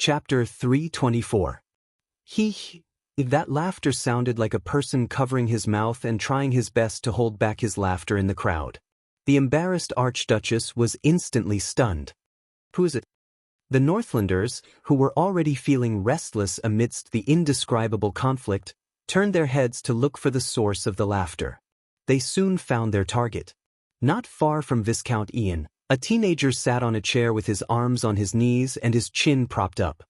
Chapter 324. That laughter sounded like a person covering his mouth and trying his best to hold back his laughter in the crowd. The embarrassed Archduchess was instantly stunned. Who is it? The Northlanders, who were already feeling restless amidst the indescribable conflict, turned their heads to look for the source of the laughter. They soon found their target. Not far from Viscount Ian, a teenager sat on a chair with his arms on his knees and his chin propped up.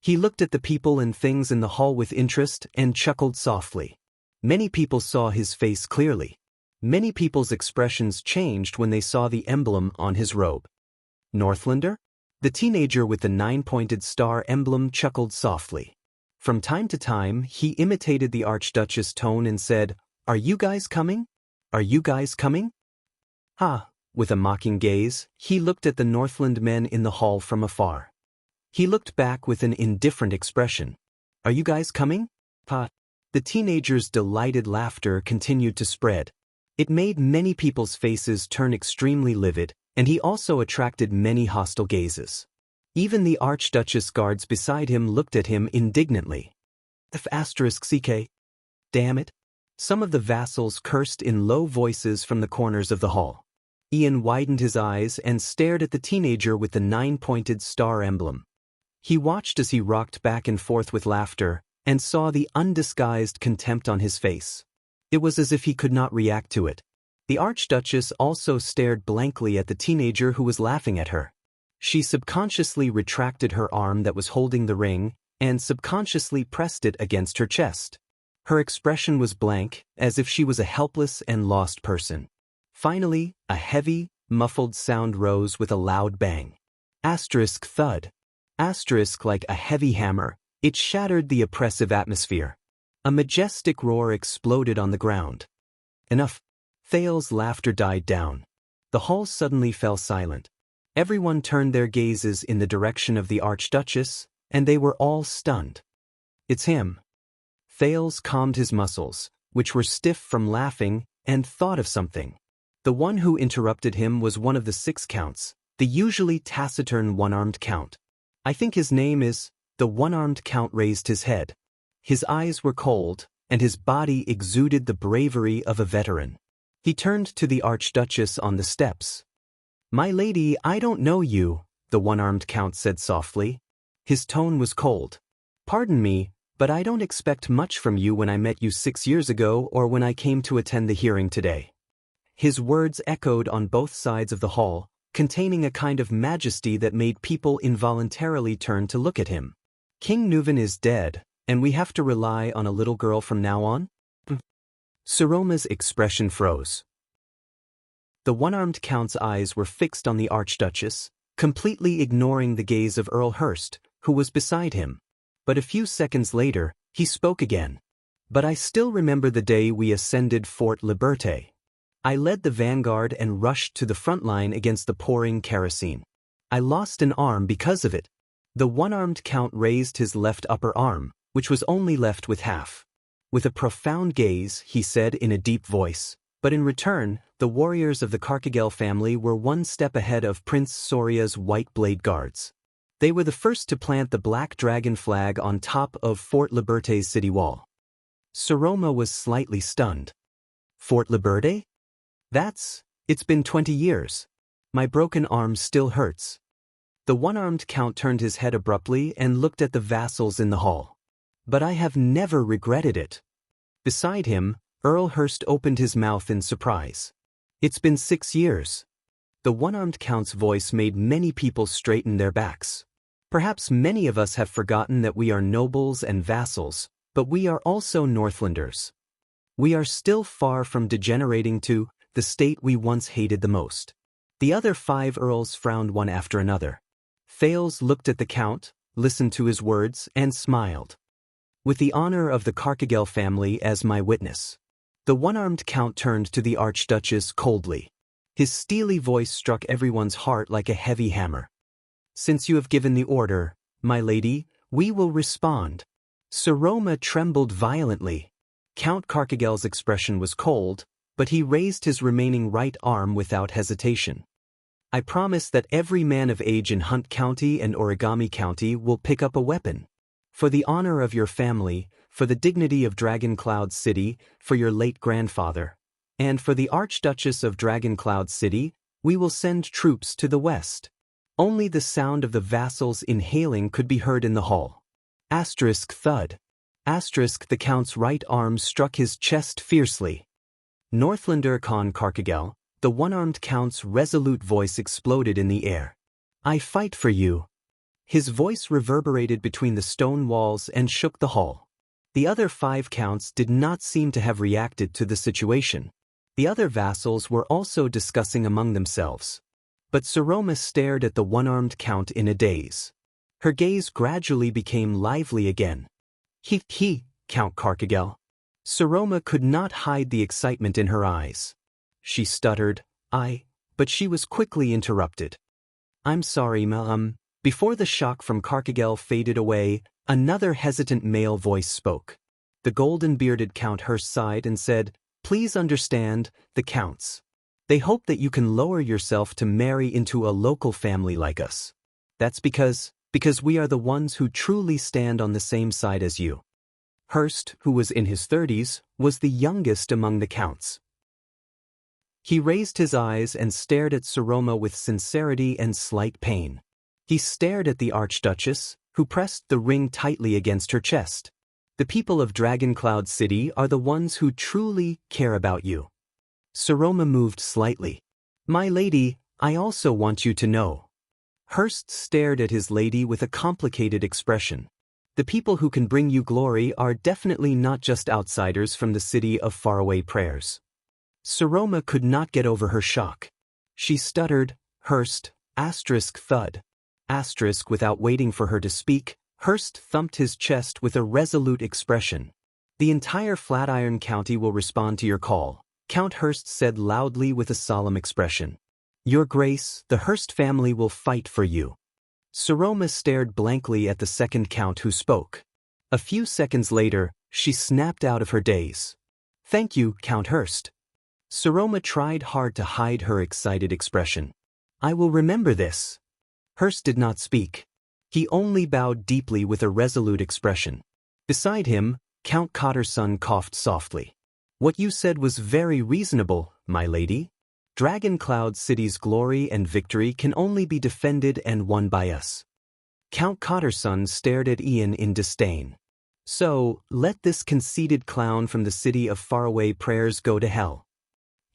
He looked at the people and things in the hall with interest and chuckled softly. Many people saw his face clearly. Many people's expressions changed when they saw the emblem on his robe. Northlander? The teenager with the 9-pointed star emblem chuckled softly. From time to time, he imitated the Archduchess' tone and said, "Are you guys coming? Are you guys coming?" Ha! With a mocking gaze, he looked at the Northland men in the hall from afar. He looked back with an indifferent expression. "Are you guys coming?" Ha! The teenager's delighted laughter continued to spread. It made many people's faces turn extremely livid, and he also attracted many hostile gazes. Even the Archduchess guards beside him looked at him indignantly. *CK. Damn it! Some of the vassals cursed in low voices from the corners of the hall. Ian widened his eyes and stared at the teenager with the 9-pointed star emblem. He watched as he rocked back and forth with laughter, and saw the undisguised contempt on his face. It was as if he could not react to it. The Archduchess also stared blankly at the teenager who was laughing at her. She subconsciously retracted her arm that was holding the ring, and subconsciously pressed it against her chest. Her expression was blank, as if she was a helpless and lost person. Finally, a heavy, muffled sound rose with a loud bang. Thud. Like a heavy hammer, it shattered the oppressive atmosphere. A majestic roar exploded on the ground. Enough. Thales's laughter died down. The hall suddenly fell silent. Everyone turned their gazes in the direction of the Archduchess, and they were all stunned. "It's him." Thales calmed his muscles, which were stiff from laughing, and thought of something. The one who interrupted him was one of the 6 counts, the usually taciturn one-armed count. "I think his name is—" The one-armed count raised his head. His eyes were cold, and his body exuded the bravery of a veteran. He turned to the Archduchess on the steps. "My lady, I don't know you," the one-armed count said softly. His tone was cold. "Pardon me, but I don't expect much from you when I met you 6 years ago or when I came to attend the hearing today." His words echoed on both sides of the hall, containing a kind of majesty that made people involuntarily turn to look at him. "King Nuvan is dead, and we have to rely on a little girl from now on?" Saroma's expression froze. The one-armed count's eyes were fixed on the Archduchess, completely ignoring the gaze of Earl Hurst, who was beside him. But a few seconds later, he spoke again. "But I still remember the day we ascended Fort Liberté. I led the vanguard and rushed to the front line against the pouring kerosene. I lost an arm because of it." The one-armed count raised his left upper arm, which was only left with half. With a profound gaze, he said in a deep voice, "But in return, the warriors of the Carcagel family were one step ahead of Prince Soria's White Blade Guards. They were the first to plant the Black Dragon flag on top of Fort Liberté's city wall." Saroma was slightly stunned. "Fort Liberté? It's been 20 years. My broken arm still hurts." The one-armed count turned his head abruptly and looked at the vassals in the hall. "But I have never regretted it." Beside him, Earl Hurst opened his mouth in surprise. "It's been 6 years." The one-armed count's voice made many people straighten their backs. "Perhaps many of us have forgotten that we are nobles and vassals, but we are also Northlanders. We are still far from degenerating to the state we once hated the most." The other 5 earls frowned one after another. Thales looked at the count, listened to his words, and smiled. "With the honor of the Carcagel family as my witness." The one-armed count turned to the Archduchess coldly. His steely voice struck everyone's heart like a heavy hammer. "Since you have given the order, my lady, we will respond." Saroma trembled violently. Count Carcagel's expression was cold, but he raised his remaining right arm without hesitation. I promise that every man of age in Hunt County and Origami County will pick up a weapon. For the honor of your family, for the dignity of Dragon Cloud City, for your late grandfather, and for the Archduchess of Dragon Cloud City, we will send troops to the west. Only the sound of the vassals inhaling could be heard in the hall. Asterisk thud. Asterisk the Count's right arm struck his chest fiercely. Northlander Khan Karkagel, the one-armed Count's resolute voice exploded in the air. I fight for you. His voice reverberated between the stone walls and shook the hall. The other 5 Counts did not seem to have reacted to the situation. The other vassals were also discussing among themselves. But Saroma stared at the one-armed Count in a daze. Her gaze gradually became lively again. He, Count Karkagel. Saroma could not hide the excitement in her eyes. She stuttered, but she was quickly interrupted. I'm sorry, ma'am. Before the shock from Karkagel faded away, another hesitant male voice spoke. The golden-bearded Count Hurst sighed and said, Please understand, the Counts. They hope that you can lower yourself to marry into a local family like us. That's because we are the ones who truly stand on the same side as you. Hurst, who was in his 30s, was the youngest among the Counts. He raised his eyes and stared at Saroma with sincerity and slight pain. He stared at the Archduchess, who pressed the ring tightly against her chest. The people of Dragon Cloud City are the ones who truly care about you. Saroma moved slightly. My lady, I also want you to know. Hurst stared at his lady with a complicated expression. The people who can bring you glory are definitely not just outsiders from the city of faraway prayers. Saroma could not get over her shock. She stuttered, Hurst, asterisk thud. Asterisk without waiting for her to speak, Hurst thumped his chest with a resolute expression. The entire Flatiron County will respond to your call, Count Hurst said loudly with a solemn expression. Your Grace, the Hurst family will fight for you. Saroma stared blankly at the second Count who spoke. A few seconds later, she snapped out of her daze. Thank you, Count Hurst. Saroma tried hard to hide her excited expression. I will remember this. Hurst did not speak. He only bowed deeply with a resolute expression. Beside him, Count Cotterson coughed softly. What you said was very reasonable, my lady. Dragon Cloud City's glory and victory can only be defended and won by us. Count Cotterson stared at Ian in disdain. So, let this conceited clown from the city of faraway prayers go to hell.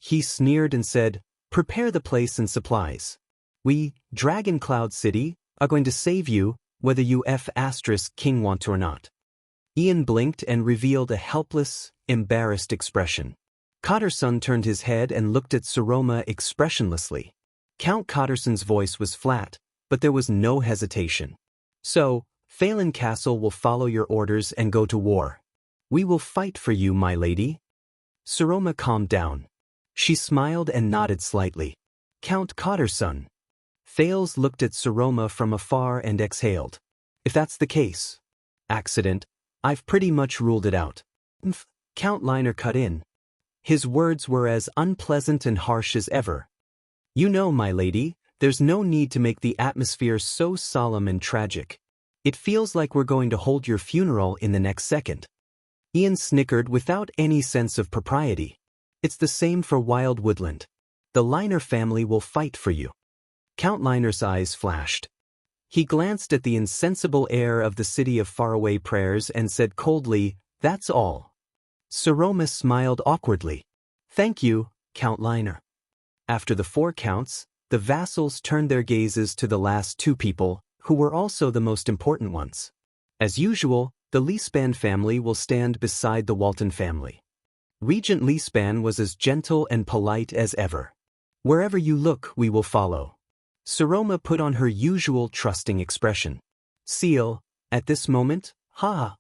He sneered and said, Prepare the place and supplies. We, Dragon Cloud City, are going to save you, whether you King want to or not. Ian blinked and revealed a helpless, embarrassed expression. Cotterson turned his head and looked at Saroma expressionlessly. Count Cotterson's voice was flat, but there was no hesitation. So, Phelan Castle will follow your orders and go to war. We will fight for you, my lady. Saroma calmed down. She smiled and nodded slightly. Count Cotterson. Thales looked at Saroma from afar and exhaled. If that's the case. Accident. I've pretty much ruled it out. Count Liner cut in. His words were as unpleasant and harsh as ever. You know, my lady, there's no need to make the atmosphere so solemn and tragic. It feels like we're going to hold your funeral in the next second. Ian snickered without any sense of propriety. It's the same for Wild Woodland. The Liner family will fight for you. Count Liner's eyes flashed. He glanced at the insensible air of the city of faraway prayers and said coldly, That's all. Saroma smiled awkwardly. Thank you, Count Liner. After the 4 counts, the vassals turned their gazes to the last 2 people, who were also the most important ones. As usual, the Leespan family will stand beside the Walton family. Regent Leespan was as gentle and polite as ever. Wherever you look, we will follow. Saroma put on her usual trusting expression. Seal, at this moment, ha!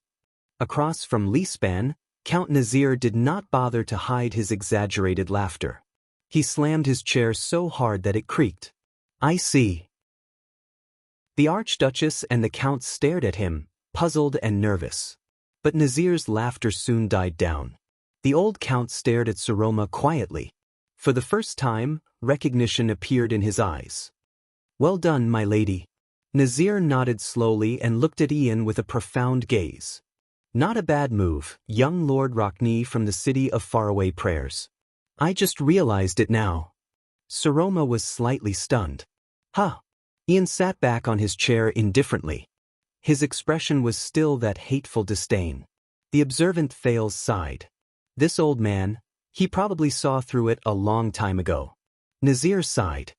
Across from Leespan, Count Nazir did not bother to hide his exaggerated laughter. He slammed his chair so hard that it creaked. I see. The Archduchess and the Count stared at him, puzzled and nervous. But Nazir's laughter soon died down. The old Count stared at Saroma quietly. For the first time, recognition appeared in his eyes. Well done, my lady. Nazir nodded slowly and looked at Ian with a profound gaze. Not a bad move, young Lord Rockney from the city of faraway prayers. I just realized it now. Saroma was slightly stunned. Huh. Ian sat back on his chair indifferently. His expression was still that hateful disdain. The observant Thales sighed. This old man, he probably saw through it a long time ago. Nazir sighed.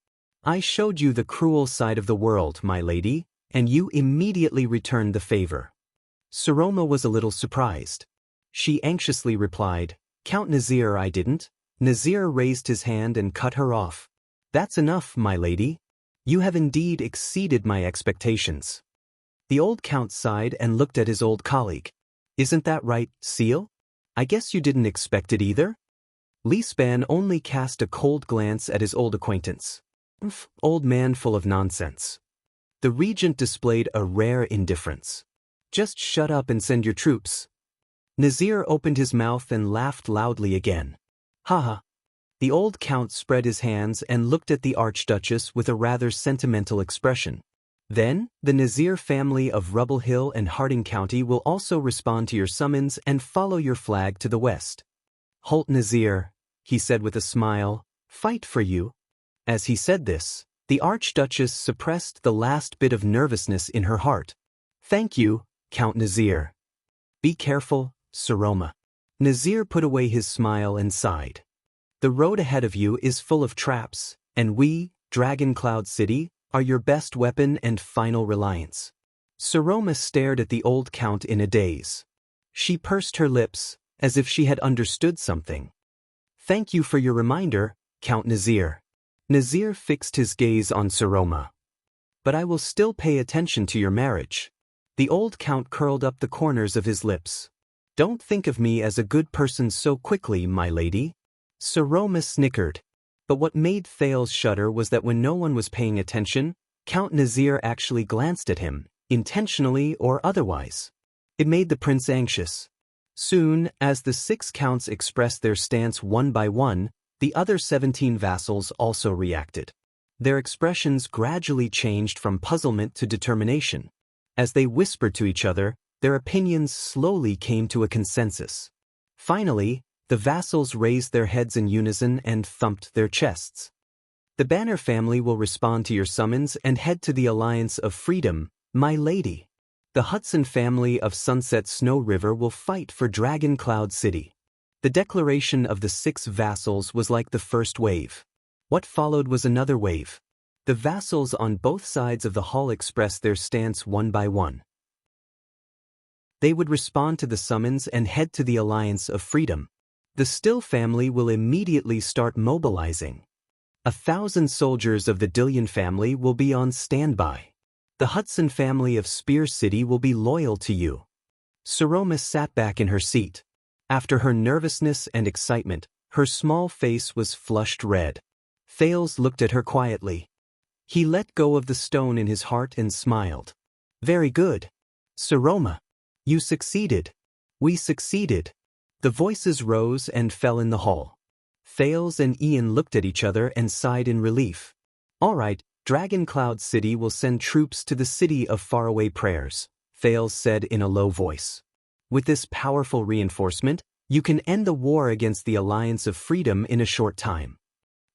I showed you the cruel side of the world, my lady, and you immediately returned the favor. Saroma was a little surprised. She anxiously replied, Count Nazir, I didn't. Nazir raised his hand and cut her off. That's enough, my lady. You have indeed exceeded my expectations. The old count sighed and looked at his old colleague. Isn't that right, Seal? I guess you didn't expect it either? Li Span only cast a cold glance at his old acquaintance. Old man full of nonsense. The regent displayed a rare indifference. Just shut up and send your troops. Nazir opened his mouth and laughed loudly again. Haha. The old count spread his hands and looked at the Archduchess with a rather sentimental expression. Then, the Nazir family of Rubble Hill and Harding County will also respond to your summons and follow your flag to the west. Halt, Nazir, he said with a smile, fight for you. As he said this, the Archduchess suppressed the last bit of nervousness in her heart. Thank you, Count Nazir. Be careful, Saroma. Nazir put away his smile and sighed. The road ahead of you is full of traps, and we, Dragon Cloud City, are your best weapon and final reliance. Saroma stared at the old count in a daze. She pursed her lips, as if she had understood something. Thank you for your reminder, Count Nazir. Nazir fixed his gaze on Saroma. But I will still pay attention to your marriage. The old count curled up the corners of his lips. Don't think of me as a good person so quickly, my lady. Saroma snickered. But what made Thales shudder was that when no one was paying attention, Count Nazir actually glanced at him, intentionally or otherwise. It made the prince anxious. Soon, as the 6 counts expressed their stance one by one, the other 17 vassals also reacted. Their expressions gradually changed from puzzlement to determination. As they whispered to each other, their opinions slowly came to a consensus. Finally, the vassals raised their heads in unison and thumped their chests. The Banner family will respond to your summons and head to the Alliance of Freedom, my lady. The Hudson family of Sunset Snow River will fight for Dragon Cloud City. The declaration of the 6 vassals was like the first wave. What followed was another wave. The vassals on both sides of the hall expressed their stance one by one. They would respond to the summons and head to the Alliance of Freedom. The Still family will immediately start mobilizing. 1,000 soldiers of the Dillion family will be on standby. The Hudson family of Spear City will be loyal to you. Saroma sat back in her seat. After her nervousness and excitement, her small face was flushed red. Thales looked at her quietly. He let go of the stone in his heart and smiled. Very good. Saroma. You succeeded. We succeeded. The voices rose and fell in the hall. Thales and Ian looked at each other and sighed in relief. All right, Dragon Cloud City will send troops to the city of faraway prayers, Thales said in a low voice. With this powerful reinforcement, you can end the war against the Alliance of Freedom in a short time.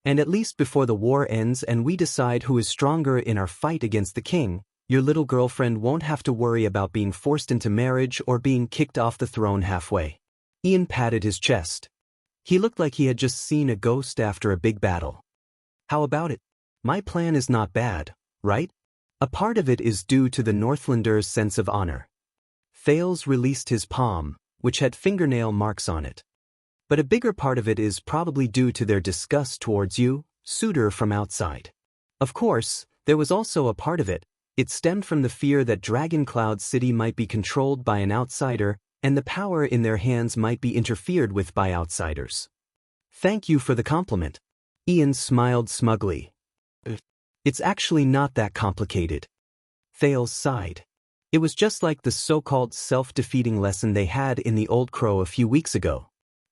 And at least before the war ends and we decide who is stronger in our fight against the king, your little girlfriend won't have to worry about being forced into marriage or being kicked off the throne halfway. Ian patted his chest. He looked like he had just seen a ghost after a big battle. How about it? My plan is not bad, right? A part of it is due to the Northlander's sense of honor. Thales released his palm, which had fingernail marks on it. But a bigger part of it is probably due to their disgust towards you, suitor from outside. Of course, there was also a part of it. It stemmed from the fear that Dragon Cloud City might be controlled by an outsider and the power in their hands might be interfered with by outsiders. Thank you for the compliment. Ian smiled smugly. It's actually not that complicated. Thales sighed. It was just like the so-called self-defeating lesson they had in the Old Crow a few weeks ago.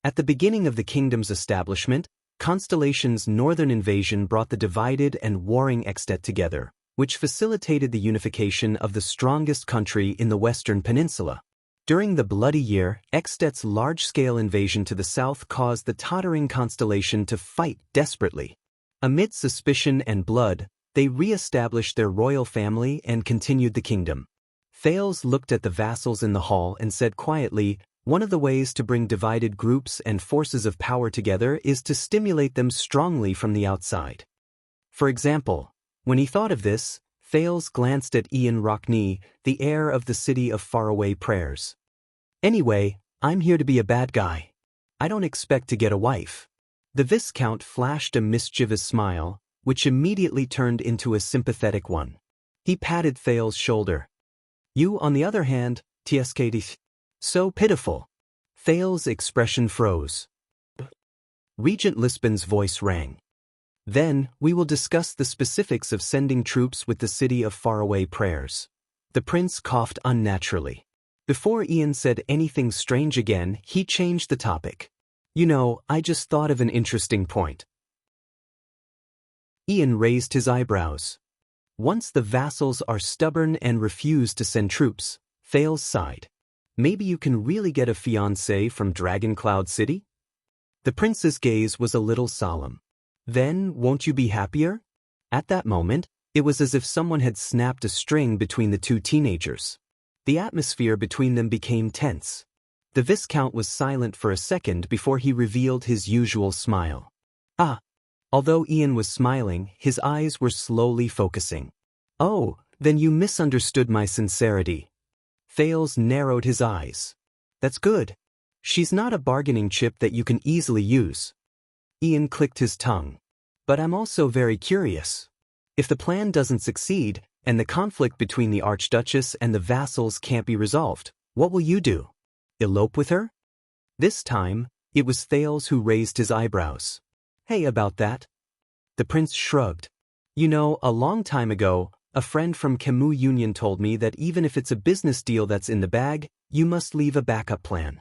At the beginning of the kingdom's establishment, Constellation's northern invasion brought the divided and warring extet together, which facilitated the unification of the strongest country in the Western Peninsula. During the Bloody Year, Extet's large-scale invasion to the south caused the tottering constellation to fight desperately. Amid suspicion and blood, they re-established their royal family and continued the kingdom. Thales looked at the vassals in the hall and said quietly, "One of the ways to bring divided groups and forces of power together is to stimulate them strongly from the outside." For example, when he thought of this, Thales glanced at Ian Rockney, the heir of the city of faraway prayers. "Anyway, I'm here to be a bad guy. I don't expect to get a wife." The Viscount flashed a mischievous smile, which immediately turned into a sympathetic one. He patted Thales' shoulder. "You, on the other hand, tskd. So pitiful." Thales' expression froze. Regent Lisbon's voice rang. "Then, we will discuss the specifics of sending troops with the city of faraway prayers." The prince coughed unnaturally. Before Ian said anything strange again, he changed the topic. "You know, I just thought of an interesting point." Ian raised his eyebrows. "Once the vassals are stubborn and refuse to send troops," Thales sighed. "Maybe you can really get a fiancé from Dragoncloud City?" The prince's gaze was a little solemn. "Then, won't you be happier?" At that moment, it was as if someone had snapped a string between the two teenagers. The atmosphere between them became tense. The Viscount was silent for a second before he revealed his usual smile. "Ah." Although Ian was smiling, his eyes were slowly focusing. "Oh, then you misunderstood my sincerity." Thales narrowed his eyes. "That's good. She's not a bargaining chip that you can easily use." Ian clicked his tongue. "But I'm also very curious. If the plan doesn't succeed, and the conflict between the Archduchess and the vassals can't be resolved, what will you do? Elope with her?" This time, it was Thales who raised his eyebrows. "Hey, about that?" The prince shrugged. "You know, a long time ago, a friend from Camus Union told me that even if it's a business deal that's in the bag, you must leave a backup plan."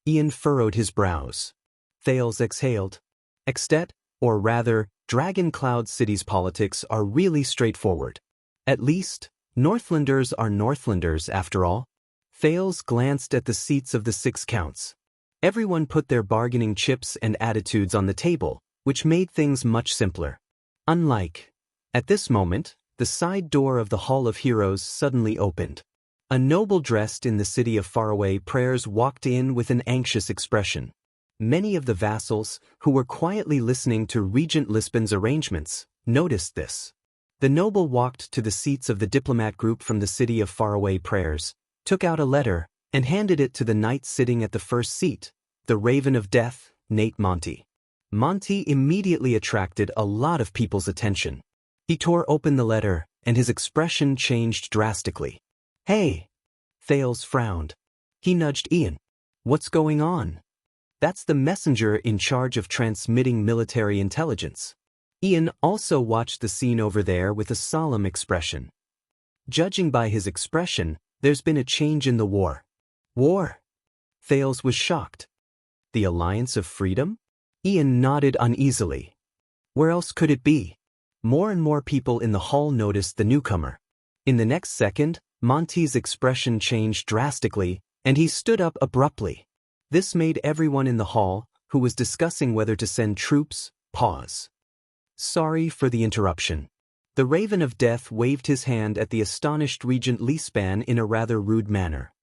Ian furrowed his brows. Thales exhaled. "Extet, or rather, Dragoncloud City's politics are really straightforward. At least, Northlanders are Northlanders after all." Thales glanced at the seats of the 6 counts. Everyone put their bargaining chips and attitudes on the table, which made things much simpler. Unlike. At this moment, the side door of the Hall of Heroes suddenly opened. A noble dressed in the city of faraway prayers walked in with an anxious expression. Many of the vassals, who were quietly listening to Regent Lisbon's arrangements, noticed this. The noble walked to the seats of the diplomat group from the city of faraway prayers, took out a letter, and handed it to the knight sitting at the first seat, the Raven of Death, Nate Monty. Monty immediately attracted a lot of people's attention. He tore open the letter, and his expression changed drastically. "Hey!" Thales frowned. He nudged Ian. "What's going on?" "That's the messenger in charge of transmitting military intelligence." Ian also watched the scene over there with a solemn expression. Judging by his expression, there's been a change in the war. "War?" Thales was shocked. "The Alliance of Freedom?" Ian nodded uneasily. "Where else could it be?" More and more people in the hall noticed the newcomer. In the next second, Monty's expression changed drastically, and he stood up abruptly. This made everyone in the hall, who was discussing whether to send troops, pause. "Sorry for the interruption." The Raven of Death waved his hand at the astonished Regent Lisban in a rather rude manner.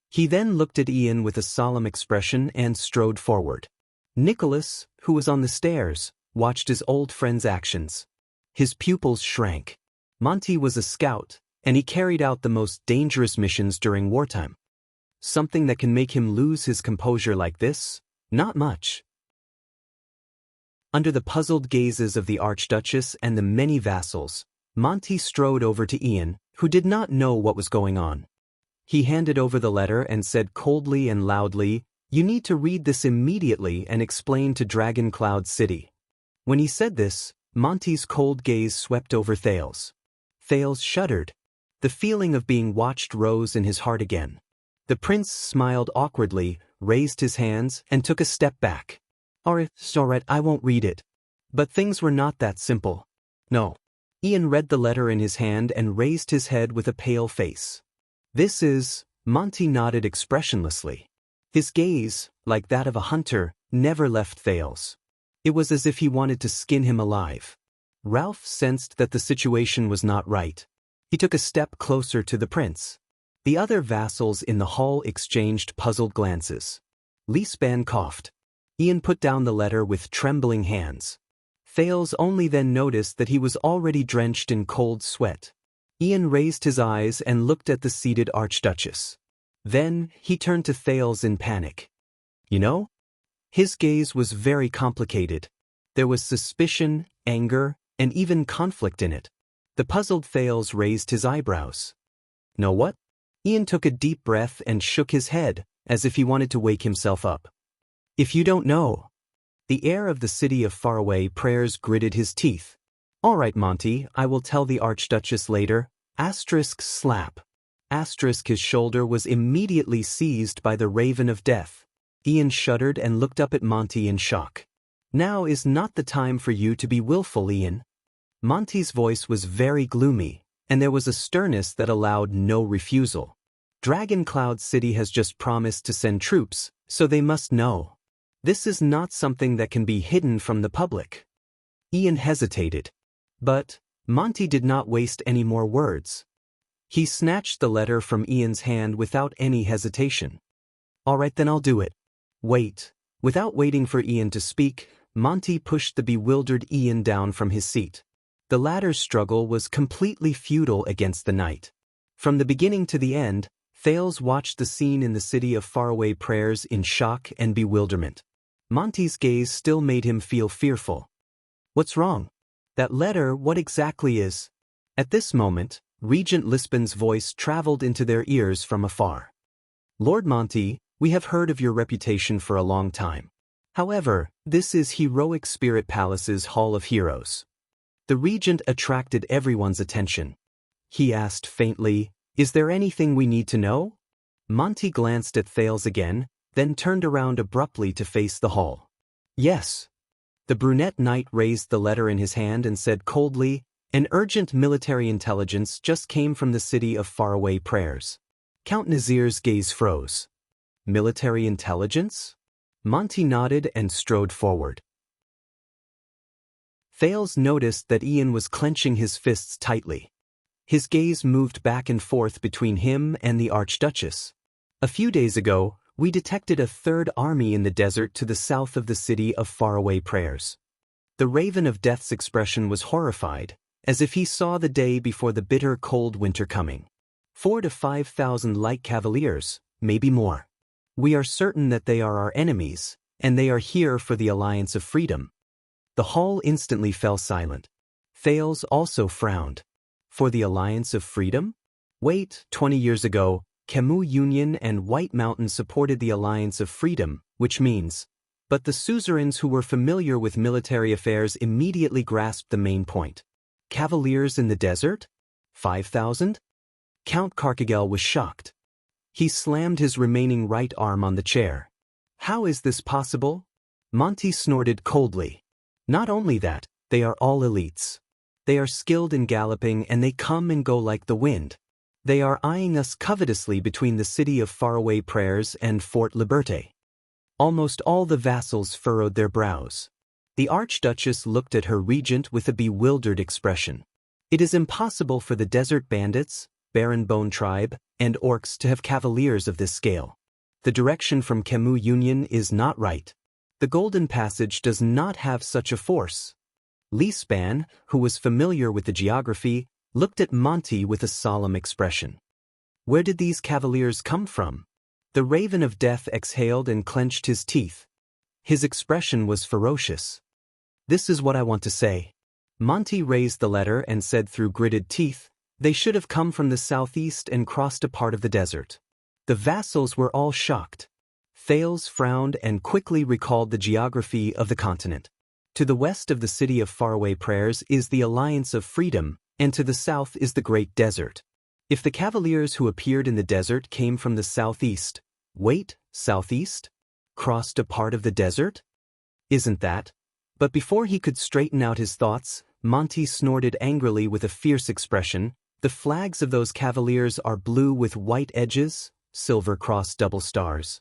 He then looked at Ian with a solemn expression and strode forward. Nicholas, who was on the stairs, watched his old friend's actions. His pupils shrank. Monty was a scout, and he carried out the most dangerous missions during wartime. Something that can make him lose his composure like this? Not much. Under the puzzled gazes of the Archduchess and the many vassals, Monty strode over to Ian, who did not know what was going on. He handed over the letter and said coldly and loudly, "You need to read this immediately and explain to Dragoncloud City." When he said this, Monty's cold gaze swept over Thales. Thales shuddered. The feeling of being watched rose in his heart again. The prince smiled awkwardly, raised his hands, and took a step back. "Alright, I won't read it." But things were not that simple. No. Ian read the letter in his hand and raised his head with a pale face. This is... Monty nodded expressionlessly. His gaze, like that of a hunter, never left Thales. It was as if he wanted to skin him alive. Ralph sensed that the situation was not right. He took a step closer to the prince. The other vassals in the hall exchanged puzzled glances. Lisban coughed. Ian put down the letter with trembling hands. Thales only then noticed that he was already drenched in cold sweat. Ian raised his eyes and looked at the seated Archduchess. Then, he turned to Thales in panic. You know? His gaze was very complicated. There was suspicion, anger, and even conflict in it. The puzzled Thales raised his eyebrows. Know what? Ian took a deep breath and shook his head, as if he wanted to wake himself up. If you don't know. The air of the city of faraway prayers gritted his teeth. All right, Monty, I will tell the Archduchess later. Asterisk slap. Asterisk his shoulder was immediately seized by the raven of death. Ian shuddered and looked up at Monty in shock. Now is not the time for you to be willful, Ian. Monty's voice was very gloomy, and there was a sternness that allowed no refusal. Dragon Cloud City has just promised to send troops, so they must know. This is not something that can be hidden from the public. Ian hesitated. But Monty did not waste any more words. He snatched the letter from Ian's hand without any hesitation. All right, then I'll do it. Wait. Without waiting for Ian to speak, Monty pushed the bewildered Ian down from his seat. The latter's struggle was completely futile against the knight. From the beginning to the end, Thales watched the scene in the city of faraway prayers in shock and bewilderment. Monty's gaze still made him feel fearful. What's wrong? That letter, what exactly is? At this moment, Regent Lisbon's voice traveled into their ears from afar. Lord Monty, we have heard of your reputation for a long time. However, this is Heroic Spirit Palace's Hall of Heroes. The regent attracted everyone's attention. He asked faintly, is there anything we need to know? Monty glanced at Thales again, then turned around abruptly to face the hall. Yes. The brunette knight raised the letter in his hand and said coldly, an urgent military intelligence just came from the city of faraway prayers. Count Nazir's gaze froze. Military intelligence? Monty nodded and strode forward. Thales noticed that Ian was clenching his fists tightly. His gaze moved back and forth between him and the Archduchess. A few days ago, we detected a third army in the desert to the south of the city of faraway prayers. The Raven of Death's expression was horrified, as if he saw the day before the bitter cold winter coming. 4,000 to 5,000 light cavaliers, maybe more. We are certain that they are our enemies, and they are here for the Alliance of Freedom. The hall instantly fell silent. Thales also frowned. For the Alliance of Freedom? Wait, 20 years ago, Camus Union and White Mountain supported the Alliance of Freedom, which means... But the suzerains who were familiar with military affairs immediately grasped the main point. Cavaliers in the desert? 5,000? Count Carcagel was shocked. He slammed his remaining right arm on the chair. How is this possible? Monty snorted coldly. Not only that, they are all elites. They are skilled in galloping and they come and go like the wind. They are eyeing us covetously between the city of faraway prayers and Fort Liberté. Almost all the vassals furrowed their brows. The Archduchess looked at her regent with a bewildered expression. It is impossible for the desert bandits, Baron Bone Tribe, and orcs to have cavaliers of this scale. The direction from Camus Union is not right. The Golden Passage does not have such a force. Lisban, who was familiar with the geography, looked at Monty with a solemn expression. Where did these cavaliers come from? The Raven of Death exhaled and clenched his teeth. His expression was ferocious. This is what I want to say. Monty raised the letter and said through gritted teeth, they should have come from the southeast and crossed a part of the desert. The vassals were all shocked. Thales frowned and quickly recalled the geography of the continent. To the west of the city of faraway prayers is the Alliance of Freedom, and to the south is the Great Desert. If the cavaliers who appeared in the desert came from the southeast, wait, southeast? Crossed a part of the desert? Isn't that? But before he could straighten out his thoughts, Monty snorted angrily with a fierce expression. "The flags of those cavaliers are blue with white edges, silver cross double stars."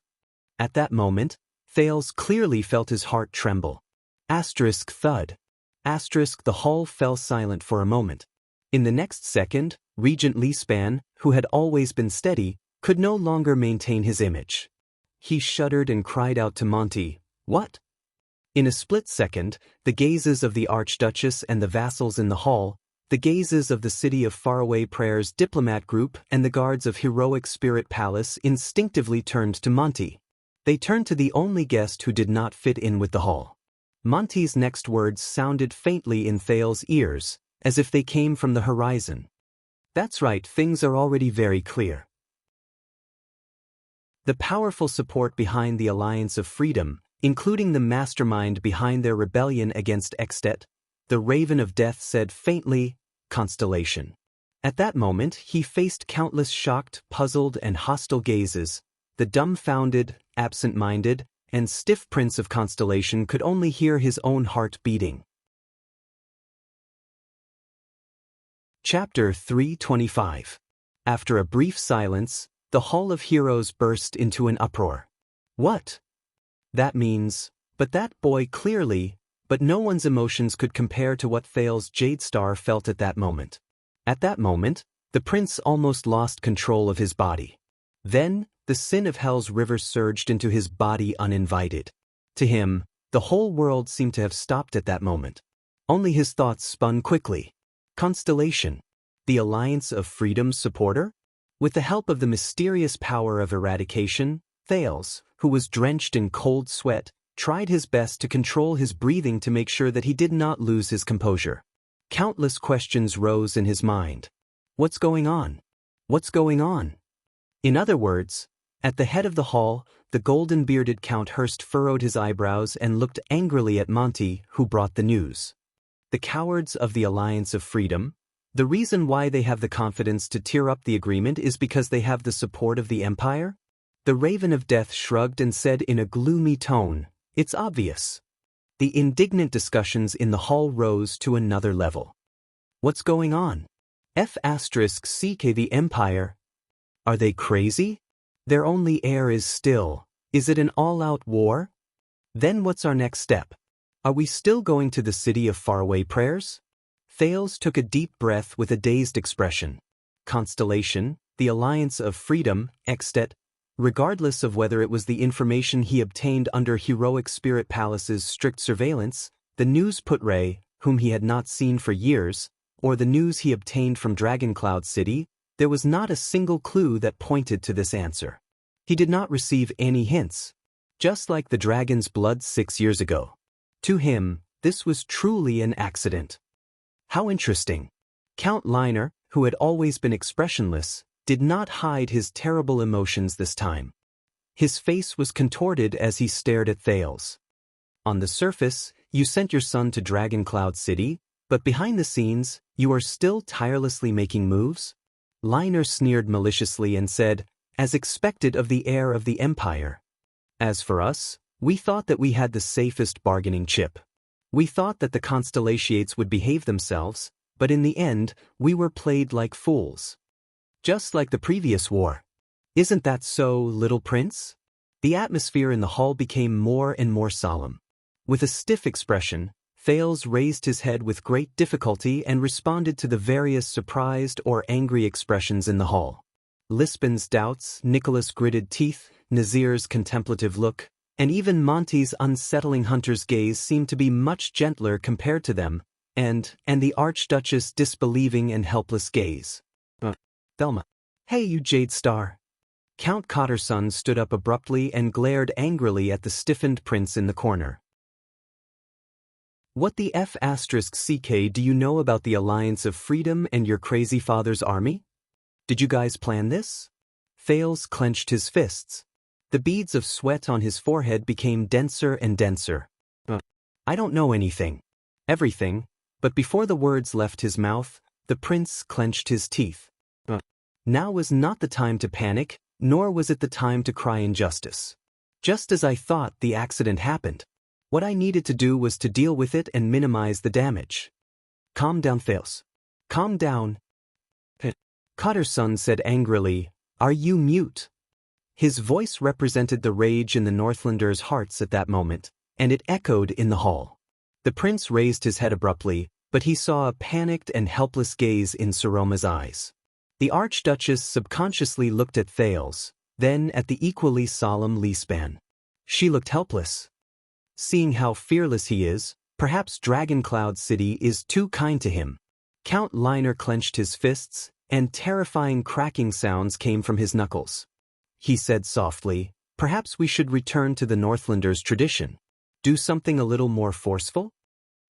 At that moment, Thales clearly felt his heart tremble. Asterisk thud. Asterisk the hall fell silent for a moment. In the next second, Regent Leespan, who had always been steady, could no longer maintain his image. He shuddered and cried out to Monty, "What?" In a split second, the gazes of the Archduchess and the vassals in the hall, the gazes of the City of Faraway Prayers diplomat group and the guards of Heroic Spirit Palace instinctively turned to Monty. They turned to the only guest who did not fit in with the hall. Monty's next words sounded faintly in Thales' ears, as if they came from the horizon. "That's right, things are already very clear." The powerful support behind the Alliance of Freedom, including the mastermind behind their rebellion against Extet, the Raven of Death said faintly, "Constellation." At that moment he faced countless shocked, puzzled and hostile gazes. The dumbfounded, absent-minded, and stiff Prince of Constellation could only hear his own heart beating. Chapter 325. After a brief silence, the Hall of Heroes burst into an uproar. "What?" "That means, but that boy clearly," but no one's emotions could compare to what Thales Jadestar felt at that moment. At that moment, the prince almost lost control of his body. Then, the sin of hell's river surged into his body uninvited. To him, the whole world seemed to have stopped at that moment. Only his thoughts spun quickly. Constellation. The Alliance of Freedom's supporter? With the help of the mysterious power of eradication, Thales, who was drenched in cold sweat, tried his best to control his breathing to make sure that he did not lose his composure. Countless questions rose in his mind. What's going on? What's going on? In other words, at the head of the hall, the golden-bearded Count Hurst furrowed his eyebrows and looked angrily at Monty, who brought the news. The cowards of the Alliance of Freedom? The reason why they have the confidence to tear up the agreement is because they have the support of the Empire? The Raven of Death shrugged and said in a gloomy tone, "It's obvious." The indignant discussions in the hall rose to another level. What's going on? F***CK the Empire? Are they crazy? Their only heir is still. Is it an all-out war? Then what's our next step? Are we still going to the City of Faraway Prayers? Thales took a deep breath with a dazed expression. Constellation, the Alliance of Freedom, Extet, regardless of whether it was the information he obtained under Heroic Spirit Palace's strict surveillance, the news Putray, whom he had not seen for years, or the news he obtained from Dragoncloud City, there was not a single clue that pointed to this answer. He did not receive any hints. Just like the dragon's blood 6 years ago. To him, this was truly an accident. How interesting. Count Liner, who had always been expressionless, did not hide his terrible emotions this time. His face was contorted as he stared at Thales. On the surface, you sent your son to Dragoncloud City, but behind the scenes, you are still tirelessly making moves? Liner sneered maliciously and said, "As expected of the heir of the Empire. As for us, we thought that we had the safest bargaining chip. We thought that the Constellations would behave themselves, but in the end, we were played like fools. Just like the previous war. Isn't that so, little prince?" The atmosphere in the hall became more and more solemn. With a stiff expression, Thales raised his head with great difficulty and responded to the various surprised or angry expressions in the hall. Lisbon's doubts, Nicholas' gritted teeth, Nazir's contemplative look, and even Monty's unsettling hunter's gaze seemed to be much gentler compared to them, and the Archduchess' disbelieving and helpless gaze. Thelma. "Hey, you Jadestar." Count Cotterson stood up abruptly and glared angrily at the stiffened prince in the corner. "What the F***CK do you know about the Alliance of Freedom and your crazy father's army? Did you guys plan this?" Thales clenched his fists. The beads of sweat on his forehead became denser and denser. "I don't know anything. Everything," but before the words left his mouth, the prince clenched his teeth. Now was not the time to panic, nor was it the time to cry injustice. Just as I thought, the accident happened. What I needed to do was to deal with it and minimize the damage. Calm down, Thales. Calm down. Cotter's son said angrily, "Are you mute?" His voice represented the rage in the Northlanders' hearts at that moment, and it echoed in the hall. The prince raised his head abruptly, but he saw a panicked and helpless gaze in Soroma's eyes. The Archduchess subconsciously looked at Thales, then at the equally solemn Leespan. She looked helpless. Seeing how fearless he is, perhaps Dragoncloud City is too kind to him. Count Liner clenched his fists, and terrifying cracking sounds came from his knuckles. He said softly, "Perhaps we should return to the Northlanders' tradition. Do something a little more forceful?"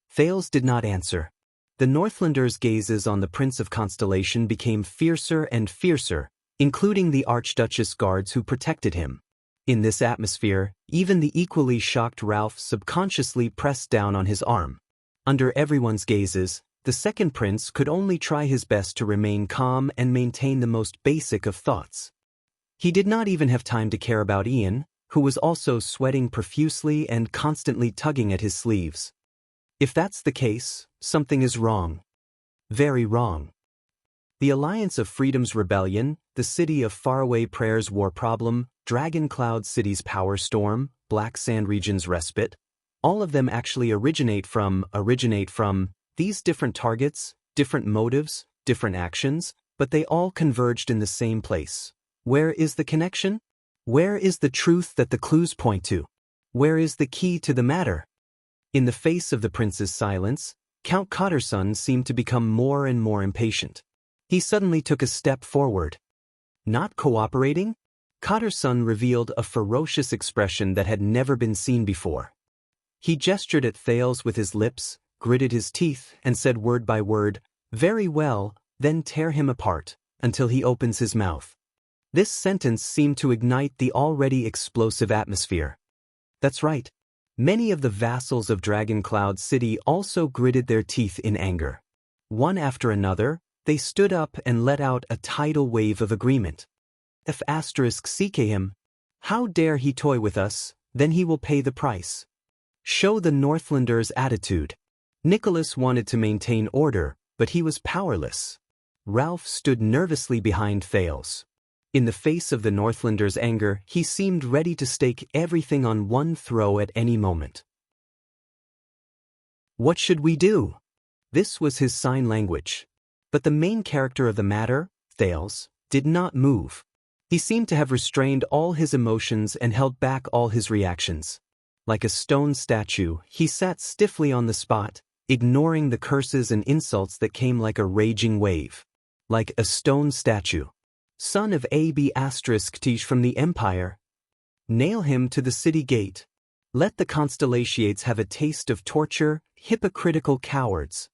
Thales did not answer. The Northlanders' gazes on the Prince of Constellation became fiercer and fiercer, including the Archduchess guards who protected him. In this atmosphere, even the equally shocked Ralph subconsciously pressed down on his arm. Under everyone's gazes, the second prince could only try his best to remain calm and maintain the most basic of thoughts. He did not even have time to care about Ian, who was also sweating profusely and constantly tugging at his sleeves. If that's the case, something is wrong. Very wrong. The Alliance of Freedom's rebellion, the City of Faraway Prayer's war problem, Dragoncloud City's power storm, Black Sand Region's respite, all of them actually originate from these different targets, different motives, different actions, but they all converged in the same place. Where is the connection? Where is the truth that the clues point to? Where is the key to the matter? In the face of the prince's silence, Count Cotterson seemed to become more and more impatient. He suddenly took a step forward. Not cooperating? Cotterson revealed a ferocious expression that had never been seen before. He gestured at Thales with his lips, gritted his teeth, and said word by word, "Very well, then tear him apart, until he opens his mouth." This sentence seemed to ignite the already explosive atmosphere. That's right. Many of the vassals of Dragoncloud City also gritted their teeth in anger. One after another, they stood up and let out a tidal wave of agreement. If *seek him, how dare he toy with us, then he will pay the price. Show the Northlanders' attitude. Nicholas wanted to maintain order, but he was powerless. Ralph stood nervously behind Thales. In the face of the Northlanders' anger, he seemed ready to stake everything on one throw at any moment. What should we do? This was his sign language. But the main character of the matter, Thales, did not move. He seemed to have restrained all his emotions and held back all his reactions. Like a stone statue, he sat stiffly on the spot, ignoring the curses and insults that came like a raging wave. Like a stone statue. Son of AB** from the Empire. Nail him to the city gate. Let the Constellations have a taste of torture, hypocritical cowards.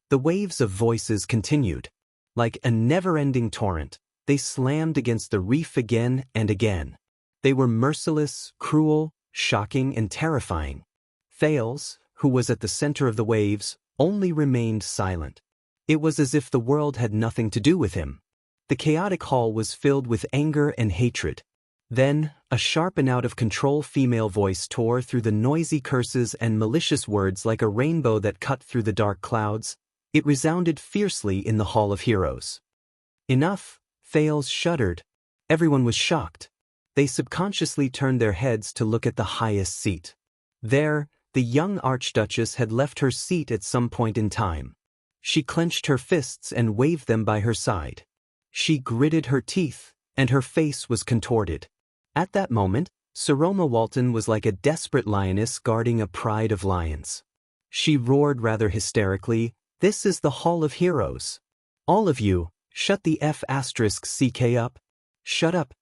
The waves of voices continued. Like a never-ending torrent, they slammed against the reef again and again. They were merciless, cruel, shocking, and terrifying. Thales, who was at the center of the waves, only remained silent. It was as if the world had nothing to do with him. The chaotic hall was filled with anger and hatred. Then, a sharp and out-of-control female voice tore through the noisy curses and malicious words like a rainbow that cut through the dark clouds. It resounded fiercely in the Hall of Heroes. Enough, Thales shuddered. Everyone was shocked. They subconsciously turned their heads to look at the highest seat. There, the young Archduchess had left her seat at some point in time. She clenched her fists and waved them by her side. She gritted her teeth, and her face was contorted. At that moment, Soroma Walton was like a desperate lioness guarding a pride of lions. She roared rather hysterically, "This is the Hall of Heroes. All of you, shut the **ck up. Shut up."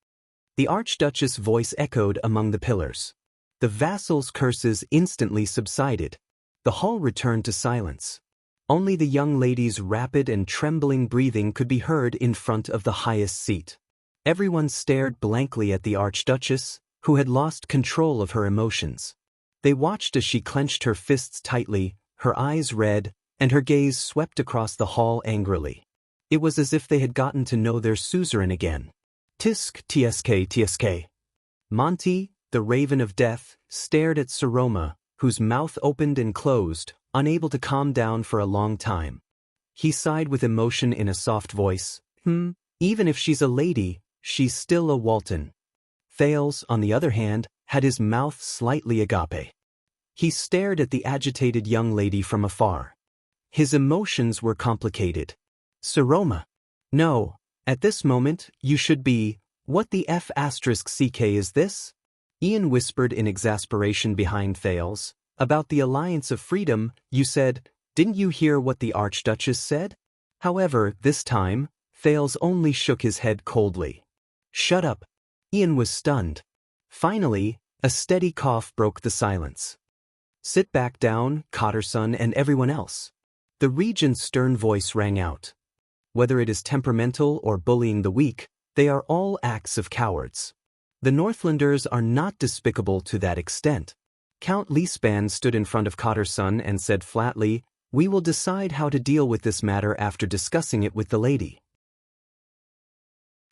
The Archduchess' voice echoed among the pillars. The vassals' curses instantly subsided. The hall returned to silence. Only the young lady's rapid and trembling breathing could be heard in front of the highest seat. Everyone stared blankly at the Archduchess, who had lost control of her emotions. They watched as she clenched her fists tightly, her eyes red, and her gaze swept across the hall angrily. It was as if they had gotten to know their suzerain again. Tsk. Monty, the Raven of Death, stared at Soroma, whose mouth opened and closed, unable to calm down for a long time. He sighed with emotion in a soft voice. Even if she's a lady, she's still a Walton. Thales, on the other hand, had his mouth slightly agape. He stared at the agitated young lady from afar. His emotions were complicated. Saroma. No, at this moment, you should be, what the F***ck is this? Ian whispered in exasperation behind Thales. About the Alliance of Freedom, you said, didn't you hear what the Archduchess said? However, this time, Thales only shook his head coldly. Shut up. Ian was stunned. Finally, a steady cough broke the silence. Sit back down, Cotterson and everyone else. The regent's stern voice rang out. Whether it is temperamental or bullying the weak, they are all acts of cowards. The Northlanders are not despicable to that extent. Count Leespan stood in front of Cotterson and said flatly, we will decide how to deal with this matter after discussing it with the lady.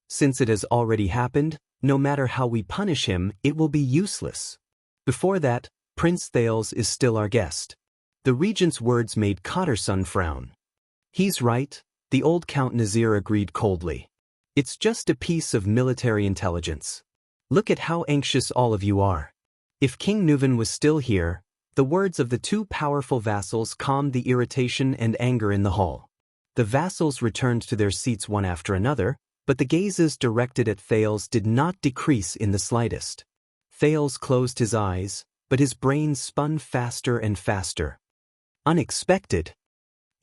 Since it has already happened, no matter how we punish him, it will be useless. Before that, Prince Thales is still our guest. The regent's words made Cotterson frown. He's right, the old Count Nazir agreed coldly. It's just a piece of military intelligence. Look at how anxious all of you are. If King Nuvan was still here, the words of the two powerful vassals calmed the irritation and anger in the hall. The vassals returned to their seats one after another, but the gazes directed at Thales did not decrease in the slightest. Thales closed his eyes, but his brain spun faster and faster. Unexpected.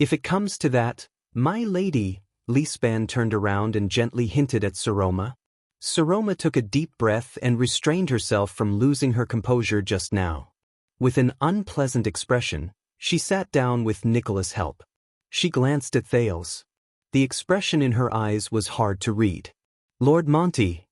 If it comes to that, my lady, Leespan turned around and gently hinted at Saroma. Saroma took a deep breath and restrained herself from losing her composure just now. With an unpleasant expression, she sat down with Nicholas' help. She glanced at Thales. The expression in her eyes was hard to read. Lord Monty.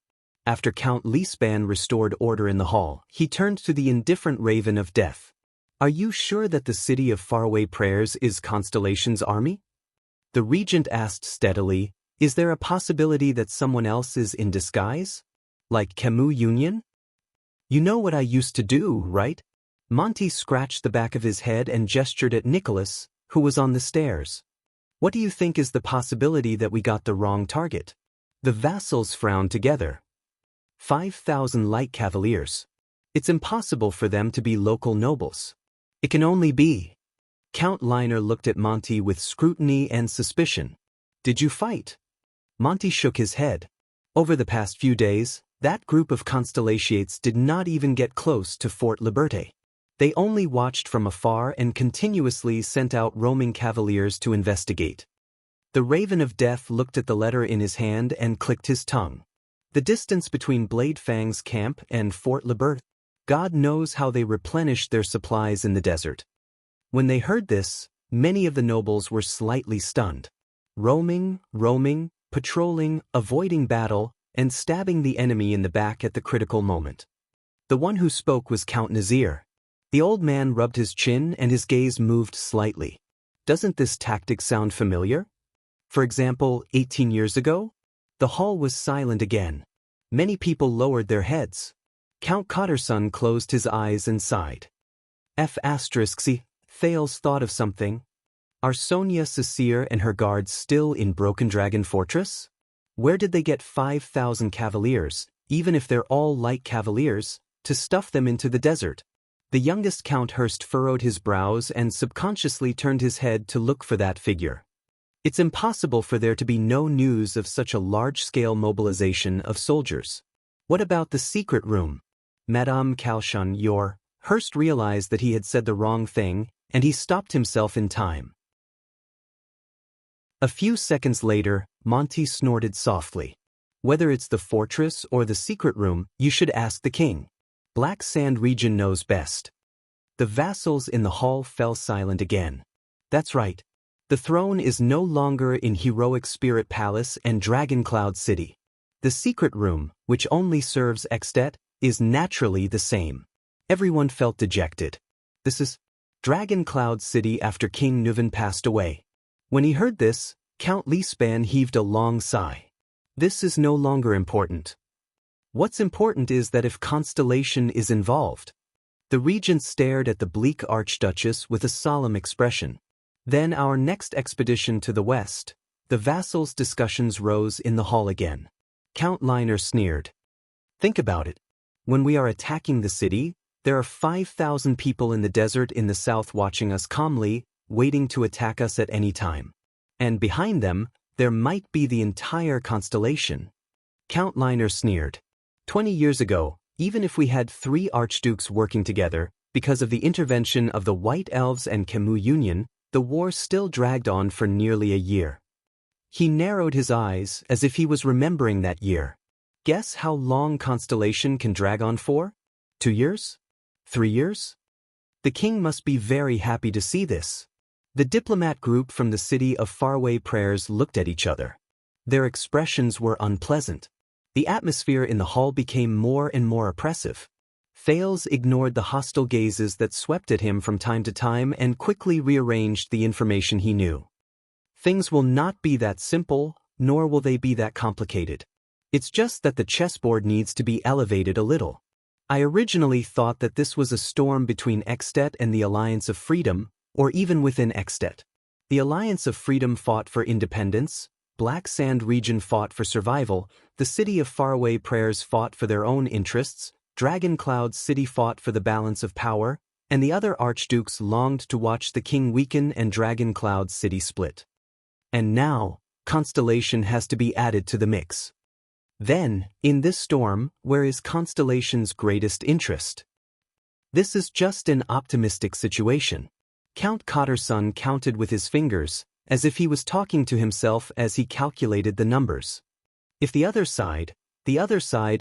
After Count Leespan restored order in the hall, he turned to the indifferent Raven of Death. Are you sure that the city of faraway prayers is Constellation's army? The regent asked steadily, is there a possibility that someone else is in disguise? Like Camus Union? You know what I used to do, right? Monty scratched the back of his head and gestured at Nicholas, who was on the stairs. What do you think is the possibility that we got the wrong target? The vassals frowned together. 5,000 light cavaliers. It's impossible for them to be local nobles. It can only be. Count Liner looked at Monty with scrutiny and suspicion. Did you fight? Monty shook his head. Over the past few days, that group of Constellations did not even get close to Fort Liberté. They only watched from afar and continuously sent out roaming cavaliers to investigate. The Raven of Death looked at the letter in his hand and clicked his tongue. The distance between Bladefang's camp and Fort Liberté. God knows how they replenished their supplies in the desert. When they heard this, many of the nobles were slightly stunned. Roaming, patrolling, avoiding battle, and stabbing the enemy in the back at the critical moment. The one who spoke was Count Nazir. The old man rubbed his chin and his gaze moved slightly. Doesn't this tactic sound familiar? For example, 18 years ago? The hall was silent again. Many people lowered their heads. Count Cotterson closed his eyes and sighed. Thales thought of something. Are Sonia Cecere and her guards still in Broken Dragon Fortress? Where did they get 5,000 cavaliers, even if they're all light cavaliers, to stuff them into the desert? The youngest Count Hurst furrowed his brows and subconsciously turned his head to look for that figure. It's impossible for there to be no news of such a large-scale mobilization of soldiers. What about the secret room? Madame Calchon, Hurst realized that he had said the wrong thing, and he stopped himself in time. A few seconds later, Monty snorted softly. Whether it's the fortress or the secret room, you should ask the king. Black Sand region knows best. The vassals in the hall fell silent again. That's right. The throne is no longer in Heroic Spirit Palace and Dragon Cloud City. The secret room, which only serves Extet, is naturally the same. Everyone felt dejected. This is Dragon Cloud City after King Nuvan passed away. When he heard this, Count Leespan heaved a long sigh. This is no longer important. What's important is that if Constellation is involved. The regent stared at the bleak Archduchess with a solemn expression. Then our next expedition to the west, the vassals' discussions rose in the hall again. Count Liner sneered. Think about it. When we are attacking the city, there are 5,000 people in the desert in the south watching us calmly, waiting to attack us at any time. And behind them, there might be the entire constellation. Count Liner sneered. 20 years ago, even if we had 3 archdukes working together, because of the intervention of the White Elves and Khemu Union, the war still dragged on for nearly a year. He narrowed his eyes as if he was remembering that year. Guess how long Constellation can drag on for? 2 years? 3 years? The king must be very happy to see this. The diplomat group from the city of faraway prayers looked at each other. Their expressions were unpleasant. The atmosphere in the hall became more and more oppressive. Thales ignored the hostile gazes that swept at him from time to time and quickly rearranged the information he knew. Things will not be that simple, nor will they be that complicated. It's just that the chessboard needs to be elevated a little. I originally thought that this was a storm between Extet and the Alliance of Freedom, or even within Extet. The Alliance of Freedom fought for independence, Black Sand region fought for survival, the city of faraway prayers fought for their own interests, Dragon Cloud City fought for the balance of power, and the other archdukes longed to watch the king weaken and Dragon Cloud City split. And now, Constellation has to be added to the mix. Then, in this storm, where is Constellation's greatest interest? This is just an optimistic situation. Count Cotterson counted with his fingers, as if he was talking to himself as he calculated the numbers. If the other side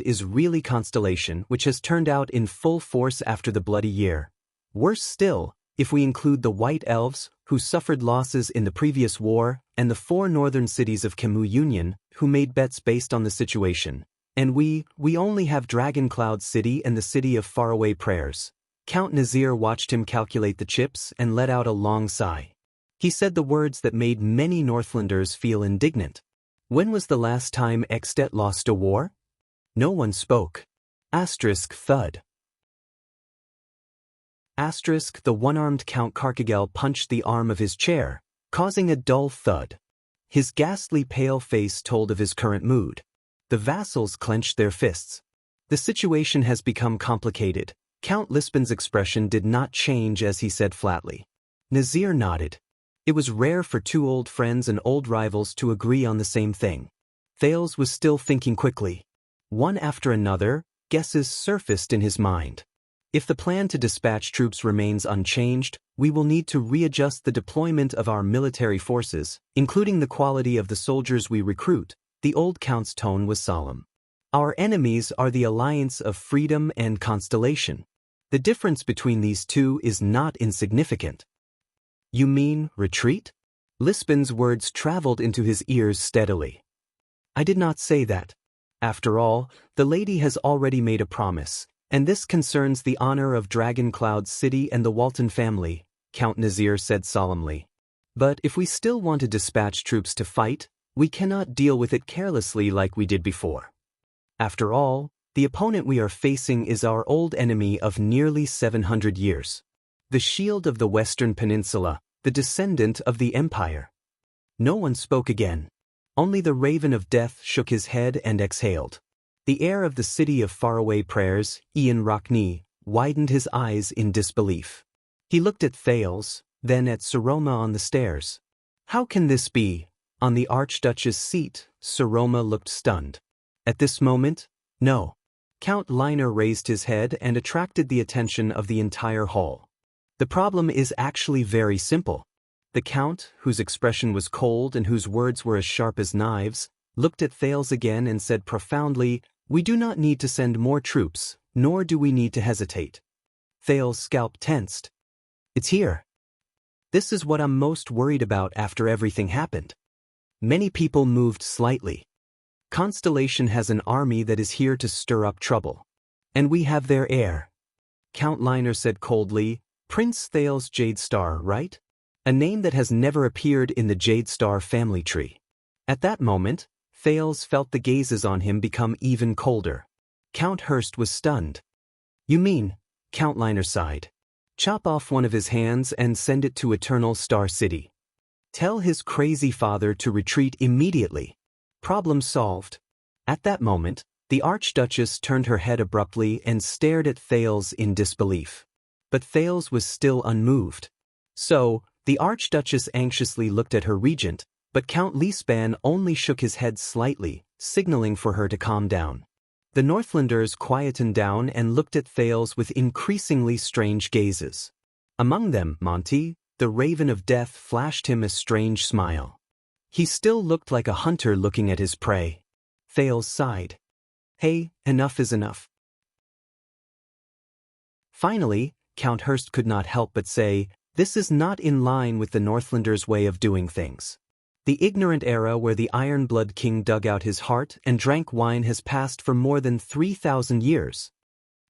is really Constellation, which has turned out in full force after the Bloody Year. Worse still, if we include the White Elves, who suffered losses in the previous war, and the 4 northern cities of Khemu Union, who made bets based on the situation. And we only have Dragon Cloud City and the city of faraway prayers. Count Nazir watched him calculate the chips and let out a long sigh. He said the words that made many Northlanders feel indignant. When was the last time Extet lost a war? No one spoke. Thud. The one-armed Count Karkagel punched the arm of his chair, causing a dull thud. His ghastly pale face told of his current mood. The vassals clenched their fists. The situation has become complicated. Count Lisbon's expression did not change as he said flatly. Nazir nodded. It was rare for 2 old friends and old rivals to agree on the same thing. Thales was still thinking quickly. One after another, guesses surfaced in his mind. If the plan to dispatch troops remains unchanged, we will need to readjust the deployment of our military forces, including the quality of the soldiers we recruit. The old count's tone was solemn. Our enemies are the Alliance of Freedom and Constellation. The difference between these two is not insignificant. You mean retreat? Lisbon's words traveled into his ears steadily. I did not say that. After all, the lady has already made a promise, and this concerns the honor of Dragon Cloud City and the Walton family, Count Nazir said solemnly. But if we still want to dispatch troops to fight, we cannot deal with it carelessly like we did before. After all, the opponent we are facing is our old enemy of nearly 700 years. The Shield of the Western Peninsula, the descendant of the Empire. No one spoke again. Only the Raven of Death shook his head and exhaled. The heir of the city of faraway prayers, Ian Rockney, widened his eyes in disbelief. He looked at Thales, then at Saroma on the stairs. How can this be? On the Archduchess' seat, Saroma looked stunned. At this moment, no. Count Liner raised his head and attracted the attention of the entire hall. The problem is actually very simple. The Count, whose expression was cold and whose words were as sharp as knives, looked at Thales again and said profoundly, "We do not need to send more troops, nor do we need to hesitate." Thales' scalp tensed. It's here. This is what I'm most worried about after everything happened. Many people moved slightly. Constellation has an army that is here to stir up trouble. And we have their heir. Count Liner said coldly, Prince Thales Jadestar, right? A name that has never appeared in the Jadestar family tree. At that moment, Thales felt the gazes on him become even colder. Count Hurst was stunned. You mean, Count Liner sighed. Chop off one of his hands and send it to Eternal Star City. Tell his crazy father to retreat immediately. Problem solved. At that moment, the Archduchess turned her head abruptly and stared at Thales in disbelief. But Thales was still unmoved. So, the Archduchess anxiously looked at her regent, but Count Liespan only shook his head slightly, signaling for her to calm down. The Northlanders quietened down and looked at Thales with increasingly strange gazes. Among them, Monty, the Raven of Death, flashed him a strange smile. He still looked like a hunter looking at his prey. Thales sighed. Hey, enough is enough. Finally, Count Hurst could not help but say, this is not in line with the Northlanders' way of doing things. The ignorant era where the Iron Blood King dug out his heart and drank wine has passed for more than 3,000 years.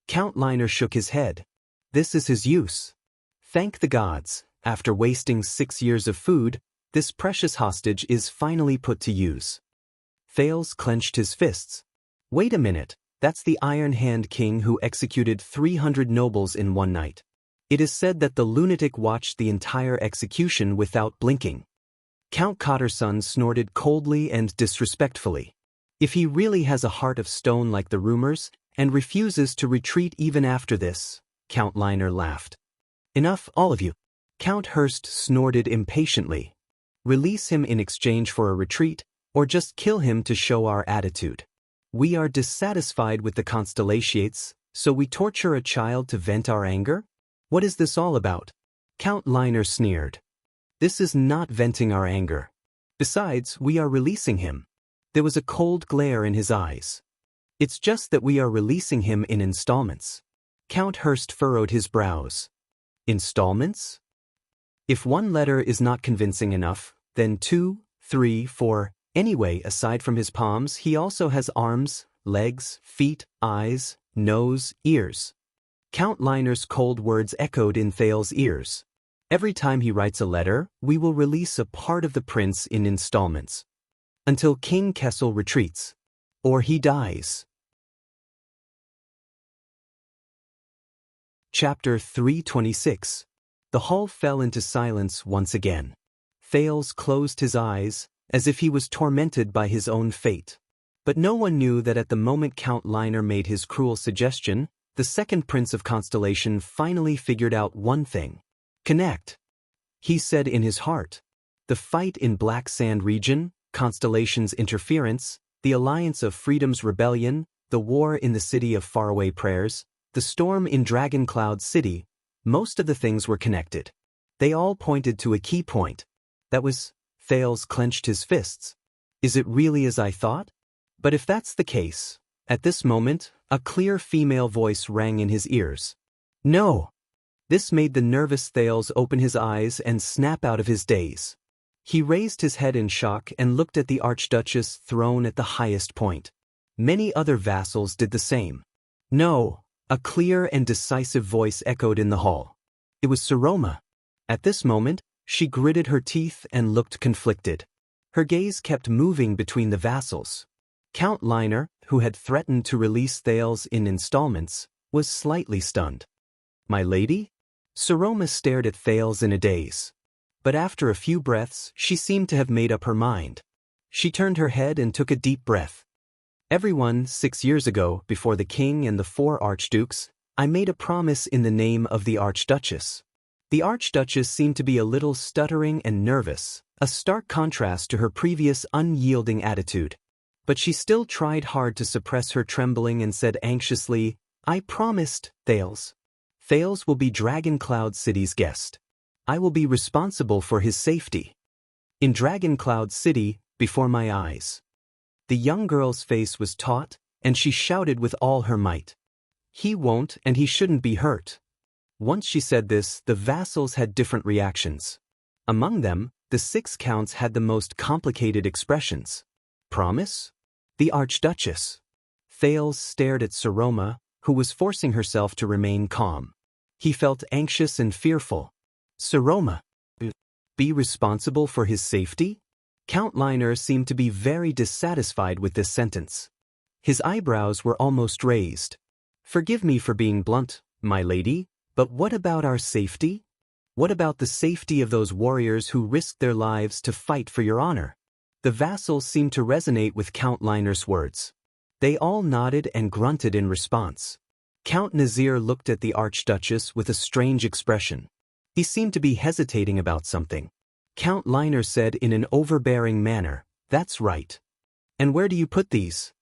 Count Liner shook his head. This is his use. Thank the gods, after wasting 6 years of food, this precious hostage is finally put to use. Thales clenched his fists. Wait a minute, that's the Iron Hand King who executed 300 nobles in one night. It is said that the lunatic watched the entire execution without blinking. Count Cotterson snorted coldly and disrespectfully. If he really has a heart of stone like the rumors, and refuses to retreat even after this, Count Liner laughed. Enough, all of you. Count Hurst snorted impatiently. Release him in exchange for a retreat, or just kill him to show our attitude. We are dissatisfied with the Constellations, so we torture a child to vent our anger? What is this all about? Count Liner sneered. This is not venting our anger. Besides, we are releasing him. There was a cold glare in his eyes. It's just that we are releasing him in installments. Count Hurst furrowed his brows. Installments? If one letter is not convincing enough, then 2, 3, 4. Anyway, aside from his palms, he also has arms, legs, feet, eyes, nose, ears. Count Liner's cold words echoed in Thales's ears. Every time he writes a letter, we will release a part of the prince in installments. Until King Kessel retreats. Or he dies. Chapter 326. The hall fell into silence once again. Thales closed his eyes, as if he was tormented by his own fate. But no one knew that at the moment Count Liner made his cruel suggestion, the second Prince of Constellation finally figured out one thing. Connect. He said in his heart. The fight in Black Sand region, Constellation's interference, the alliance of Freedom's rebellion, the war in the City of Faraway Prayers, the storm in Dragon Cloud City, most of the things were connected. They all pointed to a key point. That was, Thales clenched his fists. Is it really as I thought? But if that's the case, at this moment, a clear female voice rang in his ears. No! This made the nervous Thales open his eyes and snap out of his daze. He raised his head in shock and looked at the Archduchess thrown at the highest point. Many other vassals did the same. No! A clear and decisive voice echoed in the hall. It was Saroma. At this moment, she gritted her teeth and looked conflicted. Her gaze kept moving between the vassals. Count Liner, who had threatened to release Thales in installments, was slightly stunned. My lady? Saroma stared at Thales in a daze. But after a few breaths, she seemed to have made up her mind. She turned her head and took a deep breath. Everyone, 6 years ago, before the king and the 4 archdukes, I made a promise in the name of the Archduchess. The Archduchess seemed to be a little stuttering and nervous, a stark contrast to her previous unyielding attitude. But she still tried hard to suppress her trembling and said anxiously, I promised, Thales. Thales will be Dragon Cloud City's guest. I will be responsible for his safety. In Dragon Cloud City, before my eyes. The young girl's face was taut, and she shouted with all her might. He won't and he shouldn't be hurt. Once she said this, the vassals had different reactions. Among them, the 6 counts had the most complicated expressions. Promise? The Archduchess. Thales stared at Saroma, who was forcing herself to remain calm. He felt anxious and fearful. Saroma. Be responsible for his safety? Count Liner seemed to be very dissatisfied with this sentence. His eyebrows were almost raised. Forgive me for being blunt, my lady, but what about our safety? What about the safety of those warriors who risked their lives to fight for your honor? The vassals seemed to resonate with Count Liner's words. They all nodded and grunted in response. Count Nazir looked at the Archduchess with a strange expression. He seemed to be hesitating about something. Count Liner said in an overbearing manner, "That's right. And where do you put these?"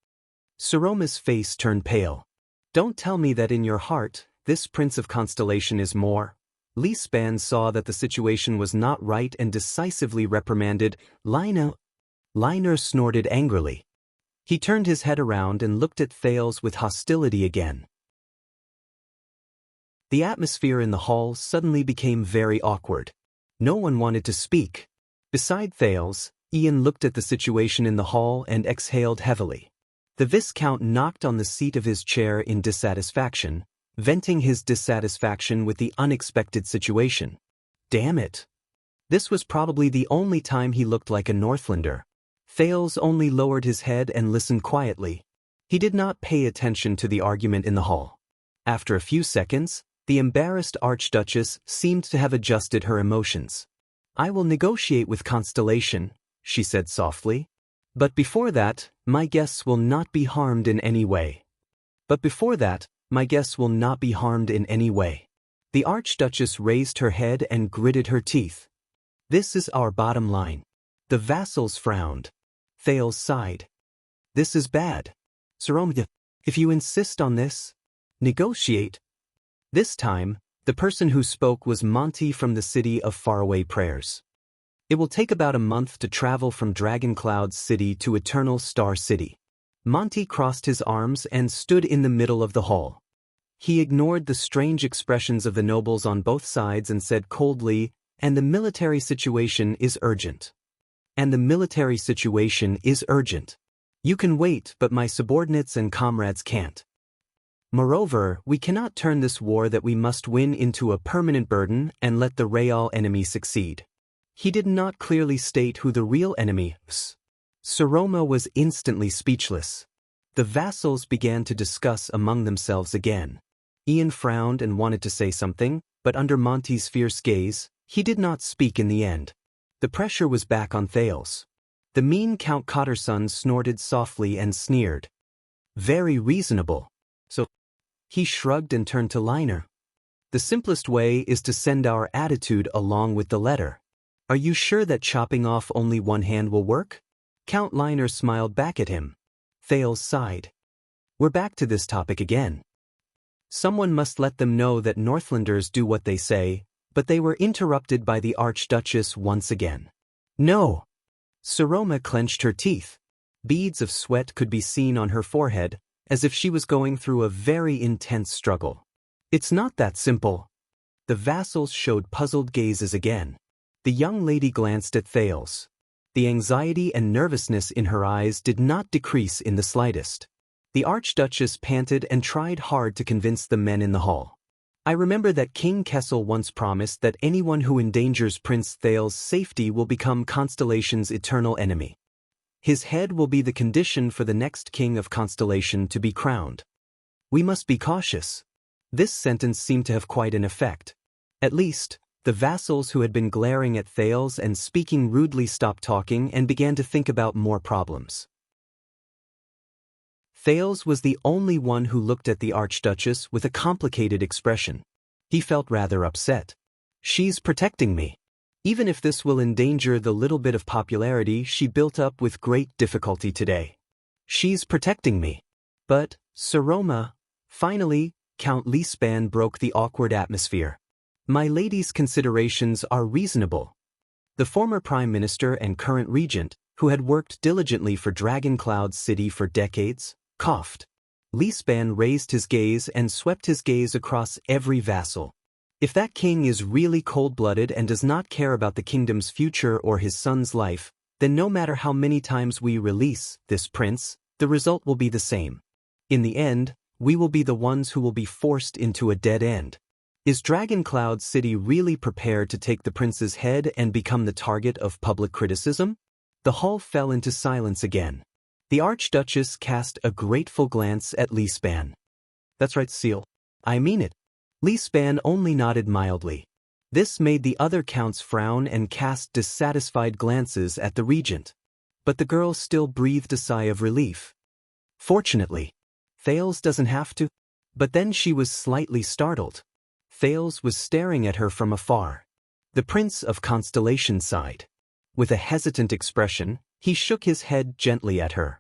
Saroma's face turned pale. "Don't tell me that in your heart, this Prince of Constellation is more." Li Span saw that the situation was not right and decisively reprimanded Liner. Liner snorted angrily. He turned his head around and looked at Thales with hostility again. The atmosphere in the hall suddenly became very awkward. No one wanted to speak. Beside Thales, Ian looked at the situation in the hall and exhaled heavily. The Viscount knocked on the seat of his chair in dissatisfaction, venting his dissatisfaction with the unexpected situation. Damn it. This was probably the only time he looked like a Northlander. Thales only lowered his head and listened quietly. He did not pay attention to the argument in the hall. After a few seconds, the embarrassed Archduchess seemed to have adjusted her emotions. "I will negotiate with Constellation," she said softly. "But before that, my guests will not be harmed in any way. But before that, my guests will not be harmed in any way." The Archduchess raised her head and gritted her teeth. "This is our bottom line." The vassals frowned. Thales sighed. "This is bad. Saroma, if you insist on this, negotiate." This time, the person who spoke was Monty from the city of Faraway Prayers. "It will take about a month to travel from Dragon Cloud City to Eternal Star City." Monty crossed his arms and stood in the middle of the hall. He ignored the strange expressions of the nobles on both sides and said coldly, "And the military situation is urgent. And the military situation is urgent. You can wait, but my subordinates and comrades can't. Moreover, we cannot turn this war that we must win into a permanent burden and let the real enemy succeed." He did not clearly state who the real enemy was. Saroma was instantly speechless. The vassals began to discuss among themselves again. Ian frowned and wanted to say something, but under Monty's fierce gaze, he did not speak in the end. The pressure was back on Thales. The mean Count Cotterson snorted softly and sneered. "Very reasonable. So?" He shrugged and turned to Liner. "The simplest way is to send our attitude along with the letter. Are you sure that chopping off only one hand will work?" Count Liner smiled back at him. Thales sighed. "We're back to this topic again. Someone must let them know that Northlanders do what they say," but they were interrupted by the Archduchess once again. "No!" Saroma clenched her teeth. Beads of sweat could be seen on her forehead, as if she was going through a very intense struggle. "It's not that simple." The vassals showed puzzled gazes again. The young lady glanced at Thales. The anxiety and nervousness in her eyes did not decrease in the slightest. The Archduchess panted and tried hard to convince the men in the hall. "I remember that King Kessel once promised that anyone who endangers Prince Thales' safety will become Constellation's eternal enemy. His head will be the condition for the next king of Constellation to be crowned. We must be cautious." This sentence seemed to have quite an effect. At least, the vassals who had been glaring at Thales and speaking rudely stopped talking and began to think about more problems. Thales was the only one who looked at the Archduchess with a complicated expression. He felt rather upset. "She's protecting me. Even if this will endanger the little bit of popularity she built up with great difficulty today. She's protecting me." "But, Saroma," finally, Count Lispan broke the awkward atmosphere. "My lady's considerations are reasonable." The former Prime Minister and current regent, who had worked diligently for Dragon Cloud City for decades, coughed. Lispan raised his gaze and swept his gaze across every vassal. "If that king is really cold-blooded and does not care about the kingdom's future or his son's life, then no matter how many times we release this prince, the result will be the same. In the end, we will be the ones who will be forced into a dead end. Is Dragon Cloud City really prepared to take the prince's head and become the target of public criticism?" The hall fell into silence again. The Archduchess cast a grateful glance at Lispan. "That's right, Seal. I mean it." Lispan only nodded mildly. This made the other counts frown and cast dissatisfied glances at the regent. But the girl still breathed a sigh of relief. Fortunately, Thales doesn't have to. But then she was slightly startled. Thales was staring at her from afar. The Prince of Constellation sighed. With a hesitant expression, he shook his head gently at her.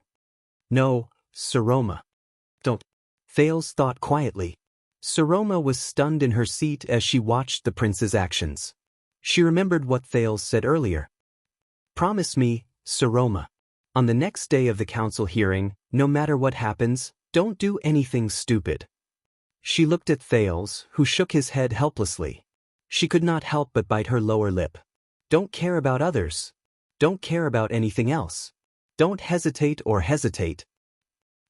No, Saroma. Don't. Thales thought quietly. Saroma was stunned in her seat as she watched the prince's actions. She remembered what Thales said earlier. Promise me, Saroma. On the next day of the council hearing, no matter what happens, don't do anything stupid. She looked at Thales, who shook his head helplessly. She could not help but bite her lower lip. Don't care about others. Don't care about anything else. Don't hesitate or hesitate.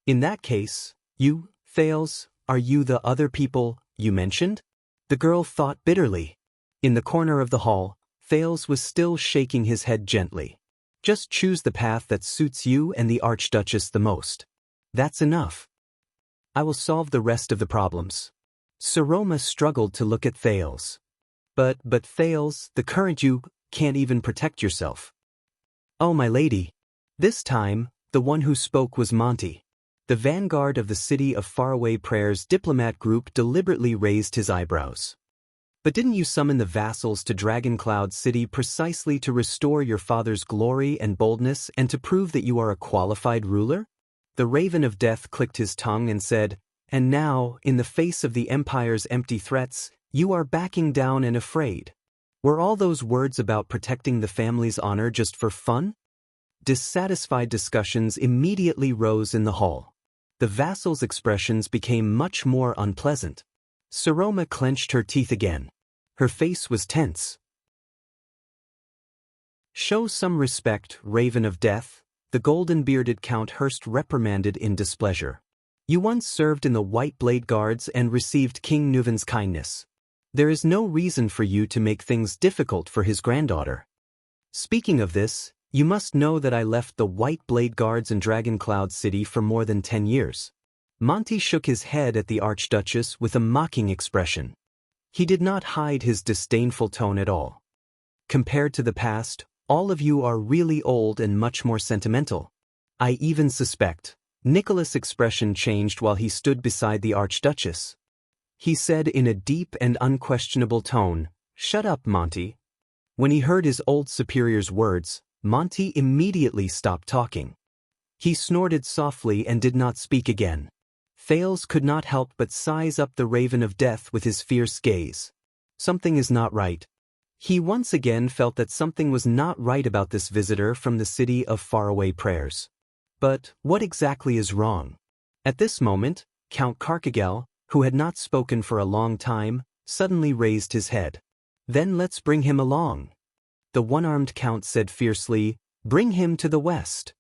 In that case, you, Thales, are you the other people you mentioned? The girl thought bitterly. In the corner of the hall, Thales was still shaking his head gently. Just choose the path that suits you and the Archduchess the most. That's enough. I will solve the rest of the problems. Saroma struggled to look at Thales. But Thales, the current you can't even protect yourself. Oh, my lady. This time, the one who spoke was Monty. The vanguard of the City of Faraway Prayers diplomat group deliberately raised his eyebrows. But didn't you summon the vassals to Dragon Cloud City precisely to restore your father's glory and boldness and to prove that you are a qualified ruler? The Raven of Death clicked his tongue and said, and now, in the face of the Empire's empty threats, you are backing down and afraid. Were all those words about protecting the family's honor just for fun? Dissatisfied discussions immediately rose in the hall. The vassals' expressions became much more unpleasant. Saroma clenched her teeth again. Her face was tense. Show some respect, Raven of Death, the golden-bearded Count Hurst reprimanded in displeasure. You once served in the White Blade Guards and received King Nuven's kindness. There is no reason for you to make things difficult for his granddaughter. Speaking of this, you must know that I left the White Blade Guards in Dragon Cloud City for more than 10 years. Monty shook his head at the Archduchess with a mocking expression. He did not hide his disdainful tone at all. Compared to the past, all of you are really old and much more sentimental. I even suspect. Nicholas' expression changed while he stood beside the Archduchess. He said in a deep and unquestionable tone, "Shut up, Monty." When he heard his old superior's words, Monty immediately stopped talking. He snorted softly and did not speak again. Thales could not help but size up the Raven of Death with his fierce gaze. Something is not right. He once again felt that something was not right about this visitor from the City of Faraway Prayers. But what exactly is wrong? At this moment, Count Carcagel, who had not spoken for a long time, suddenly raised his head. Then let's bring him along. The one-armed count said fiercely, bring him to the west.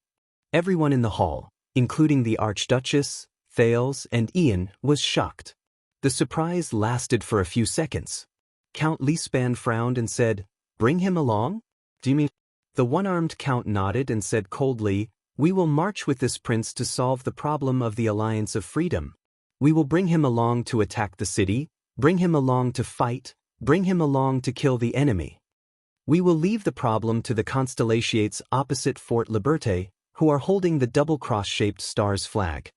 Everyone in the hall, including the Archduchess, Thales, and Ian, was shocked. The surprise lasted for a few seconds. Count Leespan frowned and said, bring him along? Do you mean? The one-armed count nodded and said coldly, we will march with this prince to solve the problem of the Alliance of Freedom. We will bring him along to attack the city, bring him along to fight, bring him along to kill the enemy. We will leave the problem to the Constellations opposite Fort Liberté, who are holding the double-cross-shaped star's flag.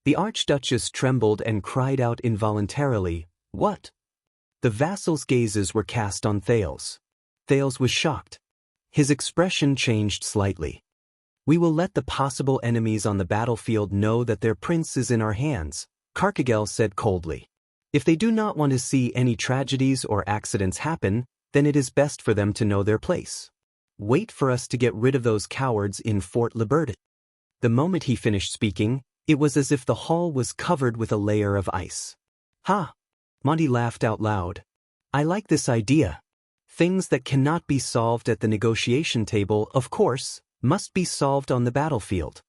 The Archduchess trembled and cried out involuntarily, what? The vassals' gazes were cast on Thales. Thales was shocked. His expression changed slightly. We will let the possible enemies on the battlefield know that their prince is in our hands, Carcagel said coldly. If they do not want to see any tragedies or accidents happen, then it is best for them to know their place. Wait for us to get rid of those cowards in Fort Liberté. The moment he finished speaking, it was as if the hall was covered with a layer of ice. Ha! Monty laughed out loud. I like this idea. Things that cannot be solved at the negotiation table, of course, must be solved on the battlefield.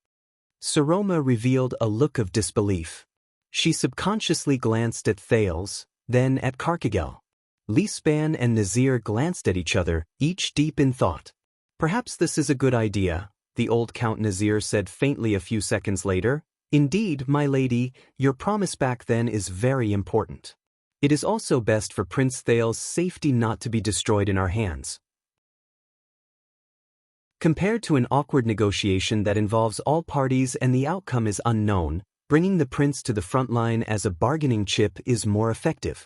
Saroma revealed a look of disbelief. She subconsciously glanced at Thales, then at Carcagel. Leespan and Nazir glanced at each other, each deep in thought. Perhaps this is a good idea, the old Count Nazir said faintly a few seconds later. Indeed, my lady, your promise back then is very important. It is also best for Prince Thales's safety not to be destroyed in our hands. Compared to an awkward negotiation that involves all parties and the outcome is unknown, bringing the prince to the front line as a bargaining chip is more effective.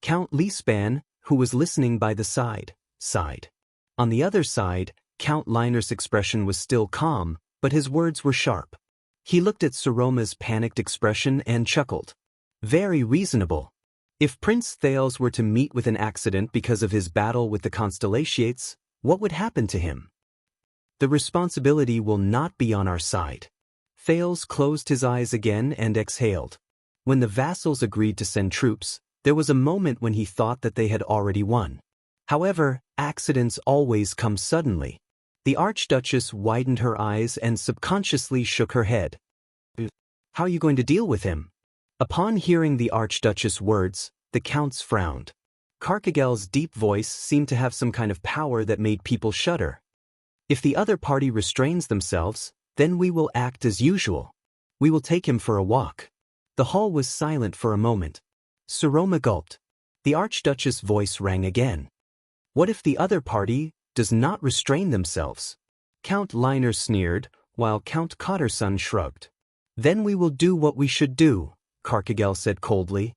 Count Lispan, who was listening by the side, sighed. On the other side, Count Liner's expression was still calm, but his words were sharp. He looked at Soroma's panicked expression and chuckled. Very reasonable. If Prince Thales were to meet with an accident because of his battle with the Constellations, what would happen to him? The responsibility will not be on our side. Thales closed his eyes again and exhaled. When the vassals agreed to send troops, there was a moment when he thought that they had already won. However, accidents always come suddenly. The Archduchess widened her eyes and subconsciously shook her head. How are you going to deal with him? Upon hearing the Archduchess' words, the counts frowned. Carcagel's deep voice seemed to have some kind of power that made people shudder. If the other party restrains themselves, then we will act as usual. We will take him for a walk. The hall was silent for a moment. Soroma gulped. The Archduchess' voice rang again. What if the other party does not restrain themselves? Count Liner sneered, while Count Cotterson shrugged. Then we will do what we should do, Carcagel said coldly.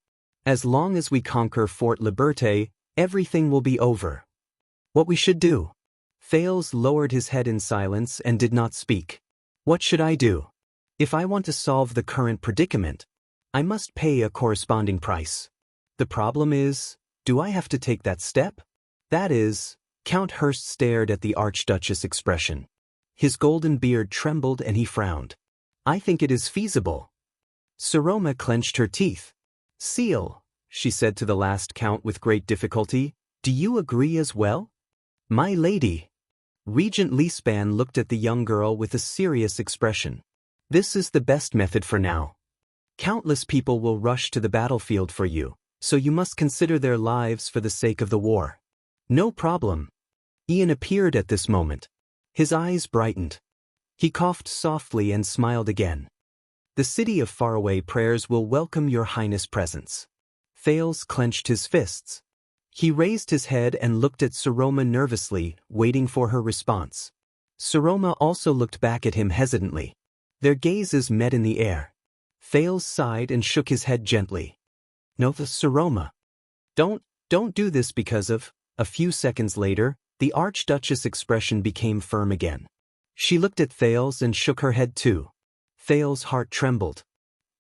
As long as we conquer Fort Liberté, everything will be over. What we should do? Thales lowered his head in silence and did not speak. What should I do? If I want to solve the current predicament, I must pay a corresponding price. The problem is, do I have to take that step? That is, Count Hurst stared at the Archduchess' expression. His golden beard trembled and he frowned. I think it is feasible. Soroma clenched her teeth. Seal, she said to the last count with great difficulty, do you agree as well? My lady. Regent Lispan looked at the young girl with a serious expression. This is the best method for now. Countless people will rush to the battlefield for you, so you must consider their lives for the sake of the war. No problem. Ian appeared at this moment. His eyes brightened. He coughed softly and smiled again. The city of faraway prayers will welcome your highness' presence. Thales clenched his fists. He raised his head and looked at Soroma nervously, waiting for her response. Soroma also looked back at him hesitantly. Their gazes met in the air. Thales sighed and shook his head gently. No, Soroma. Don't do this because of... A few seconds later, the Archduchess' expression became firm again. She looked at Thales and shook her head too. Thales' heart trembled.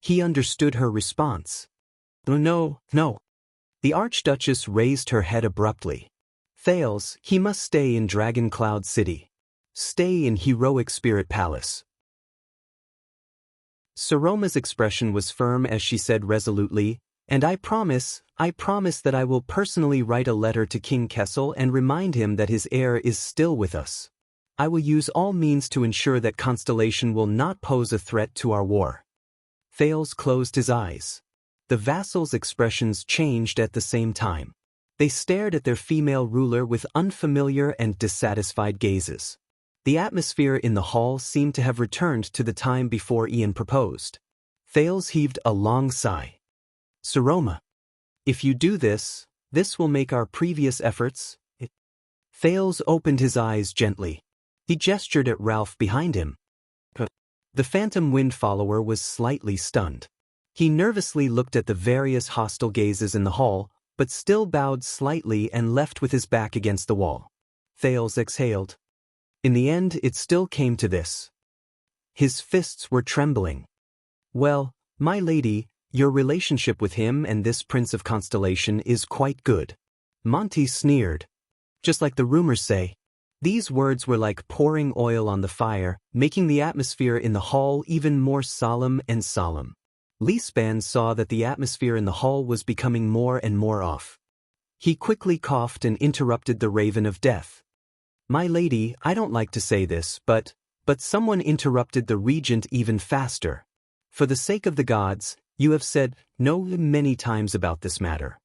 He understood her response. No. The Archduchess raised her head abruptly. Thales, he must stay in Dragon Cloud City. Stay in Heroic Spirit Palace. Soroma's expression was firm as she said resolutely, and I promise that I will personally write a letter to King Kessel and remind him that his heir is still with us. I will use all means to ensure that Constellation will not pose a threat to our war. Thales closed his eyes. The vassals' expressions changed at the same time. They stared at their female ruler with unfamiliar and dissatisfied gazes. The atmosphere in the hall seemed to have returned to the time before Ian proposed. Thales heaved a long sigh. Soroma, if you do this, this will make our previous efforts... Thales opened his eyes gently. He gestured at Ralph behind him. The Phantom Wind follower was slightly stunned. He nervously looked at the various hostile gazes in the hall, but still bowed slightly and left with his back against the wall. Thales exhaled. In the end, it still came to this. His fists were trembling. Well, my lady, your relationship with him and this Prince of Constellation is quite good. Monty sneered. Just like the rumors say. These words were like pouring oil on the fire, making the atmosphere in the hall even more solemn and solemn. Lispan saw that the atmosphere in the hall was becoming more and more off. He quickly coughed and interrupted the Raven of Death. My lady, I don't like to say this, but someone interrupted the regent even faster. For the sake of the gods, you have said no many times about this matter.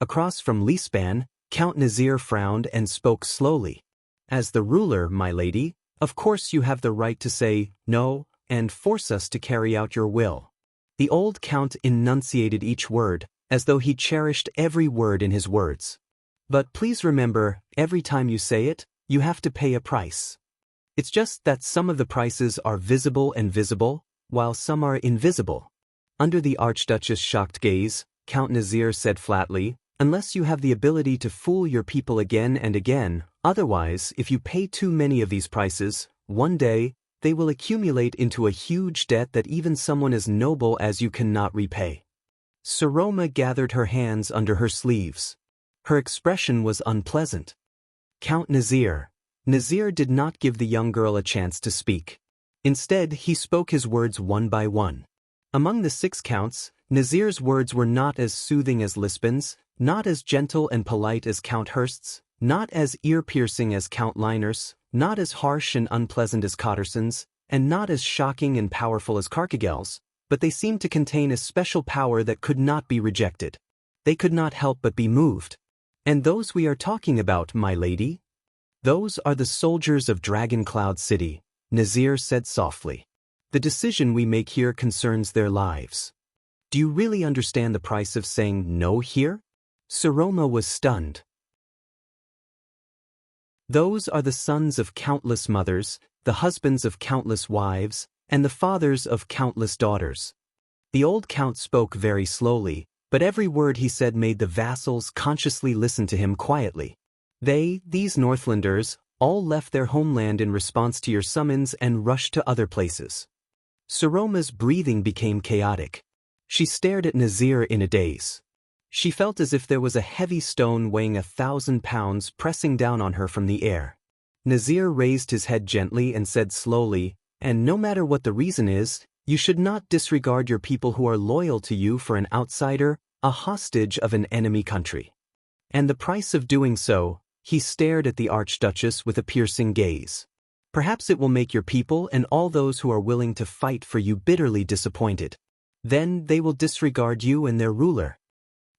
Across from Lispan, Count Nazir frowned and spoke slowly. As the ruler, my lady, of course you have the right to say no and force us to carry out your will. The old count enunciated each word, as though he cherished every word in his words. But please remember, every time you say it, you have to pay a price. It's just that some of the prices are visible and visible, while some are invisible. Under the Archduchess' shocked gaze, Count Nazir said flatly, "Unless you have the ability to fool your people again and again, otherwise, if you pay too many of these prices, one day, they will accumulate into a huge debt that even someone as noble as you cannot repay." Saroma gathered her hands under her sleeves. Her expression was unpleasant. Count Nazir did not give the young girl a chance to speak. Instead, he spoke his words one by one. Among the 6 counts, Nazir's words were not as soothing as Lispin's, not as gentle and polite as Count Hurst's, not as ear-piercing as Count Liner's, not as harsh and unpleasant as Cotterson's, and not as shocking and powerful as Carcagel's, but they seemed to contain a special power that could not be rejected. They could not help but be moved. "And those we are talking about, my lady? Those are the soldiers of Dragon Cloud City," Nazir said softly. "The decision we make here concerns their lives. Do you really understand the price of saying no here?" Saroma was stunned. "Those are the sons of countless mothers, the husbands of countless wives, and the fathers of countless daughters." The old count spoke very slowly, but every word he said made the vassals consciously listen to him quietly. These Northlanders, all left their homeland in response to your summons and rushed to other places." Saroma's breathing became chaotic. She stared at Nazir in a daze. She felt as if there was a heavy stone weighing 1,000 pounds pressing down on her from the air. Nazir raised his head gently and said slowly, "And no matter what the reason is, you should not disregard your people who are loyal to you for an outsider, a hostage of an enemy country. And the price of doing so," he stared at the Archduchess with a piercing gaze. "Perhaps it will make your people and all those who are willing to fight for you bitterly disappointed. Then they will disregard you and their ruler."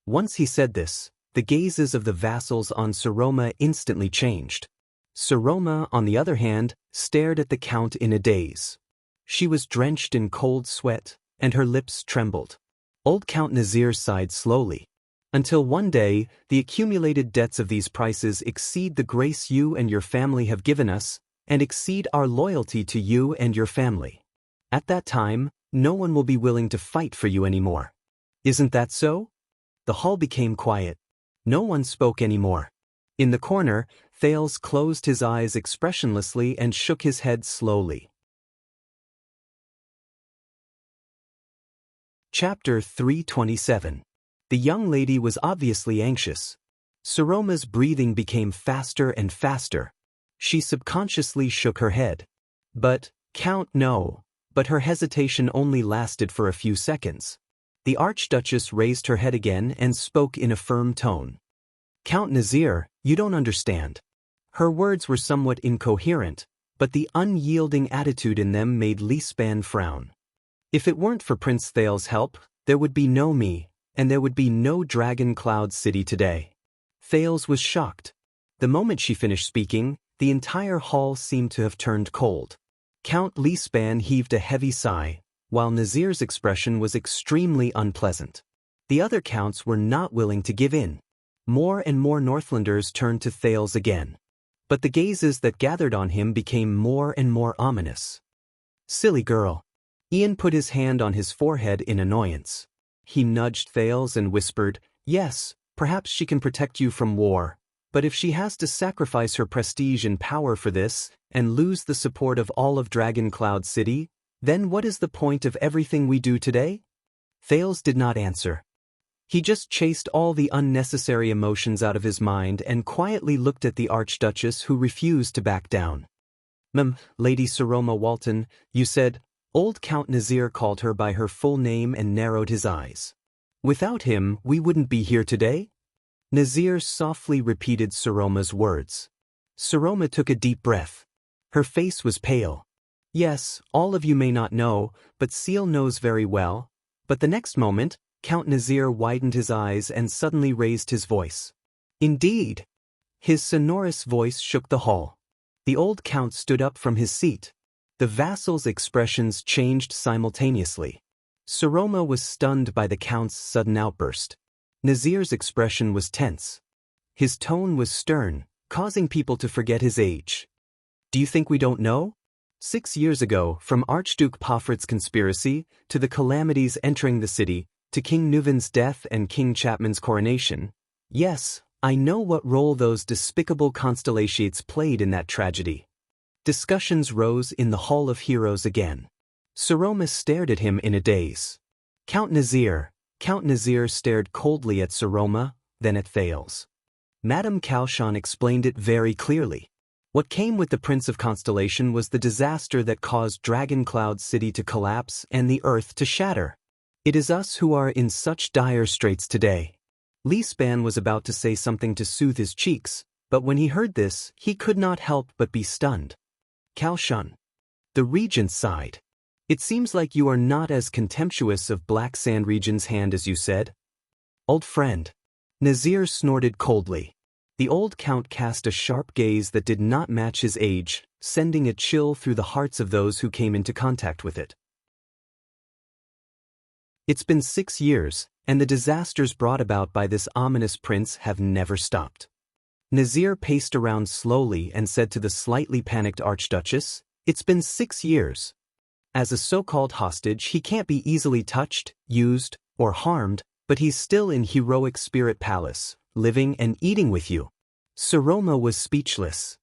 Once he said this, the gazes of the vassals on Saroma instantly changed. Saroma, on the other hand, stared at the count in a daze. She was drenched in cold sweat, and her lips trembled. Old Count Nazir sighed slowly. "Until one day, the accumulated debts of these prices exceed the grace you and your family have given us, and exceed our loyalty to you and your family. At that time, no one will be willing to fight for you anymore. Isn't that so?" The hall became quiet. No one spoke anymore. In the corner, Thales closed his eyes expressionlessly and shook his head slowly. Chapter 327. The young lady was obviously anxious. Saroma's breathing became faster and faster. She subconsciously shook her head. "But, Count, no." But her hesitation only lasted for a few seconds. The Archduchess raised her head again and spoke in a firm tone. "Count Nazir, you don't understand." Her words were somewhat incoherent, but the unyielding attitude in them made Lispan frown. "If it weren't for Prince Thales' help, there would be no me, and there would be no Dragon Cloud City today." Thales was shocked. The moment she finished speaking, the entire hall seemed to have turned cold. Count Lispan heaved a heavy sigh, while Nazir's expression was extremely unpleasant. The other counts were not willing to give in. More and more Northlanders turned to Thales again. But the gazes that gathered on him became more and more ominous. "Silly girl." Ian put his hand on his forehead in annoyance. He nudged Thales and whispered, "Yes, perhaps she can protect you from war, but if she has to sacrifice her prestige and power for this, and lose the support of all of Dragon Cloud City, then what is the point of everything we do today?" Thales did not answer. He just chased all the unnecessary emotions out of his mind and quietly looked at the Archduchess, who refused to back down. Lady Saroma Walton, you said." Old Count Nazir called her by her full name and narrowed his eyes. "Without him, we wouldn't be here today?" Nazir softly repeated Saroma's words. Saroma took a deep breath. Her face was pale. "Yes, all of you may not know, but Seal knows very well." But the next moment, Count Nazir widened his eyes and suddenly raised his voice. "Indeed!" His sonorous voice shook the hall. The old count stood up from his seat. The vassals' expressions changed simultaneously. Saroma was stunned by the count's sudden outburst. Nazir's expression was tense. His tone was stern, causing people to forget his age. Do you think we don't know? 6 years ago, from Archduke Poffert's conspiracy, to the calamities entering the city, to King Nuvan's death and King Chapman's coronation. Yes, I know what role those despicable constellations played in that tragedy. Discussions rose in the Hall of Heroes again. Saroma stared at him in a daze. Count Nazir stared coldly at Saroma, then at Thales. Madame Kalshan explained it very clearly. What came with the Prince of Constellation was the disaster that caused Dragon Cloud City to collapse and the earth to shatter. It is us who are in such dire straits today. Li Span was about to say something to soothe his cheeks, but when he heard this, he could not help but be stunned. Kalshan. The regent sighed. It seems like you are not as contemptuous of Black Sand Region's hand as you said. Old friend. Nazir snorted coldly. The old count cast a sharp gaze that did not match his age, sending a chill through the hearts of those who came into contact with it. It's been 6 years, and the disasters brought about by this ominous prince have never stopped. Nazir paced around slowly and said to the slightly panicked Archduchess, "It's been 6 years. As a so-called hostage, he can't be easily touched, used, or harmed, but he's still in Heroic Spirit Palace, living and eating with you." Saroma was speechless.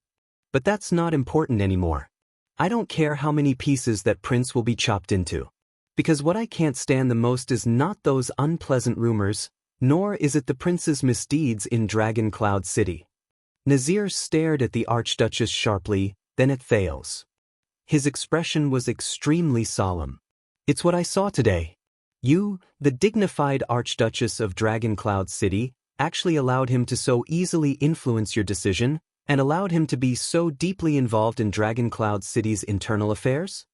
But that's not important anymore. I don't care how many pieces that prince will be chopped into. Because what I can't stand the most is not those unpleasant rumors, nor is it the prince's misdeeds in Dragon Cloud City. Nazir stared at the Archduchess sharply, then at Thales. His expression was extremely solemn. It's what I saw today. You, the dignified Archduchess of Dragon Cloud City, actually allowed him to so easily influence your decision, and allowed him to be so deeply involved in Dragon Cloud City's internal affairs?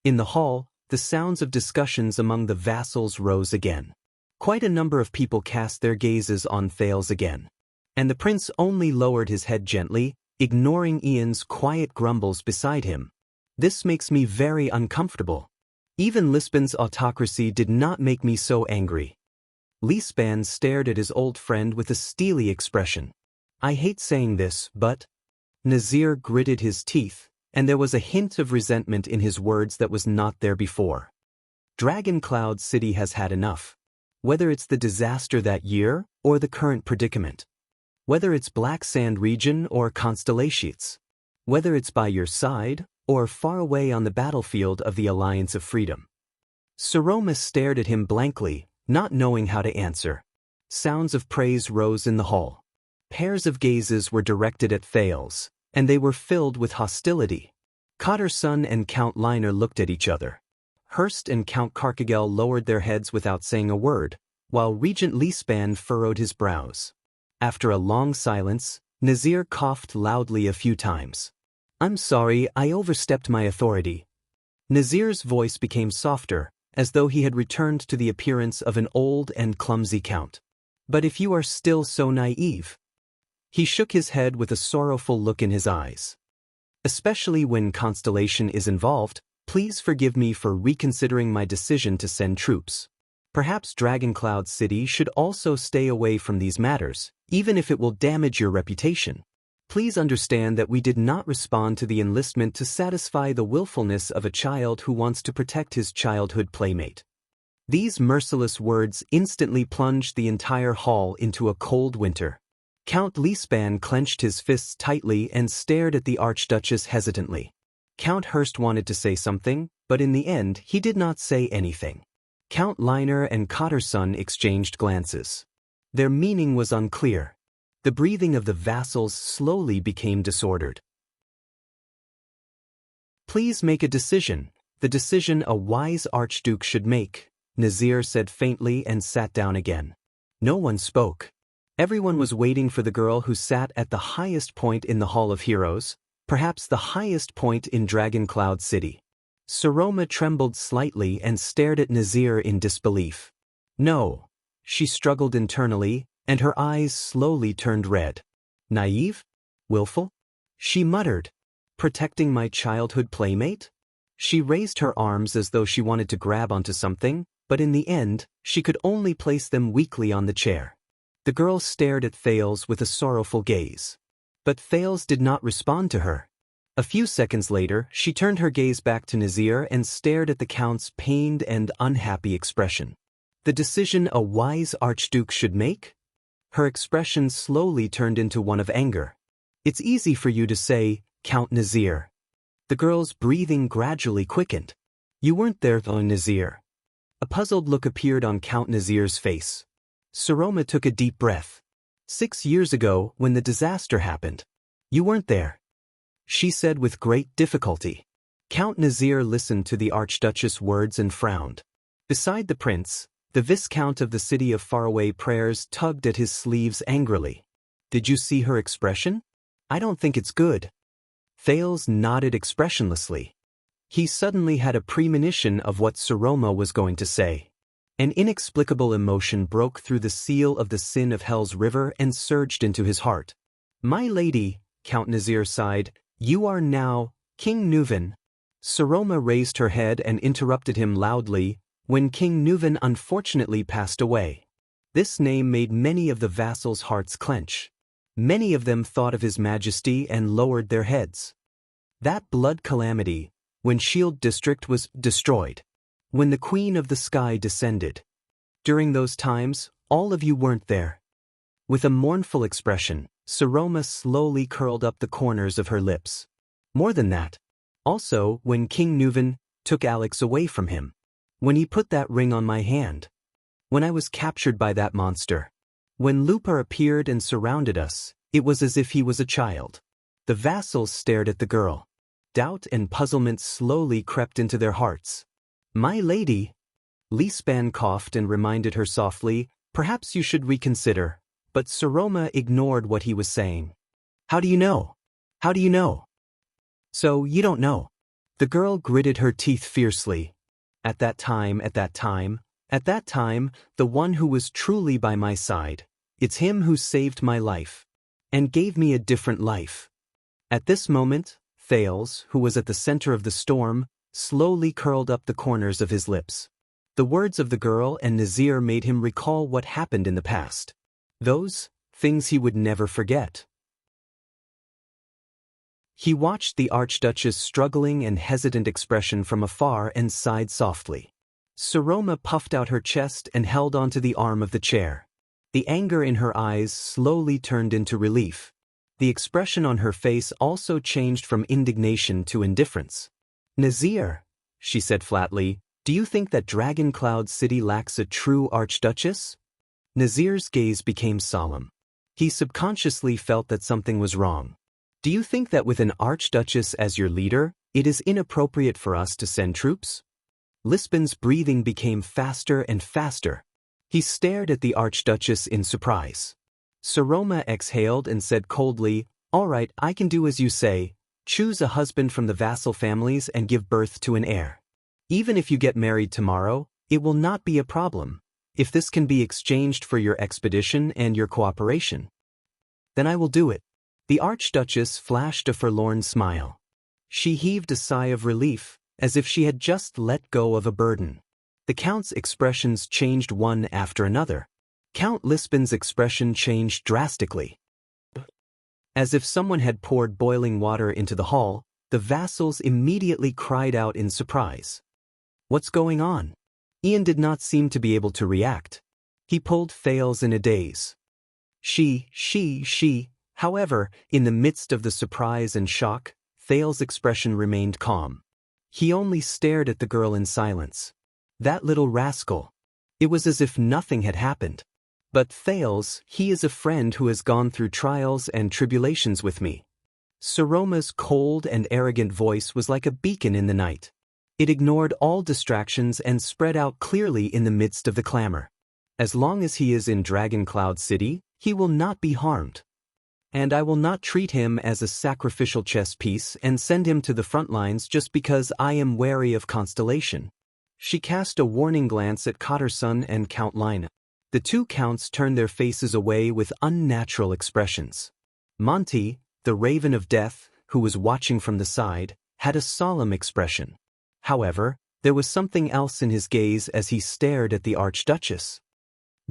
In the hall, the sounds of discussions among the vassals rose again. Quite a number of people cast their gazes on Thales again. And the prince only lowered his head gently, ignoring Ian's quiet grumbles beside him. This makes me very uncomfortable. Even Lisbon's autocracy did not make me so angry. Lisban stared at his old friend with a steely expression. I hate saying this, but... Nazir gritted his teeth, and there was a hint of resentment in his words that was not there before. Dragon Cloud City has had enough. Whether it's the disaster that year, or the current predicament. Whether it's Black Sand Region or Constellations. Whether it's by your side, or far away on the battlefield of the Alliance of Freedom. Saroma stared at him blankly, not knowing how to answer. Sounds of praise rose in the hall. Pairs of gazes were directed at Thales, and they were filled with hostility. Cotterson and Count Liner looked at each other. Hurst and Count Carcagel lowered their heads without saying a word, while Regent Lisban furrowed his brows. After a long silence, Nazir coughed loudly a few times. I'm sorry, I overstepped my authority. Nazir's voice became softer, as though he had returned to the appearance of an old and clumsy count. But if you are still so naive... He shook his head with a sorrowful look in his eyes. Especially when Constellation is involved, please forgive me for reconsidering my decision to send troops. Perhaps Dragon Cloud City should also stay away from these matters, even if it will damage your reputation. Please understand that we did not respond to the enlistment to satisfy the willfulness of a child who wants to protect his childhood playmate. These merciless words instantly plunged the entire hall into a cold winter. Count Lisban clenched his fists tightly and stared at the Archduchess hesitantly. Count Hurst wanted to say something, but in the end he did not say anything. Count Liner and Cotterson exchanged glances. Their meaning was unclear. The breathing of the vassals slowly became disordered. Please make a decision, the decision a wise archduke should make, Nazir said faintly and sat down again. No one spoke. Everyone was waiting for the girl who sat at the highest point in the Hall of Heroes, perhaps the highest point in Dragon Cloud City. Saroma trembled slightly and stared at Nazir in disbelief. No. She struggled internally, and her eyes slowly turned red. Naive? Willful? She muttered. Protecting my childhood playmate? She raised her arms as though she wanted to grab onto something, but in the end, she could only place them weakly on the chair. The girl stared at Thales with a sorrowful gaze. But Thales did not respond to her. A few seconds later, she turned her gaze back to Nazir and stared at the Count's pained and unhappy expression. The decision a wise archduke should make? Her expression slowly turned into one of anger. It's easy for you to say, Count Nazir. The girl's breathing gradually quickened. You weren't there, though, Nazir. A puzzled look appeared on Count Nazir's face. Saroma took a deep breath. 6 years ago, when the disaster happened. You weren't there, she said with great difficulty. Count Nazir listened to the Archduchess' words and frowned. Beside the prince, the Viscount of the city of faraway prayers tugged at his sleeves angrily. Did you see her expression? I don't think it's good. Thales nodded expressionlessly. He suddenly had a premonition of what Saroma was going to say. An inexplicable emotion broke through the seal of the sin of Hell's river and surged into his heart. My lady, Count Nazir sighed, you are now King Nuvan. Saroma raised her head and interrupted him loudly, when King Nuvan unfortunately passed away. This name made many of the vassals' hearts clench. Many of them thought of His Majesty and lowered their heads. That blood calamity, when Shield District was destroyed. When the Queen of the Sky descended. During those times, all of you weren't there. With a mournful expression, Saroma slowly curled up the corners of her lips. More than that. Also, when King Nuvan took Alex away from him. When he put that ring on my hand. When I was captured by that monster. When Lupar appeared and surrounded us, it was as if he was a child. The vassals stared at the girl. Doubt and puzzlement slowly crept into their hearts. My lady, Lispan coughed and reminded her softly, perhaps you should reconsider, but Saroma ignored what he was saying. How do you know? How do you know? So, you don't know. The girl gritted her teeth fiercely. At that time, the one who was truly by my side. It's him who saved my life. And gave me a different life. At this moment, Thales, who was at the center of the storm, slowly curled up the corners of his lips. The words of the girl and Nazir made him recall what happened in the past. Those things he would never forget. He watched the Archduchess' struggling and hesitant expression from afar and sighed softly. Saroma puffed out her chest and held onto the arm of the chair. The anger in her eyes slowly turned into relief. The expression on her face also changed from indignation to indifference. Nazir, she said flatly, do you think that Dragon Cloud City lacks a true Archduchess? Nazir's gaze became solemn. He subconsciously felt that something was wrong. Do you think that with an Archduchess as your leader, it is inappropriate for us to send troops? Lispan's breathing became faster and faster. He stared at the Archduchess in surprise. Saroma exhaled and said coldly, all right, I can do as you say. Choose a husband from the vassal families and give birth to an heir. Even if you get married tomorrow, it will not be a problem, if this can be exchanged for your expedition and your cooperation. Then I will do it. The Archduchess flashed a forlorn smile. She heaved a sigh of relief, as if she had just let go of a burden. The Count's expressions changed one after another. Count Lispan's expression changed drastically. As if someone had poured boiling water into the hall, the vassals immediately cried out in surprise. What's going on? Ian did not seem to be able to react. He pulled Thales in a daze. However, in the midst of the surprise and shock, Thales' expression remained calm. He only stared at the girl in silence. That little rascal. It was as if nothing had happened. But Thales, he is a friend who has gone through trials and tribulations with me. Saroma's cold and arrogant voice was like a beacon in the night. It ignored all distractions and spread out clearly in the midst of the clamor. As long as he is in Dragon Cloud City, he will not be harmed. And I will not treat him as a sacrificial chess piece and send him to the front lines just because I am wary of Constellation. She cast a warning glance at Cotterson and Count Lina. The two counts turned their faces away with unnatural expressions. Monty, the Raven of Death, who was watching from the side, had a solemn expression. However, there was something else in his gaze as he stared at the Archduchess.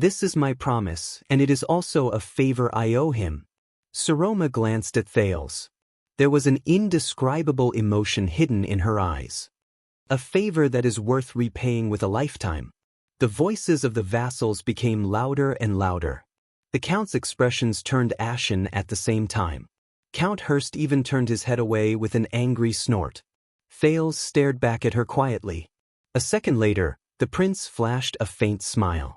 This is my promise, and it is also a favor I owe him. Saroma glanced at Thales. There was an indescribable emotion hidden in her eyes. A favor that is worth repaying with a lifetime. The voices of the vassals became louder and louder. The Count's expressions turned ashen at the same time. Count Hurst even turned his head away with an angry snort. Thales stared back at her quietly. A second later, the prince flashed a faint smile.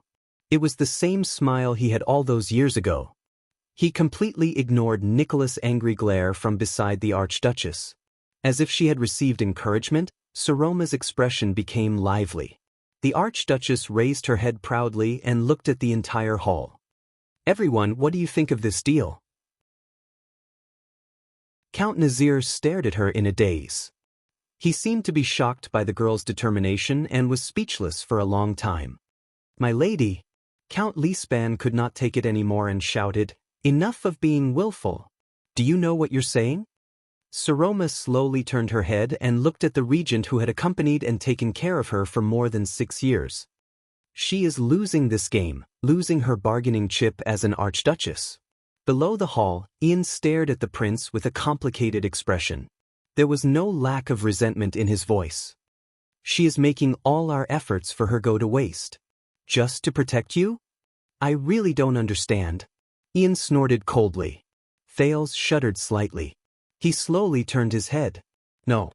It was the same smile he had all those years ago. He completely ignored Nicholas' angry glare from beside the Archduchess. As if she had received encouragement, Saroma's expression became lively. The Archduchess raised her head proudly and looked at the entire hall. Everyone, what do you think of this deal? Count Nazir stared at her in a daze. He seemed to be shocked by the girl's determination and was speechless for a long time. My lady, Count Lisban could not take it anymore and shouted, enough of being willful. Do you know what you're saying? Saroma slowly turned her head and looked at the regent who had accompanied and taken care of her for more than 6 years. She is losing this game, losing her bargaining chip as an archduchess. Below the hall, Ian stared at the prince with a complicated expression. There was no lack of resentment in his voice. She is making all our efforts for her go to waste. Just to protect you? I really don't understand. Ian snorted coldly. Thales shuddered slightly. He slowly turned his head. No.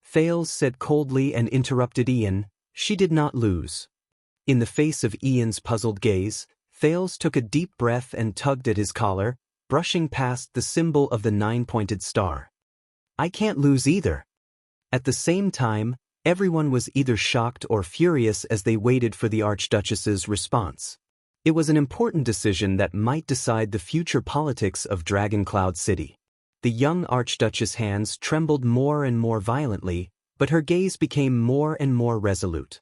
Thales said coldly and interrupted Ian. She did not lose. In the face of Ian's puzzled gaze, Thales took a deep breath and tugged at his collar, brushing past the symbol of the 9-pointed star. I can't lose either. At the same time, everyone was either shocked or furious as they waited for the Archduchess's response. It was an important decision that might decide the future politics of Dragoncloud City. The young Archduchess' hands trembled more and more violently, but her gaze became more and more resolute.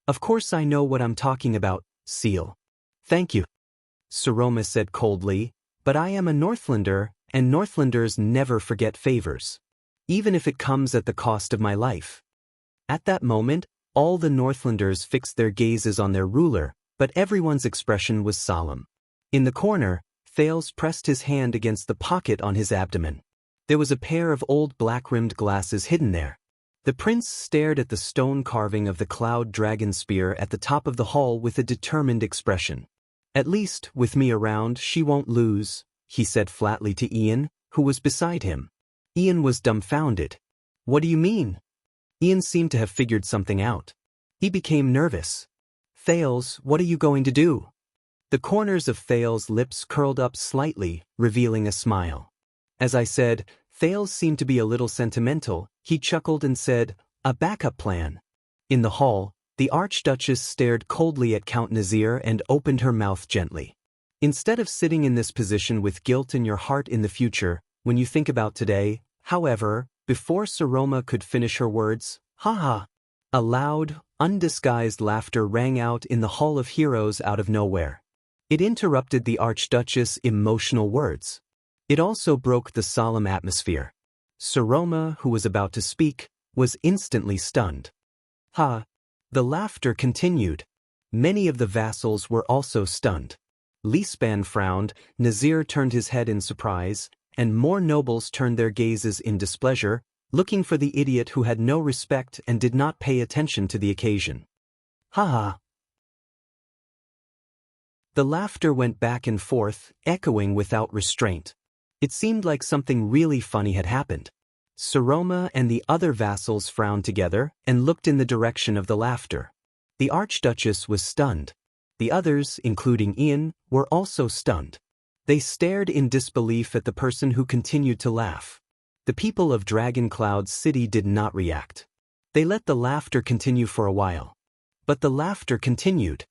Of course I know what I'm talking about, Seal. Thank you. Saroma said coldly, but I am a Northlander, and Northlanders never forget favors. Even if it comes at the cost of my life. At that moment, all the Northlanders fixed their gazes on their ruler, but everyone's expression was solemn. In the corner, Thales pressed his hand against the pocket on his abdomen. There was a pair of old black-rimmed glasses hidden there. The prince stared at the stone carving of the cloud dragon spear at the top of the hall with a determined expression. At least, with me around, she won't lose, he said flatly to Ian, who was beside him. Ian was dumbfounded. What do you mean? Ian seemed to have figured something out. He became nervous. Thales, what are you going to do? The corners of Thales' lips curled up slightly, revealing a smile. As I said, Thales seemed to be a little sentimental. He chuckled and said, a backup plan. In the hall, the Archduchess stared coldly at Count Nazir and opened her mouth gently. Instead of sitting in this position with guilt in your heart in the future, when you think about today, however, before Saroma could finish her words, ha! A loud, undisguised laughter rang out in the Hall of Heroes out of nowhere. It interrupted the Archduchess' emotional words. It also broke the solemn atmosphere. Saroma, who was about to speak, was instantly stunned. Ha! The laughter continued. Many of the vassals were also stunned. Lisban frowned, Nazir turned his head in surprise, and more nobles turned their gazes in displeasure, looking for the idiot who had no respect and did not pay attention to the occasion. Ha ha! The laughter went back and forth, echoing without restraint. It seemed like something really funny had happened. Saroma and the other vassals frowned together and looked in the direction of the laughter. The Archduchess was stunned. The others, including Ian, were also stunned. They stared in disbelief at the person who continued to laugh. The people of Dragoncloud City did not react. They let the laughter continue for a while. But the laughter continued.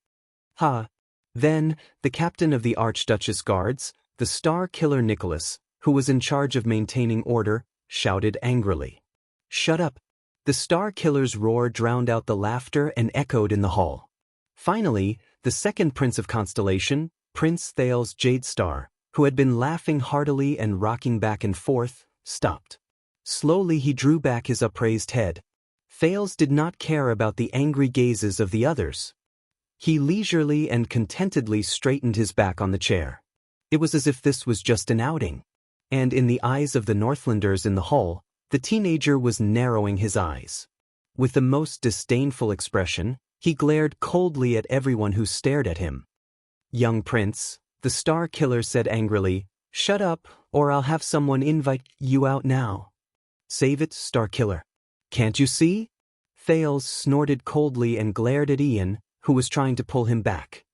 Ha! Then, the captain of the Archduchess Guards, the Star Killer Nicholas, who was in charge of maintaining order, shouted angrily. Shut up! The Star Killer's roar drowned out the laughter and echoed in the hall. Finally, the second Prince of Constellation, Prince Thales Jadestar, who had been laughing heartily and rocking back and forth, stopped. Slowly he drew back his upraised head. Thales did not care about the angry gazes of the others. He leisurely and contentedly straightened his back on the chair. It was as if this was just an outing. And in the eyes of the Northlanders in the hall, the teenager was narrowing his eyes. With the most disdainful expression, he glared coldly at everyone who stared at him. "Young prince," the Star Killer said angrily, "shut up, or I'll have someone invite you out now." "Save it, Star Killer. Can't you see?" Thales snorted coldly and glared at Ian, who was trying to pull him back.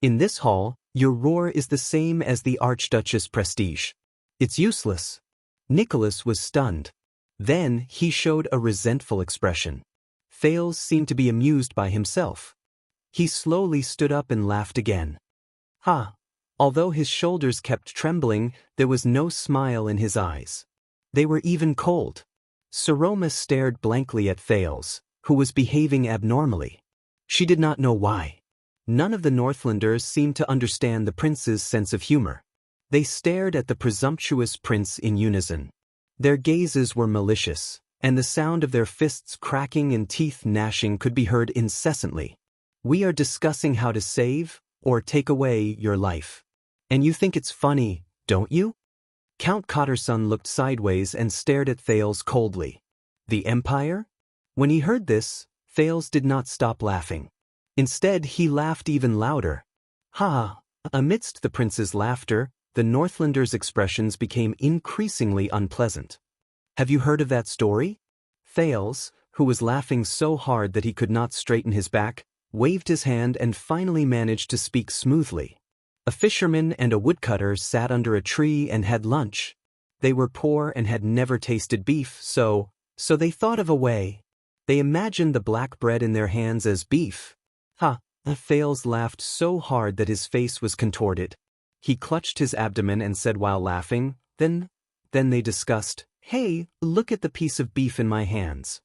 "In this hall, your roar is the same as the Archduchess' prestige. It's useless." Nicholas was stunned. Then he showed a resentful expression. Thales seemed to be amused by himself. He slowly stood up and laughed again. Ha! Although his shoulders kept trembling, there was no smile in his eyes. They were even cold. Saroma stared blankly at Thales, who was behaving abnormally. She did not know why. None of the Northlanders seemed to understand the prince's sense of humor. They stared at the presumptuous prince in unison. Their gazes were malicious, and the sound of their fists cracking and teeth gnashing could be heard incessantly. "We are discussing how to save or take away your life. And you think it's funny, don't you?" Count Cotterson looked sideways and stared at Thales coldly. "The Empire?" When he heard this, Thales did not stop laughing. Instead, he laughed even louder. Ha! Amidst the prince's laughter, the Northlanders' expressions became increasingly unpleasant. "Have you heard of that story?" Thales, who was laughing so hard that he could not straighten his back, waved his hand and finally managed to speak smoothly. A fisherman and a woodcutter sat under a tree and had lunch. They were poor and had never tasted beef, so they thought of a way. They imagined the black bread in their hands as beef. Ha! Thales laughed so hard that his face was contorted. He clutched his abdomen and said while laughing, Then they discussed, "Hey, look at the piece of beef in my hands.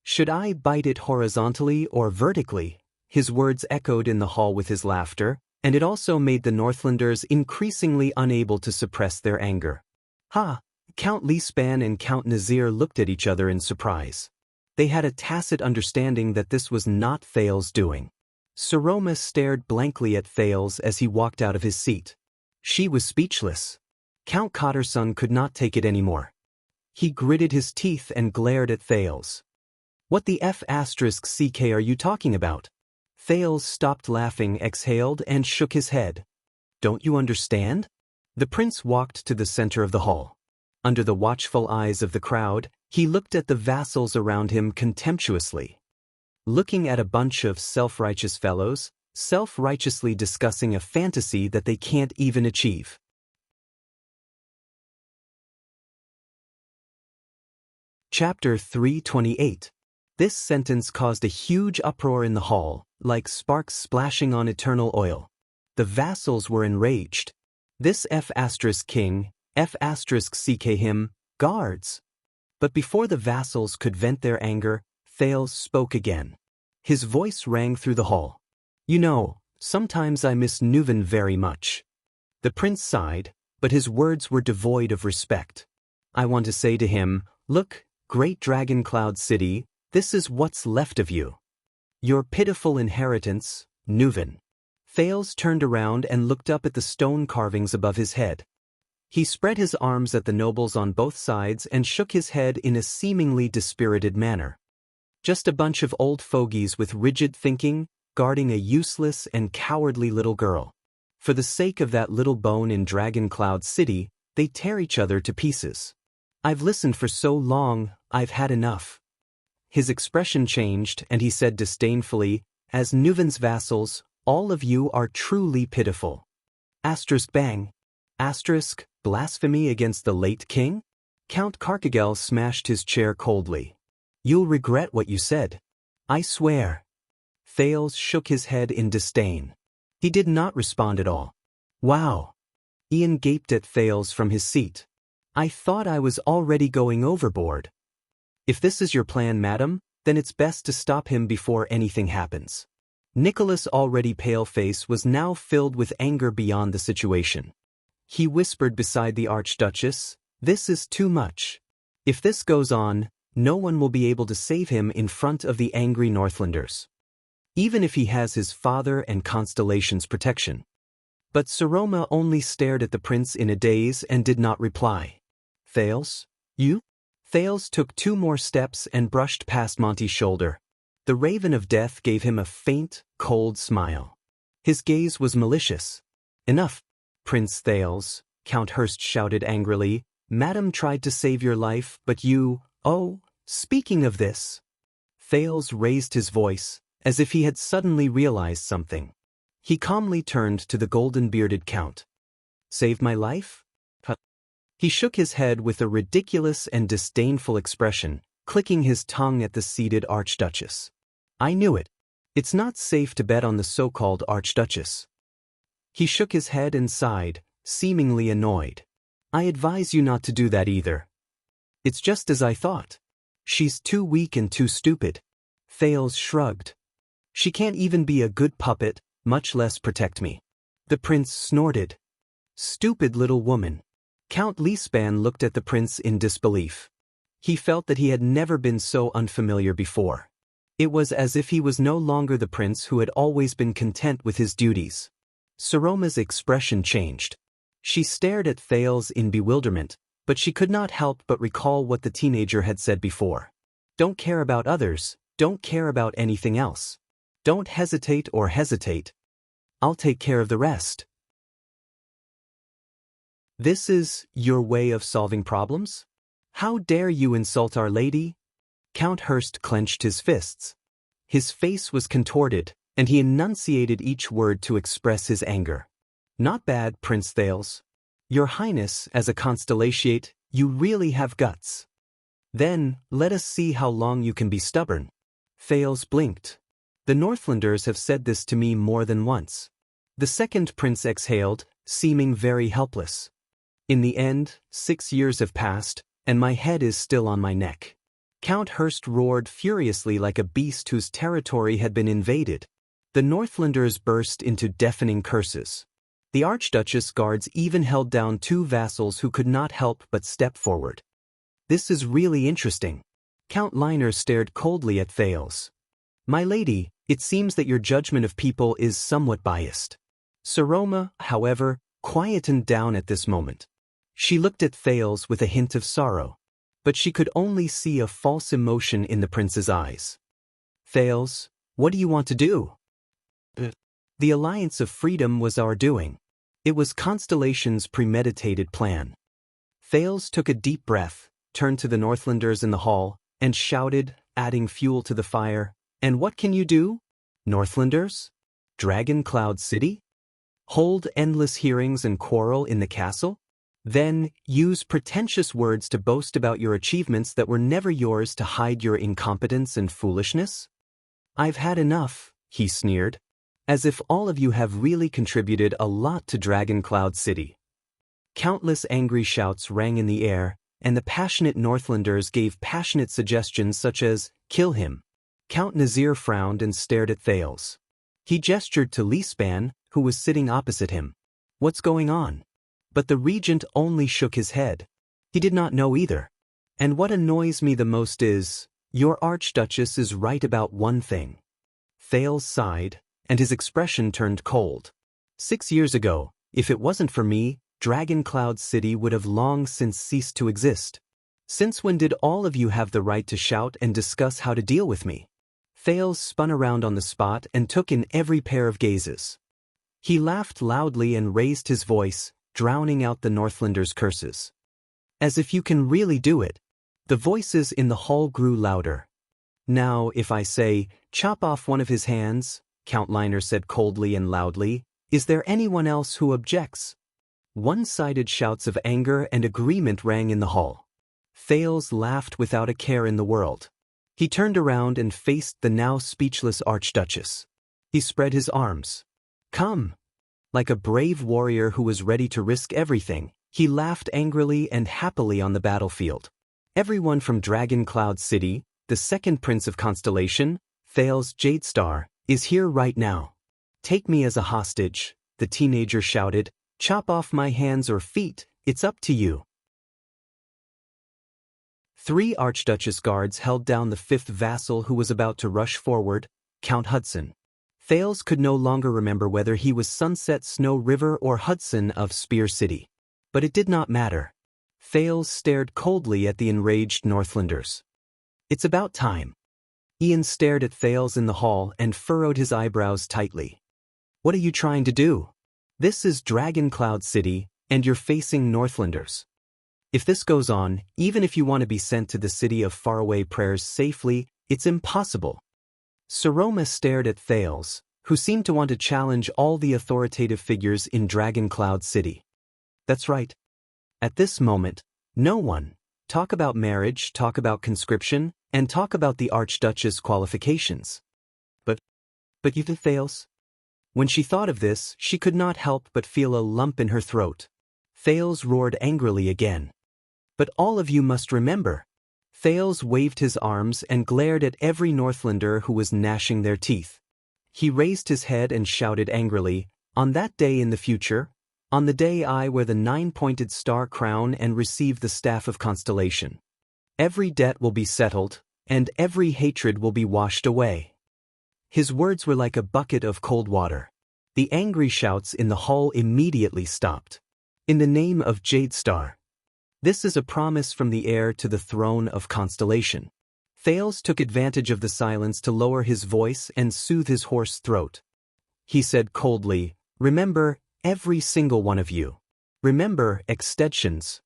Should I bite it horizontally or vertically?" His words echoed in the hall with his laughter, and it also made the Northlanders increasingly unable to suppress their anger. Ha! Count Leespan and Count Nazir looked at each other in surprise. They had a tacit understanding that this was not Thales' doing. Saroma stared blankly at Thales as he walked out of his seat. She was speechless. Count Cotterson could not take it anymore. He gritted his teeth and glared at Thales. "What the F***ck are you talking about?" Thales stopped laughing, exhaled, and shook his head. "Don't you understand?" The prince walked to the center of the hall. Under the watchful eyes of the crowd, he looked at the vassals around him contemptuously. Looking at a bunch of self-righteous fellows, self-righteously discussing a fantasy that they can't even achieve. Chapter 328. This sentence caused a huge uproar in the hall, like sparks splashing on eternal oil. The vassals were enraged. This F***king, F***ck him, guards. But before the vassals could vent their anger, Thales spoke again. His voice rang through the hall. "You know, sometimes I miss Nuven very much." The prince sighed, but his words were devoid of respect. "I want to say to him, look, great Dragon Cloud City, this is what's left of you. Your pitiful inheritance, Nuven." Thales turned around and looked up at the stone carvings above his head. He spread his arms at the nobles on both sides and shook his head in a seemingly dispirited manner. Just a bunch of old fogies with rigid thinking, guarding a useless and cowardly little girl. For the sake of that little bone in Dragon Cloud City, they tear each other to pieces. "I've listened for so long, I've had enough." His expression changed and he said disdainfully, "As Nuven's vassals, all of you are truly pitiful." Bang. Blasphemy against the late king? Count Karkagel smashed his chair coldly. "You'll regret what you said. I swear." Thales shook his head in disdain. He did not respond at all. "Wow." Ian gaped at Thales from his seat. "I thought I was already going overboard." "If this is your plan, madam, then it's best to stop him before anything happens." Nicholas' already pale face was now filled with anger beyond the situation. He whispered beside the Archduchess, "This is too much. If this goes on, no one will be able to save him in front of the angry Northlanders." even if he has his father and Constellation's protection. But Saroma only stared at the prince in a daze and did not reply. Thales? You? Thales took 2 more steps and brushed past Monty's shoulder. The Raven of Death gave him a faint, cold smile. His gaze was malicious. Enough, Prince Thales, Count Hurst shouted angrily. Madam tried to save your life, but you— Oh, speaking of this. Thales raised his voice, as if he had suddenly realized something. He calmly turned to the golden-bearded count. Saved my life? He shook his head with a ridiculous and disdainful expression, clicking his tongue at the seated Archduchess. I knew it. It's not safe to bet on the so-called Archduchess. He shook his head and sighed, seemingly annoyed. I advise you not to do that either. It's just as I thought. She's too weak and too stupid. Thales shrugged. She can't even be a good puppet, much less protect me. The prince snorted. Stupid little woman. Count Lispan looked at the prince in disbelief. He felt that he had never been so unfamiliar before. It was as if he was no longer the prince who had always been content with his duties. Saroma's expression changed. She stared at Thales in bewilderment, but she could not help but recall what the teenager had said before. Don't care about others, don't care about anything else. Don't hesitate or hesitate. I'll take care of the rest. This is your way of solving problems? How dare you insult Our Lady? Count Hurst clenched his fists. His face was contorted, and he enunciated each word to express his anger. Not bad, Prince Thales. Your Highness, as a constellatiate, you really have guts. Then, let us see how long you can be stubborn. Thales blinked. The Northlanders have said this to me more than once. The second prince exhaled, seeming very helpless. In the end, 6 years have passed, and my head is still on my neck. Count Hurst roared furiously like a beast whose territory had been invaded. The Northlanders burst into deafening curses. The Archduchess guards even held down 2 vassals who could not help but step forward. This is really interesting. Count Liner stared coldly at Thales. My lady, it seems that your judgment of people is somewhat biased. Saroma, however, quietened down at this moment. She looked at Thales with a hint of sorrow, but she could only see a false emotion in the prince's eyes. Thales, what do you want to do? The Alliance of Freedom was our doing. It was Constellation's premeditated plan. Thales took a deep breath, turned to the Northlanders in the hall, and shouted, adding fuel to the fire, And what can you do? Northlanders? Dragon Cloud City? Hold endless hearings and quarrel in the castle? Then, use pretentious words to boast about your achievements that were never yours to hide your incompetence and foolishness? I've had enough, he sneered. As if all of you have really contributed a lot to Dragon Cloud City. Countless angry shouts rang in the air, and the passionate Northlanders gave passionate suggestions such as, kill him. Count Nazir frowned and stared at Thales. He gestured to Lispan, who was sitting opposite him. What's going on? But the regent only shook his head. He did not know either. And what annoys me the most is, your Archduchess is right about one thing. Thales sighed, and his expression turned cold. 6 years ago, if it wasn't for me, Dragon Cloud City would have long since ceased to exist. Since when did all of you have the right to shout and discuss how to deal with me? Thales spun around on the spot and took in every pair of gazes. He laughed loudly and raised his voice, drowning out the Northlanders' curses. As if you can really do it. The voices in the hall grew louder. Now, if I say, chop off one of his hands, Count Liner said coldly and loudly, is there anyone else who objects? One-sided shouts of anger and agreement rang in the hall. Thales laughed without a care in the world. He turned around and faced the now speechless Archduchess. He spread his arms. Come. Like a brave warrior who was ready to risk everything, he laughed angrily and happily on the battlefield. Everyone from Dragon Cloud City, the second prince of Constellation, Thales Jadestar, is here right now. Take me as a hostage, the teenager shouted. Chop off my hands or feet, it's up to you. 3 Archduchess guards held down the 5th vassal who was about to rush forward, Count Hudson. Thales could no longer remember whether he was Sunset Snow River or Hudson of Spear City. But it did not matter. Thales stared coldly at the enraged Northlanders. It's about time. Ian stared at Thales in the hall and furrowed his eyebrows tightly. What are you trying to do? This is Dragon Cloud City, and you're facing Northlanders. If this goes on, even if you want to be sent to the city of faraway prayers safely, it's impossible. Saroma stared at Thales, who seemed to want to challenge all the authoritative figures in Dragon Cloud City. That's right. At this moment, no one, talk about marriage, talk about conscription, and talk about the Archduchess qualifications. But you did, Thales? When she thought of this, she could not help but feel a lump in her throat. Thales roared angrily again. But all of you must remember. Thales waved his arms and glared at every Northlander who was gnashing their teeth. He raised his head and shouted angrily, "On that day in the future, on the day I wear the 9-pointed star crown and receive the staff of constellation, every debt will be settled, and every hatred will be washed away." His words were like a bucket of cold water. The angry shouts in the hall immediately stopped. In the name of Jadestar. This is a promise from the heir to the throne of Constellation. Thales took advantage of the silence to lower his voice and soothe his hoarse throat. He said coldly, "Remember, every single one of you. Remember, extensions."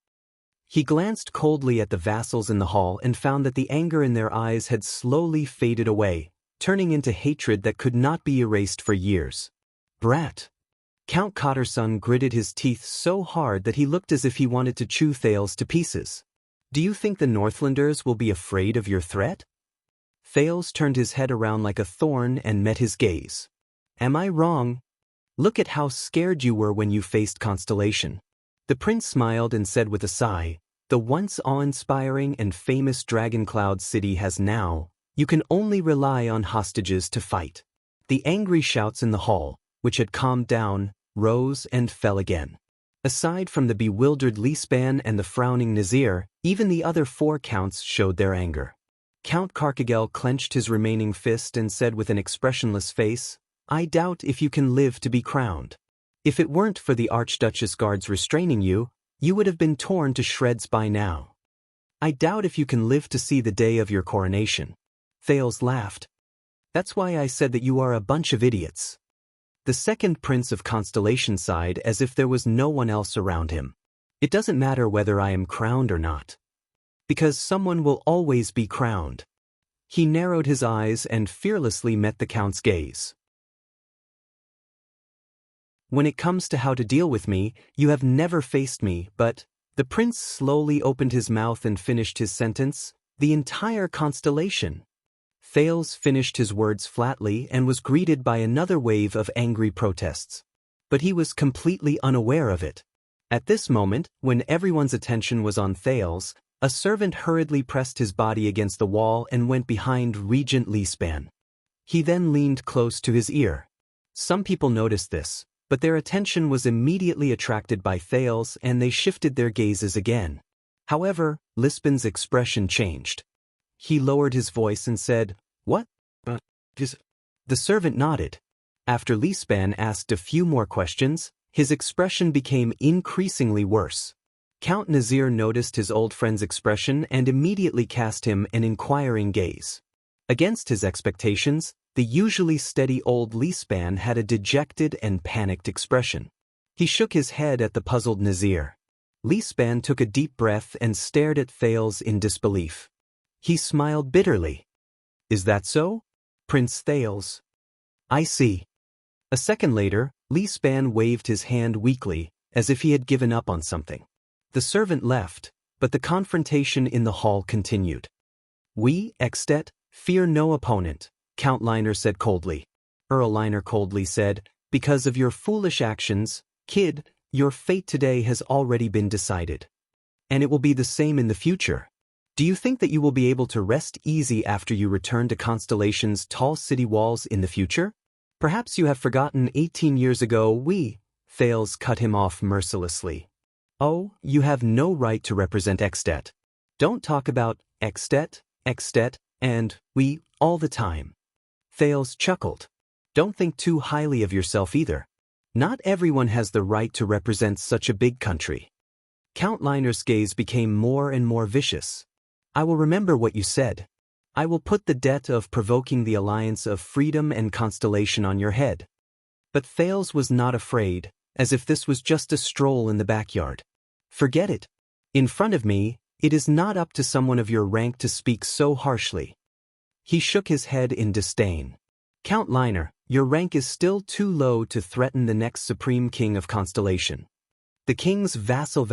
He glanced coldly at the vassals in the hall and found that the anger in their eyes had slowly faded away, turning into hatred that could not be erased for years. Brat. Count Cotterson gritted his teeth so hard that he looked as if he wanted to chew Thales to pieces. "Do you think the Northlanders will be afraid of your threat?" Thales turned his head around like a thorn and met his gaze. "Am I wrong? Look at how scared you were when you faced Constellation." The prince smiled and said with a sigh, "The once awe-inspiring and famous Dragon Cloud City has now, you can only rely on hostages to fight." The angry shouts in the hall, which had calmed down, rose and fell again. Aside from the bewildered Lispan and the frowning Nazir, even the other 4 counts showed their anger. Count Karkagel clenched his remaining fist and said with an expressionless face, "I doubt if you can live to be crowned. If it weren't for the Archduchess guards restraining you, you would have been torn to shreds by now. I doubt if you can live to see the day of your coronation." Thales laughed. "That's why I said that you are a bunch of idiots." The second prince of Constellation sighed as if there was no one else around him. "It doesn't matter whether I am crowned or not. Because someone will always be crowned." He narrowed his eyes and fearlessly met the count's gaze. "When it comes to how to deal with me, you have never faced me, but..." The prince slowly opened his mouth and finished his sentence, "The entire constellation." Thales finished his words flatly and was greeted by another wave of angry protests. But he was completely unaware of it. At this moment, when everyone's attention was on Thales, a servant hurriedly pressed his body against the wall and went behind Regent Lispan. He then leaned close to his ear. Some people noticed this, but their attention was immediately attracted by Thales and they shifted their gazes again. However, Lispan's expression changed. He lowered his voice and said, "What? The servant nodded. After Lispan asked a few more questions, his expression became increasingly worse. Count Nazir noticed his old friend's expression and immediately cast him an inquiring gaze. Against his expectations, the usually steady old Lispan had a dejected and panicked expression. He shook his head at the puzzled Nazir. Lispan took a deep breath and stared at Thales in disbelief. He smiled bitterly. "Is that so, Prince Thales? I see." A second later, Lispan waved his hand weakly, as if he had given up on something. The servant left, but the confrontation in the hall continued. "We, Extet, fear no opponent," Count Liner said coldly. Earl Liner coldly said, "Because of your foolish actions, kid, your fate today has already been decided. And it will be the same in the future. Do you think that you will be able to rest easy after you return to Constellation's tall city walls in the future? Perhaps you have forgotten 18 years ago we..." Thales cut him off mercilessly. "Oh, you have no right to represent Extet. Don't talk about Extet, and we all the time." Thales chuckled. Don't think too highly of yourself either. Not everyone has the right to represent such a big country. Count Liner's gaze became more and more vicious. I will remember what you said. I will put the debt of provoking the alliance of freedom and constellation on your head. But Thales was not afraid, as if this was just a stroll in the backyard. Forget it. In front of me, it is not up to someone of your rank to speak so harshly. He shook his head in disdain. Count Liner, your rank is still too low to threaten the next supreme king of constellation. The king's vassal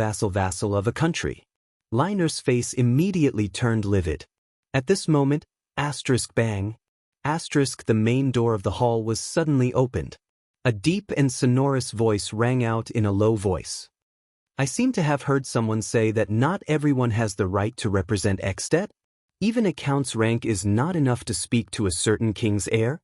of a country. Liner's face immediately turned livid. At this moment, bang, the main door of the hall was suddenly opened. A deep and sonorous voice rang out in a low voice. I seem to have heard someone say that not everyone has the right to represent Extet. Even a count's rank is not enough to speak to a certain king's heir.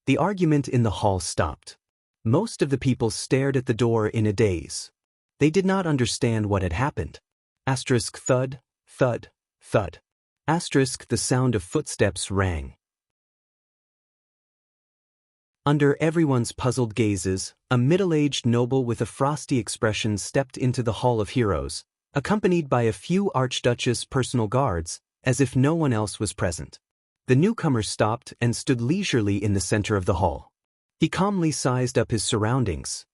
The argument in the hall stopped. Most of the people stared at the door in a daze. They did not understand what had happened. Thud, thud, thud. The sound of footsteps rang. Under everyone's puzzled gazes, a middle-aged noble with a frosty expression stepped into the Hall of Heroes, accompanied by a few Archduchess personal guards, as if no one else was present. The newcomer stopped and stood leisurely in the center of the hall. He calmly sized up his surroundings.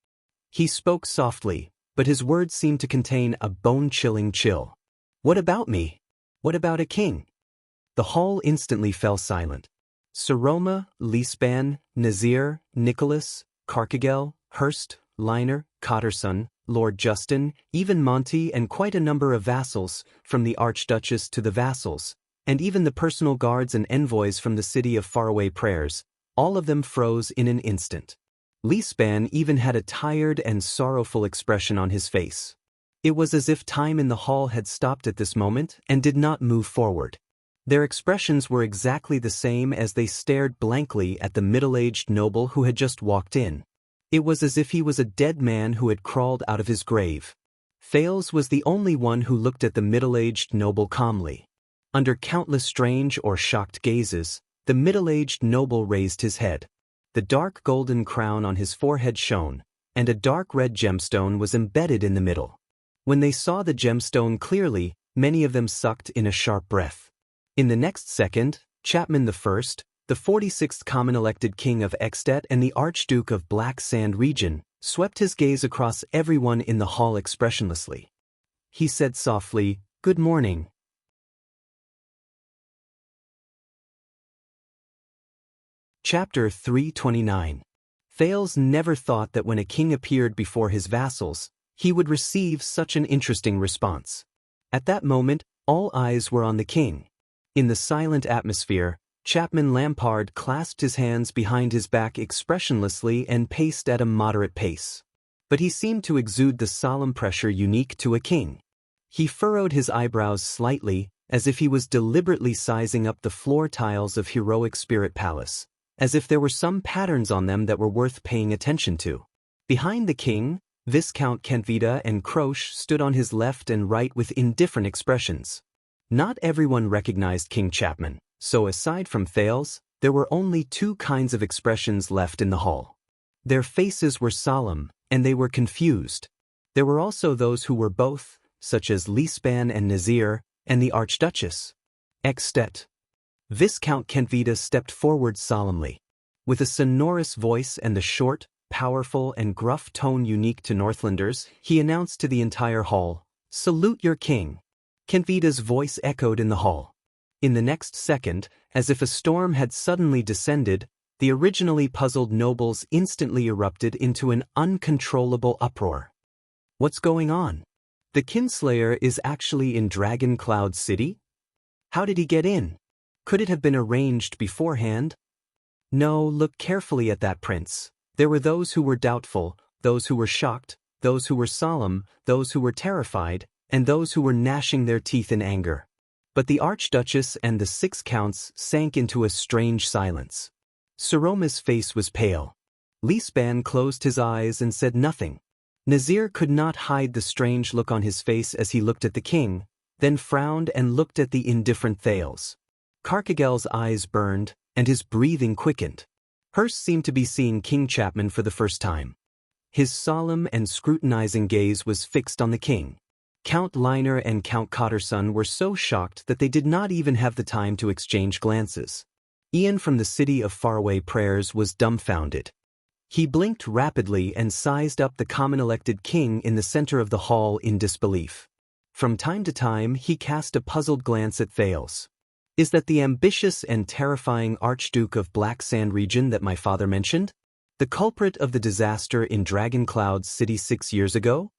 He spoke softly, but his words seemed to contain a bone-chilling chill. What about me? What about a king? The hall instantly fell silent. Saroma, Lisban, Nazir, Nicholas, Carcagel, Hurst, Liner, Cotterson, Lord Justin, even Monty and quite a number of vassals, from the Archduchess to the vassals, and even the personal guards and envoys from the city of faraway prayers, all of them froze in an instant. Lisban even had a tired and sorrowful expression on his face. It was as if time in the hall had stopped at this moment and did not move forward. Their expressions were exactly the same as they stared blankly at the middle-aged noble who had just walked in. It was as if he was a dead man who had crawled out of his grave. Thales was the only one who looked at the middle-aged noble calmly. Under countless strange or shocked gazes, the middle-aged noble raised his head. The dark golden crown on his forehead shone, and a dark red gemstone was embedded in the middle. When they saw the gemstone clearly, many of them sucked in a sharp breath. In the next second, Chapman I, the 46th common elected king of Extet and the Archduke of Black Sand region, swept his gaze across everyone in the hall expressionlessly. He said softly, "Good morning." Chapter 329. Thales never thought that when a king appeared before his vassals, he would receive such an interesting response. At that moment, all eyes were on the king. In the silent atmosphere, Chapman Lampard clasped his hands behind his back expressionlessly and paced at a moderate pace. But he seemed to exude the solemn pressure unique to a king. He furrowed his eyebrows slightly, as if he was deliberately sizing up the floor tiles of Heroic Spirit Palace, as if there were some patterns on them that were worth paying attention to. Behind the king, Viscount Kentvita and Croce stood on his left and right with indifferent expressions. Not everyone recognized King Chapman, so aside from Thales, there were only two kinds of expressions left in the hall. Their faces were solemn, and they were confused. There were also those who were both, such as Lisban and Nazir, and the Archduchess. Extet. Viscount Kentvita stepped forward solemnly. With a sonorous voice and the short, powerful and gruff tone unique to Northlanders, he announced to the entire hall, "Salute your king." Kentvita's voice echoed in the hall. In the next second, as if a storm had suddenly descended, the originally puzzled nobles instantly erupted into an uncontrollable uproar. What's going on? The Kinslayer is actually in Dragon Cloud City? How did he get in? Could it have been arranged beforehand? No, look carefully at that prince. There were those who were doubtful, those who were shocked, those who were solemn, those who were terrified, and those who were gnashing their teeth in anger. But the Archduchess and the 6 counts sank into a strange silence. Saroma's face was pale. Lisban closed his eyes and said nothing. Nazir could not hide the strange look on his face as he looked at the king, then frowned and looked at the indifferent Thales. Carcagel's eyes burned, and his breathing quickened. Hearst seemed to be seeing King Chapman for the first time. His solemn and scrutinizing gaze was fixed on the king. Count Liner and Count Cotterson were so shocked that they did not even have the time to exchange glances. Ian from the city of faraway prayers was dumbfounded. He blinked rapidly and sized up the common-elected king in the center of the hall in disbelief. From time to time he cast a puzzled glance at Thales. Is that the ambitious and terrifying Archduke of Black Sand region that my father mentioned? The culprit of the disaster in Dragon Cloud City 6 years ago?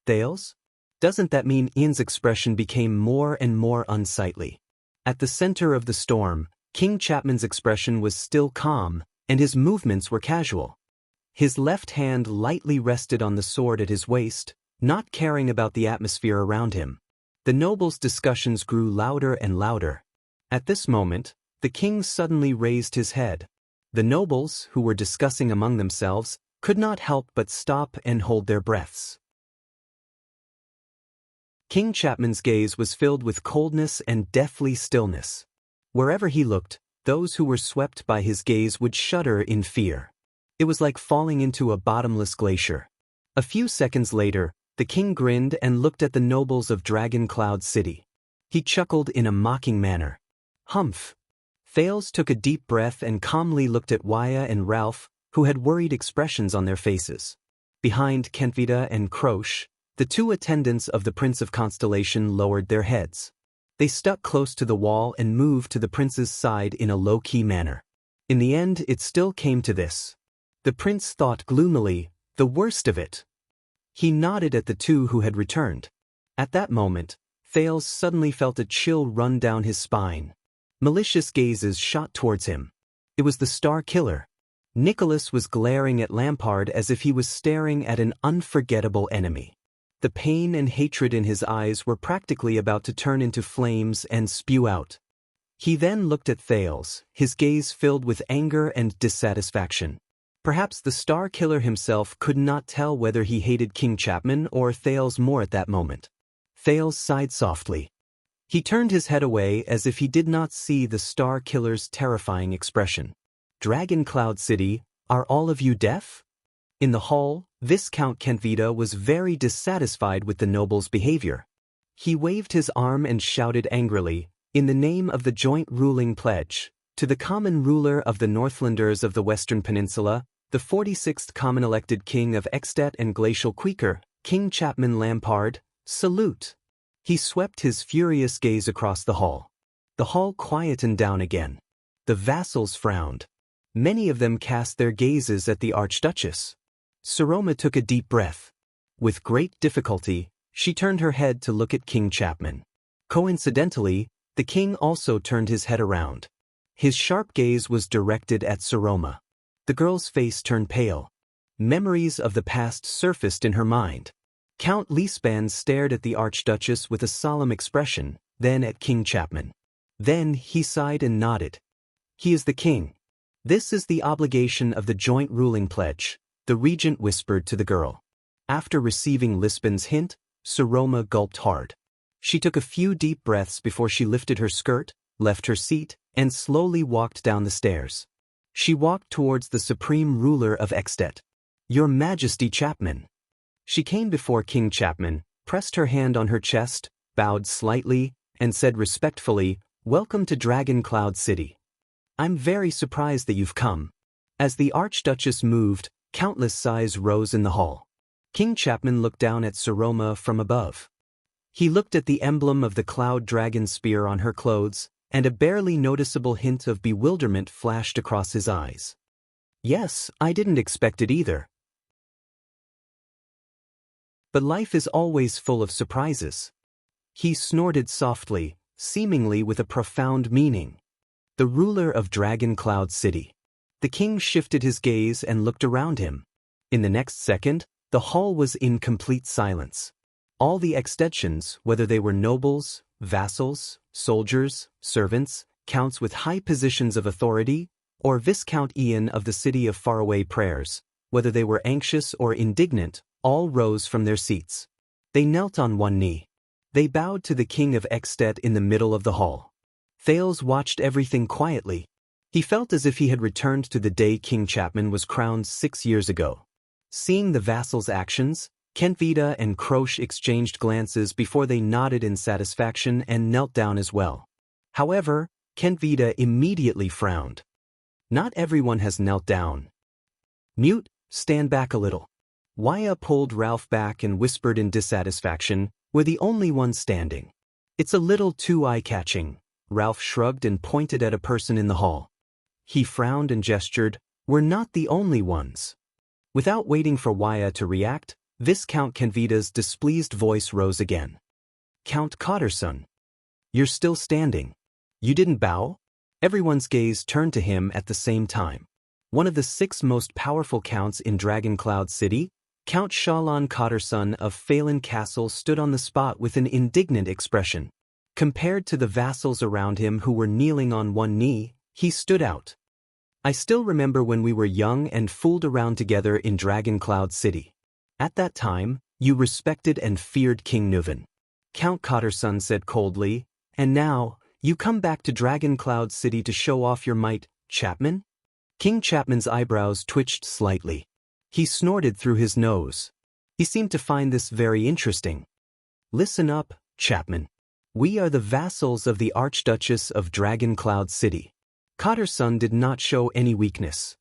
Thales? Doesn't that mean Ian's expression became more and more unsightly? At the center of the storm, King Chapman's expression was still calm, and his movements were casual. His left hand lightly rested on the sword at his waist, not caring about the atmosphere around him. The nobles' discussions grew louder and louder. At this moment, the king suddenly raised his head. The nobles, who were discussing among themselves, could not help but stop and hold their breaths. King Chapman's gaze was filled with coldness and deathly stillness. Wherever he looked, those who were swept by his gaze would shudder in fear. It was like falling into a bottomless glacier. A few seconds later, the king grinned and looked at the nobles of Dragon Cloud City. He chuckled in a mocking manner. Humph. Thales took a deep breath and calmly looked at Wuxia and Ralph, who had worried expressions on their faces. Behind Kentvita and Croche, the two attendants of the Prince of Constellation lowered their heads. They stuck close to the wall and moved to the prince's side in a low-key manner. In the end, it still came to this. The prince thought gloomily, the worst of it. He nodded at the two who had returned. At that moment, Thales suddenly felt a chill run down his spine. Malicious gazes shot towards him. It was the Star Killer. Nicholas was glaring at Lampard as if he was staring at an unforgettable enemy. The pain and hatred in his eyes were practically about to turn into flames and spew out. He then looked at Thales, his gaze filled with anger and dissatisfaction. Perhaps the Star Killer himself could not tell whether he hated King Chapman or Thales more at that moment. Thales sighed softly. He turned his head away as if he did not see the Star Killer's terrifying expression. Dragon Cloud City, are all of you deaf? In the hall, Viscount Kentvita was very dissatisfied with the noble's behavior. He waved his arm and shouted angrily, in the name of the joint ruling pledge, to the common ruler of the Northlanders of the Western Peninsula, the 46th common elected king of Extet and Glacial Queeker, King Chapman Lampard, salute. He swept his furious gaze across the hall. The hall quietened down again. The vassals frowned. Many of them cast their gazes at the Archduchess. Saroma took a deep breath. With great difficulty, she turned her head to look at King Chapman. Coincidentally, the king also turned his head around. His sharp gaze was directed at Saroma. The girl's face turned pale. Memories of the past surfaced in her mind. Count Leespan stared at the Archduchess with a solemn expression, then at King Chapman. Then he sighed and nodded. He is the king. This is the obligation of the joint ruling pledge, the regent whispered to the girl. After receiving Lispan's hint, Saroma gulped hard. She took a few deep breaths before she lifted her skirt, left her seat, and slowly walked down the stairs. She walked towards the supreme ruler of Extet. Your Majesty Chapman. She came before King Chapman, pressed her hand on her chest, bowed slightly, and said respectfully, Welcome to Dragon Cloud City. I'm very surprised that you've come. As the Archduchess moved, countless sighs rose in the hall. King Chapman looked down at Saroma from above. He looked at the emblem of the cloud dragon spear on her clothes, and a barely noticeable hint of bewilderment flashed across his eyes. Yes, I didn't expect it either. But life is always full of surprises. He snorted softly, seemingly with a profound meaning. The ruler of Dragon Cloud City. The king shifted his gaze and looked around him. In the next second, the hall was in complete silence. All the Extetians, whether they were nobles, vassals, soldiers, servants, counts with high positions of authority, or Viscount Ian of the city of faraway prayers, whether they were anxious or indignant, all rose from their seats. They knelt on one knee. They bowed to the king of Extet in the middle of the hall. Thales watched everything quietly. He felt as if he had returned to the day King Chapman was crowned 6 years ago. Seeing the vassals' actions, Kentvita and Krosh exchanged glances before they nodded in satisfaction and knelt down as well. However, Kentvita immediately frowned. Not everyone has knelt down. Mute, stand back a little. Wuxia pulled Ralph back and whispered in dissatisfaction, "We're the only ones standing." "It's a little too eye-catching." Ralph shrugged and pointed at a person in the hall. He frowned and gestured, "We're not the only ones." Without waiting for Wuxia to react, Viscount Kentvita's displeased voice rose again. "Count Cotterson. You're still standing. You didn't bow?" Everyone's gaze turned to him at the same time. One of the 6 most powerful counts in Dragoncloud City, Count Shalon Cotterson of Phelan Castle, stood on the spot with an indignant expression. Compared to the vassals around him who were kneeling on one knee, he stood out. "I still remember when we were young and fooled around together in Dragoncloud City. At that time, you respected and feared King Nuven," Count Cotterson said coldly, "and now, you come back to Dragoncloud City to show off your might, Chapman?" King Chapman's eyebrows twitched slightly. He snorted through his nose. He seemed to find this very interesting. "Listen up, Chapman. We are the vassals of the Archduchess of Dragoncloud City." Cotterson did not show any weakness.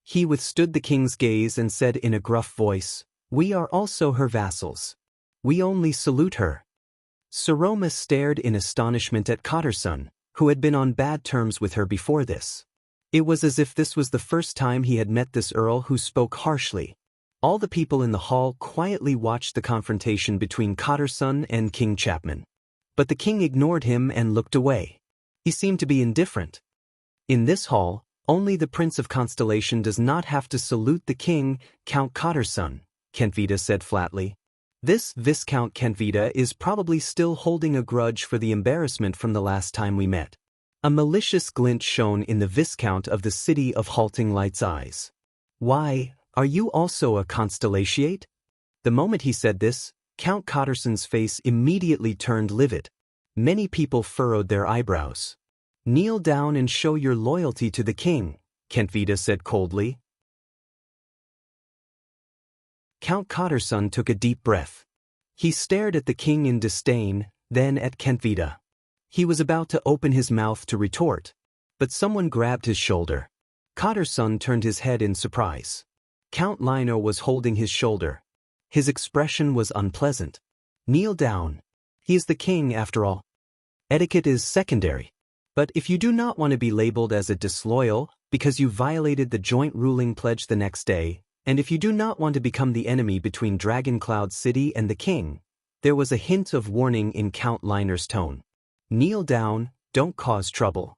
He withstood the king's gaze and said in a gruff voice, "We are also her vassals. We only salute her." Saroma stared in astonishment at Cotterson, who had been on bad terms with her before this. It was as if this was the first time he had met this earl who spoke harshly. All the people in the hall quietly watched the confrontation between Cotterson and King Chapman. But the king ignored him and looked away. He seemed to be indifferent. In this hall, only the Prince of Constellation does not have to salute the king, Count Cotterson, Kentvita said flatly. This Viscount Kentvita is probably still holding a grudge for the embarrassment from the last time we met. A malicious glint shone in the Viscount of the City of Halting Light's eyes. "Why, are you also a Constellatiate?" The moment he said this, Count Cotterson's face immediately turned livid. Many people furrowed their eyebrows. "Kneel down and show your loyalty to the king," Kentvita said coldly. Count Cotterson took a deep breath. He stared at the king in disdain, then at Kentvita. He was about to open his mouth to retort, but someone grabbed his shoulder. Cotterson turned his head in surprise. Count Lino was holding his shoulder. His expression was unpleasant. "Kneel down. He is the king after all. Etiquette is secondary. But if you do not want to be labeled as a disloyal because you violated the joint ruling pledge the next day, and if you do not want to become the enemy between Dragoncloud City and the king," there was a hint of warning in Count Liner's tone. "Kneel down, don't cause trouble."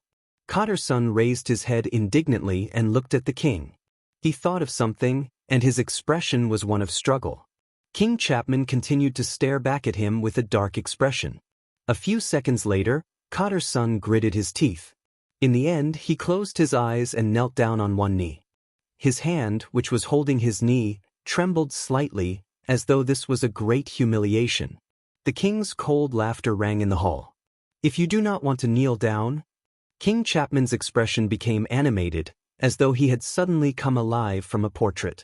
Cotterson raised his head indignantly and looked at the king. He thought of something, and his expression was one of struggle. King Chapman continued to stare back at him with a dark expression. A few seconds later, Cotterson gritted his teeth. In the end, he closed his eyes and knelt down on one knee. His hand, which was holding his knee, trembled slightly, as though this was a great humiliation. The king's cold laughter rang in the hall. "If you do not want to kneel down..." King Chapman's expression became animated, as though he had suddenly come alive from a portrait.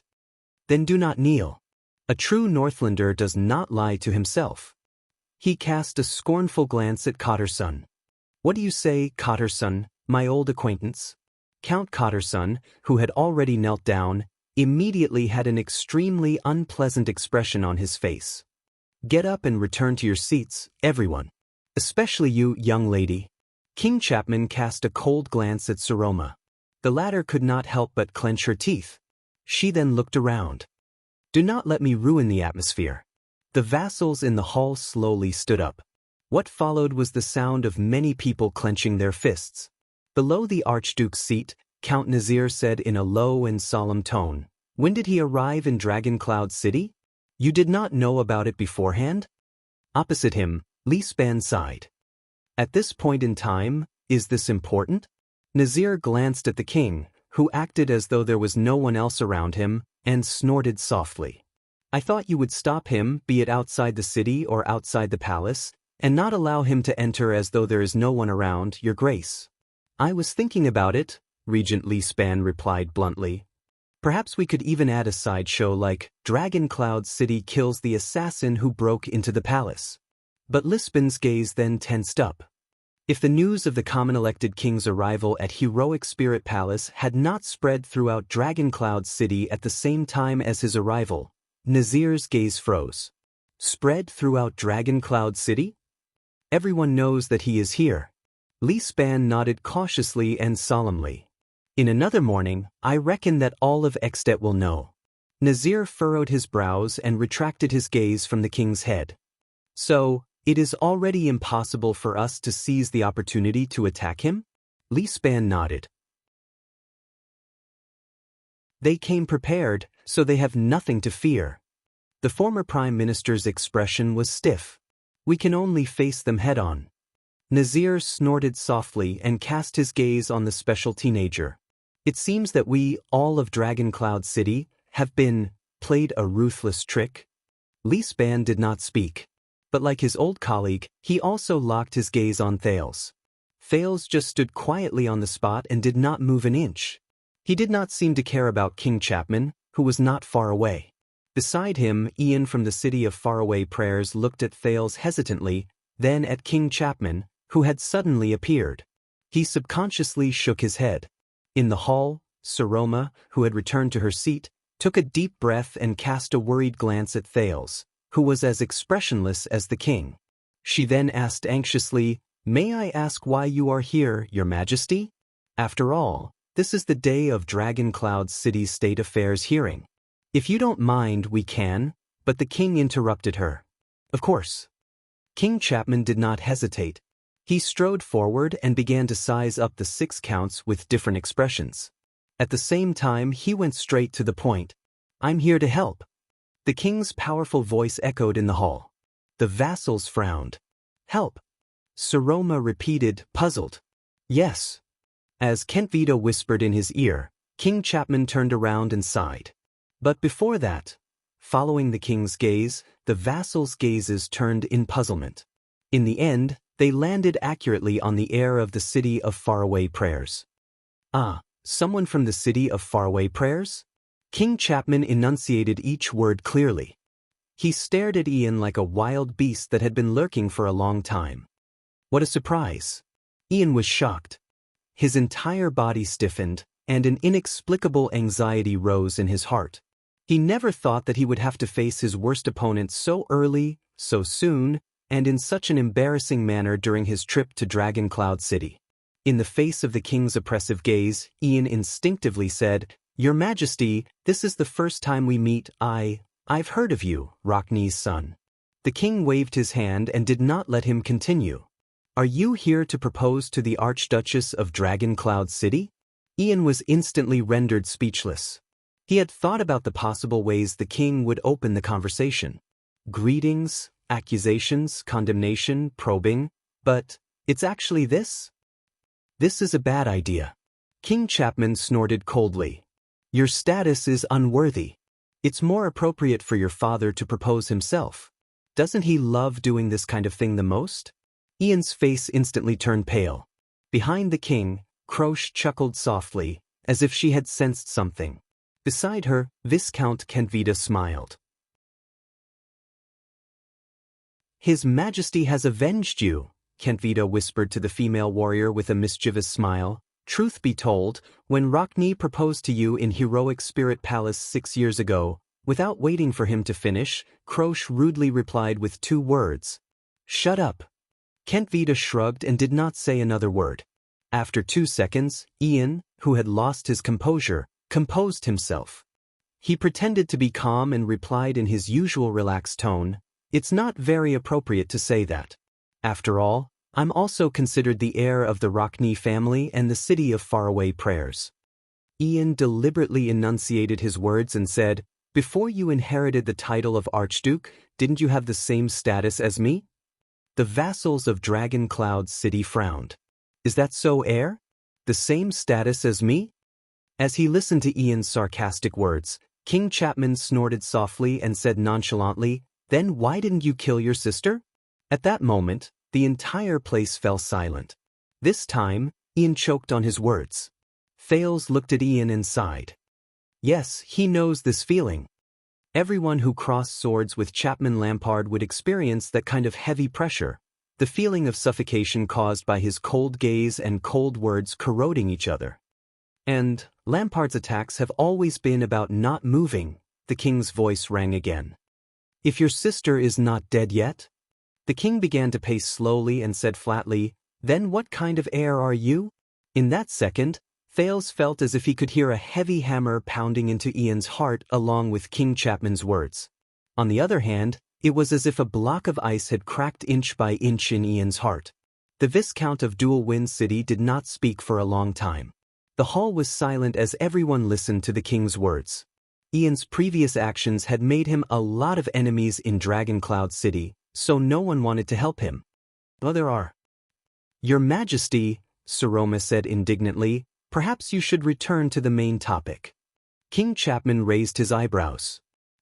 "Then do not kneel. A true Northlander does not lie to himself." He cast a scornful glance at Cotterson. "What do you say, Cotterson, my old acquaintance?" Count Cotterson, who had already knelt down, immediately had an extremely unpleasant expression on his face. "Get up and return to your seats, everyone. Especially you, young lady." King Chapman cast a cold glance at Saroma. The latter could not help but clench her teeth. She then looked around. "Do not let me ruin the atmosphere." The vassals in the hall slowly stood up. What followed was the sound of many people clenching their fists. Below the Archduke's seat, Count Nazir said in a low and solemn tone, "When did he arrive in Dragoncloud City? You did not know about it beforehand?" Opposite him, Li Span sighed. "At this point in time, is this important?" Nazir glanced at the king, who acted as though there was no one else around him, and snorted softly. "I thought you would stop him, be it outside the city or outside the palace, and not allow him to enter as though there is no one around, your grace." "I was thinking about it, Regent Lee Span replied bluntly. Perhaps we could even add a sideshow like Dragon Cloud City kills the assassin who broke into the palace. But Lispan's gaze then tensed up. If the news of the common elected king's arrival at Heroic Spirit Palace had not spread throughout Dragon Cloud City at the same time as his arrival, Nazir's gaze froze. Spread throughout Dragon Cloud City? Everyone knows that he is here. Lee Span nodded cautiously and solemnly. In another morning, I reckon that all of Extet will know. Nazir furrowed his brows and retracted his gaze from the king's head. So, it is already impossible for us to seize the opportunity to attack him? Lee Span nodded. They came prepared, so they have nothing to fear. The former prime minister's expression was stiff. We can only face them head-on. Nazir snorted softly and cast his gaze on the special teenager. It seems that we, all of Dragon Cloud City, have been played a ruthless trick. Lee Span did not speak. But like his old colleague, he also locked his gaze on Thales. Thales just stood quietly on the spot and did not move an inch. He did not seem to care about King Chapman, who was not far away. Beside him, Ian from the city of faraway prayers looked at Thales hesitantly, then at King Chapman, who had suddenly appeared. He subconsciously shook his head. In the hall, Saroma, who had returned to her seat, took a deep breath and cast a worried glance at Thales, who was as expressionless as the king. She then asked anxiously, "May I ask why you are here, Your Majesty? After all, this is the day of Dragon Cloud City's State Affairs hearing. If you don't mind, we can," but the king interrupted her. Of course. King Chapman did not hesitate. He strode forward and began to size up the 6 counts with different expressions. At the same time, he went straight to the point. "I'm here to help." The king's powerful voice echoed in the hall. The vassals frowned. "Help?" Saroma repeated, puzzled. "Yes." As Kentvita whispered in his ear, King Chapman turned around and sighed. But before that, following the king's gaze, the vassals' gazes turned in puzzlement. In the end, they landed accurately on the air of the city of faraway prayers. "Ah, someone from the city of faraway prayers?" King Chapman enunciated each word clearly. He stared at Ian like a wild beast that had been lurking for a long time. What a surprise! Ian was shocked. His entire body stiffened, and an inexplicable anxiety rose in his heart. He never thought that he would have to face his worst opponent so early, so soon, and in such an embarrassing manner during his trip to Dragon Cloud City. In the face of the king's oppressive gaze, Ian instinctively said, "Your Majesty, this is the first time we meet. I've heard of you, Rocknee's son." The king waved his hand and did not let him continue. "Are you here to propose to the Archduchess of Dragon Cloud City?" Ian was instantly rendered speechless. He had thought about the possible ways the king would open the conversation. Greetings, accusations, condemnation, probing, but it's actually this? This is a bad idea. King Chapman snorted coldly. "Your status is unworthy. It's more appropriate for your father to propose himself. Doesn't he love doing this kind of thing the most?" Ian's face instantly turned pale. Behind the king, Croche chuckled softly, as if she had sensed something. Beside her, Viscount Kentvita smiled. "His Majesty has avenged you," Kentvita whispered to the female warrior with a mischievous smile. "Truth be told, when Rocknee proposed to you in Heroic Spirit Palace 6 years ago, without waiting for him to finish, Croche rudely replied with 2 words. Shut up." Kentvita shrugged and did not say another word. After 2 seconds, Ian, who had lost his composure, composed himself. He pretended to be calm and replied in his usual relaxed tone, "It's not very appropriate to say that. After all, I'm also considered the heir of the Rocknee family and the city of faraway prayers." Ian deliberately enunciated his words and said, "Before you inherited the title of Archduke, didn't you have the same status as me?" The vassals of Dragon Cloud City frowned. "Is that so, heir? The same status as me?" As he listened to Ian's sarcastic words, King Chapman snorted softly and said nonchalantly, "Then why didn't you kill your sister?" At that moment, the entire place fell silent. This time, Ian choked on his words. Thales looked at Ian and sighed. Yes, he knows this feeling. Everyone who crossed swords with Chapman Lampard would experience that kind of heavy pressure, the feeling of suffocation caused by his cold gaze and cold words corroding each other. And Lampard's attacks have always been about not moving, the king's voice rang again. If your sister is not dead yet? The king began to pace slowly and said flatly, then what kind of heir are you? In that second, Thales felt as if he could hear a heavy hammer pounding into Ian's heart along with King Chapman's words. On the other hand, it was as if a block of ice had cracked inch by inch in Ian's heart. The Viscount of Dual Wind City did not speak for a long time. The hall was silent as everyone listened to the king's words. Ian's previous actions had made him a lot of enemies in Dragoncloud City, so no one wanted to help him. Well, there are. Your Majesty, Saroma said indignantly, perhaps you should return to the main topic. King Chapman raised his eyebrows.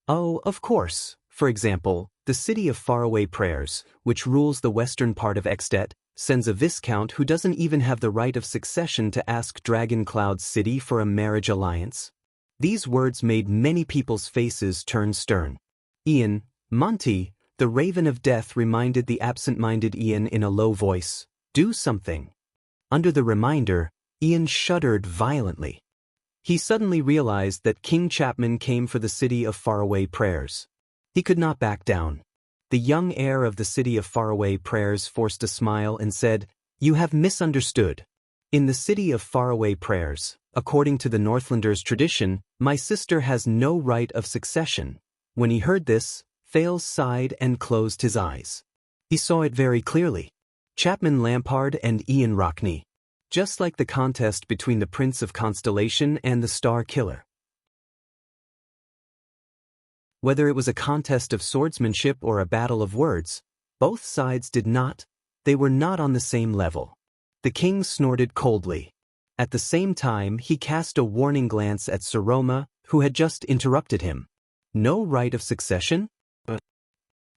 Oh, of course. For example, the city of Faraway Prayers, which rules the western part of Extet, sends a viscount who doesn't even have the right of succession to ask Dragoncloud City for a marriage alliance. These words made many people's faces turn stern. Ian, Monty, the Raven of Death reminded the absent-minded Ian in a low voice, do something. Under the reminder, Ian shuddered violently. He suddenly realized that King Chapman came for the city of Faraway Prayers. He could not back down. The young heir of the city of Faraway Prayers forced a smile and said, you have misunderstood. In the city of Faraway Prayers, according to the Northlanders' tradition, my sister has no right of succession. When he heard this, Thales sighed and closed his eyes. He saw it very clearly. Chapman Lampard and Ian Rockney. Just like the contest between the Prince of Constellation and the Star Killer. Whether it was a contest of swordsmanship or a battle of words, both sides they were not on the same level. The king snorted coldly. At the same time, he cast a warning glance at Saroma, who had just interrupted him. No right of succession?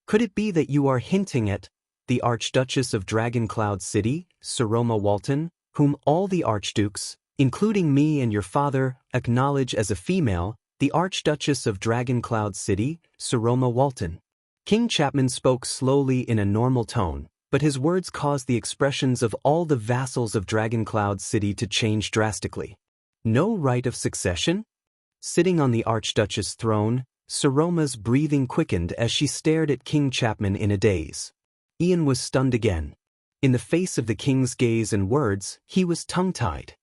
Could it be that you are hinting at the Archduchess of Dragoncloud City, Saroma Walton, whom all the archdukes, including me and your father, acknowledge as a female, the Archduchess of Dragoncloud City, Saroma Walton? King Chapman spoke slowly in a normal tone, but his words caused the expressions of all the vassals of Dragoncloud City to change drastically. No right of succession? Sitting on the Archduchess' throne, Saroma's breathing quickened as she stared at King Chapman in a daze. Ian was stunned again. In the face of the king's gaze and words, he was tongue-tied.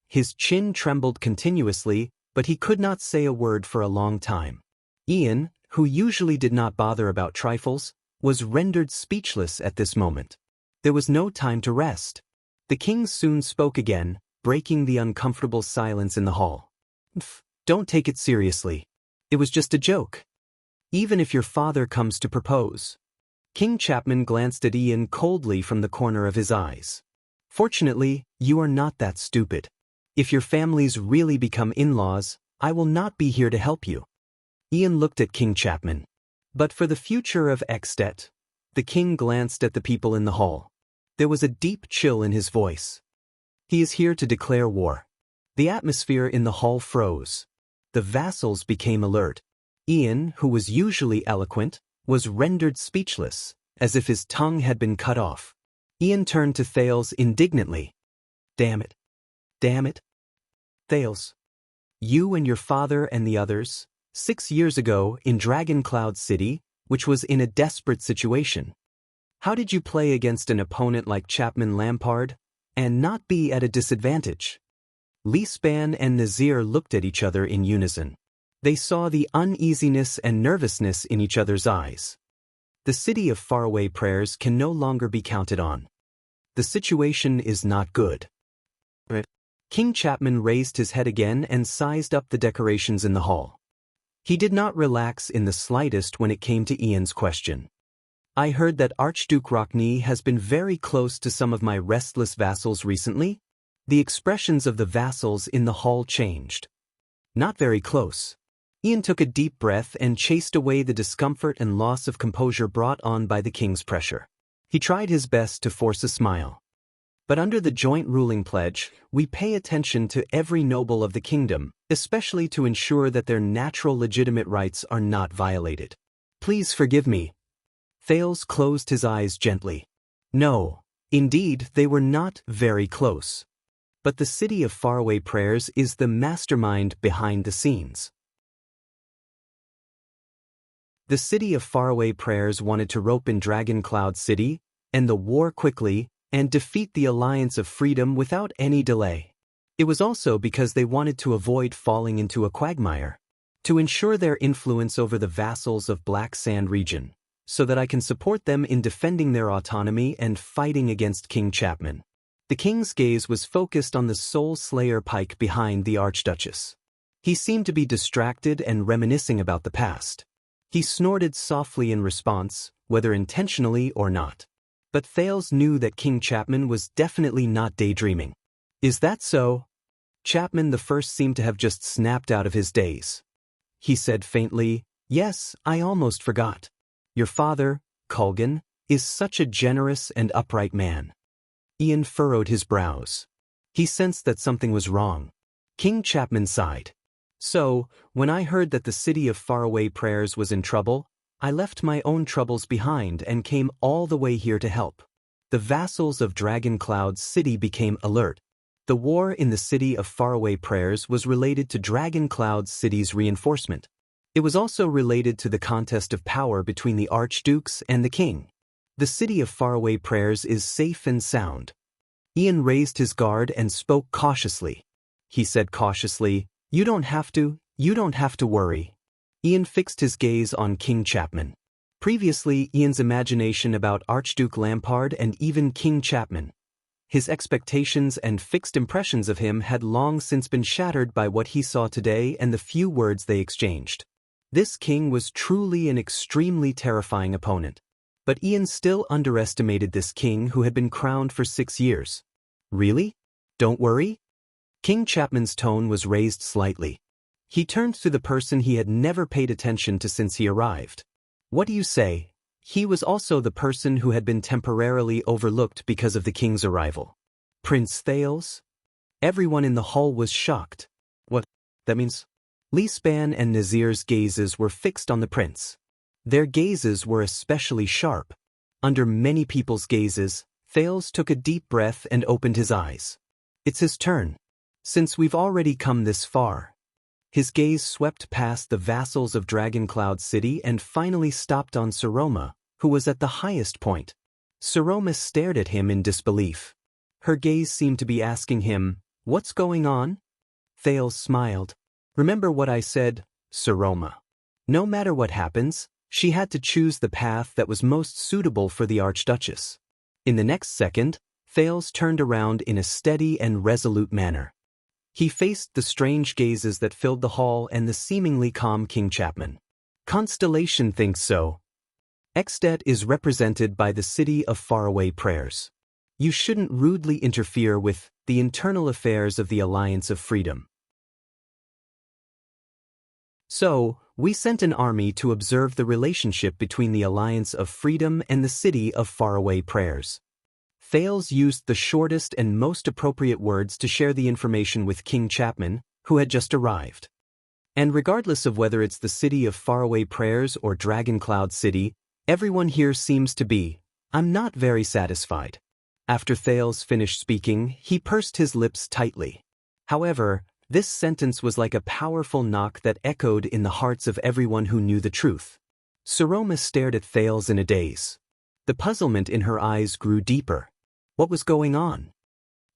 His chin trembled continuously, but he could not say a word for a long time. Ian, who usually did not bother about trifles, was rendered speechless at this moment. There was no time to rest. The king soon spoke again, breaking the uncomfortable silence in the hall. Don't take it seriously. It was just a joke. Even if your father comes to propose. King Chapman glanced at Ian coldly from the corner of his eyes. Fortunately, you are not that stupid. If your families really become in-laws, I will not be here to help you. Ian looked at King Chapman. But for the future of Extet, the king glanced at the people in the hall. There was a deep chill in his voice. He is here to declare war. The atmosphere in the hall froze. The vassals became alert. Ian, who was usually eloquent, was rendered speechless, as if his tongue had been cut off. Ian turned to Thales indignantly. Damn it. Damn it. Thales. You and your father and the others, 6 years ago in Dragoncloud City, which was in a desperate situation. How did you play against an opponent like Chapman Lampard, and not be at a disadvantage? Leespan and Nazir looked at each other in unison. They saw the uneasiness and nervousness in each other's eyes. The city of Faraway Prayers can no longer be counted on. The situation is not good. King Chapman raised his head again and sized up the decorations in the hall. He did not relax in the slightest when it came to Ian's question. I heard that Archduke Rockney has been very close to some of my restless vassals recently. The expressions of the vassals in the hall changed. Not very close. Ian took a deep breath and chased away the discomfort and loss of composure brought on by the king's pressure. He tried his best to force a smile. But under the joint ruling pledge, we pay attention to every noble of the kingdom, especially to ensure that their natural legitimate rights are not violated. Please forgive me. Thales closed his eyes gently. No, indeed, they were not very close. But the city of faraway prayers is the mastermind behind the scenes. The city of faraway prayers wanted to rope in Dragon Cloud City, end the war quickly, and defeat the Alliance of Freedom without any delay. It was also because they wanted to avoid falling into a quagmire. To ensure their influence over the vassals of Black Sand region, so that I can support them in defending their autonomy and fighting against King Chapman. The king's gaze was focused on the Soul Slayer pike behind the Archduchess. He seemed to be distracted and reminiscing about the past. He snorted softly in response, whether intentionally or not. But Thales knew that King Chapman was definitely not daydreaming. Is that so? Chapman the First seemed to have just snapped out of his daze. He said faintly, "Yes, I almost forgot. Your father, Kulgan, is such a generous and upright man." Ian furrowed his brows. He sensed that something was wrong. King Chapman sighed. "So, when I heard that the city of faraway prayers was in trouble, I left my own troubles behind and came all the way here to help." The vassals of Dragon Cloud City became alert. The war in the city of faraway prayers was related to Dragon Cloud City's reinforcement. It was also related to the contest of power between the archdukes and the king. The city of faraway prayers is safe and sound. Ian raised his guard and spoke cautiously. He said cautiously, You don't have to worry." Ian fixed his gaze on King Chapman. Previously, Ian's imagination about Archduke Lampard and even King Chapman, his expectations and fixed impressions of him had long since been shattered by what he saw today and the few words they exchanged. This king was truly an extremely terrifying opponent. But Ian still underestimated this king who had been crowned for 6 years. "Really? Don't worry?" King Chapman's tone was raised slightly. He turned to the person he had never paid attention to since he arrived. "What do you say?" He was also the person who had been temporarily overlooked because of the king's arrival. "Prince Thales?" Everyone in the hall was shocked. "What? That means?" Lisban and Nazir's gazes were fixed on the prince. Their gazes were especially sharp. Under many people's gazes, Thales took a deep breath and opened his eyes. "It's his turn. Since we've already come this far." His gaze swept past the vassals of Dragon Cloud City and finally stopped on Saroma, who was at the highest point. Saroma stared at him in disbelief. Her gaze seemed to be asking him, "What's going on?" Thales smiled. "Remember what I said, Saroma. No matter what happens, she had to choose the path that was most suitable for the Archduchess." In the next second, Thales turned around in a steady and resolute manner. He faced the strange gazes that filled the hall and the seemingly calm King Chapman. "Constellation thinks so. Extet is represented by the city of faraway prayers. You shouldn't rudely interfere with the internal affairs of the Alliance of Freedom. So, we sent an army to observe the relationship between the Alliance of Freedom and the city of faraway prayers." Thales used the shortest and most appropriate words to share the information with King Chapman, who had just arrived. "And regardless of whether it's the city of faraway prayers or Dragon Cloud City, everyone here seems to be, I'm not very satisfied." After Thales finished speaking, he pursed his lips tightly. However, this sentence was like a powerful knock that echoed in the hearts of everyone who knew the truth. Saroma stared at Thales in a daze. The puzzlement in her eyes grew deeper. What was going on?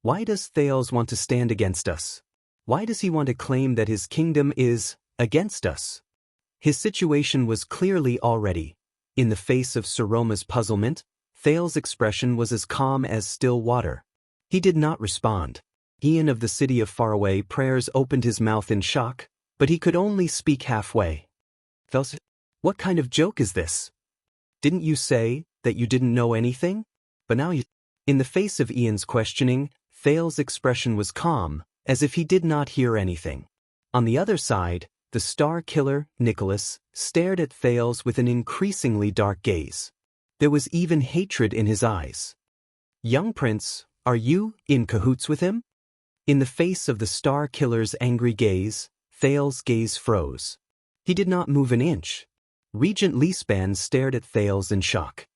Why does Thales want to stand against us? Why does he want to claim that his kingdom is against us? His situation was clearly already. In the face of Saroma's puzzlement, Thales' expression was as calm as still water. He did not respond. Ian of the city of faraway prayers opened his mouth in shock, but he could only speak halfway. "Thales, what kind of joke is this? Didn't you say that you didn't know anything? But now you..." In the face of Ian's questioning, Thales' expression was calm, as if he did not hear anything. On the other side, the star killer, Nicholas, stared at Thales with an increasingly dark gaze. There was even hatred in his eyes. "Young prince, Are you in cahoots with him? In the face of the Star Killer's angry gaze, Thales's gaze froze. He did not move an inch. Regent Leespan stared at Thales in shock.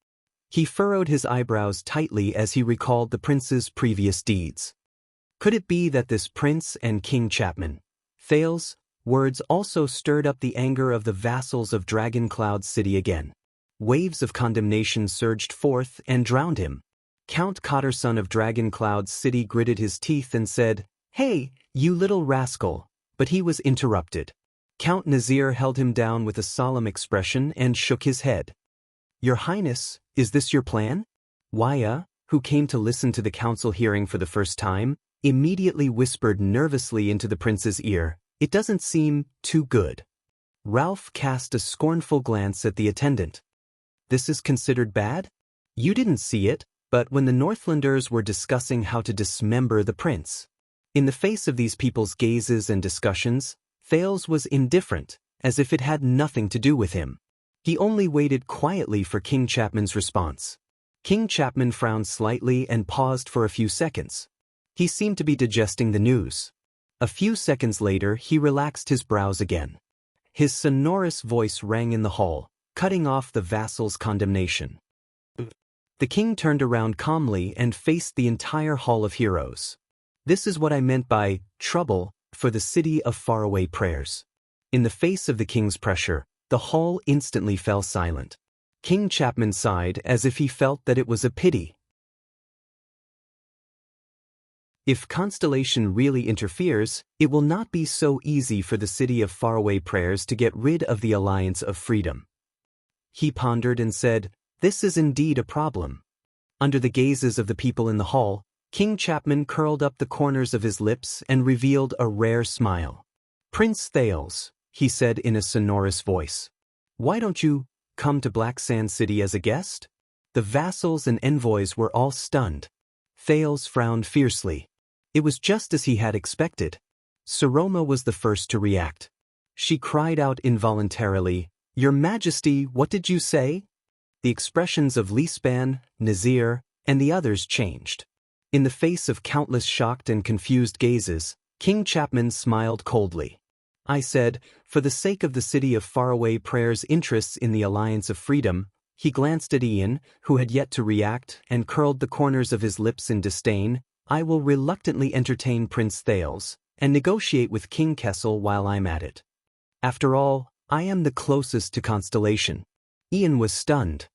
He furrowed his eyebrows tightly as he recalled the prince's previous deeds. Could it be that this prince and King Chapman, Thales' words also stirred up the anger of the vassals of Dragon Cloud City again? Waves of condemnation surged forth and drowned him. Count Cotterson of Dragon Cloud City gritted his teeth and said, "Hey, you little rascal," but he was interrupted. Count Nazir held him down with a solemn expression and shook his head. "Your Highness, is this your plan?" Wuxia, who came to listen to the council hearing for the first time, immediately whispered nervously into the prince's ear, "It doesn't seem too good." Ralph cast a scornful glance at the attendant. "This is considered bad? You didn't see it, but when the Northlanders were discussing how to dismember the prince." In the face of these people's gazes and discussions, Thales was indifferent, as if it had nothing to do with him. He only waited quietly for King Chapman's response. King Chapman frowned slightly and paused for a few seconds. He seemed to be digesting the news. A few seconds later, he relaxed his brows again. His sonorous voice rang in the hall, cutting off the vassal's condemnation. The king turned around calmly and faced the entire hall of heroes. "This is what I meant by trouble for the city of faraway prayers." In the face of the king's pressure, the hall instantly fell silent. King Chapman sighed as if he felt that it was a pity. If Constellation really interferes, it will not be so easy for the city of faraway prayers to get rid of the Alliance of Freedom. He pondered and said, "This is indeed a problem." Under the gazes of the people in the hall, King Chapman curled up the corners of his lips and revealed a rare smile. "Prince Thales," he said in a sonorous voice, "why don't you come to Black Sand City as a guest?" The vassals and envoys were all stunned. Thales frowned fiercely. It was just as he had expected. Saroma was the first to react. She cried out involuntarily, "Your Majesty, what did you say?" The expressions of Leespan, Nazir, and the others changed. In the face of countless shocked and confused gazes, King Chapman smiled coldly. "I said, for the sake of the city of faraway prayers' interests in the Alliance of Freedom." He glanced at Ian, who had yet to react, and curled the corners of his lips in disdain. "I will reluctantly entertain Prince Thales, and negotiate with King Kessel while I'm at it. After all, I am the closest to Constellation." Ian was stunned.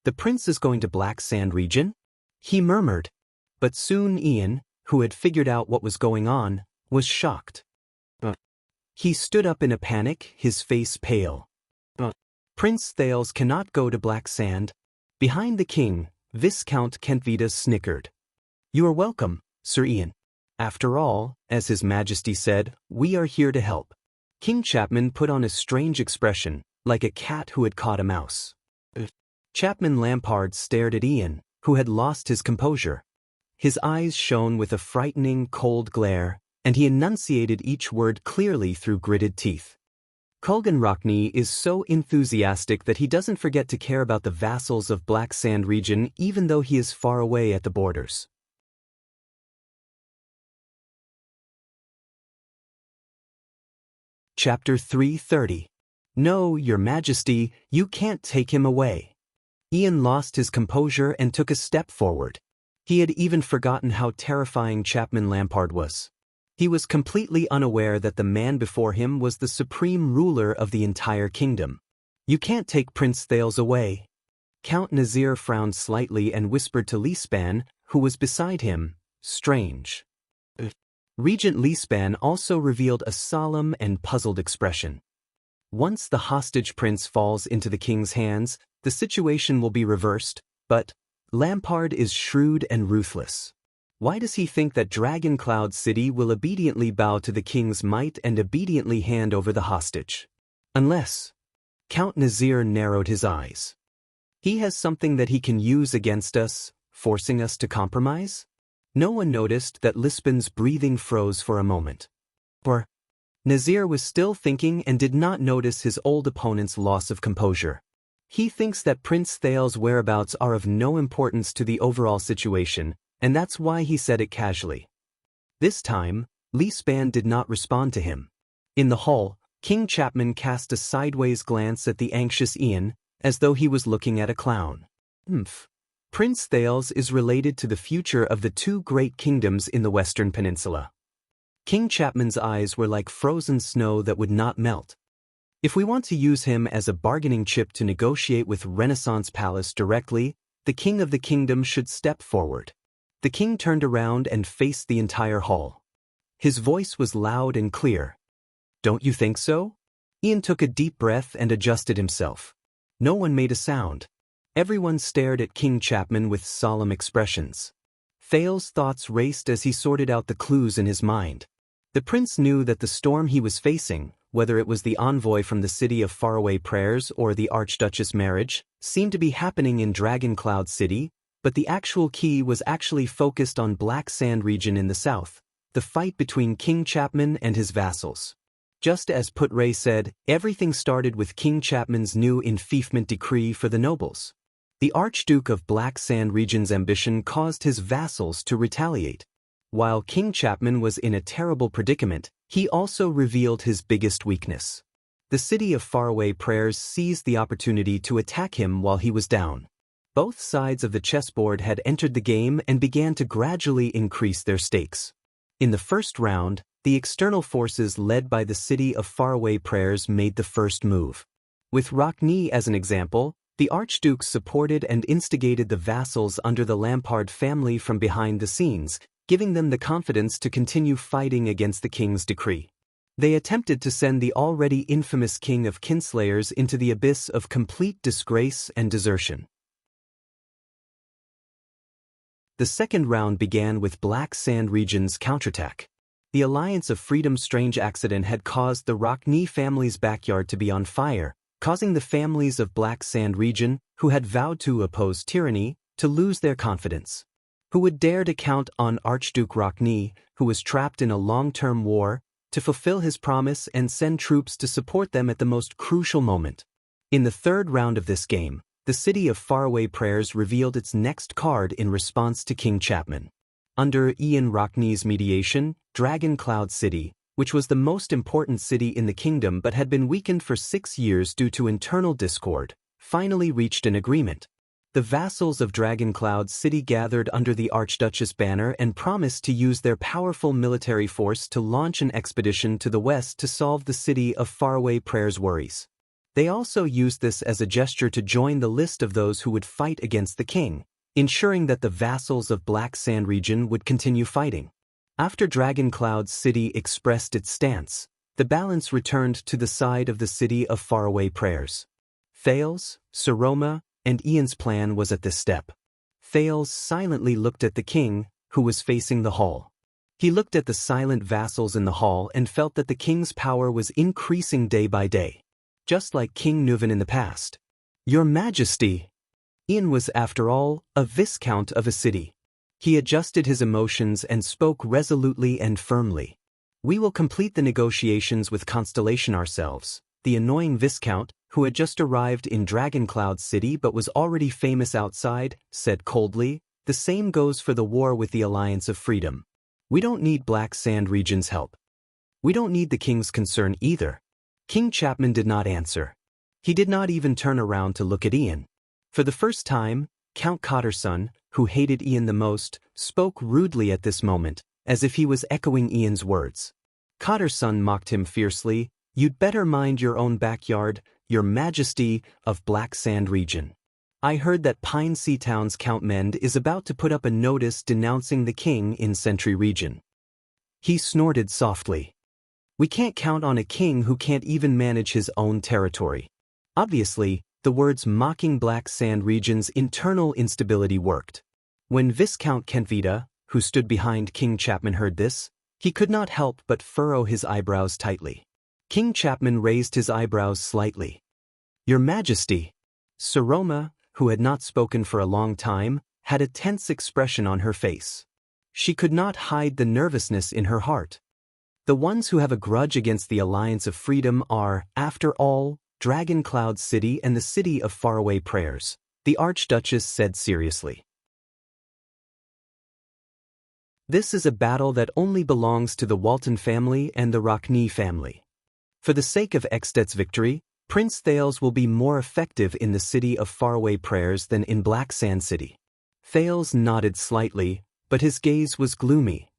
"The prince is going to Black Sand region?" he murmured. But soon Ian, who had figured out what was going on, was shocked. He stood up in a panic, his face pale. "Prince Thales cannot go to Black Sand." Behind the king, Viscount Kentvita snickered. "You are welcome, Sir Ian. After all, as His Majesty said, we are here to help." King Chapman put on a strange expression, like a cat who had caught a mouse. Chapman Lampard stared at Ian, who had lost his composure. His eyes shone with a frightening, cold glare, and he enunciated each word clearly through gritted teeth. "Kulgan Rockney is so enthusiastic that he doesn't forget to care about the vassals of Black Sand region even though he is far away at the borders." Chapter 330. "No, Your Majesty, you can't take him away." Ian lost his composure and took a step forward. He had even forgotten how terrifying Chapman Lampard was. He was completely unaware that the man before him was the supreme ruler of the entire kingdom. "You can't take Prince Thales away." Count Nazir frowned slightly and whispered to Leespan, who was beside him, "Strange." Regent Leespan also revealed a solemn and puzzled expression. "Once the hostage prince falls into the king's hands, the situation will be reversed, but Lampard is shrewd and ruthless. Why does he think that Dragon Cloud City will obediently bow to the king's might and obediently hand over the hostage? Unless..." Count Nazir narrowed his eyes. "He has something that he can use against us, forcing us to compromise?" No one noticed that Lispan's breathing froze for a moment. Or Nazir was still thinking and did not notice his old opponent's loss of composure. "He thinks that Prince Thales' whereabouts are of no importance to the overall situation, and that's why he said it casually. This time, Li Span did not respond to him. In the hall, King Chapman cast a sideways glance at the anxious Ian, as though he was looking at a clown. Prince Thales is related to the future of the two great kingdoms in the Western Peninsula. King Chapman's eyes were like frozen snow that would not melt. If we want to use him as a bargaining chip to negotiate with Renaissance Palace directly, the king of the kingdom should step forward. The king turned around and faced the entire hall. His voice was loud and clear. Don't you think so? Ian took a deep breath and adjusted himself. No one made a sound. Everyone stared at King Chapman with solemn expressions. Thales' thoughts raced as he sorted out the clues in his mind. The prince knew that the storm he was facing, whether it was the envoy from the city of faraway prayers or the Archduchess marriage, seemed to be happening in Dragon Cloud City, but the actual key was actually focused on Black Sand region in the south, the fight between King Chapman and his vassals. Just as Put Ray said, everything started with King Chapman's new enfeoffment decree for the nobles. The Archduke of Black Sand region's ambition caused his vassals to retaliate. While King Chapman was in a terrible predicament, he also revealed his biggest weakness. The city of faraway prayers seized the opportunity to attack him while he was down. Both sides of the chessboard had entered the game and began to gradually increase their stakes. In the first round, the external forces led by the city of faraway prayers made the first move. With Rockney as an example, the Archduke supported and instigated the vassals under the Lampard family from behind the scenes, giving them the confidence to continue fighting against the king's decree. They attempted to send the already infamous king of kinslayers into the abyss of complete disgrace and desertion. The second round began with Black Sand region's counterattack. The Alliance of Freedom's strange accident had caused the Rockney family's backyard to be on fire, causing the families of Black Sand region, who had vowed to oppose tyranny, to lose their confidence. Who would dare to count on Archduke Rockney, who was trapped in a long-term war, to fulfill his promise and send troops to support them at the most crucial moment? In the third round of this game, the city of faraway prayers revealed its next card in response to King Chapman. Under Ian Rockney's mediation, Dragon Cloud City, which was the most important city in the kingdom but had been weakened for 6 years due to internal discord, finally reached an agreement. The vassals of Dragon Cloud City gathered under the Archduchess banner and promised to use their powerful military force to launch an expedition to the west to solve the city of faraway prayers' worries. They also used this as a gesture to join the list of those who would fight against the king, ensuring that the vassals of Black Sand region would continue fighting. After Dragon Cloud City expressed its stance, the balance returned to the side of the city of faraway prayers. Thales, Saroma, and Ian's plan was at this step. Thales silently looked at the king, who was facing the hall. He looked at the silent vassals in the hall and felt that the king's power was increasing day by day. Just like King Nuvan in the past. Your Majesty! Ian was, after all, a viscount of a city. He adjusted his emotions and spoke resolutely and firmly. We will complete the negotiations with Constellation ourselves. The annoying viscount, who had just arrived in Dragon Cloud City but was already famous outside, said coldly, the same goes for the war with the Alliance of Freedom. We don't need Black Sand region's help. We don't need the king's concern either. King Chapman did not answer. He did not even turn around to look at Ian. For the first time, Count Cotterson, who hated Ian the most, spoke rudely at this moment, as if he was echoing Ian's words. Cotterson mocked him fiercely, "You'd better mind your own backyard, Your Majesty of Black Sand region. I heard that Pine Sea Town's Count Mend is about to put up a notice denouncing the king in Sentry region." He snorted softly. We can't count on a king who can't even manage his own territory. Obviously, the words mocking Black Sand region's internal instability worked. When Viscount Kentvita, who stood behind King Chapman, heard this, he could not help but furrow his eyebrows tightly. King Chapman raised his eyebrows slightly. Your Majesty. Saroma, who had not spoken for a long time, had a tense expression on her face. She could not hide the nervousness in her heart. The ones who have a grudge against the Alliance of Freedom are, after all, Dragon Cloud City and the city of faraway prayers, the Archduchess said seriously. This is a battle that only belongs to the Walton family and the Rockne family. For the sake of Extet's victory, Prince Thales will be more effective in the city of faraway prayers than in Black Sand City. Thales nodded slightly, but his gaze was gloomy.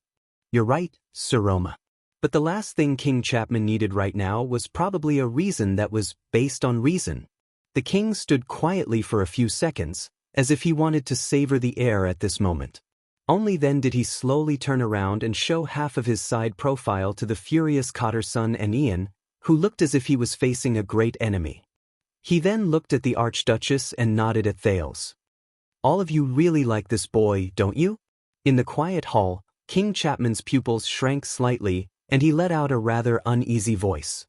You're right, Sir Roma. But the last thing King Chapman needed right now was probably a reason that was based on reason. The king stood quietly for a few seconds, as if he wanted to savor the air at this moment. Only then did he slowly turn around and show half of his side profile to the furious Cotter's son and Ian, who looked as if he was facing a great enemy. He then looked at the Archduchess and nodded at Thales. All of you really like this boy, don't you? In the quiet hall, King Chapman's pupils shrank slightly, and he let out a rather uneasy voice.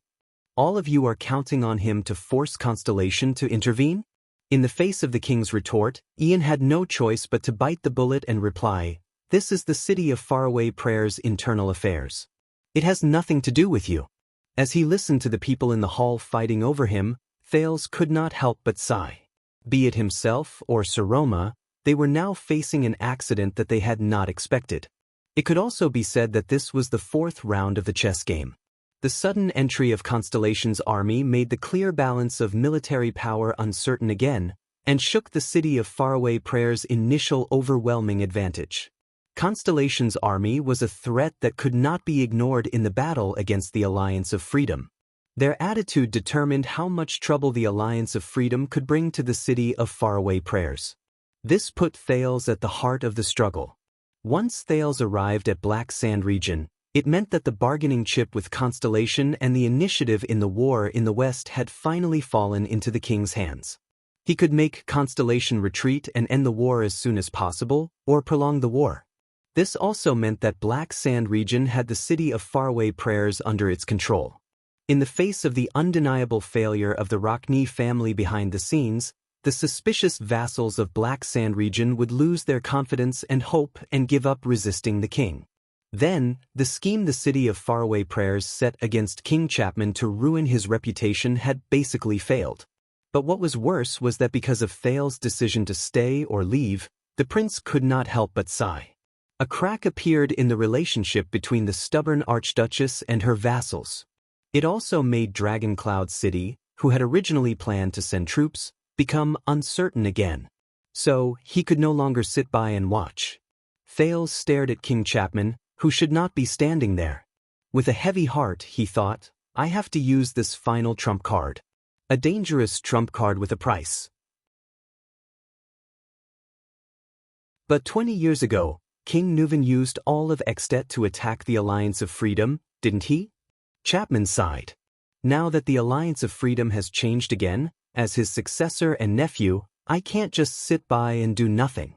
All of you are counting on him to force Constellation to intervene? In the face of the king's retort, Ian had no choice but to bite the bullet and reply, this is the city of faraway prayers' internal affairs. It has nothing to do with you. As he listened to the people in the hall fighting over him, Thales could not help but sigh. Be it himself or Sir Roma, they were now facing an accident that they had not expected. It could also be said that this was the fourth round of the chess game. The sudden entry of Constellation's army made the clear balance of military power uncertain again, and shook the city of faraway prayers' initial overwhelming advantage. Constellation's army was a threat that could not be ignored in the battle against the Alliance of Freedom. Their attitude determined how much trouble the Alliance of Freedom could bring to the city of faraway prayers. This put Thales at the heart of the struggle. Once Thales arrived at Black Sand region, it meant that the bargaining chip with Constellation and the initiative in the war in the west had finally fallen into the king's hands. He could make Constellation retreat and end the war as soon as possible, or prolong the war. This also meant that Black Sand region had the city of faraway prayers under its control. In the face of the undeniable failure of the Rockne family behind the scenes, the suspicious vassals of Black Sand region would lose their confidence and hope and give up resisting the king. Then, the scheme the city of faraway prayers set against King Chapman to ruin his reputation had basically failed. But what was worse was that because of Thales' decision to stay or leave, the prince could not help but sigh. A crack appeared in the relationship between the stubborn Archduchess and her vassals. It also made Dragoncloud City, who had originally planned to send troops, become uncertain again. So, he could no longer sit by and watch. Thales stared at King Chapman, who should not be standing there. With a heavy heart, he thought, I have to use this final trump card. A dangerous trump card with a price. But 20 years ago, King Nuvan used all of Extet to attack the Alliance of Freedom, didn't he? Chapman sighed. Now that the Alliance of Freedom has changed again, as his successor and nephew, I can't just sit by and do nothing.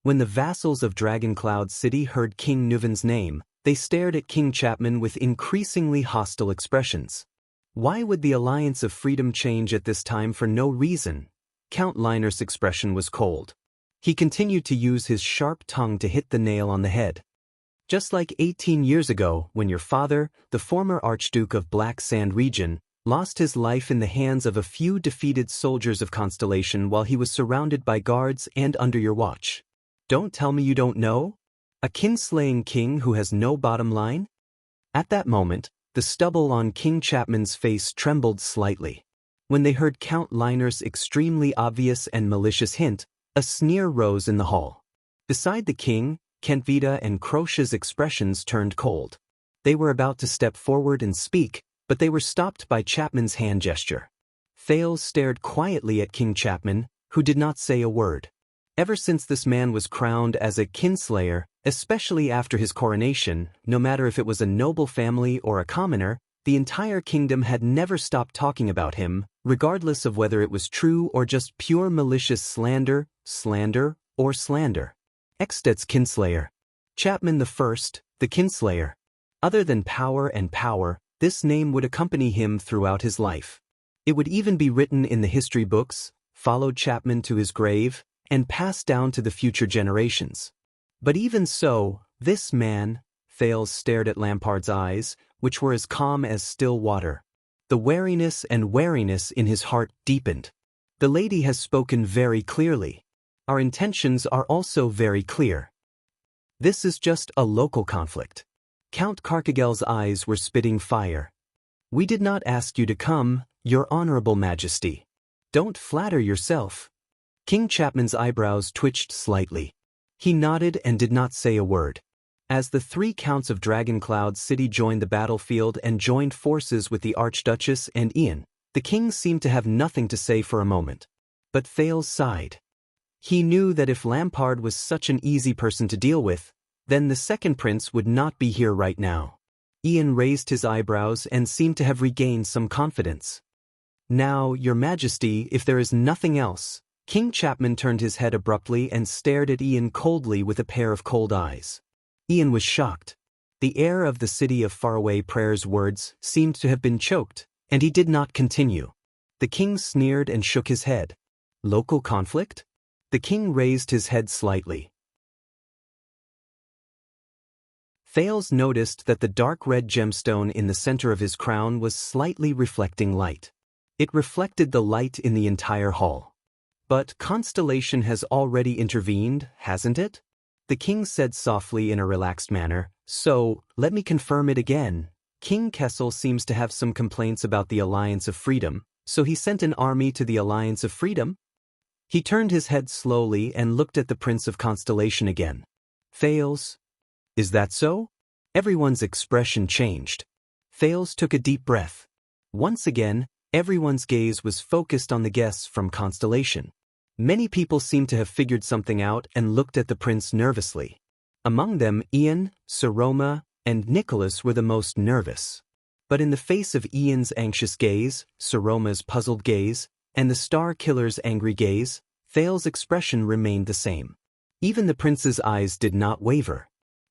When the vassals of Dragoncloud City heard King Nuvan's name, they stared at King Chapman with increasingly hostile expressions. Why would the Alliance of Freedom change at this time for no reason? Count Liner's expression was cold. He continued to use his sharp tongue to hit the nail on the head. Just like 18 years ago, when your father, the former Archduke of Black Sand region, lost his life in the hands of a few defeated soldiers of Constellation while he was surrounded by guards and under your watch. Don't tell me you don't know? A kinslaying king who has no bottom line? At that moment, the stubble on King Chapman's face trembled slightly. When they heard Count Liner's extremely obvious and malicious hint, a sneer rose in the hall. Beside the king, Kentvita and Croce's expressions turned cold. They were about to step forward and speak, but they were stopped by Chapman's hand gesture. Thales stared quietly at King Chapman, who did not say a word. Ever since this man was crowned as a kinslayer, especially after his coronation, no matter if it was a noble family or a commoner, the entire kingdom had never stopped talking about him, regardless of whether it was true or just pure malicious slander, or slander. Extet's kinslayer. Chapman the First, the kinslayer. Other than power and power, this name would accompany him throughout his life. It would even be written in the history books, followed Chapman to his grave, and passed down to the future generations. But even so, this man, Thales stared at Lampard's eyes, which were as calm as still water. The wariness in his heart deepened. The lady has spoken very clearly. Our intentions are also very clear. This is just a local conflict. Count Carcagel's eyes were spitting fire. We did not ask you to come, Your Honorable Majesty. Don't flatter yourself. King Chapman's eyebrows twitched slightly. He nodded and did not say a word. As the 3 counts of Dragoncloud City joined the battlefield and joined forces with the Archduchess and Ian, the king seemed to have nothing to say for a moment. But Thales sighed. He knew that if Lampard was such an easy person to deal with, then the second prince would not be here right now. Ian raised his eyebrows and seemed to have regained some confidence. Now, Your Majesty, if there is nothing else. King Chapman turned his head abruptly and stared at Ian coldly with a pair of cold eyes. Ian was shocked. The air of the city of faraway prayers' words seemed to have been choked, and he did not continue. The king sneered and shook his head. Local conflict? The king raised his head slightly. Thales noticed that the dark red gemstone in the center of his crown was slightly reflecting light. It reflected the light in the entire hall. But Constellation has already intervened, hasn't it? The king said softly in a relaxed manner, so, let me confirm it again. King Kessel seems to have some complaints about the Alliance of Freedom, so he sent an army to the Alliance of Freedom? He turned his head slowly and looked at the Prince of Constellation again. Thales? Is that so? Everyone's expression changed. Thales took a deep breath. Once again, everyone's gaze was focused on the guests from Constellation. Many people seemed to have figured something out and looked at the prince nervously. Among them, Ian, Saroma, and Nicholas were the most nervous. But in the face of Ian's anxious gaze, Saroma's puzzled gaze, and the Star Killer's angry gaze, Thales' expression remained the same. Even the prince's eyes did not waver.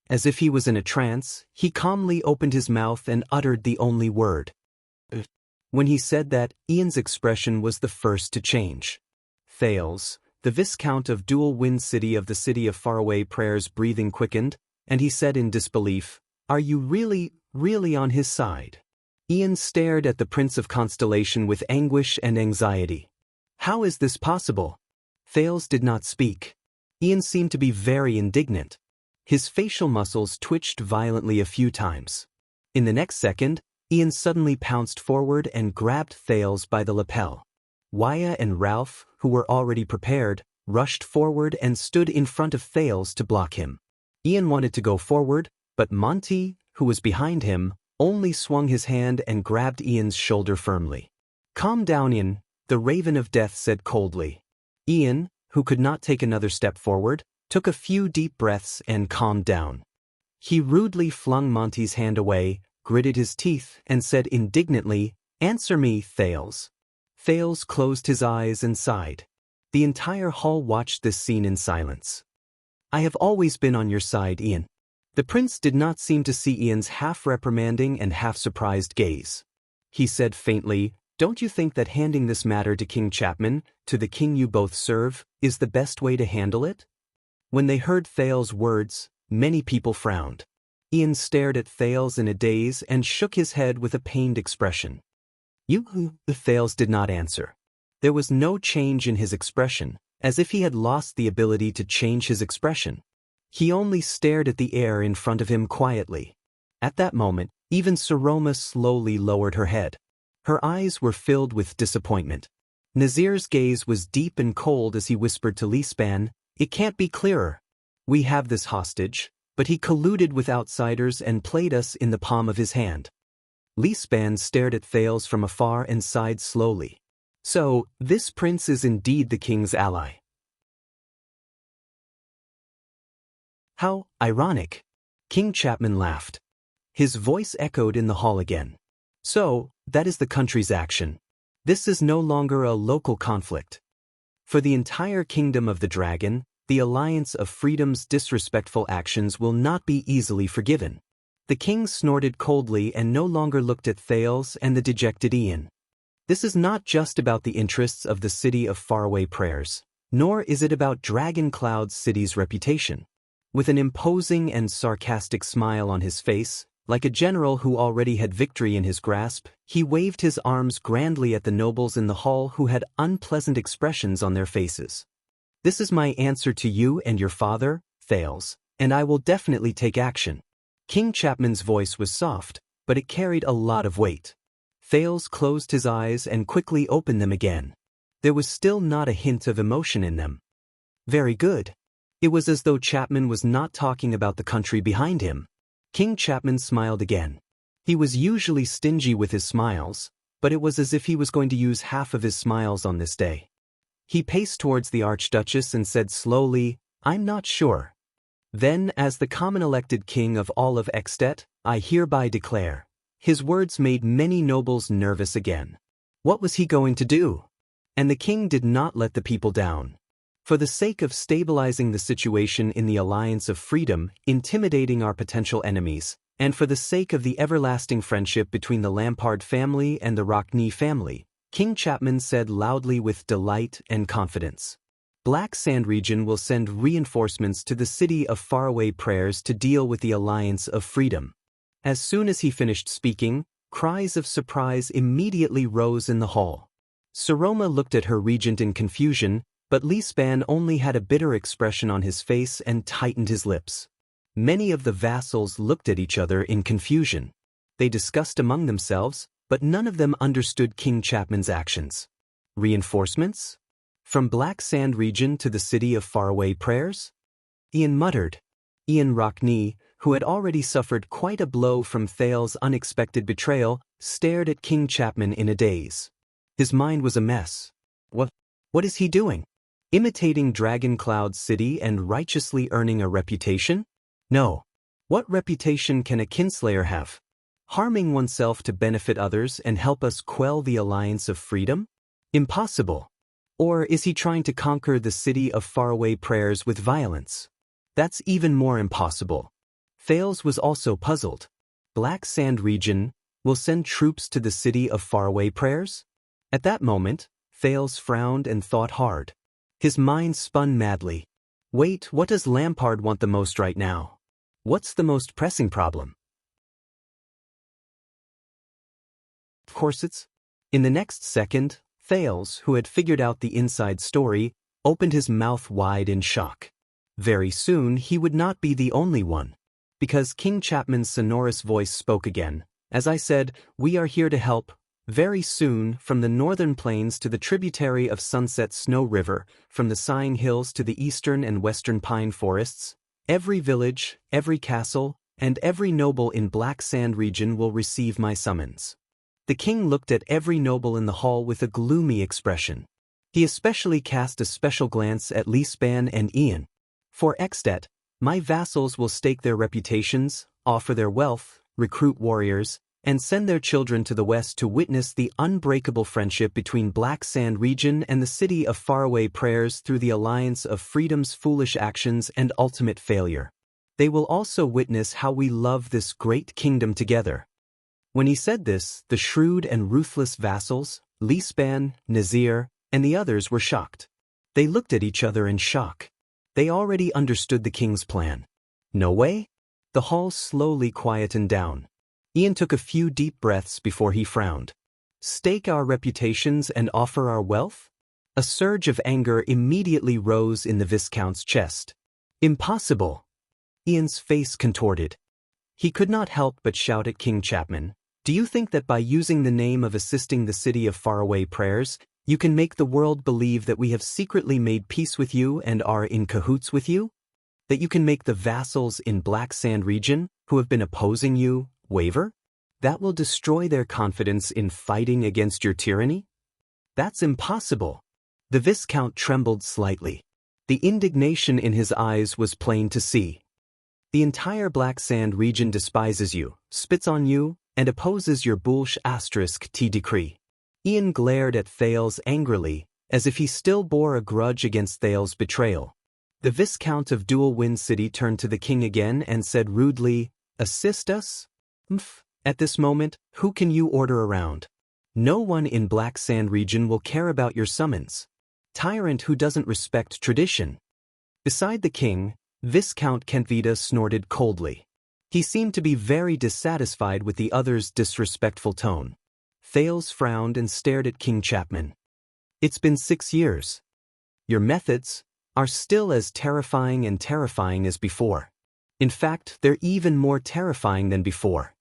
As if he was in a trance, he calmly opened his mouth and uttered the only word. When he said that, Ian's expression was the first to change. Thales, the Viscount of Dual Wind City of the City of Faraway Prayers, breathing quickened, and he said in disbelief, "Are you really on his side?" Ian stared at the Prince of Constellation with anguish and anxiety. How is this possible? Thales did not speak. Ian seemed to be very indignant. His facial muscles twitched violently a few times. In the next second, Ian suddenly pounced forward and grabbed Thales by the lapel. Wuxia and Ralph, who were already prepared, rushed forward and stood in front of Thales to block him. Ian wanted to go forward, but Monty, who was behind him, only swung his hand and grabbed Ian's shoulder firmly. "Calm down, Ian," the Raven of Death said coldly. Ian, who could not take another step forward, took a few deep breaths and calmed down. He rudely flung Monty's hand away, gritted his teeth, and said indignantly, "Answer me, Thales." Thales closed his eyes and sighed. The entire hall watched this scene in silence. "I have always been on your side, Ian." The prince did not seem to see Ian's half-reprimanding and half-surprised gaze. He said faintly, "Don't you think that handing this matter to King Chapman, to the king you both serve, is the best way to handle it?" When they heard Thales' words, many people frowned. Ian stared at Thales in a daze and shook his head with a pained expression. Thales did not answer. There was no change in his expression, as if he had lost the ability to change his expression. He only stared at the air in front of him quietly. At that moment, even Saroma slowly lowered her head. Her eyes were filled with disappointment. Nazir's gaze was deep and cold as he whispered to Lispan, "It can't be clearer. We have this hostage, but he colluded with outsiders and played us in the palm of his hand." Lispan stared at Thales from afar and sighed slowly. "So, this prince is indeed the king's ally." "How ironic." King Chapman laughed. His voice echoed in the hall again. "So, that is the country's action. This is no longer a local conflict. For the entire kingdom of the dragon, the Alliance of Freedom's disrespectful actions will not be easily forgiven." The king snorted coldly and no longer looked at Thales and the dejected Ian. "This is not just about the interests of the City of Faraway Prayers, nor is it about Dragoncloud City's reputation." With an imposing and sarcastic smile on his face, like a general who already had victory in his grasp, he waved his arms grandly at the nobles in the hall who had unpleasant expressions on their faces. "This is my answer to you and your father, Thales. And I will definitely take action. King Chapman's voice was soft, but it carried a lot of weight. Thales closed his eyes and quickly opened them again. There was still not a hint of emotion in them. Very good. It was as though Chapman was not talking about the country behind him. King Chapman smiled again. He was usually stingy with his smiles, but it was as if he was going to use half of his smiles on this day. He paced towards the Archduchess and said slowly, "I'm not sure." Then, as the common elected king of all of Extet, I hereby declare. His words made many nobles nervous again. What was he going to do? And the king did not let the people down. For the sake of stabilizing the situation in the Alliance of Freedom, intimidating our potential enemies, and for the sake of the everlasting friendship between the Lampard family and the Rockney family, King Chapman said loudly with delight and confidence. Black Sand Region will send reinforcements to the city of Faraway Prayers to deal with the Alliance of Freedom. As soon as he finished speaking, cries of surprise immediately rose in the hall. Saroma looked at her regent in confusion, but Lispan only had a bitter expression on his face and tightened his lips. Many of the vassals looked at each other in confusion. They discussed among themselves, but none of them understood King Chapman's actions. Reinforcements? From Black Sand Region to the city of Faraway Prayers? Ian muttered. Ian Rockney, who had already suffered quite a blow from Thales' unexpected betrayal, stared at King Chapman in a daze. His mind was a mess. What is he doing? Imitating Dragon Cloud City and righteously earning a reputation? No. What reputation can a kinslayer have? Harming oneself to benefit others and help us quell the Alliance of Freedom? Impossible. Or is he trying to conquer the city of Faraway Prayers with violence? That's even more impossible. Thales was also puzzled. Black Sand Region will send troops to the city of Faraway Prayers? At that moment, Thales frowned and thought hard. His mind spun madly. Wait, what does Lampard want the most right now? What's the most pressing problem? Corsets? In the next second, Thales, who had figured out the inside story, opened his mouth wide in shock. Very soon he would not be the only one. Because King Chapman's sonorous voice spoke again. As I said, we are here to help. Very soon, from the northern plains to the tributary of Sunset Snow River, from the Sighing Hills to the eastern and western pine forests, every village, every castle, and every noble in Black Sand Region will receive my summons. The king looked at every noble in the hall with a gloomy expression. He especially cast a special glance at Lispan and Ian. For Extet, my vassals will stake their reputations, offer their wealth, recruit warriors, and send their children to the west to witness the unbreakable friendship between Black Sand Region and the city of Faraway Prayers through the Alliance of Freedom's foolish actions and ultimate failure. They will also witness how we love this great kingdom together. When he said this, the shrewd and ruthless vassals, Lispan, Nazir, and the others were shocked. They looked at each other in shock. They already understood the king's plan. No way? The hall slowly quietened down. Ian took a few deep breaths before he frowned. Stake our reputations and offer our wealth? A surge of anger immediately rose in the Viscount's chest. Impossible! Ian's face contorted. He could not help but shout at King Chapman, "Do you think that by using the name of assisting the city of Faraway Prayers, you can make the world believe that we have secretly made peace with you and are in cahoots with you? That you can make the vassals in Black Sand Region, who have been opposing you, waver? That will destroy their confidence in fighting against your tyranny? That's impossible." The Viscount trembled slightly. The indignation in his eyes was plain to see. The entire Black Sand Region despises you, spits on you, and opposes your **T decree. Ian glared at Thales angrily, as if he still bore a grudge against Thales' betrayal. The Viscount of Dual Wind City turned to the king again and said rudely, "Assist us? At this moment, who can you order around? No one in Black Sand Region will care about your summons. Tyrant who doesn't respect tradition." Beside the king, Viscount Kentvita snorted coldly. He seemed to be very dissatisfied with the other's disrespectful tone. Thales frowned and stared at King Chapman. "It's been 6 years. Your methods are still as terrifying as before." In fact, they're even more terrifying than before.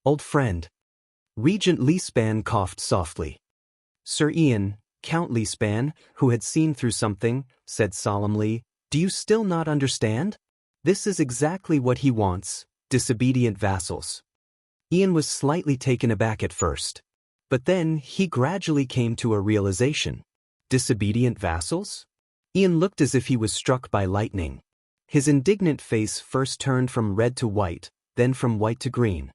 Old friend. Regent Leespan coughed softly. Sir Ian, Count Leespan, who had seen through something, said solemnly, "Do you still not understand? This is exactly what he wants, disobedient vassals." Ian was slightly taken aback at first. But then he gradually came to a realization. Disobedient vassals? Ian looked as if he was struck by lightning. His indignant face first turned from red to white, then from white to green.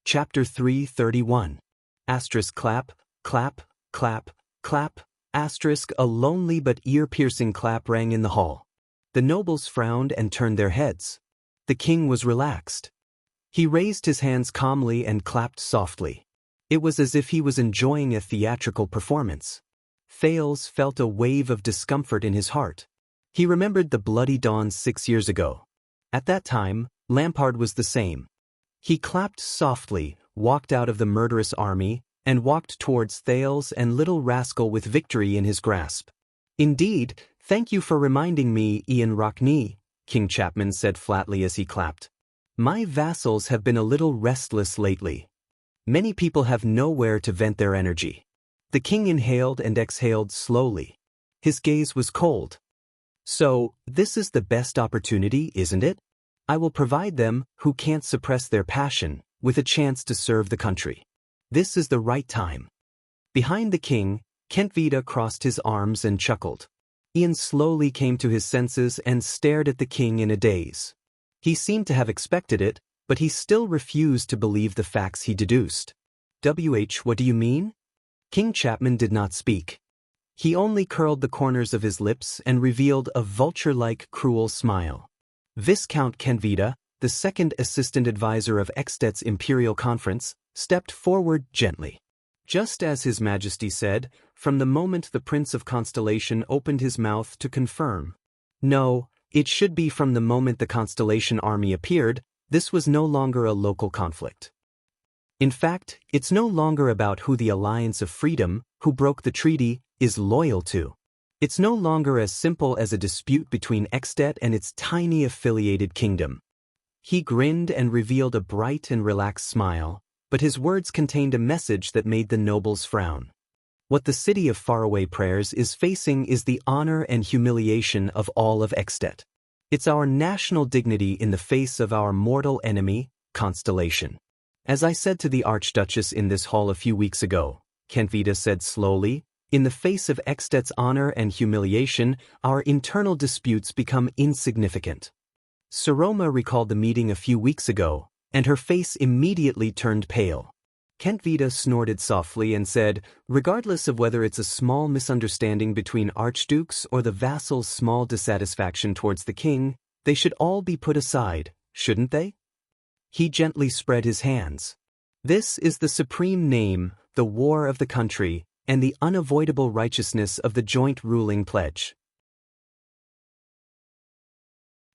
Chapter 331. Asterisk clap, clap, clap, clap, asterisk a lonely but ear-piercing clap rang in the hall. The nobles frowned and turned their heads. The king was relaxed. He raised his hands calmly and clapped softly. It was as if he was enjoying a theatrical performance. Thales felt a wave of discomfort in his heart. He remembered the bloody dawn 6 years ago. At that time, Lampard was the same. He clapped softly, walked out of the murderous army, and walked towards Thales and Little Rascal with victory in his grasp. "Indeed, thank you for reminding me, Ian Rockney," King Chapman said flatly as he clapped. "My vassals have been a little restless lately. Many people have nowhere to vent their energy." The king inhaled and exhaled slowly. His gaze was cold. "So, this is the best opportunity, isn't it? I will provide them, who can't suppress their passion, with a chance to serve the country. This is the right time." Behind the king, Kentvita crossed his arms and chuckled. Ian slowly came to his senses and stared at the king in a daze. He seemed to have expected it, but he still refused to believe the facts he deduced. What do you mean?" King Chapman did not speak. He only curled the corners of his lips and revealed a vulture-like cruel smile. Viscount Kentvita, the second assistant advisor of Extet's Imperial Conference, stepped forward gently. Just as His Majesty said, from the moment the Prince of Constellation opened his mouth to confirm. No, it should be from the moment the Constellation army appeared. This was no longer a local conflict. In fact, it's no longer about who the Alliance of Freedom, who broke the treaty, is loyal to. It's no longer as simple as a dispute between Extet and its tiny affiliated kingdom. He grinned and revealed a bright and relaxed smile, but his words contained a message that made the nobles frown. What the city of Faraway Prayers is facing is the honor and humiliation of all of Extet. It's our national dignity in the face of our mortal enemy, Constellation. As I said to the Archduchess in this hall a few weeks ago, Kentvita said slowly, in the face of Extet's honor and humiliation, our internal disputes become insignificant. Saroma recalled the meeting a few weeks ago, and her face immediately turned pale. Kentvita snorted softly and said, "Regardless of whether it's a small misunderstanding between archdukes or the vassals' small dissatisfaction towards the king, they should all be put aside, shouldn't they?" He gently spread his hands. "This is the supreme name, the war of the country, and the unavoidable righteousness of the joint ruling pledge."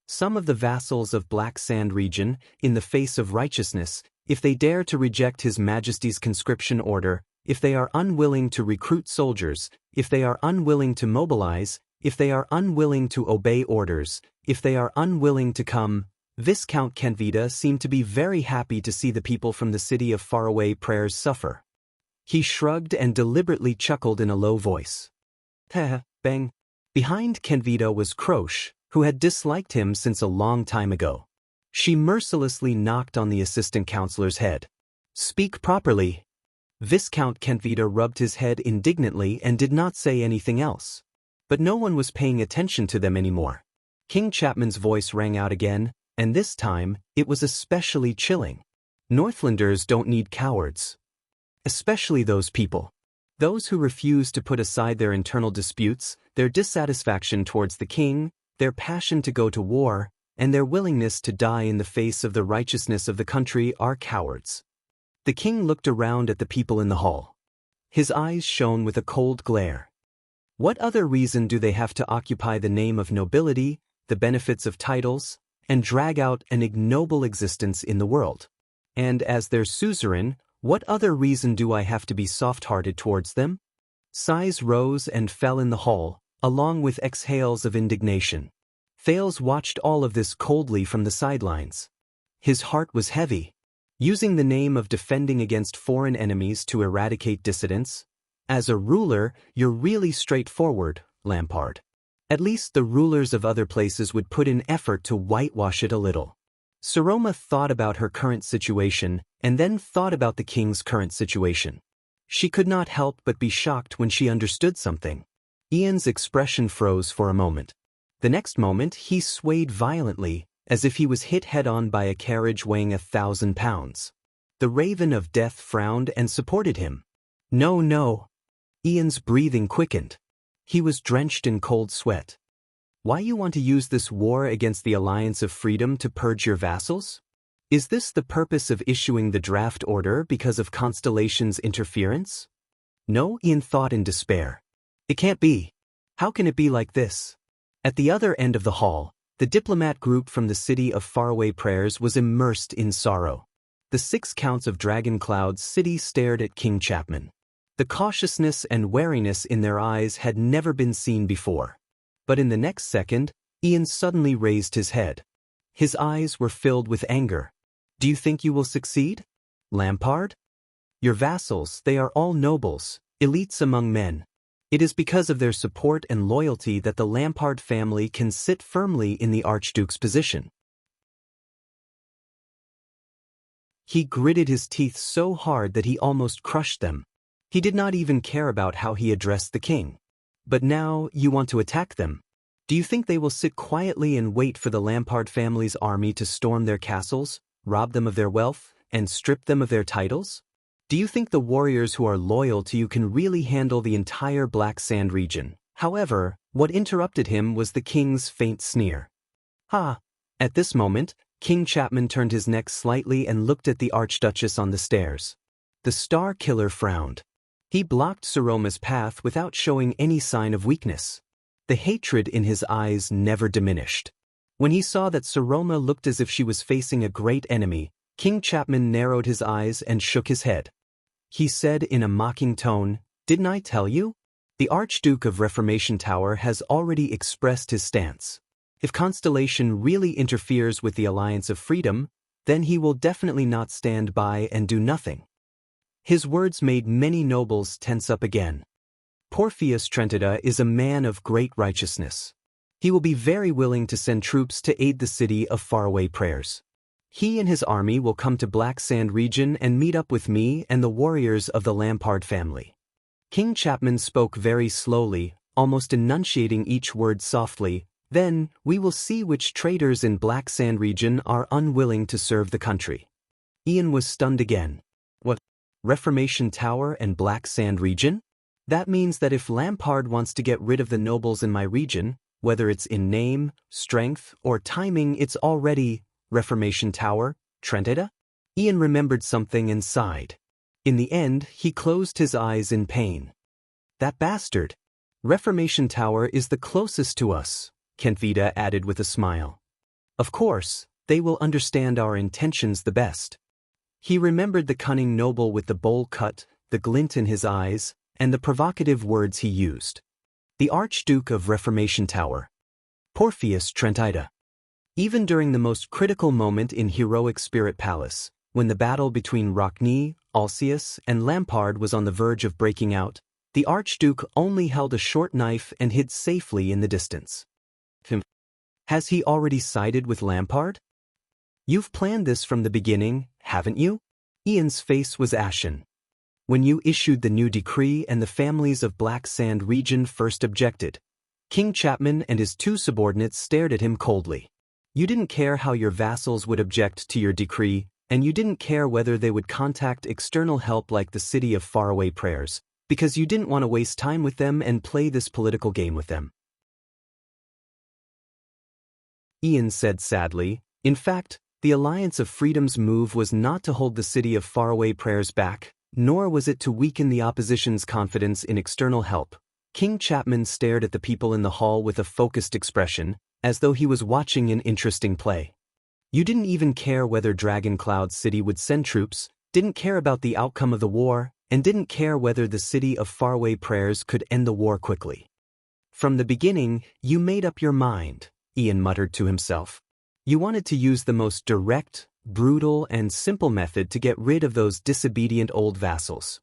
Some of the vassals of Black Sand region, in the face of righteousness, if they dare to reject His Majesty's conscription order, if they are unwilling to recruit soldiers, if they are unwilling to mobilize, if they are unwilling to obey orders, if they are unwilling to come, Viscount Kentvita seemed to be very happy to see the people from the city of Faraway Prayers suffer. He shrugged and deliberately chuckled in a low voice. Heh, bang. Behind Kentvita was Croche, who had disliked him since a long time ago. She mercilessly knocked on the assistant counselor's head. "Speak properly." Viscount Kentvita rubbed his head indignantly and did not say anything else. But no one was paying attention to them anymore. King Chapman's voice rang out again, and this time, it was especially chilling. "Northlanders don't need cowards. Especially those people. Those who refuse to put aside their internal disputes, their dissatisfaction towards the king, their passion to go to war, and their willingness to die in the face of the righteousness of the country are cowards." The king looked around at the people in the hall. His eyes shone with a cold glare. What other reason do they have to occupy the name of nobility, the benefits of titles, and drag out an ignoble existence in the world? And as their suzerain, what other reason do I have to be soft-hearted towards them? Sighs rose and fell in the hall, along with exhales of indignation. Thales watched all of this coldly from the sidelines. His heart was heavy. Using the name of defending against foreign enemies to eradicate dissidents? As a ruler, you're really straightforward, Lampard. At least the rulers of other places would put in effort to whitewash it a little. Saroma thought about her current situation, and then thought about the king's current situation. She could not help but be shocked when she understood something. Ian's expression froze for a moment. The next moment he swayed violently, as if he was hit head-on by a carriage weighing 1,000 pounds. The Raven of Death frowned and supported him. No, no. Ian's breathing quickened. He was drenched in cold sweat. Why you want to use this war against the Alliance of Freedom to purge your vassals? Is this the purpose of issuing the draft order because of Constellation's interference? No, Ian thought in despair. It can't be. How can it be like this? At the other end of the hall, the diplomat group from the city of faraway prayers was immersed in sorrow. The 6 counts of Dragon Cloud's city stared at King Chapman. The cautiousness and wariness in their eyes had never been seen before. But in the next second, Ian suddenly raised his head. His eyes were filled with anger. Do you think you will succeed, Lampard? Your vassals, they are all nobles, elites among men. It is because of their support and loyalty that the Lampard family can sit firmly in the Archduke's position. He gritted his teeth so hard that he almost crushed them. He did not even care about how he addressed the king. But now you want to attack them. Do you think they will sit quietly and wait for the Lampard family's army to storm their castles, rob them of their wealth, and strip them of their titles? Do you think the warriors who are loyal to you can really handle the entire Black Sand region? However, what interrupted him was the king's faint sneer. Ha! At this moment, King Chapman turned his neck slightly and looked at the Archduchess on the stairs. The Star Killer frowned. He blocked Saroma's path without showing any sign of weakness. The hatred in his eyes never diminished. When he saw that Saroma looked as if she was facing a great enemy, King Chapman narrowed his eyes and shook his head. He said in a mocking tone, "Didn't I tell you? The Archduke of Reformation Tower has already expressed his stance. If Constellation really interferes with the Alliance of Freedom, then he will definitely not stand by and do nothing." His words made many nobles tense up again. Porphyus Trentida is a man of great righteousness. He will be very willing to send troops to aid the city of faraway prayers. He and his army will come to Black Sand region and meet up with me and the warriors of the Lampard family. King Chapman spoke very slowly, almost enunciating each word softly. Then, we will see which traitors in Black Sand region are unwilling to serve the country. Ian was stunned again. What? Reformation Tower and Black Sand region? That means that if Lampard wants to get rid of the nobles in my region, whether it's in name, strength, or timing, it's already Reformation Tower, Trentida? Ian remembered something and sighed. In the end, he closed his eyes in pain. That bastard! Reformation Tower is the closest to us, Kenvida added with a smile. Of course, they will understand our intentions the best. He remembered the cunning noble with the bowl cut, the glint in his eyes, and the provocative words he used. The Archduke of Reformation Tower. Porphyus Trentida. Even during the most critical moment in Heroic Spirit Palace, when the battle between Rockne, Alcius, and Lampard was on the verge of breaking out, the Archduke only held a short knife and hid safely in the distance. Has he already sided with Lampard? You've planned this from the beginning, haven't you? Ian's face was ashen. When you issued the new decree and the families of Black Sand region first objected, King Chapman and his 2 subordinates stared at him coldly. You didn't care how your vassals would object to your decree, and you didn't care whether they would contact external help like the City of Faraway Prayers, because you didn't want to waste time with them and play this political game with them. Ian said sadly. In fact, the Alliance of Freedom's move was not to hold the City of Faraway Prayers back, nor was it to weaken the opposition's confidence in external help. King Chapman stared at the people in the hall with a focused expression, as though he was watching an interesting play. You didn't even care whether Dragon Cloud City would send troops, didn't care about the outcome of the war, and didn't care whether the city of faraway prayers could end the war quickly. From the beginning, you made up your mind, Ian muttered to himself. You wanted to use the most direct, brutal, and simple method to get rid of those disobedient old vassals.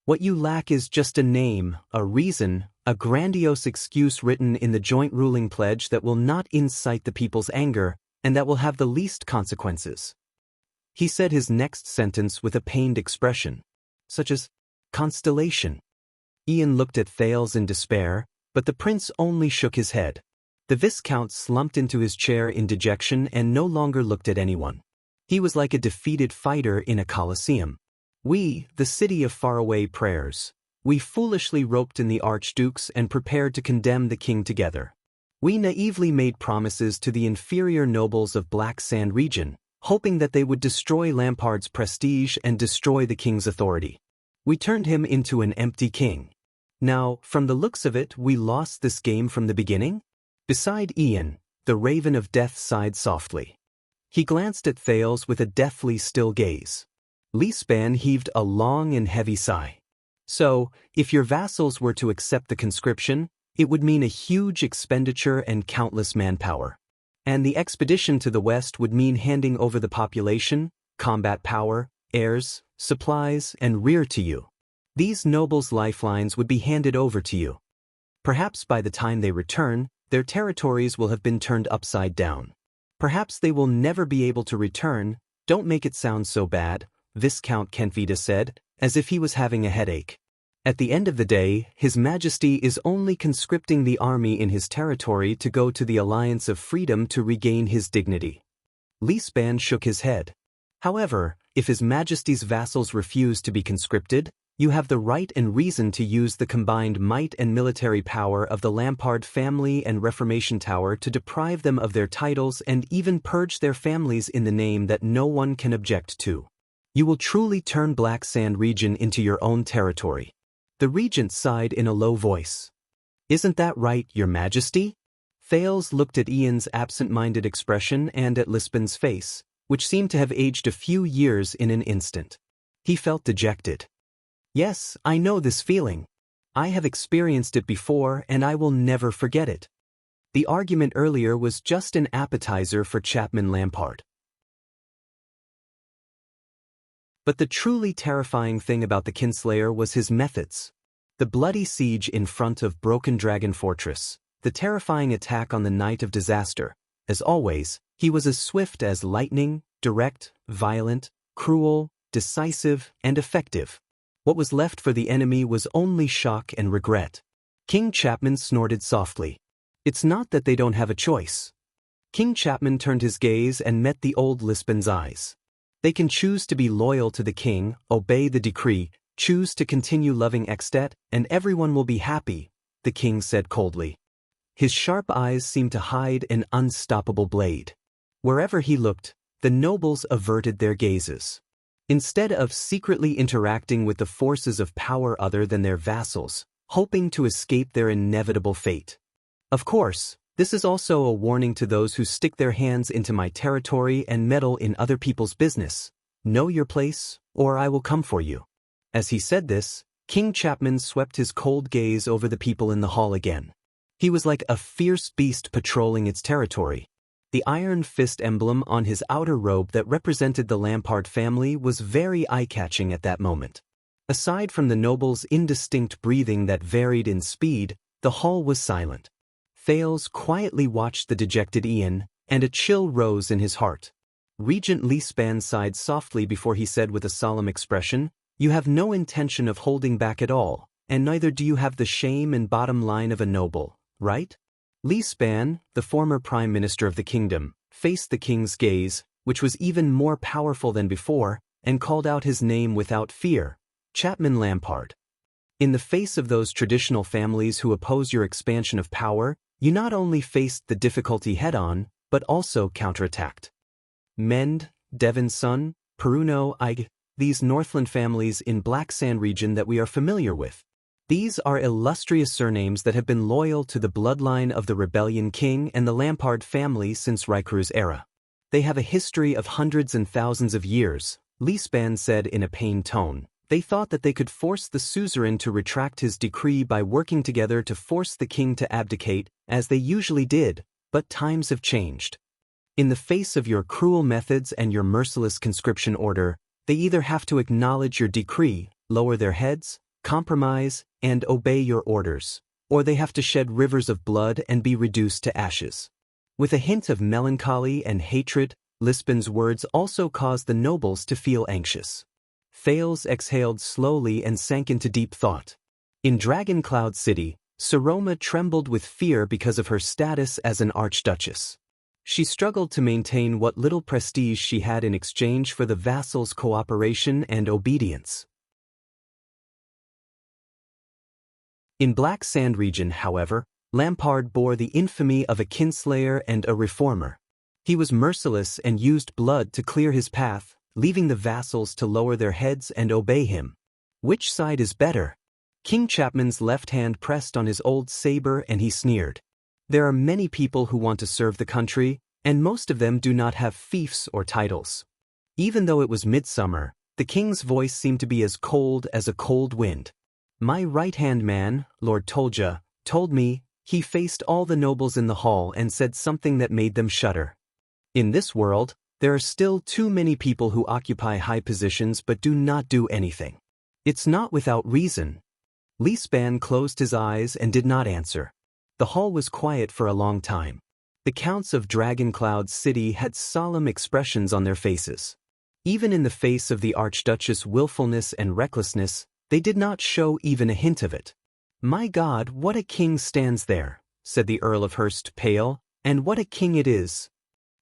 What you lack is just a name, a reason, a grandiose excuse written in the joint ruling pledge that will not incite the people's anger and that will have the least consequences. He said his next sentence with a pained expression, such as, constellation. Ian looked at Thales in despair, but the prince only shook his head. The Viscount slumped into his chair in dejection and no longer looked at anyone. He was like a defeated fighter in a coliseum. We, the city of faraway prayers, we foolishly roped in the archdukes and prepared to condemn the king together. We naively made promises to the inferior nobles of Black Sand region, hoping that they would destroy Lampard's prestige and destroy the king's authority. We turned him into an empty king. Now, from the looks of it, we lost this game from the beginning? Beside Ian, the Raven of Death sighed softly. He glanced at Thales with a deathly still gaze. Lispan heaved a long and heavy sigh. So, if your vassals were to accept the conscription, it would mean a huge expenditure and countless manpower. And the expedition to the west would mean handing over the population, combat power, heirs, supplies, and rear to you. These nobles' lifelines would be handed over to you. Perhaps by the time they return, their territories will have been turned upside down. Perhaps they will never be able to return. Don't make it sound so bad, Viscount Kentvita said, as if he was having a headache. At the end of the day, His Majesty is only conscripting the army in his territory to go to the Alliance of Freedom to regain his dignity. Lispan shook his head. However, if His Majesty's vassals refuse to be conscripted, you have the right and reason to use the combined might and military power of the Lampard family and Reformation Tower to deprive them of their titles and even purge their families in the name that no one can object to. You will truly turn Black Sand region into your own territory. The regent sighed in a low voice. Isn't that right, Your Majesty? Thales looked at Ian's absent-minded expression and at Lispan's face, which seemed to have aged a few years in an instant. He felt dejected. Yes, I know this feeling. I have experienced it before and I will never forget it. The argument earlier was just an appetizer for Chapman Lampard. But the truly terrifying thing about the Kinslayer was his methods. The bloody siege in front of Broken Dragon Fortress, the terrifying attack on the night of disaster. As always, he was as swift as lightning, direct, violent, cruel, decisive, and effective. What was left for the enemy was only shock and regret. King Chapman snorted softly. It's not that they don't have a choice. King Chapman turned his gaze and met the old Lispan's eyes. They can choose to be loyal to the king, obey the decree, choose to continue loving Extet, and everyone will be happy, the king said coldly. His sharp eyes seemed to hide an unstoppable blade. Wherever he looked, the nobles averted their gazes. Instead of secretly interacting with the forces of power other than their vassals, hoping to escape their inevitable fate. Of course, this is also a warning to those who stick their hands into my territory and meddle in other people's business. Know your place, or I will come for you. As he said this, King Chapman swept his cold gaze over the people in the hall again. He was like a fierce beast patrolling its territory. The iron fist emblem on his outer robe that represented the Lampard family was very eye-catching at that moment. Aside from the noble's indistinct breathing that varied in speed, the hall was silent. Thales quietly watched the dejected Ian, and a chill rose in his heart. Regent Lispan sighed softly before he said with a solemn expression, "You have no intention of holding back at all, and neither do you have the shame and bottom line of a noble, right?" Lispan, the former prime minister of the kingdom, faced the king's gaze, which was even more powerful than before, and called out his name without fear, Chapman Lampard. In the face of those traditional families who oppose your expansion of power, you not only faced the difficulty head-on, but also counterattacked. Mend, Devon's son, Peruno, Ig, these Northland families in Black Sand region that we are familiar with. These are illustrious surnames that have been loyal to the bloodline of the rebellion king and the Lampard family since Raikuru's era. They have a history of hundreds and thousands of years, Lispan said in a pained tone, They thought that they could force the suzerain to retract his decree by working together to force the king to abdicate, as they usually did, but times have changed. In the face of your cruel methods and your merciless conscription order, they either have to acknowledge your decree, lower their heads, compromise, and obey your orders, or they have to shed rivers of blood and be reduced to ashes. With a hint of melancholy and hatred, Lisbon's words also caused the nobles to feel anxious. Thales exhaled slowly and sank into deep thought. In Dragon Cloud City, Saroma trembled with fear because of her status as an archduchess. She struggled to maintain what little prestige she had in exchange for the vassals' cooperation and obedience. In Black Sand region, however, Lampard bore the infamy of a kinslayer and a reformer. He was merciless and used blood to clear his path, leaving the vassals to lower their heads and obey him. Which side is better? King Chapman's left hand pressed on his old saber and he sneered. There are many people who want to serve the country, and most of them do not have fiefs or titles. Even though it was midsummer, the king's voice seemed to be as cold as a cold wind. My right-hand man, Lord Tolja, told me. He faced all the nobles in the hall and said something that made them shudder. In this world, there are still too many people who occupy high positions but do not do anything. It's not without reason. Lisban closed his eyes and did not answer. The hall was quiet for a long time. The counts of Dragon Cloud City had solemn expressions on their faces. Even in the face of the Archduchess' willfulness and recklessness, they did not show even a hint of it. My God, what a king stands there, said the Earl of Hurst, pale, and what a king it is.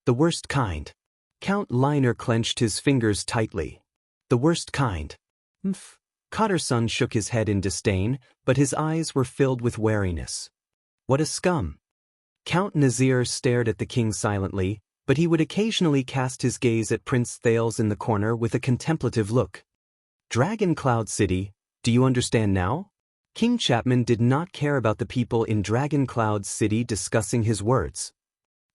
The worst kind. Count Liner clenched his fingers tightly. The worst kind. Mph. Cotterson shook his head in disdain, but his eyes were filled with wariness. What a scum. Count Nazir stared at the king silently, but he would occasionally cast his gaze at Prince Thales in the corner with a contemplative look. Dragon Cloud City, do you understand now? King Chapman did not care about the people in Dragon Cloud City discussing his words.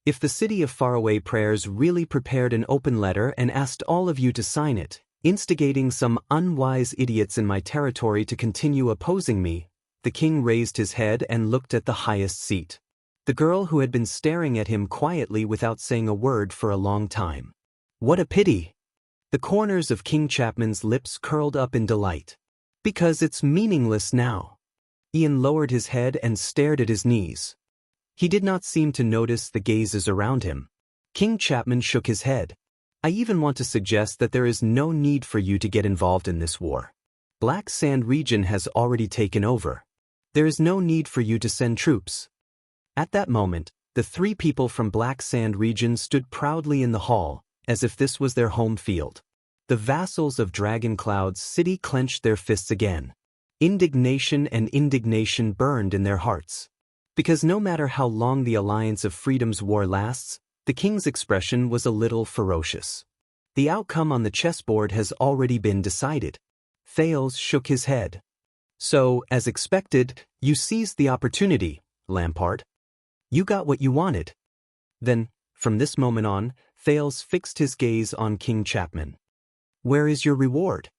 If the City of Faraway Prayers really prepared an open letter and asked all of you to sign it, instigating some unwise idiots in my territory to continue opposing me, the king raised his head and looked at the highest seat. The girl who had been staring at him quietly without saying a word for a long time. What a pity! The corners of King Chapman's lips curled up in delight. Because it's meaningless now. Ian lowered his head and stared at his knees. He did not seem to notice the gazes around him. King Chapman shook his head. I even want to suggest that there is no need for you to get involved in this war. Black Sand region has already taken over. There is no need for you to send troops. At that moment, the three people from Black Sand region stood proudly in the hall, as if this was their home field. The vassals of Dragon Cloud City clenched their fists again. Indignation and indignation burned in their hearts. Because no matter how long the Alliance of Freedom's war lasts, the king's expression was a little ferocious. The outcome on the chessboard has already been decided. Thales shook his head. So, as expected, you seized the opportunity, Lampard. You got what you wanted. Then, from this moment on, Thales fixed his gaze on King Chapman. Where is your reward?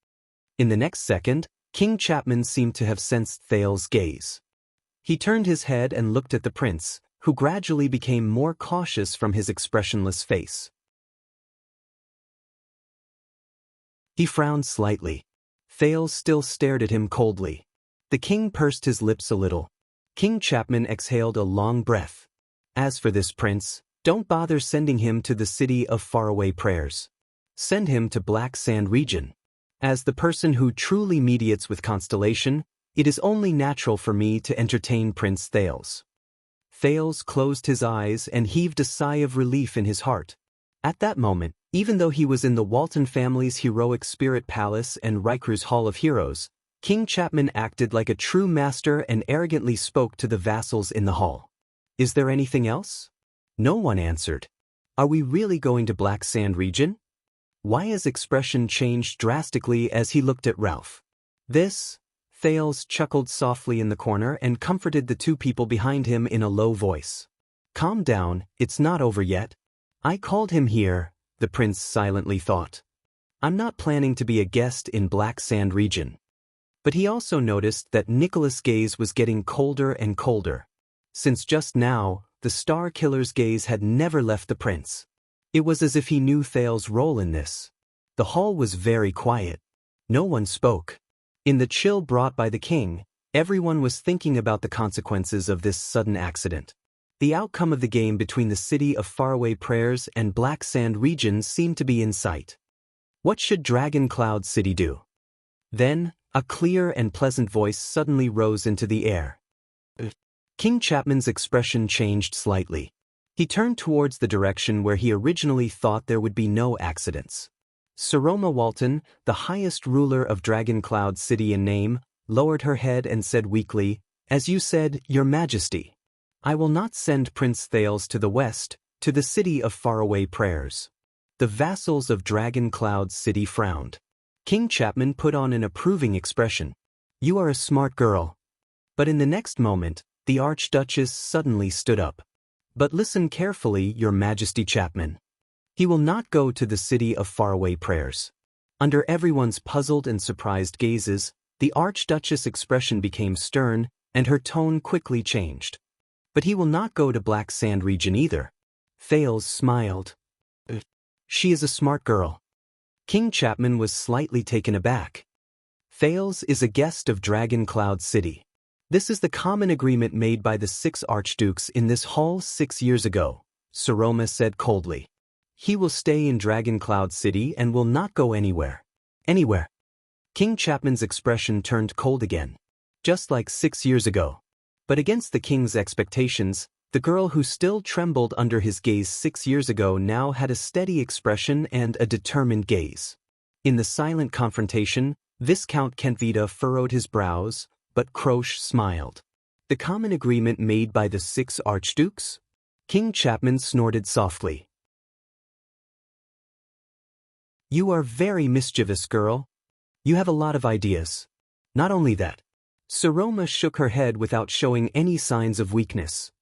In the next second, King Chapman seemed to have sensed Thales' gaze. He turned his head and looked at the prince, who gradually became more cautious from his expressionless face. He frowned slightly. Thales still stared at him coldly. The king pursed his lips a little. King Chapman exhaled a long breath. As for this prince, don't bother sending him to the City of Faraway Prayers. Send him to Black Sand region. As the person who truly mediates with Constellation, it is only natural for me to entertain Prince Thales. Thales closed his eyes and heaved a sigh of relief in his heart. At that moment, even though he was in the Walton family's heroic spirit palace and Rikru's Hall of Heroes, King Chapman acted like a true master and arrogantly spoke to the vassals in the hall. Is there anything else? No one answered. Are we really going to Black Sand region? Wya's expression changed drastically as he looked at Ralph. This? Thales chuckled softly in the corner and comforted the two people behind him in a low voice. Calm down, it's not over yet. I called him here, the prince silently thought. I'm not planning to be a guest in Black Sand region. But he also noticed that Nicholas' gaze was getting colder and colder. Since just now, the Star Killer's gaze had never left the prince. It was as if he knew Thales's role in this. The hall was very quiet. No one spoke. In the chill brought by the king, everyone was thinking about the consequences of this sudden accident. The outcome of the game between the city of Faraway Prayers and Black Sand region seemed to be in sight. What should Dragon Cloud City do? Then, a clear and pleasant voice suddenly rose into the air. King Chapman's expression changed slightly. He turned towards the direction where he originally thought there would be no accidents. Saroma Walton, the highest ruler of Dragon Cloud City in name, lowered her head and said weakly, "As you said, Your Majesty, I will not send Prince Thales to the west, to the city of Faraway Prayers." The vassals of Dragon Cloud City frowned. King Chapman put on an approving expression. "You are a smart girl." But in the next moment, the Archduchess suddenly stood up. "But listen carefully, Your Majesty Chapman. He will not go to the city of Faraway Prayers." Under everyone's puzzled and surprised gazes, the Archduchess' expression became stern, and her tone quickly changed. "But he will not go to Black Sand region either." Thales smiled. "She is a smart girl." King Chapman was slightly taken aback. "Thales is a guest of Dragon Cloud City. This is the common agreement made by the 6 archdukes in this hall 6 years ago," Saroma said coldly. "He will stay in Dragon Cloud City and will not go anywhere." "Anywhere?" King Chapman's expression turned cold again. Just like 6 years ago. But against the king's expectations, the girl who still trembled under his gaze 6 years ago now had a steady expression and a determined gaze. In the silent confrontation, Viscount Kentvita furrowed his brows, but Croche smiled. "The common agreement made by the 6 archdukes?" King Chapman snorted softly. "You are very mischievous, girl. You have a lot of ideas. Not only that." Saroma shook her head without showing any signs of weakness.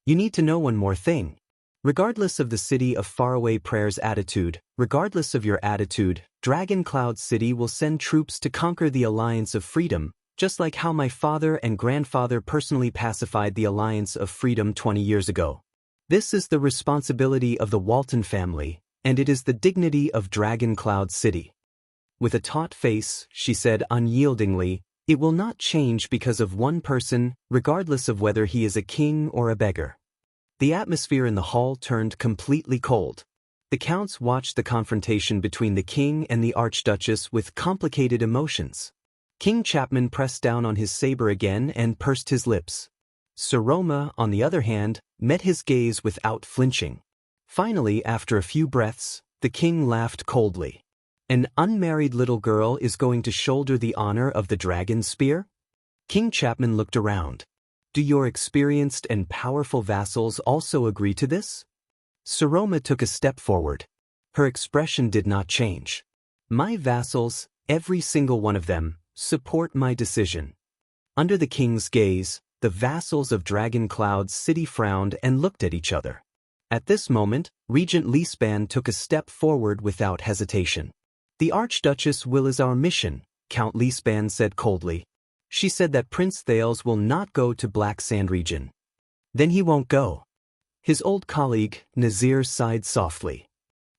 "You need to know one more thing. Regardless of the city of Faraway Prayers' attitude, regardless of your attitude, Dragon Cloud City will send troops to conquer the Alliance of Freedom, just like how my father and grandfather personally pacified the Alliance of Freedom 20 years ago. This is the responsibility of the Walton family, and it is the dignity of Dragon Cloud City." With a taut face, she said unyieldingly, "It will not change because of one person, regardless of whether he is a king or a beggar." The atmosphere in the hall turned completely cold. The counts watched the confrontation between the king and the Archduchess with complicated emotions. King Chapman pressed down on his saber again and pursed his lips. Saroma, on the other hand, met his gaze without flinching. Finally, after a few breaths, the king laughed coldly. "An unmarried little girl is going to shoulder the honor of the dragon spear?" King Chapman looked around. "Do your experienced and powerful vassals also agree to this?" Saroma took a step forward. Her expression did not change. "My vassals, every single one of them, support my decision." Under the king's gaze, the vassals of Dragon Cloud City frowned and looked at each other. At this moment, Regent Leespan took a step forward without hesitation. "The Archduchess will is our mission," Count Leespan said coldly. "She said that Prince Thales will not go to Black Sand region." "Then he won't go." His old colleague, Nazir, sighed softly.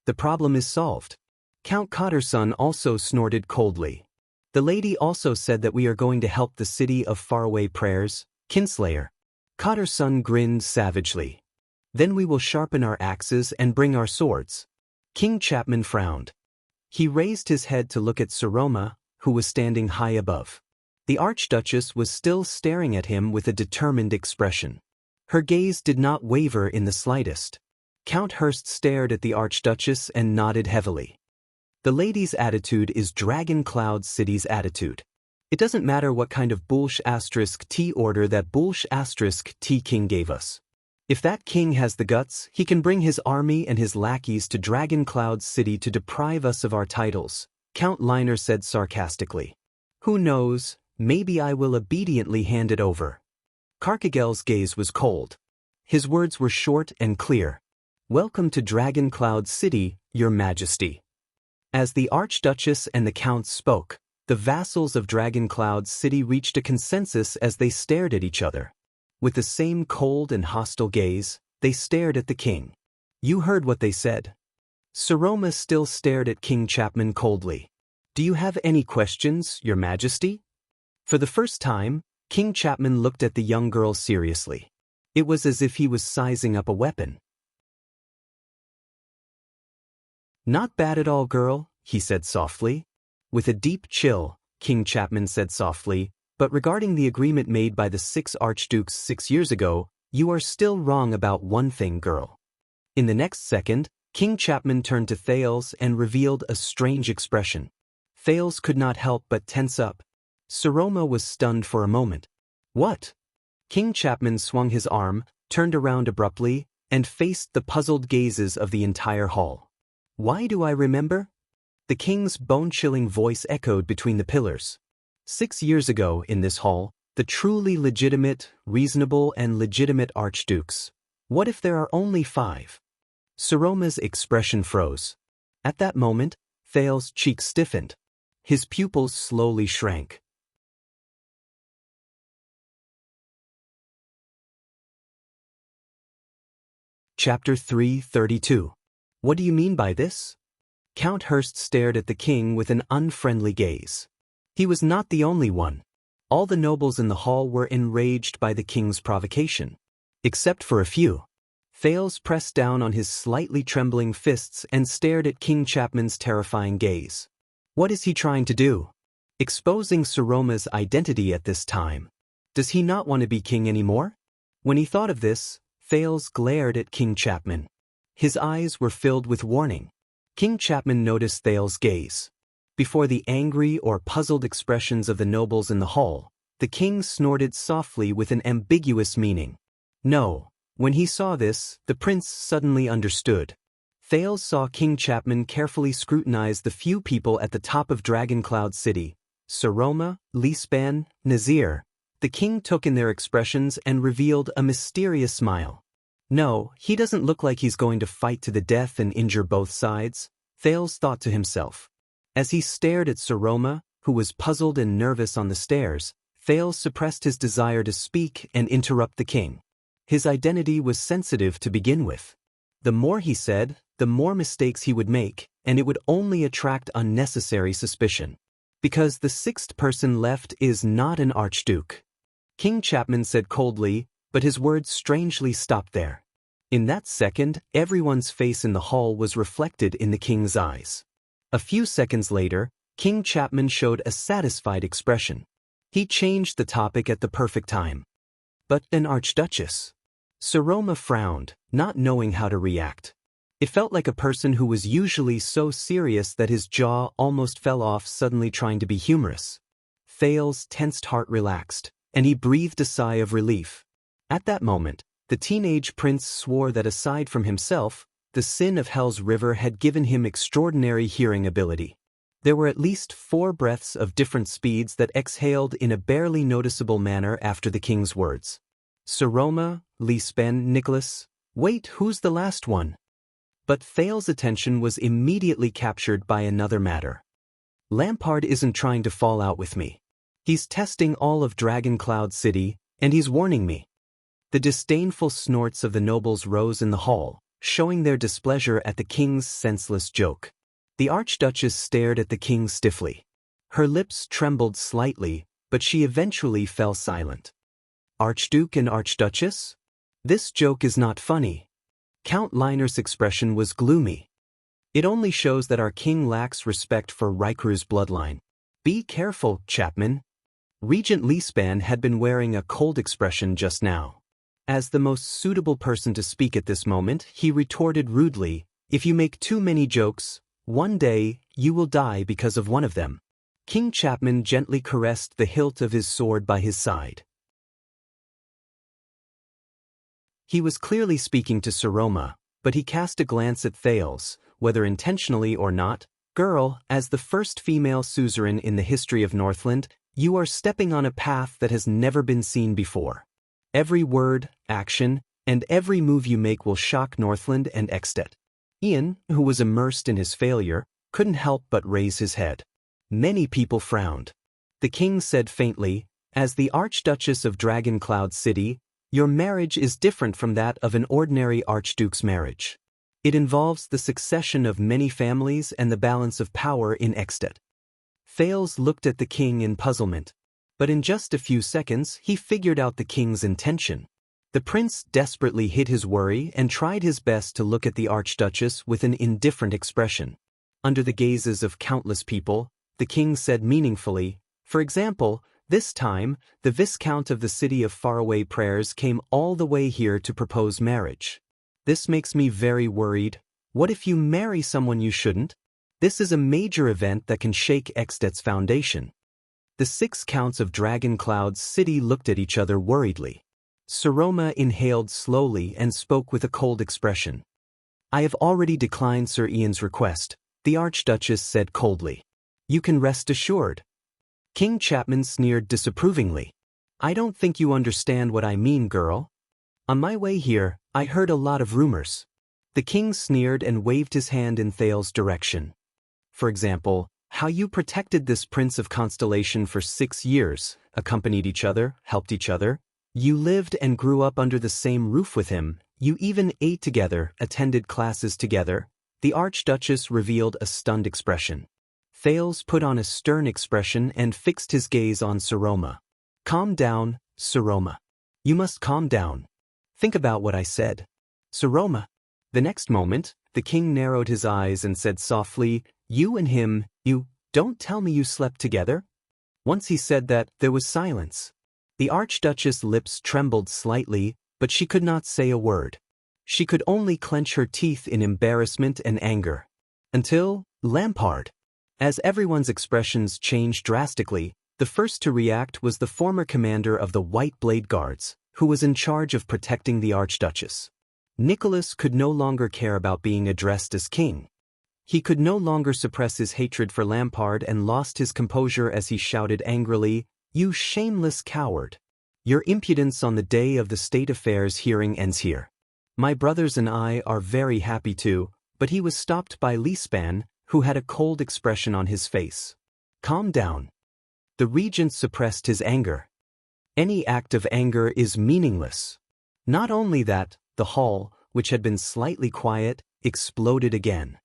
"The problem is solved." Count Cotterson also snorted coldly. "The lady also said that we are going to help the city of Faraway Prayers, Kinslayer." Cotterson grinned savagely. "Then we will sharpen our axes and bring our swords." King Chapman frowned. He raised his head to look at Saroma, who was standing high above. The Archduchess was still staring at him with a determined expression. Her gaze did not waver in the slightest. Count Hurst stared at the Archduchess and nodded heavily. "The lady's attitude is Dragon Cloud City's attitude. It doesn't matter what kind of *T order that *T king gave us. If that king has the guts, he can bring his army and his lackeys to Dragon Cloud City to deprive us of our titles," Count Liner said sarcastically. "Who knows, maybe I will obediently hand it over." Karkagel's gaze was cold. His words were short and clear. "Welcome to Dragon Cloud City, Your Majesty." As the Archduchess and the Count spoke, the vassals of Dragoncloud City reached a consensus as they stared at each other. With the same cold and hostile gaze, they stared at the king. You heard what they said. Saroma still stared at King Chapman coldly. Do you have any questions, Your Majesty? For the first time, King Chapman looked at the young girl seriously. It was as if he was sizing up a weapon. Not bad at all, girl, he said softly. With a deep chill, King Chapman said softly, but regarding the agreement made by the 6 archdukes 6 years ago, you are still wrong about one thing, girl. In the next second, King Chapman turned to Thales and revealed a strange expression. Thales could not help but tense up. Saroma was stunned for a moment. What? King Chapman swung his arm, turned around abruptly, and faced the puzzled gazes of the entire hall. Why do I remember? The king's bone-chilling voice echoed between the pillars. 6 years ago, in this hall, the truly legitimate, reasonable, and legitimate archdukes. What if there are only 5? Saroma's expression froze. At that moment, Thales' cheeks stiffened. His pupils slowly shrank. Chapter 332. What do you mean by this? Count Hurst stared at the king with an unfriendly gaze. He was not the only one. All the nobles in the hall were enraged by the king's provocation. Except for a few. Thales pressed down on his slightly trembling fists and stared at King Chapman's terrifying gaze. What is he trying to do? Exposing Saroma's identity at this time. Does he not want to be king anymore? When he thought of this, Thales glared at King Chapman. His eyes were filled with warning. King Chapman noticed Thales' gaze. Before the angry or puzzled expressions of the nobles in the hall, the king snorted softly with an ambiguous meaning. No. When he saw this, the prince suddenly understood. Thales saw King Chapman carefully scrutinize the few people at the top of Dragoncloud City. Saroma, Lispan, Nazir. The king took in their expressions and revealed a mysterious smile. No, he doesn't look like he's going to fight to the death and injure both sides, Thales thought to himself. As he stared at Saroma, who was puzzled and nervous on the stairs, Thales suppressed his desire to speak and interrupt the king. His identity was sensitive to begin with. The more he said, the more mistakes he would make, and it would only attract unnecessary suspicion. Because the 6th person left is not an archduke. King Chapman said coldly, but his words strangely stopped there. In that second, everyone's face in the hall was reflected in the king's eyes. A few seconds later, King Chapman showed a satisfied expression. He changed the topic at the perfect time. But an archduchess. Saroma frowned, not knowing how to react. It felt like a person who was usually so serious that his jaw almost fell off suddenly trying to be humorous. Thales' tensed heart relaxed, and he breathed a sigh of relief. At that moment, the teenage prince swore that aside from himself, the sin of Hell's River had given him extraordinary hearing ability. There were at least 4 breaths of different speeds that exhaled in a barely noticeable manner after the king's words. Saroma, Lispan, Nicholas. Wait, who's the last one? But Thales' attention was immediately captured by another matter. Lampard isn't trying to fall out with me. He's testing all of Dragoncloud City, and he's warning me. The disdainful snorts of the nobles rose in the hall, showing their displeasure at the king's senseless joke. The Archduchess stared at the king stiffly. Her lips trembled slightly, but she eventually fell silent. Archduke and Archduchess? This joke is not funny. Count Liner's expression was gloomy. It only shows that our king lacks respect for Rikuru's bloodline. Be careful, Chapman. Regent Lispan had been wearing a cold expression just now. As the most suitable person to speak at this moment, he retorted rudely, if you make too many jokes, one day, you will die because of one of them. King Chapman gently caressed the hilt of his sword by his side. He was clearly speaking to Saroma, but he cast a glance at Thales, whether intentionally or not. Girl, as the first female suzerain in the history of Northland, you are stepping on a path that has never been seen before. Every word, action, and every move you make will shock Northland and Ekstedt. Ian, who was immersed in his failure, couldn't help but raise his head. Many people frowned. The king said faintly, "As the Archduchess of Dragon Cloud City, your marriage is different from that of an ordinary archduke's marriage. It involves the succession of many families and the balance of power in Ekstedt." Thales looked at the king in puzzlement. But in just a few seconds he figured out the king's intention. The prince desperately hid his worry and tried his best to look at the Archduchess with an indifferent expression. Under the gazes of countless people, the king said meaningfully, "For example, this time, the Viscount of the City of Faraway Prayers came all the way here to propose marriage. This makes me very worried. What if you marry someone you shouldn't? This is a major event that can shake Ekstedt's foundation." The 6 counts of Dragon Cloud City looked at each other worriedly. Saroma inhaled slowly and spoke with a cold expression. "I have already declined Sir Ian's request," the Archduchess said coldly. "You can rest assured." King Chapman sneered disapprovingly. "I don't think you understand what I mean, girl. On my way here, I heard a lot of rumors." The king sneered and waved his hand in Thales' direction. "For example, how you protected this Prince of Constellation for 6 years, accompanied each other, helped each other. You lived and grew up under the same roof with him. You even ate together, attended classes together." The Archduchess revealed a stunned expression. Thales put on a stern expression and fixed his gaze on Saroma. "Calm down, Saroma. You must calm down. Think about what I said." "Saroma." The next moment, the king narrowed his eyes and said softly, "You and him, you don't tell me you slept together?" Once he said that, there was silence. The Archduchess' lips trembled slightly, but she could not say a word. She could only clench her teeth in embarrassment and anger. Until Lampard. As everyone's expressions changed drastically, the first to react was the former commander of the White Blade Guards, who was in charge of protecting the Archduchess. Nicholas could no longer care about being addressed as king. He could no longer suppress his hatred for Lampard and lost his composure as he shouted angrily, "You shameless coward! Your impudence on the day of the state affairs hearing ends here. My brothers and I are very happy to," but he was stopped by Leespan, who had a cold expression on his face. "Calm down." The regent suppressed his anger. Any act of anger is meaningless. Not only that, the hall, which had been slightly quiet, exploded again.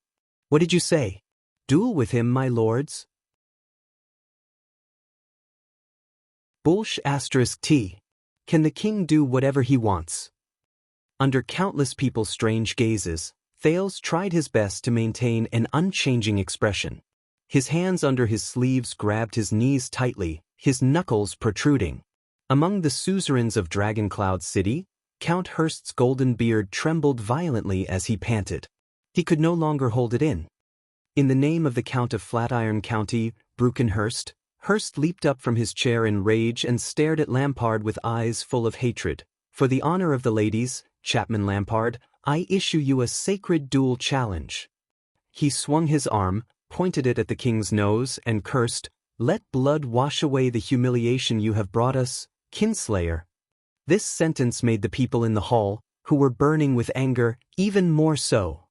"What did you say? Duel with him, my lords?" *T. Can the king do whatever he wants? Under countless people's strange gazes, Thales tried his best to maintain an unchanging expression. His hands under his sleeves grabbed his knees tightly, his knuckles protruding. Among the suzerains of Dragon Cloud City, Count Hurst's golden beard trembled violently as he panted. He could no longer hold it in. "In the name of the Count of Flatiron County, Brookenhurst," Hurst leaped up from his chair in rage and stared at Lampard with eyes full of hatred. "For the honor of the ladies, Chapman Lampard, I issue you a sacred duel challenge." He swung his arm, pointed it at the king's nose, and cursed, "Let blood wash away the humiliation you have brought us, kinslayer." This sentence made the people in the hall, who were burning with anger, even more so.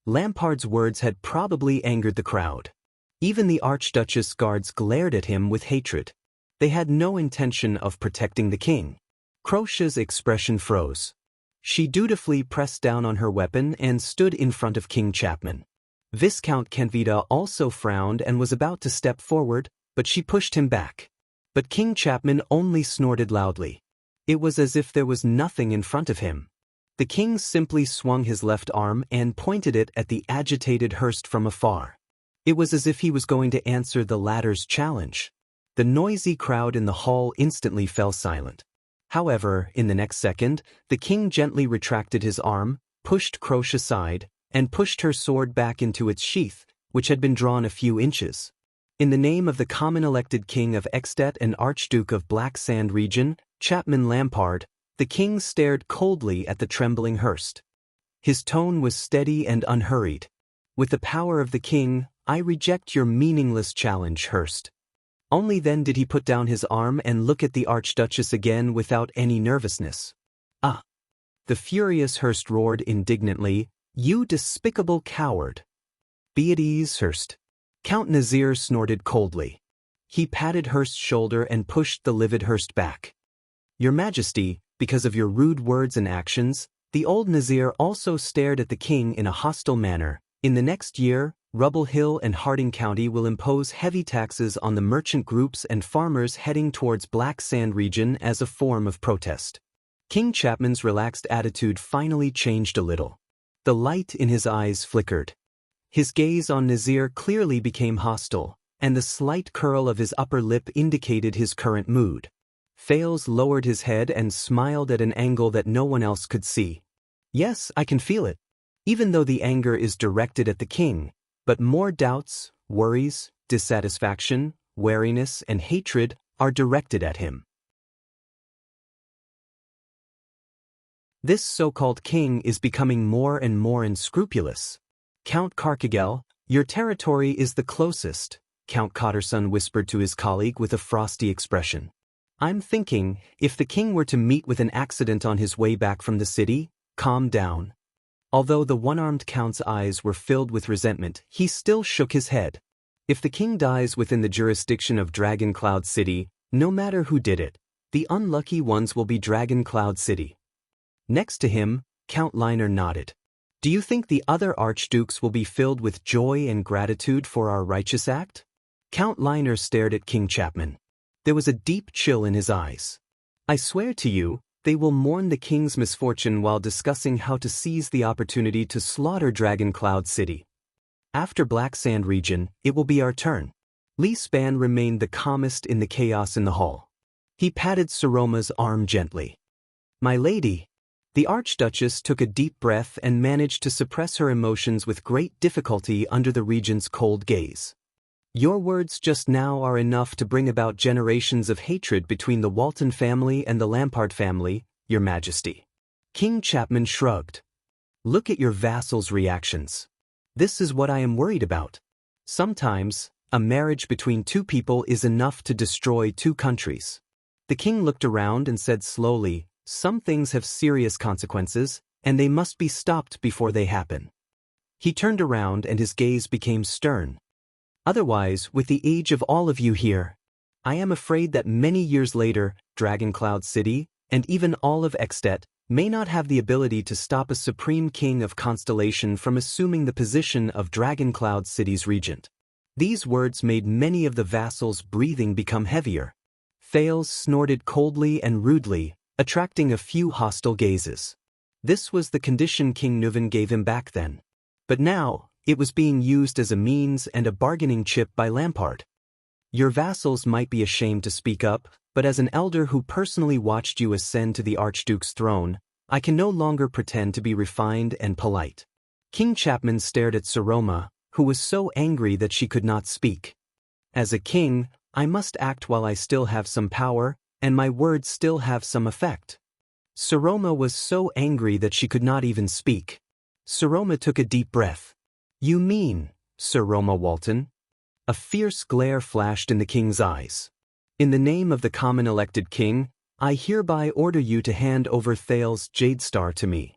Lampard's words had probably angered the crowd. Even the Archduchess' guards glared at him with hatred. They had no intention of protecting the king. Crocia's expression froze. She dutifully pressed down on her weapon and stood in front of King Chapman. Viscount Kentvita also frowned and was about to step forward, but she pushed him back. But King Chapman only snorted loudly. It was as if there was nothing in front of him. The king simply swung his left arm and pointed it at the agitated Hurst from afar. It was as if he was going to answer the latter's challenge. The noisy crowd in the hall instantly fell silent. However, in the next second, the king gently retracted his arm, pushed Croce aside, and pushed her sword back into its sheath, which had been drawn a few inches. "In the name of the common elected king of Ekstedt and Archduke of Black Sand Region, Chapman Lampard," the king stared coldly at the trembling Hurst. His tone was steady and unhurried. "With the power of the king, I reject your meaningless challenge, Hurst." Only then did he put down his arm and look at the Archduchess again without any nervousness. "Ah!" The furious Hurst roared indignantly, "You despicable coward!" "Be at ease, Hurst. Count Nazir snorted coldly. He patted Hearst's shoulder and pushed the livid Hearst back. Your Majesty, because of your rude words and actions, the old Nazir also stared at the king in a hostile manner. In the next year, Rubble Hill and Harding County will impose heavy taxes on the merchant groups and farmers heading towards Black Sand region as a form of protest. King Chapman's relaxed attitude finally changed a little. The light in his eyes flickered. His gaze on Nazir clearly became hostile, and the slight curl of his upper lip indicated his current mood. Thales lowered his head and smiled at an angle that no one else could see. Yes, I can feel it. Even though the anger is directed at the king, but more doubts, worries, dissatisfaction, wariness, and hatred are directed at him. This so-called king is becoming more and more unscrupulous. Count Carcagel, your territory is the closest, Count Cotterson whispered to his colleague with a frosty expression. I'm thinking, if the king were to meet with an accident on his way back from the city, calm down. Although the one-armed count's eyes were filled with resentment, he still shook his head. If the king dies within the jurisdiction of Dragon Cloud City, no matter who did it, the unlucky ones will be Dragon Cloud City. Next to him, Count Liner nodded. Do you think the other archdukes will be filled with joy and gratitude for our righteous act? Count Liner stared at King Chapman. There was a deep chill in his eyes. I swear to you, they will mourn the king's misfortune while discussing how to seize the opportunity to slaughter Dragon Cloud City. After Black Sand region, it will be our turn. Li Span remained the calmest in the chaos in the hall. He patted Saroma's arm gently. My lady. The Archduchess took a deep breath and managed to suppress her emotions with great difficulty under the regent's cold gaze. Your words just now are enough to bring about generations of hatred between the Walton family and the Lampard family, Your Majesty. King Chapman shrugged. Look at your vassals' reactions. This is what I am worried about. Sometimes, a marriage between two people is enough to destroy two countries. The king looked around and said slowly, some things have serious consequences, and they must be stopped before they happen. He turned around and his gaze became stern. Otherwise, with the age of all of you here, I am afraid that many years later, Dragon Cloud City, and even all of Extet, may not have the ability to stop a supreme king of Constellation from assuming the position of Dragon Cloud City's regent. These words made many of the vassals' breathing become heavier. Thales snorted coldly and rudely, attracting a few hostile gazes. This was the condition King Nuvan gave him back then. But now, it was being used as a means and a bargaining chip by Lampard. Your vassals might be ashamed to speak up, but as an elder who personally watched you ascend to the Archduke's throne, I can no longer pretend to be refined and polite. King Chapman stared at Saroma, who was so angry that she could not speak. As a king, I must act while I still have some power, and my words still have some effect. Saroma was so angry that she could not even speak. Saroma took a deep breath. You mean, Saroma Walton? A fierce glare flashed in the king's eyes. In the name of the common elected king, I hereby order you to hand over Thales Jadestar to me.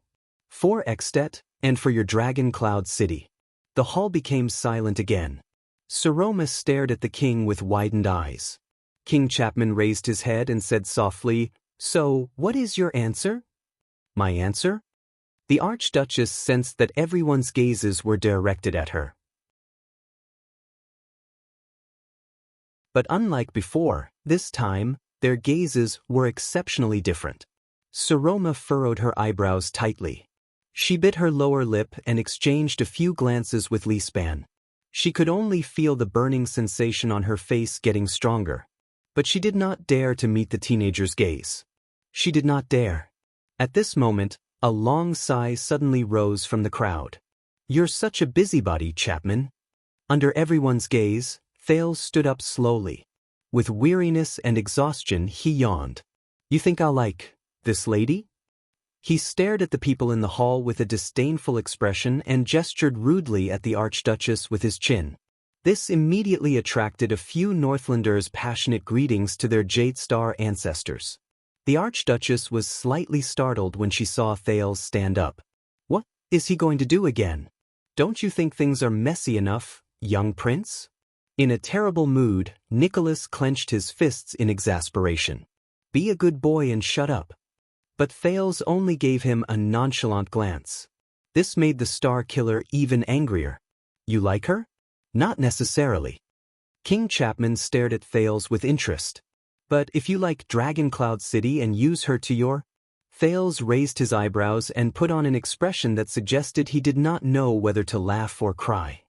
For Extet, and for your Dragon Cloud City. The hall became silent again. Saroma stared at the king with widened eyes. King Chapman raised his head and said softly, So, what is your answer? My answer? The Archduchess sensed that everyone's gazes were directed at her. But unlike before, this time, their gazes were exceptionally different. Saroma furrowed her eyebrows tightly. She bit her lower lip and exchanged a few glances with Li Span. She could only feel the burning sensation on her face getting stronger. But she did not dare to meet the teenager's gaze. She did not dare. At this moment, a long sigh suddenly rose from the crowd. You're such a busybody, Chapman. Under everyone's gaze, Thales stood up slowly. With weariness and exhaustion, he yawned. You think I'll like this lady? He stared at the people in the hall with a disdainful expression and gestured rudely at the Archduchess with his chin. This immediately attracted a few Northlanders' passionate greetings to their Jadestar ancestors. The Archduchess was slightly startled when she saw Thales stand up. What is he going to do again? Don't you think things are messy enough, young prince? In a terrible mood, Nicholas clenched his fists in exasperation. Be a good boy and shut up. But Thales only gave him a nonchalant glance. This made the Star Killer even angrier. You like her? Not necessarily. King Chapman stared at Thales with interest. But if you like Dragon Cloud City and use her to your... Thales raised his eyebrows and put on an expression that suggested he did not know whether to laugh or cry.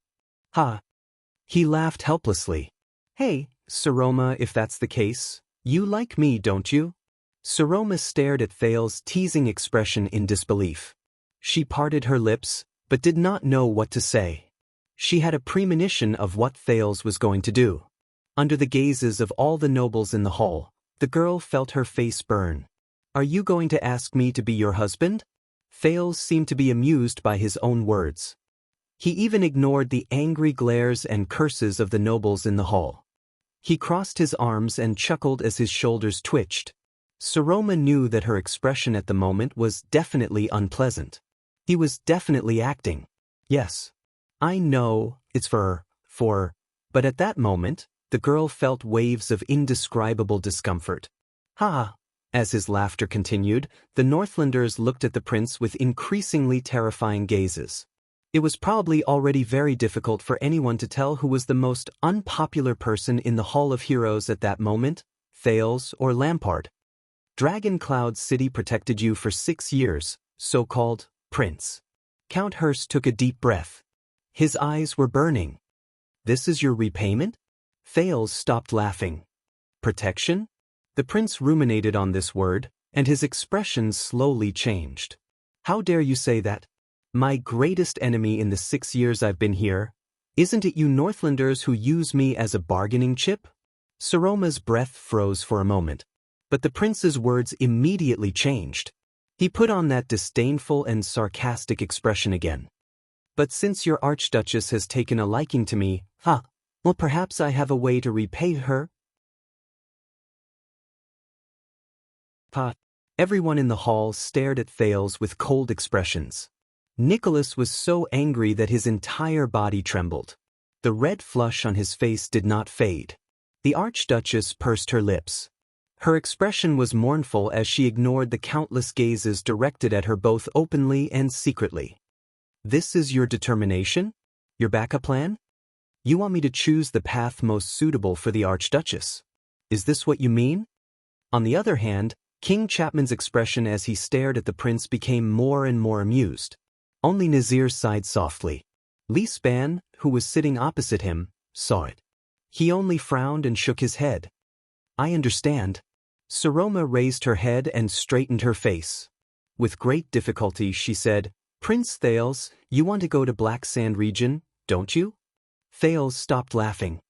Ha! He laughed helplessly. Hey, Saroma, if that's the case, you like me, don't you? Saroma stared at Thales' teasing expression in disbelief. She parted her lips, but did not know what to say. She had a premonition of what Thales was going to do. Under the gazes of all the nobles in the hall, the girl felt her face burn. Are you going to ask me to be your husband? Thales seemed to be amused by his own words. He even ignored the angry glares and curses of the nobles in the hall. He crossed his arms and chuckled as his shoulders twitched. Saroma knew that her expression at the moment was definitely unpleasant. He was definitely acting. Yes. I know, it's for, but at that moment, the girl felt waves of indescribable discomfort. Ha! As his laughter continued, the Northlanders looked at the prince with increasingly terrifying gazes. It was probably already very difficult for anyone to tell who was the most unpopular person in the Hall of Heroes at that moment, Thales or Lampard. Dragon Cloud City protected you for 6 years, so-called prince. Count Hurst took a deep breath. His eyes were burning. This is your repayment? Thales stopped laughing. Protection? The prince ruminated on this word, and his expression slowly changed. How dare you say that? My greatest enemy in the 6 years I've been here? Isn't it you Northlanders who use me as a bargaining chip? Saroma's breath froze for a moment. But the prince's words immediately changed. He put on that disdainful and sarcastic expression again. But since your Archduchess has taken a liking to me, well, perhaps I have a way to repay her. Everyone in the hall stared at Thales with cold expressions. Nicholas was so angry that his entire body trembled. The red flush on his face did not fade. The Archduchess pursed her lips. Her expression was mournful as she ignored the countless gazes directed at her both openly and secretly. This is your determination? Your backup plan? You want me to choose the path most suitable for the Archduchess? Is this what you mean? On the other hand, King Chapman's expression as he stared at the prince became more and more amused. Only Nazir sighed softly. Li Span, who was sitting opposite him, saw it. He only frowned and shook his head. I understand. Saroma raised her head and straightened her face. With great difficulty she said, Prince Thales, you want to go to Black Sand region, don't you? Thales stopped laughing.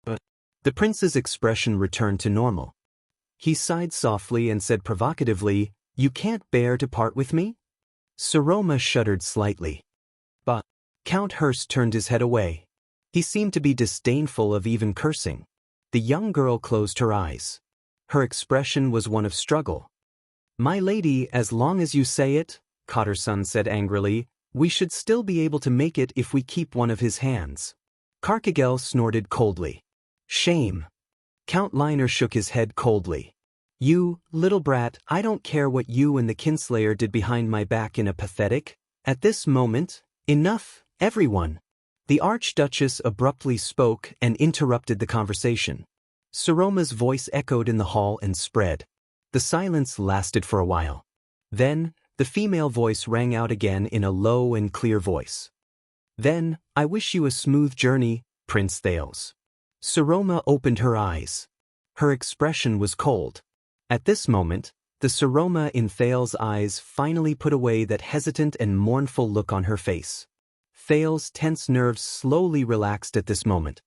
But the prince's expression returned to normal. He sighed softly and said provocatively, You can't bear to part with me? Saroma shuddered slightly. But Count Hurst turned his head away. He seemed to be disdainful of even cursing. The young girl closed her eyes. Her expression was one of struggle. My lady, as long as you say it, Cotterson said angrily, we should still be able to make it if we keep one of his hands. Carcagel snorted coldly. Shame. Count Liner shook his head coldly. You, little brat, I don't care what you and the Kinslayer did behind my back in a pathetic. At this moment, enough, everyone. The Archduchess abruptly spoke and interrupted the conversation. Saroma's voice echoed in the hall and spread. The silence lasted for a while. Then, the female voice rang out again in a low and clear voice. Then, I wish you a smooth journey, Prince Thales. Saroma opened her eyes. Her expression was cold. At this moment, the Saroma in Thales' eyes finally put away that hesitant and mournful look on her face. Thales' tense nerves slowly relaxed at this moment.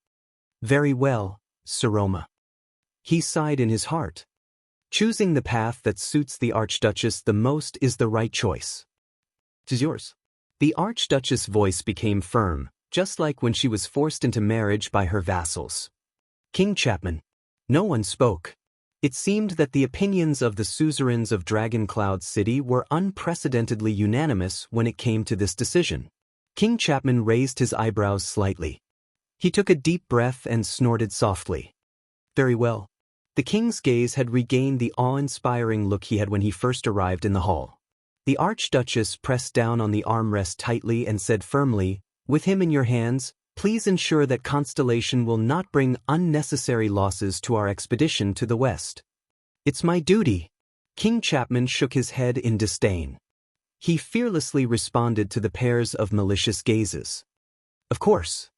Very well, Saroma. He sighed in his heart. Choosing the path that suits the Archduchess the most is the right choice. 'Tis yours. The Archduchess' voice became firm, just like when she was forced into marriage by her vassals. King Chapman. No one spoke. It seemed that the opinions of the suzerains of Dragon Cloud City were unprecedentedly unanimous when it came to this decision. King Chapman raised his eyebrows slightly. He took a deep breath and snorted softly. Very well. The king's gaze had regained the awe-inspiring look he had when he first arrived in the hall. The Archduchess pressed down on the armrest tightly and said firmly, "With him in your hands, please ensure that Constellation will not bring unnecessary losses to our expedition to the west." "It's my duty." King Chapman shook his head in disdain. He fearlessly responded to the pairs of malicious gazes. "Of course."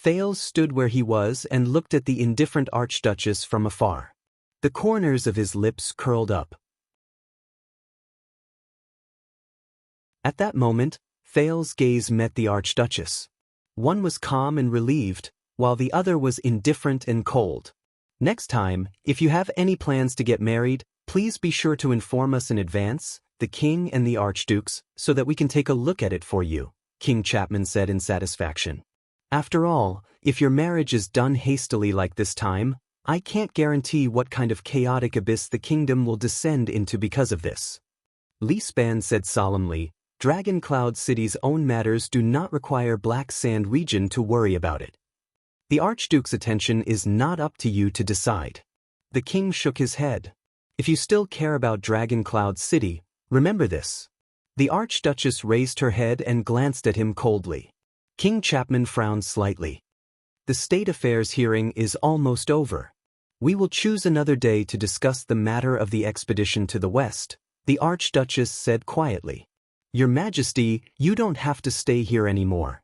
Thales stood where he was and looked at the indifferent Archduchess from afar. The corners of his lips curled up. At that moment, Thales' gaze met the Archduchess. One was calm and relieved, while the other was indifferent and cold. "Next time, if you have any plans to get married, please be sure to inform us in advance, the king and the archdukes, so that we can take a look at it for you," King Chapman said in satisfaction. "After all, if your marriage is done hastily like this time, I can't guarantee what kind of chaotic abyss the kingdom will descend into because of this." Li Span said solemnly, "Dragon Cloud City's own matters do not require Black Sand region to worry about it. The Archduke's attention is not up to you to decide." The king shook his head. "If you still care about Dragon Cloud City, remember this." The Archduchess raised her head and glanced at him coldly. King Chapman frowned slightly. "The state affairs hearing is almost over. We will choose another day to discuss the matter of the expedition to the west," the Archduchess said quietly. "Your Majesty, you don't have to stay here anymore."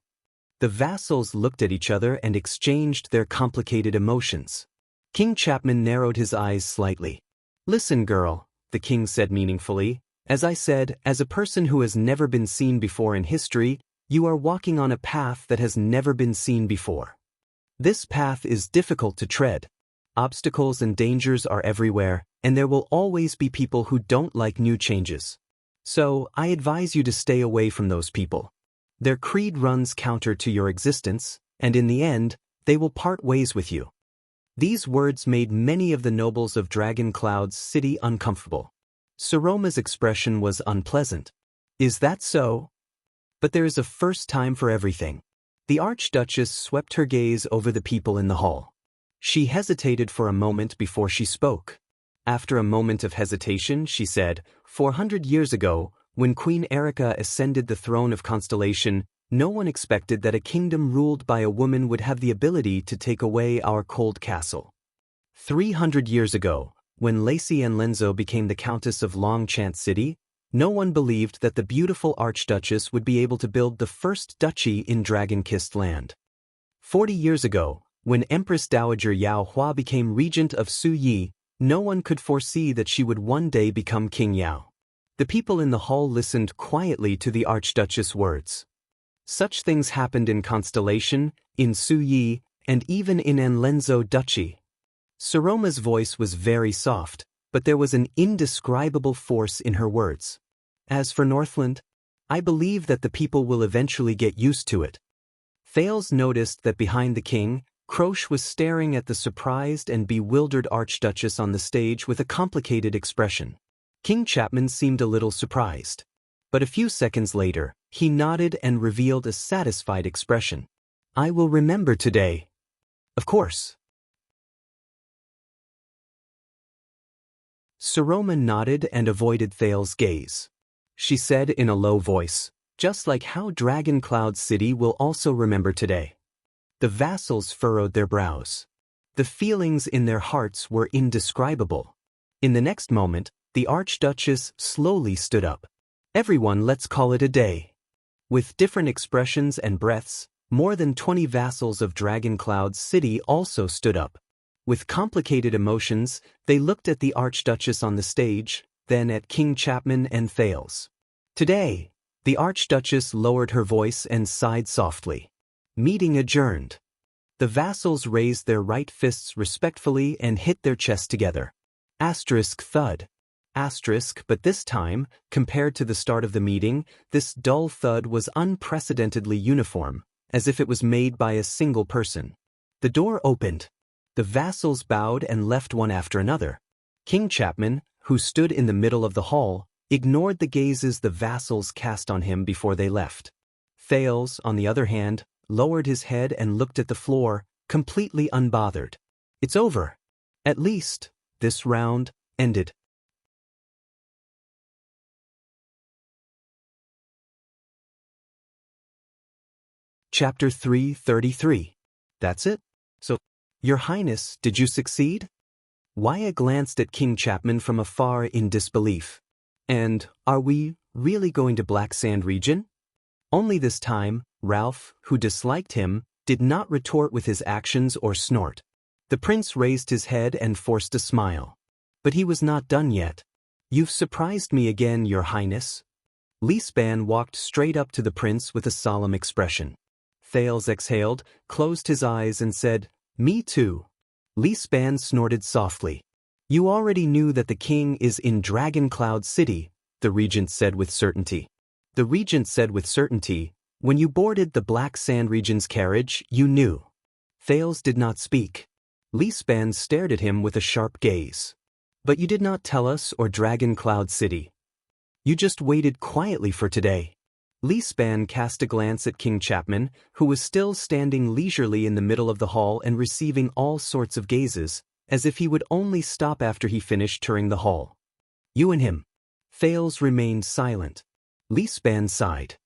The vassals looked at each other and exchanged their complicated emotions. King Chapman narrowed his eyes slightly. "Listen, girl," the king said meaningfully. "As I said, as a person who has never been seen before in history, you are walking on a path that has never been seen before. This path is difficult to tread. Obstacles and dangers are everywhere, and there will always be people who don't like new changes. So, I advise you to stay away from those people. Their creed runs counter to your existence, and in the end, they will part ways with you." These words made many of the nobles of Dragon Cloud's city uncomfortable. Saroma's expression was unpleasant. "Is that so? But there is a first time for everything." The Archduchess swept her gaze over the people in the hall. She hesitated for a moment before she spoke. After a moment of hesitation, she said, 400 years ago, when Queen Erica ascended the throne of Constellation, no one expected that a kingdom ruled by a woman would have the ability to take away our cold castle. 300 years ago, when Lacey and Lenzo became the Countess of Longchant City, no one believed that the beautiful Archduchess would be able to build the first duchy in Dragon-Kissed Land. 40 years ago, when Empress Dowager Yao Hua became regent of Su Yi, no one could foresee that she would one day become King Yao. The people in the hall listened quietly to the Archduchess' words. Such things happened in Constellation, in Su Yi, and even in Enlenzo Duchy. Saroma's voice was very soft, but there was an indescribable force in her words. "As for Northland, I believe that the people will eventually get used to it." Thales noticed that behind the king, Croce was staring at the surprised and bewildered Archduchess on the stage with a complicated expression. King Chapman seemed a little surprised. But a few seconds later, he nodded and revealed a satisfied expression. "I will remember today." "Of course." Saroma nodded and avoided Thales' gaze. She said in a low voice, "Just like how Dragon Cloud City will also remember today." The vassals furrowed their brows. The feelings in their hearts were indescribable. In the next moment, the Archduchess slowly stood up. "Everyone, let's call it a day." With different expressions and breaths, more than 20 vassals of Dragon Cloud City also stood up. With complicated emotions, they looked at the Archduchess on the stage, then at King Chapman and Thales. "Today," the Archduchess lowered her voice and sighed softly. "Meeting adjourned." The vassals raised their right fists respectfully and hit their chests together. Asterisk thud. Asterisk, but this time, compared to the start of the meeting, this dull thud was unprecedentedly uniform, as if it was made by a single person. The door opened. The vassals bowed and left one after another. King Chapman, who stood in the middle of the hall, ignored the gazes the vassals cast on him before they left. Thales, on the other hand, lowered his head and looked at the floor, completely unbothered. It's over. At least, this round ended. Chapter 333. That's it? So, Your Highness, did you succeed? Waya glanced at King Chapman from afar in disbelief. And, are we really going to Black Sand region? Only this time, Ralph, who disliked him, did not retort with his actions or snort. The prince raised his head and forced a smile. But he was not done yet. You've surprised me again, Your Highness. Li Span walked straight up to the prince with a solemn expression. Thales exhaled, closed his eyes and said, Me too. Li Span snorted softly. You already knew that the king is in Dragon Cloud City, the regent said with certainty. The regent said with certainty, when you boarded the Black Sand region's carriage, you knew. Thales did not speak. Li Span stared at him with a sharp gaze. But you did not tell us or Dragon Cloud City. You just waited quietly for today. Li Span cast a glance at King Chapman, who was still standing leisurely in the middle of the hall and receiving all sorts of gazes, as if he would only stop after he finished touring the hall. You and him. Thales remained silent. Li Span sighed.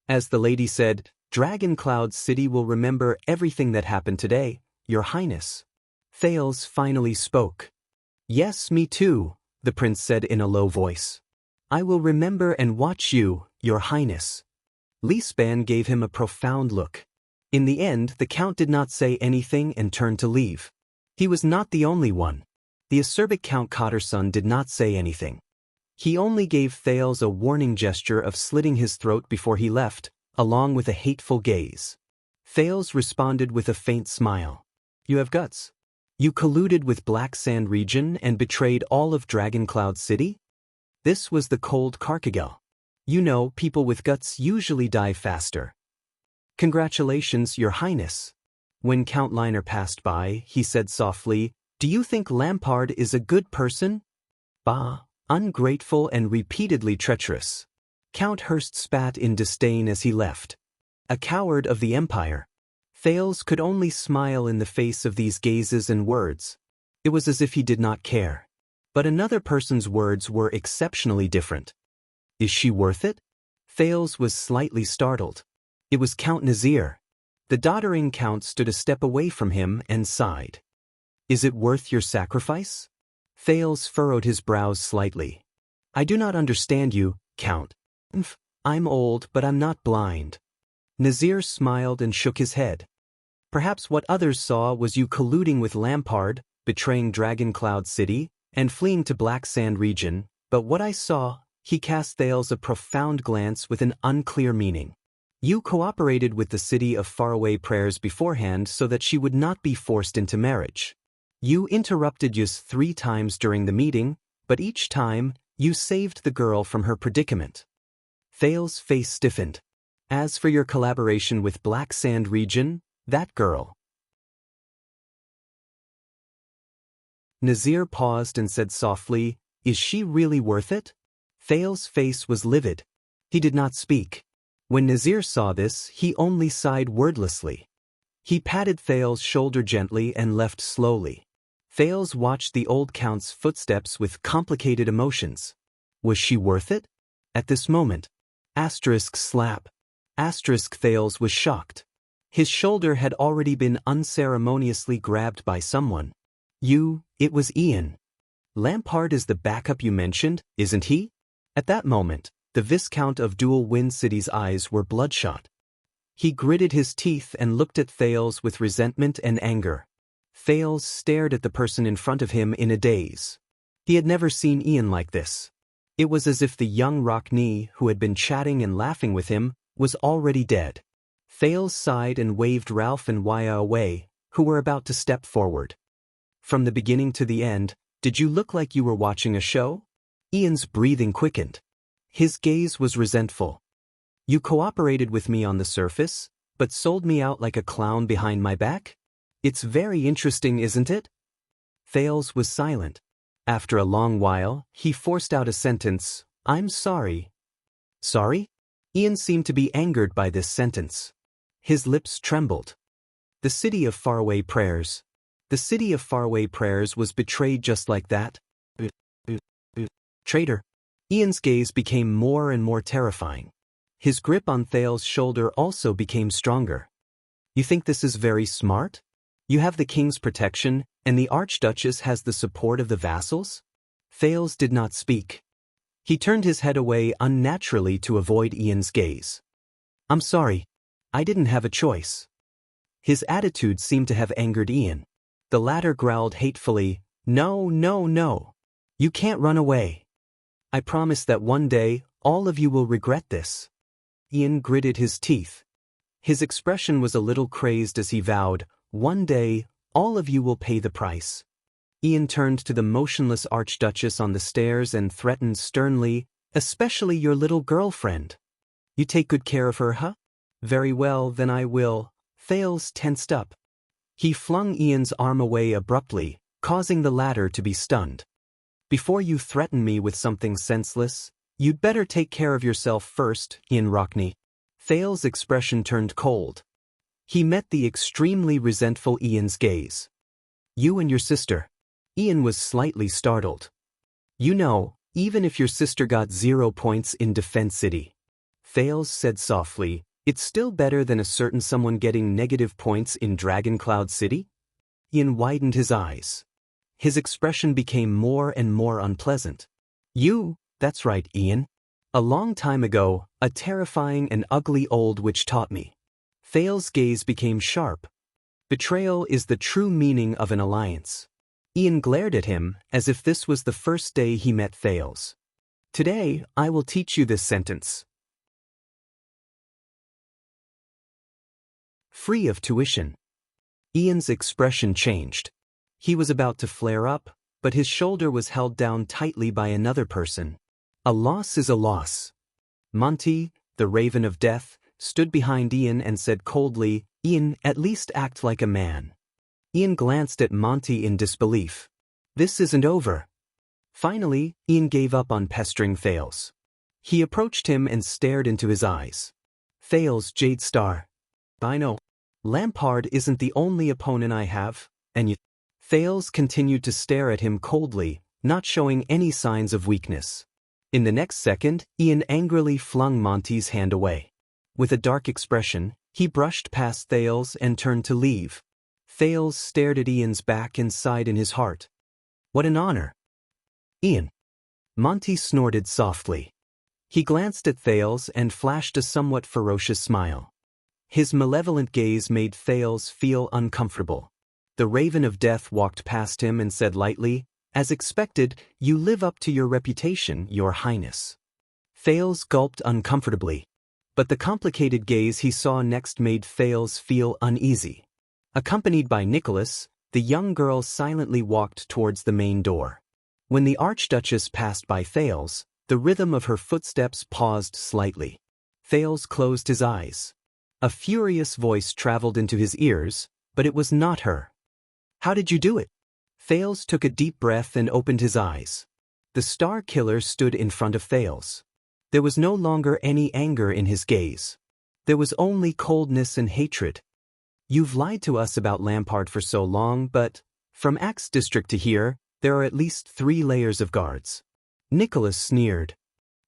As the lady said, Dragon Cloud City will remember everything that happened today, Your Highness. Thales finally spoke. Yes, me too, the prince said in a low voice. I will remember and watch you, Your Highness. Li Span gave him a profound look. In the end, the count did not say anything and turned to leave. He was not the only one. The acerbic Count Cotterson did not say anything. He only gave Thales a warning gesture of slitting his throat before he left, along with a hateful gaze. Thales responded with a faint smile. You have guts. You colluded with Black Sand region and betrayed all of Dragon Cloud City? This was the cold Carcagel. You know, people with guts usually die faster. Congratulations, Your Highness. When Count Liner passed by, he said softly, Do you think Lampard is a good person? Bah, ungrateful and repeatedly treacherous. Count Hurst spat in disdain as he left. A coward of the Empire. Thales could only smile in the face of these gazes and words. It was as if he did not care. But another person's words were exceptionally different. Is she worth it? Thales was slightly startled. It was Count Nazir. The doddering count stood a step away from him and sighed. Is it worth your sacrifice? Thales furrowed his brows slightly. I do not understand you, Count. I'm old, but I'm not blind. Nazir smiled and shook his head. Perhaps what others saw was you colluding with Lampard, betraying Dragon Cloud City, and fleeing to Black Sand region, but what I saw, he cast Thales a profound glance with an unclear meaning. You cooperated with the City of Faraway Prayers beforehand so that she would not be forced into marriage. You interrupted Yus 3 times during the meeting, but each time, you saved the girl from her predicament. Thales' face stiffened. As for your collaboration with Black Sand region, that girl. Nazir paused and said softly, Is she really worth it? Thales' face was livid. He did not speak. When Nazir saw this, he only sighed wordlessly. He patted Thales' shoulder gently and left slowly. Thales watched the old count's footsteps with complicated emotions. Was she worth it? At this moment. Slap. Thales was shocked. His shoulder had already been unceremoniously grabbed by someone. It was Ian. Lampard is the backup you mentioned, isn't he? At that moment, the Viscount of Dual Wind City's eyes were bloodshot. He gritted his teeth and looked at Thales with resentment and anger. Thales stared at the person in front of him in a daze. He had never seen Ian like this. It was as if the young Rockney, who had been chatting and laughing with him, was already dead. Thales sighed and waved Ralph and Waya away, who were about to step forward. From the beginning to the end, did you look like you were watching a show? Ian's breathing quickened. His gaze was resentful. You cooperated with me on the surface, but sold me out like a clown behind my back? It's very interesting, isn't it? Thales was silent. After a long while, he forced out a sentence, I'm sorry. Sorry? Ian seemed to be angered by this sentence. His lips trembled. The city of faraway prayers. The city of faraway prayers was betrayed just like that. Traitor. Ian's gaze became more and more terrifying. His grip on Thale's shoulder also became stronger. You think this is very smart? You have the king's protection, and the Archduchess has the support of the vassals? Thales did not speak. He turned his head away unnaturally to avoid Ian's gaze. I'm sorry. I didn't have a choice. His attitude seemed to have angered Ian. The latter growled hatefully, No, no, no. You can't run away. I promise that one day, all of you will regret this. Ian gritted his teeth. His expression was a little crazed as he vowed, One day, all of you will pay the price. Ian turned to the motionless Archduchess on the stairs and threatened sternly, Especially your little girlfriend. You take good care of her, huh? Very well, then I will. Thales tensed up. He flung Ian's arm away abruptly, causing the latter to be stunned. Before you threaten me with something senseless, you'd better take care of yourself first, Ian Rockney. Thales' expression turned cold. He met the extremely resentful Ian's gaze. You and your sister. Ian was slightly startled. You know, even if your sister got 0 points in Defense City. Thales said softly, it's still better than a certain someone getting negative points in Dragoncloud City? Ian widened his eyes. His expression became more and more unpleasant. That's right, Ian. A long time ago, a terrifying and ugly old witch taught me. Thales' gaze became sharp. Betrayal is the true meaning of an alliance. Ian glared at him as if this was the first day he met Thales. Today, I will teach you this sentence. Free of tuition. Ian's expression changed. He was about to flare up, but his shoulder was held down tightly by another person. A loss is a loss. Monty, the Raven of Death, stood behind Ian and said coldly, Ian, at least act like a man. Ian glanced at Monty in disbelief. This isn't over. Finally, Ian gave up on pestering Thales. He approached him and stared into his eyes. Thales, Jade Star. I know. Lampard isn't the only opponent I have, and you... Thales continued to stare at him coldly, not showing any signs of weakness. In the next second, Ian angrily flung Monty's hand away. With a dark expression, he brushed past Thales and turned to leave. Thales stared at Ian's back and sighed in his heart. What an honor. Ian. Monty snorted softly. He glanced at Thales and flashed a somewhat ferocious smile. His malevolent gaze made Thales feel uncomfortable. The Raven of Death walked past him and said lightly, As expected, you live up to your reputation, Your Highness. Thales gulped uncomfortably. But the complicated gaze he saw next made Thales feel uneasy. Accompanied by Nicholas, the young girl silently walked towards the main door. When the Archduchess passed by Thales, the rhythm of her footsteps paused slightly. Thales closed his eyes. A furious voice traveled into his ears, but it was not her. How did you do it? Thales took a deep breath and opened his eyes. The Star Killer stood in front of Thales. There was no longer any anger in his gaze. There was only coldness and hatred. You've lied to us about Lampard for so long, but, from Axe District to here, there are at least 3 layers of guards. Nicholas sneered.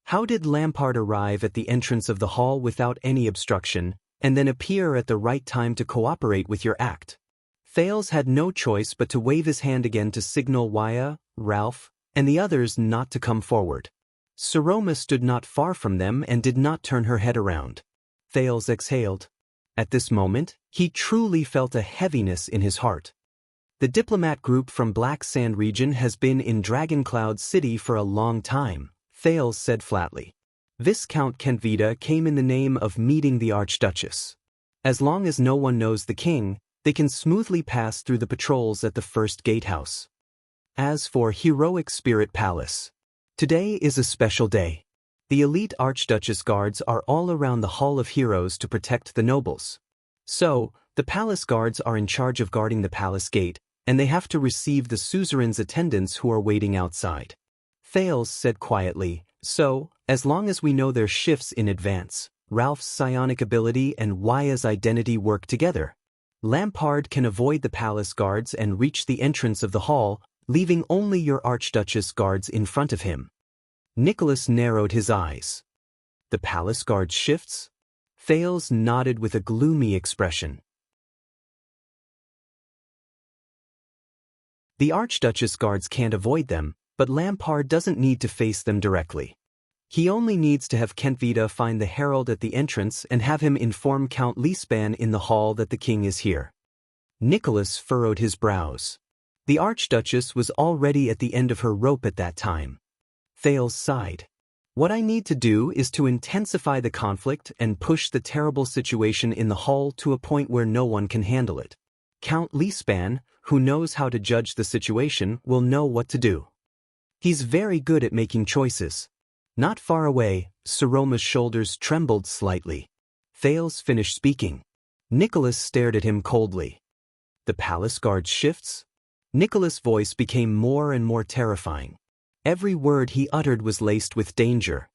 How did Lampard arrive at the entrance of the hall without any obstruction, and then appear at the right time to cooperate with your act? Thales had no choice but to wave his hand again to signal Wuxia, Ralph, and the others not to come forward. Saroma stood not far from them and did not turn her head around. Thales exhaled. At this moment, he truly felt a heaviness in his heart. The diplomat group from Black Sand region has been in Dragoncloud City for a long time, Thales said flatly. Viscount Kentvita came in the name of meeting the Archduchess. As long as no one knows the king, they can smoothly pass through the patrols at the first gatehouse. As for Heroic Spirit Palace, today is a special day. The elite Archduchess guards are all around the Hall of Heroes to protect the nobles. So, the palace guards are in charge of guarding the palace gate, and they have to receive the suzerain's attendants who are waiting outside. Thales said quietly, so, as long as we know their shifts in advance, Ralph's psionic ability and Waya's identity work together. Lampard can avoid the palace guards and reach the entrance of the hall, leaving only your Archduchess guards in front of him. Nicholas narrowed his eyes. The palace guard shifts? Thales nodded with a gloomy expression. The Archduchess guards can't avoid them, but Lampard doesn't need to face them directly. He only needs to have Kentvita find the herald at the entrance and have him inform Count Liespan in the hall that the king is here. Nicholas furrowed his brows. The Archduchess was already at the end of her rope at that time. Thales sighed. What I need to do is to intensify the conflict and push the terrible situation in the hall to a point where no one can handle it. Count Liespan, who knows how to judge the situation, will know what to do. He's very good at making choices. Not far away, Saroma's shoulders trembled slightly. Thales finished speaking. Nicholas stared at him coldly. The palace guard shifts? Nicholas' voice became more and more terrifying. Every word he uttered was laced with danger.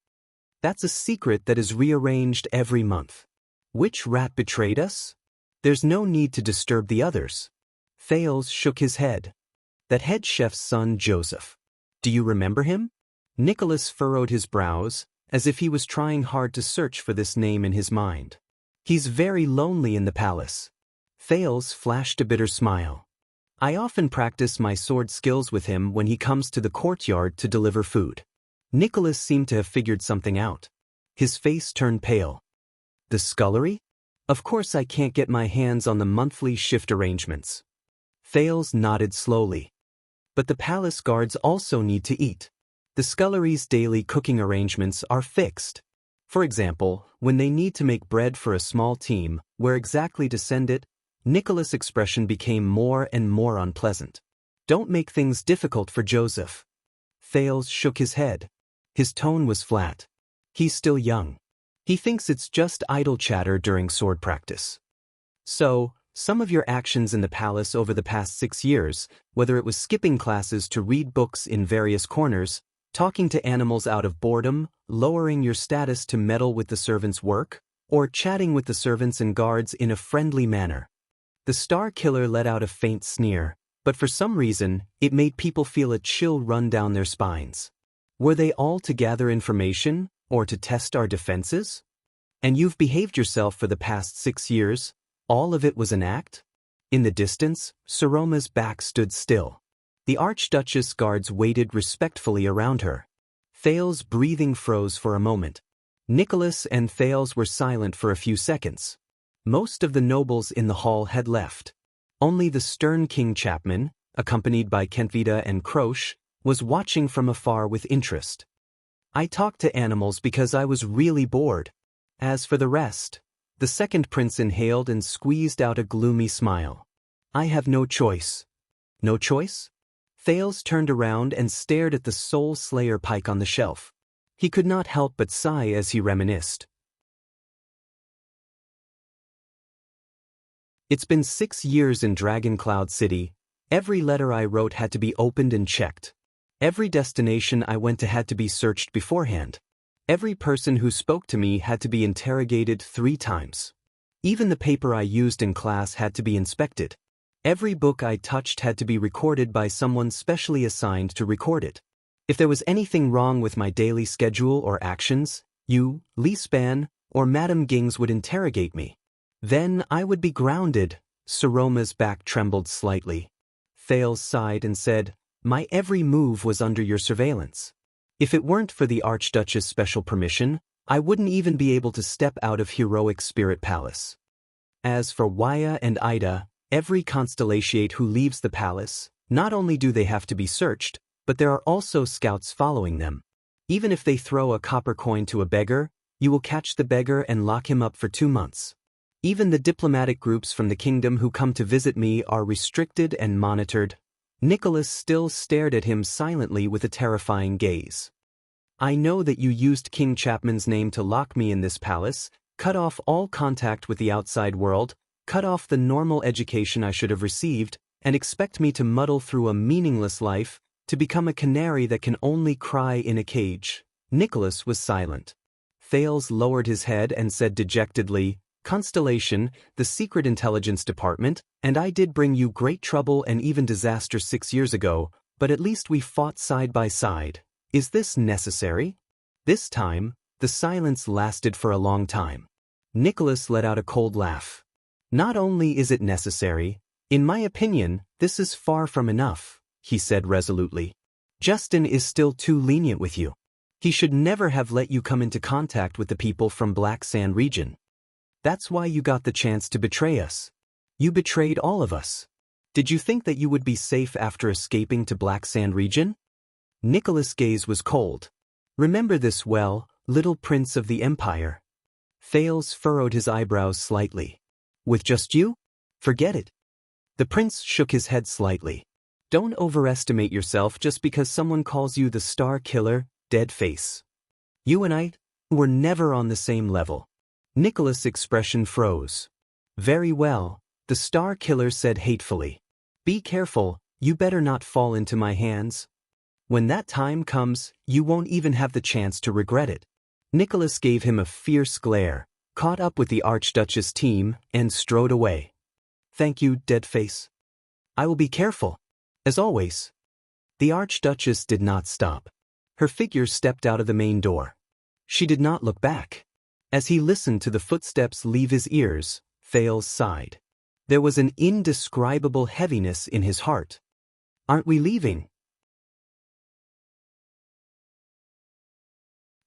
That's a secret that is rearranged every month. Which rat betrayed us? There's no need to disturb the others. Thales shook his head. That head chef's son, Joseph. Do you remember him? Nicholas furrowed his brows, as if he was trying hard to search for this name in his mind. He's very lonely in the palace. Thales flashed a bitter smile. I often practice my sword skills with him when he comes to the courtyard to deliver food. Nicholas seemed to have figured something out. His face turned pale. The scullery? Of course I can't get my hands on the monthly shift arrangements. Thales nodded slowly. But the palace guards also need to eat. The scullery's daily cooking arrangements are fixed. For example, when they need to make bread for a small team, where exactly to send it, Nicholas' expression became more and more unpleasant. Don't make things difficult for Joseph. Thales shook his head. His tone was flat. He's still young. He thinks it's just idle chatter during sword practice. So, some of your actions in the palace over the past 6 years, whether it was skipping classes to read books in various corners, talking to animals out of boredom, lowering your status to meddle with the servants' work, or chatting with the servants and guards in a friendly manner. The Star Killer let out a faint sneer, but for some reason, it made people feel a chill run down their spines. Were they all to gather information, or to test our defenses? And you've behaved yourself for the past 6 years? All of it was an act? In the distance, Saroma's back stood still. The Archduchess guards waited respectfully around her. Thales' breathing froze for a moment. Nicholas and Thales were silent for a few seconds. Most of the nobles in the hall had left. Only the stern King Chapman, accompanied by Kentvita and Croche, was watching from afar with interest. I talked to animals because I was really bored. As for the rest, the second prince inhaled and squeezed out a gloomy smile. I have no choice. No choice? Thales turned around and stared at the Soul Slayer pike on the shelf. He could not help but sigh as he reminisced. It's been 6 years in Dragon Cloud City. Every letter I wrote had to be opened and checked. Every destination I went to had to be searched beforehand. Every person who spoke to me had to be interrogated 3 times. Even the paper I used in class had to be inspected. Every book I touched had to be recorded by someone specially assigned to record it. If there was anything wrong with my daily schedule or actions, you, Liespan, or Madame Gings would interrogate me. Then I would be grounded. Saroma's back trembled slightly. Thales sighed and said, My every move was under your surveillance. If it weren't for the Archduchess' special permission, I wouldn't even be able to step out of Heroic Spirit Palace. As for Waya and Ida, every constellatiate who leaves the palace, not only do they have to be searched, but there are also scouts following them. Even if they throw a copper coin to a beggar, you will catch the beggar and lock him up for 2 months. Even the diplomatic groups from the kingdom who come to visit me are restricted and monitored. Nicholas still stared at him silently with a terrifying gaze. I know that you used King Chapman's name to lock me in this palace, cut off all contact with the outside world, cut off the normal education I should have received, and expect me to muddle through a meaningless life, to become a canary that can only cry in a cage. Nicholas was silent. Thales lowered his head and said dejectedly, "Constellation, the Secret Intelligence Department, and I did bring you great trouble and even disaster 6 years ago, but at least we fought side by side. Is this necessary?" This time, the silence lasted for a long time. Nicholas let out a cold laugh. "Not only is it necessary, in my opinion, this is far from enough," he said resolutely. "Justin is still too lenient with you. He should never have let you come into contact with the people from Black Sand region. That's why you got the chance to betray us. You betrayed all of us. Did you think that you would be safe after escaping to Black Sand region?" Nicholas' gaze was cold. "Remember this well, little prince of the empire." Thales furrowed his eyebrows slightly. "With just you? Forget it." The prince shook his head slightly. "Don't overestimate yourself just because someone calls you the Star Killer, dead face. You and I were never on the same level." Nicholas' expression froze. "Very well," the Star Killer said hatefully. "Be careful, you better not fall into my hands. When that time comes, you won't even have the chance to regret it." Nicholas gave him a fierce glare, caught up with the Archduchess team, and strode away. "Thank you, Deadface. I will be careful, as always." The Archduchess did not stop. Her figure stepped out of the main door. She did not look back. As he listened to the footsteps leave his ears, Thales sighed. There was an indescribable heaviness in his heart. "Aren't we leaving?"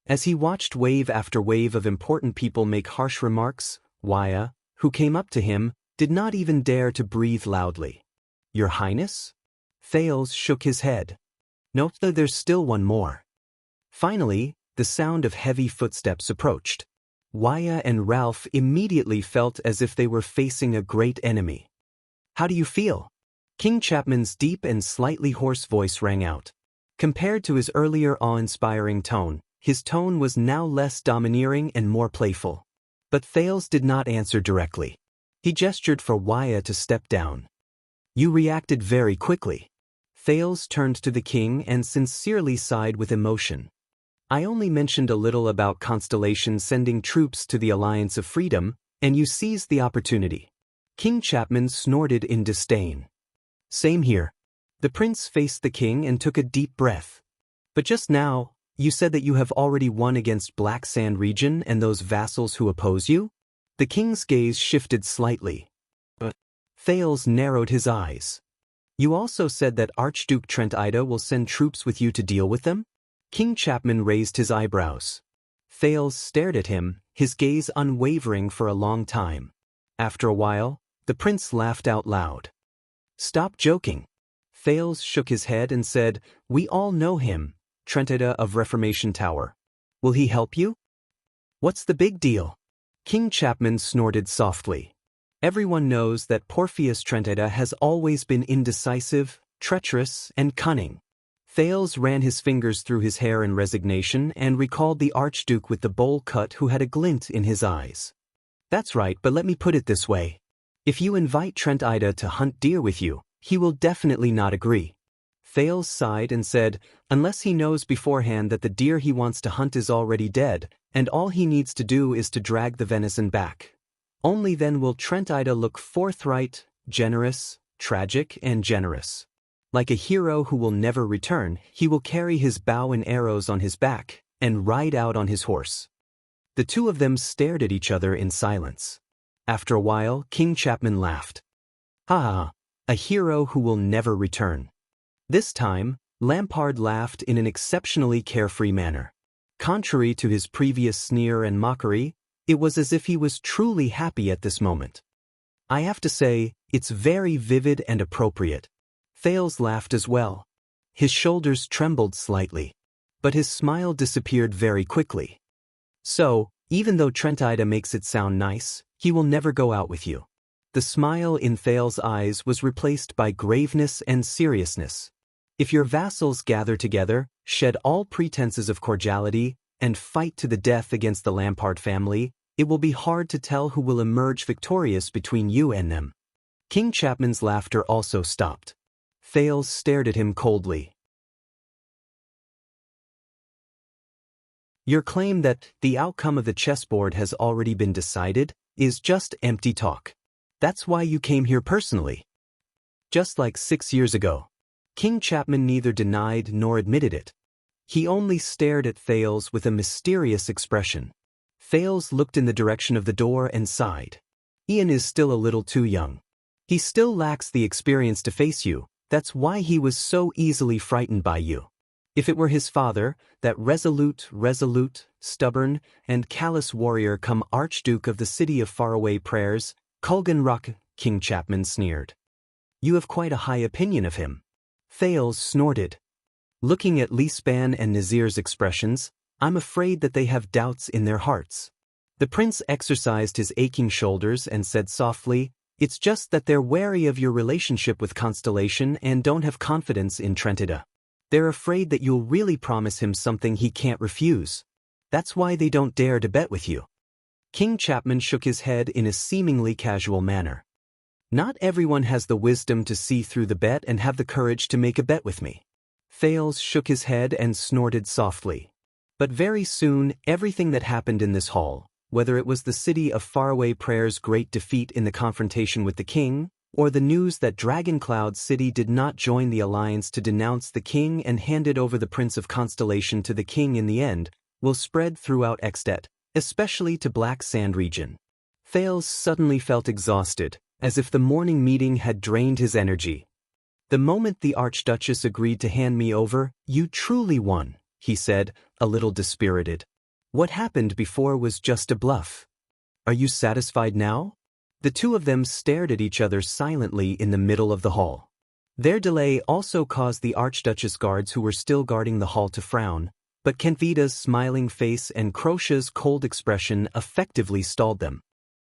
As he watched wave after wave of important people make harsh remarks, Wuxia, who came up to him, did not even dare to breathe loudly. "Your Highness?" Thales shook his head. "No, there's still one more." Finally, the sound of heavy footsteps approached. Wuxia and Ralph immediately felt as if they were facing a great enemy. "How do you feel?" King Chapman's deep and slightly hoarse voice rang out. Compared to his earlier awe-inspiring tone, his tone was now less domineering and more playful. But Thales did not answer directly. He gestured for Wuxia to step down. "You reacted very quickly." Thales turned to the king and sincerely sighed with emotion. "I only mentioned a little about Constellation sending troops to the Alliance of Freedom, and you seized the opportunity." King Chapman snorted in disdain. "Same here." The prince faced the king and took a deep breath. "But just now, you said that you have already won against Black Sand region and those vassals who oppose you?" The king's gaze shifted slightly. But Thales narrowed his eyes. "You also said that Archduke Trentida will send troops with you to deal with them?" King Chapman raised his eyebrows. Thales stared at him, his gaze unwavering for a long time. After a while, the prince laughed out loud. "Stop joking." Thales shook his head and said, "We all know him, Trentida of Reformation Tower. Will he help you?" "What's the big deal?" King Chapman snorted softly. "Everyone knows that Porpheus Trentida has always been indecisive, treacherous, and cunning." Thales ran his fingers through his hair in resignation and recalled the Archduke with the bowl cut who had a glint in his eyes. "That's right, but let me put it this way. If you invite Trentida to hunt deer with you, he will definitely not agree." Thales sighed and said, "Unless he knows beforehand that the deer he wants to hunt is already dead, and all he needs to do is to drag the venison back. Only then will Trentida look forthright, generous, tragic, and generous. Like a hero who will never return, he will carry his bow and arrows on his back, and ride out on his horse." The two of them stared at each other in silence. After a while, King Chapman laughed. "Ha ha, a hero who will never return." This time, Lampard laughed in an exceptionally carefree manner. Contrary to his previous sneer and mockery, it was as if he was truly happy at this moment. "I have to say, it's very vivid and appropriate." Thales laughed as well. His shoulders trembled slightly. But his smile disappeared very quickly. "So, even though Trentida makes it sound nice, he will never go out with you." The smile in Thales' eyes was replaced by graveness and seriousness. "If your vassals gather together, shed all pretenses of cordiality, and fight to the death against the Lampard family, it will be hard to tell who will emerge victorious between you and them." King Chapman's laughter also stopped. Thales stared at him coldly. Your claim that the outcome of the chessboard has already been decided is just empty talk. That's why you came here personally. Just like 6 years ago. King Chapman neither denied nor admitted it. He only stared at Thales with a mysterious expression. Thales looked in the direction of the door and sighed. Ian is still a little too young. He still lacks the experience to face you. That's why he was so easily frightened by you. If it were his father, that resolute, stubborn, and callous warrior come Archduke of the city of faraway prayers, Kulgan Rock, King Chapman sneered. You have quite a high opinion of him. Thales snorted. Looking at Lispan and Nazir's expressions, I'm afraid that they have doubts in their hearts. The prince exercised his aching shoulders and said softly, It's just that they're wary of your relationship with Constellation and don't have confidence in Trentida. They're afraid that you'll really promise him something he can't refuse. That's why they don't dare to bet with you. King Chapman shook his head in a seemingly casual manner. Not everyone has the wisdom to see through the bet and have the courage to make a bet with me. Thales shook his head and snorted softly. But very soon, everything that happened in this hall, whether it was the city of faraway prayer's great defeat in the confrontation with the king, or the news that Dragoncloud City did not join the alliance to denounce the king and handed over the Prince of Constellation to the king in the end, will spread throughout Extet, especially to Black Sand region. Thales suddenly felt exhausted, as if the morning meeting had drained his energy. The moment the Archduchess agreed to hand me over, you truly won, he said, a little dispirited. What happened before was just a bluff. Are you satisfied now? The two of them stared at each other silently in the middle of the hall. Their delay also caused the Archduchess guards who were still guarding the hall to frown, but Kenvida's smiling face and Crocia's cold expression effectively stalled them.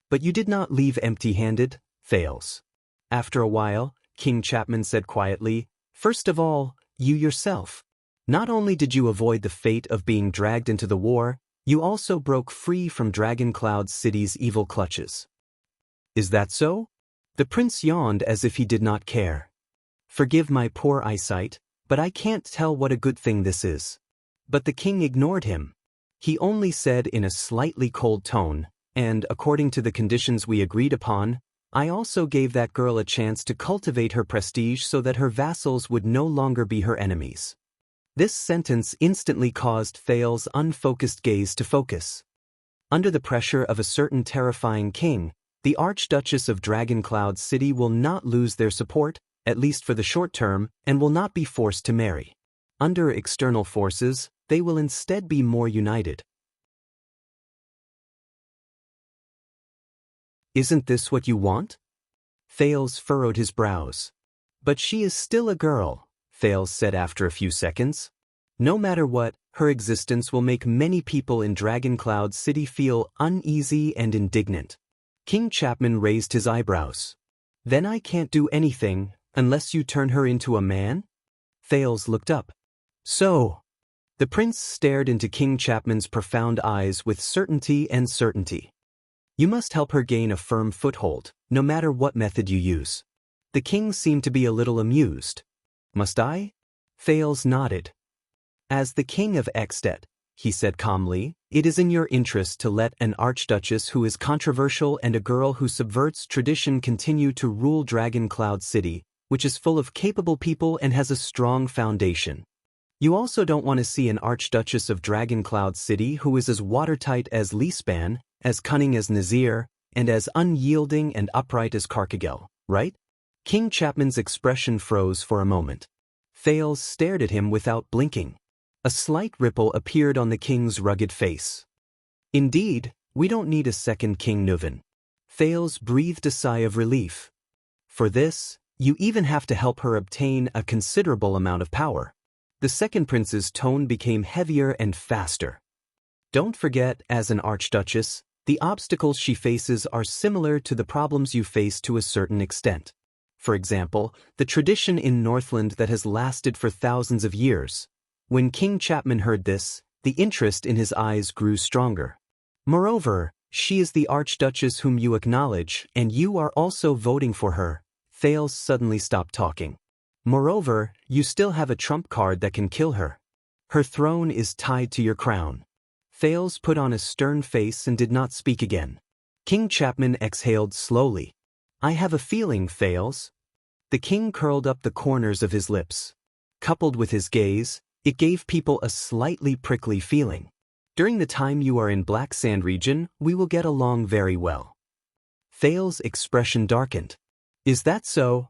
But you did not leave empty-handed, Thales. After a while, King Chapman said quietly, First of all, you yourself. Not only did you avoid the fate of being dragged into the war, you also broke free from Dragoncloud City's evil clutches. Is that so? The prince yawned as if he did not care. Forgive my poor eyesight, but I can't tell what a good thing this is. But the king ignored him. He only said in a slightly cold tone, and according to the conditions we agreed upon, I also gave that girl a chance to cultivate her prestige so that her vassals would no longer be her enemies. This sentence instantly caused Thales' unfocused gaze to focus. Under the pressure of a certain terrifying king, the Archduchess of Dragoncloud City will not lose their support, at least for the short term, and will not be forced to marry. Under external forces, they will instead be more united. Isn't this what you want? Thales furrowed his brows. But she is still a girl, Thales said after a few seconds. No matter what, her existence will make many people in Dragoncloud City feel uneasy and indignant. King Chapman raised his eyebrows. Then I can't do anything, unless you turn her into a man? Thales looked up. So. The prince stared into King Chapman's profound eyes with certainty. You must help her gain a firm foothold, no matter what method you use. The king seemed to be a little amused. Must I? Thales nodded. As the king of Extet, he said calmly, it is in your interest to let an archduchess who is controversial and a girl who subverts tradition continue to rule Dragoncloud City, which is full of capable people and has a strong foundation. You also don't want to see an archduchess of Dragoncloud City who is as watertight as Lispan, as cunning as Nazir, and as unyielding and upright as Carcagel, right? King Chapman's expression froze for a moment. Thales stared at him without blinking. A slight ripple appeared on the king's rugged face. Indeed, we don't need a second King Nuven. Thales breathed a sigh of relief. For this, you even have to help her obtain a considerable amount of power. The second prince's tone became heavier and faster. Don't forget, as an archduchess, the obstacles she faces are similar to the problems you face to a certain extent. For example, the tradition in Northland that has lasted for thousands of years. When King Chapman heard this, the interest in his eyes grew stronger. Moreover, she is the archduchess whom you acknowledge, and you are also voting for her. Thales suddenly stopped talking. Moreover, you still have a trump card that can kill her. Her throne is tied to your crown. Thales put on a stern face and did not speak again. King Chapman exhaled slowly. I have a feeling, Thales. The king curled up the corners of his lips. Coupled with his gaze, it gave people a slightly prickly feeling. During the time you are in Black Sand region, we will get along very well. Thales' expression darkened. Is that so?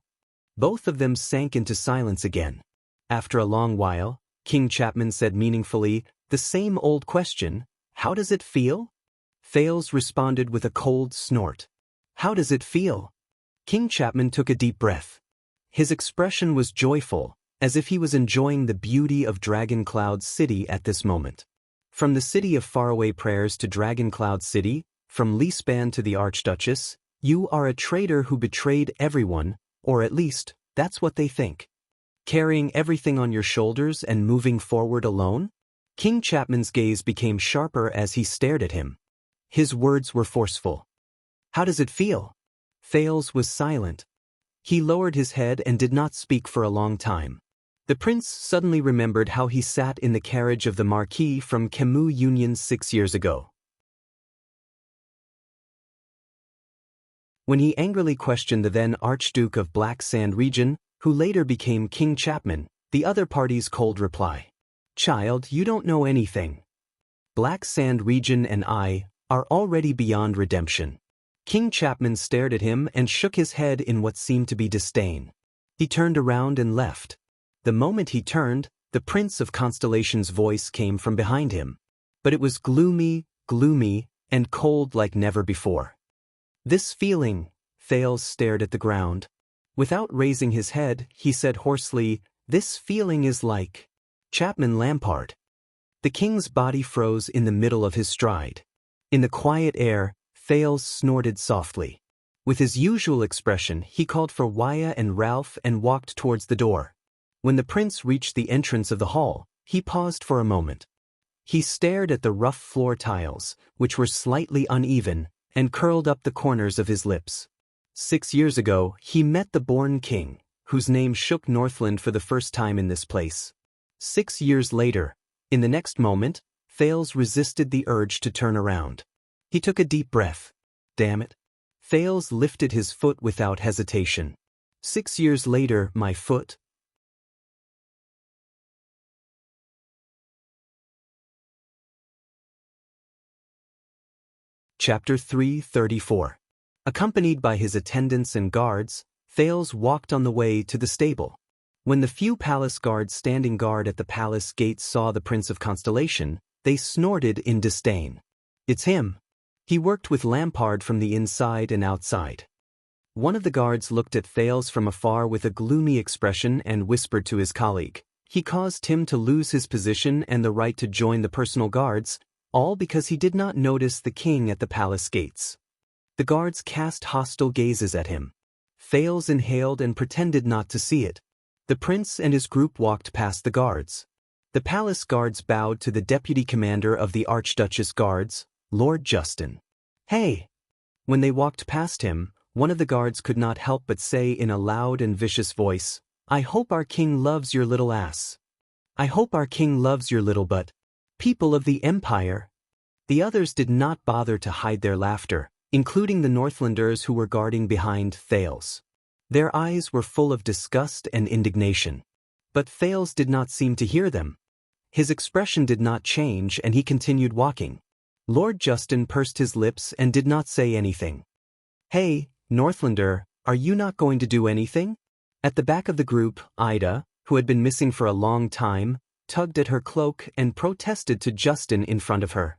Both of them sank into silence again. After a long while, King Chapman said meaningfully, the same old question, how does it feel? Thales responded with a cold snort. How does it feel? King Chapman took a deep breath. His expression was joyful, as if he was enjoying the beauty of Dragon Cloud City at this moment. From the city of faraway prayers to Dragon Cloud City, from Leaspan to the Archduchess, you are a traitor who betrayed everyone, or at least, that's what they think. Carrying everything on your shoulders and moving forward alone? King Chapman's gaze became sharper as he stared at him. His words were forceful. How does it feel? Thales was silent. He lowered his head and did not speak for a long time. The prince suddenly remembered how he sat in the carriage of the Marquis from Camus Union 6 years ago. When he angrily questioned the then Archduke of Black Sand region, who later became King Chapman, the other party's cold reply. Child, you don't know anything. Black Sand region and I are already beyond redemption. King Chapman stared at him and shook his head in what seemed to be disdain. He turned around and left. The moment he turned, the Prince of Constellation's voice came from behind him. But it was gloomy, and cold like never before. This feeling, Thales stared at the ground. Without raising his head, he said hoarsely, this feeling is like Chapman Lampard. The king's body froze in the middle of his stride. In the quiet air, Thales snorted softly. With his usual expression, he called for Wuxia and Ralph and walked towards the door. When the prince reached the entrance of the hall, he paused for a moment. He stared at the rough floor tiles, which were slightly uneven, and curled up the corners of his lips. 6 years ago, he met the born king, whose name shook Northland for the first time in this place. 6 years later, in the next moment, Thales resisted the urge to turn around. He took a deep breath. Damn it. Thales lifted his foot without hesitation. 6 years later, my foot. Chapter 334. Accompanied by his attendants and guards, Thales walked on the way to the stable. When the few palace guards standing guard at the palace gates saw the Prince of Constellation, they snorted in disdain. It's him. He worked with Lampard from the inside and outside. One of the guards looked at Thales from afar with a gloomy expression and whispered to his colleague. He caused him to lose his position and the right to join the personal guards, all because he did not notice the king at the palace gates. The guards cast hostile gazes at him. Thales inhaled and pretended not to see it. The prince and his group walked past the guards. The palace guards bowed to the deputy commander of the Archduchess Guards, Lord Justin. Hey! When they walked past him, one of the guards could not help but say in a loud and vicious voice, I hope our king loves your little ass. I hope our king loves your little butt. People of the Empire. The others did not bother to hide their laughter, including the Northlanders who were guarding behind Thales. Their eyes were full of disgust and indignation. But Thales did not seem to hear them. His expression did not change and he continued walking. Lord Justin pursed his lips and did not say anything. Hey, Northlander, are you not going to do anything? At the back of the group, Ida, who had been missing for a long time, tugged at her cloak and protested to Justin in front of her.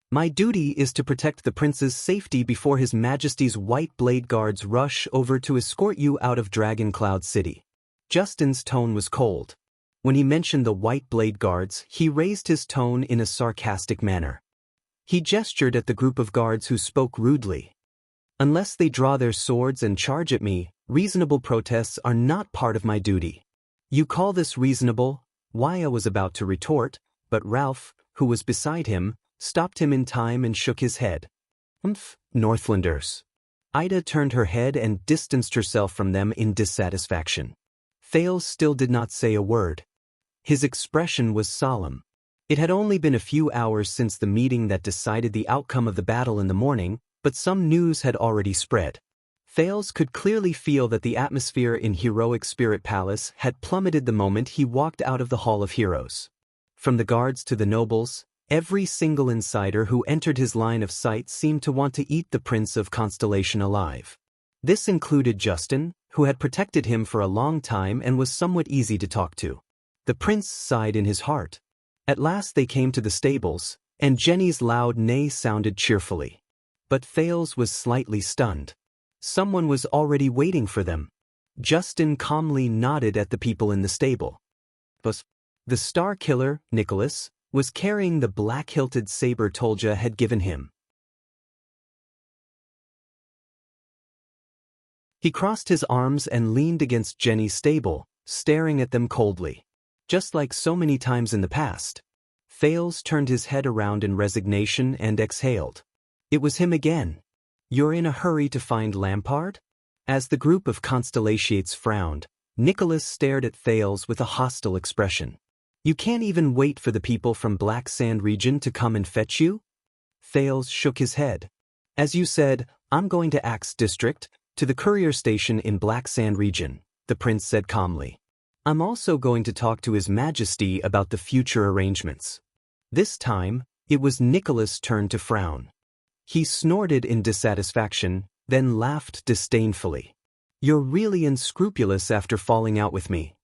My duty is to protect the prince's safety before His Majesty's White Blade Guards rush over to escort you out of Dragon Cloud City. Justin's tone was cold. When he mentioned the White Blade Guards, he raised his tone in a sarcastic manner. He gestured at the group of guards who spoke rudely. Unless they draw their swords and charge at me, reasonable protests are not part of my duty. You call this reasonable? Wuxia was about to retort, but Ralph, who was beside him, stopped him in time and shook his head. Northlanders. Ida turned her head and distanced herself from them in dissatisfaction. Thales still did not say a word. His expression was solemn. It had only been a few hours since the meeting that decided the outcome of the battle in the morning, but some news had already spread. Thales could clearly feel that the atmosphere in Heroic Spirit Palace had plummeted the moment he walked out of the Hall of Heroes. From the guards to the nobles, every single insider who entered his line of sight seemed to want to eat the Prince of Constellation alive. This included Justin, who had protected him for a long time and was somewhat easy to talk to. The prince sighed in his heart. At last they came to the stables, and Jenny's loud neigh sounded cheerfully. But Thales was slightly stunned. Someone was already waiting for them. Justin calmly nodded at the people in the stable. The star killer, Nicholas, was carrying the black-hilted saber Tolja had given him. He crossed his arms and leaned against Jenny's stable, staring at them coldly. Just like so many times in the past, Thales turned his head around in resignation and exhaled. It was him again. "You're in a hurry to find Lampard?" As the group of Constellations frowned, Nicholas stared at Thales with a hostile expression. "You can't even wait for the people from Black Sand region to come and fetch you?" Thales shook his head. "As you said, I'm going to Axe District, to the courier station in Black Sand region," the prince said calmly. "I'm also going to talk to His Majesty about the future arrangements." This time, it was Nicholas' turn to frown. He snorted in dissatisfaction, then laughed disdainfully. "You're really unscrupulous after falling out with me."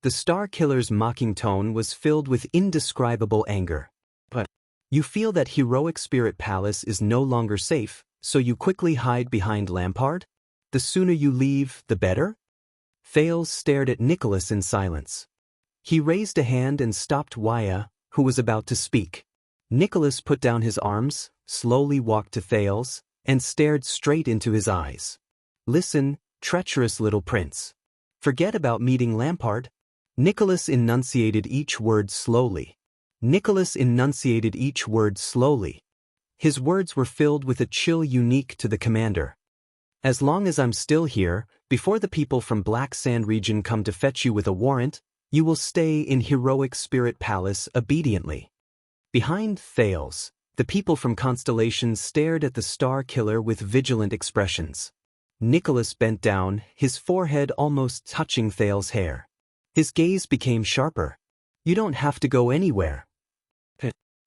The Star Killer's mocking tone was filled with indescribable anger. "But you feel that Heroic Spirit Palace is no longer safe, so you quickly hide behind Lampard? The sooner you leave, the better?" Thales stared at Nicholas in silence. He raised a hand and stopped Wuxia, who was about to speak. Nicholas put down his arms, slowly walked to Thales, and stared straight into his eyes. "Listen, treacherous little prince. Forget about meeting Lampard." Nicholas enunciated each word slowly. His words were filled with a chill unique to the commander. "As long as I'm still here, before the people from Black Sand region come to fetch you with a warrant, you will stay in Heroic Spirit Palace obediently." Behind Thales, the people from Constellation stared at the Star Killer with vigilant expressions. Nicholas bent down, his forehead almost touching Thales' hair. His gaze became sharper. "You don't have to go anywhere.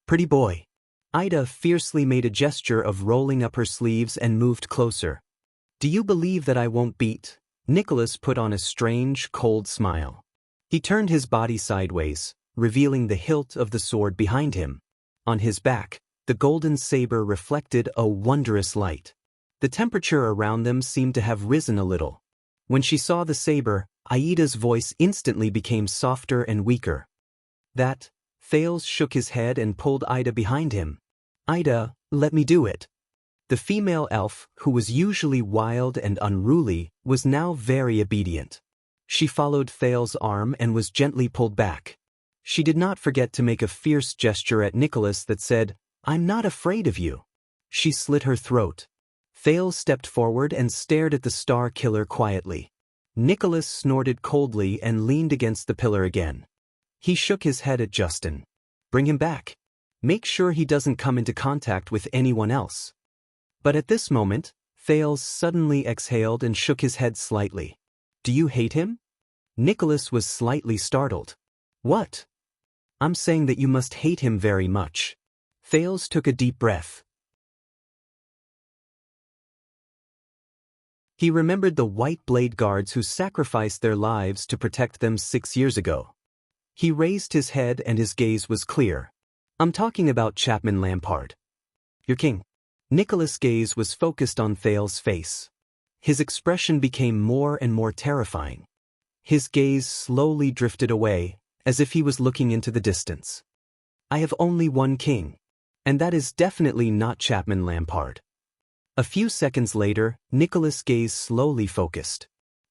Pretty boy." Ida fiercely made a gesture of rolling up her sleeves and moved closer. "Do you believe that I won't beat?" Nicholas put on a strange, cold smile. He turned his body sideways, revealing the hilt of the sword behind him. On his back, the golden saber reflected a wondrous light. The temperature around them seemed to have risen a little. When she saw the saber, Aida's voice instantly became softer and weaker. "That?" Thales shook his head and pulled Ida behind him. "Ida, let me do it." The female elf, who was usually wild and unruly, was now very obedient. She followed Thales' arm and was gently pulled back. She did not forget to make a fierce gesture at Nicholas that said, "I'm not afraid of you." She slit her throat. Thales stepped forward and stared at the Star Killer quietly. Nicholas snorted coldly and leaned against the pillar again. He shook his head at Justin. "Bring him back. Make sure he doesn't come into contact with anyone else." But at this moment, Thales suddenly exhaled and shook his head slightly. "Do you hate him?" Nicholas was slightly startled. "What?" "I'm saying that you must hate him very much." Thales took a deep breath. He remembered the White Blade Guards who sacrificed their lives to protect them 6 years ago. He raised his head and his gaze was clear. "I'm talking about Chapman Lampard." "Your king." Nicholas' gaze was focused on Thales' face. His expression became more and more terrifying. His gaze slowly drifted away, as if he was looking into the distance. "I have only one king. And that is definitely not Chapman Lampard." A few seconds later, Nicholas' gaze slowly focused.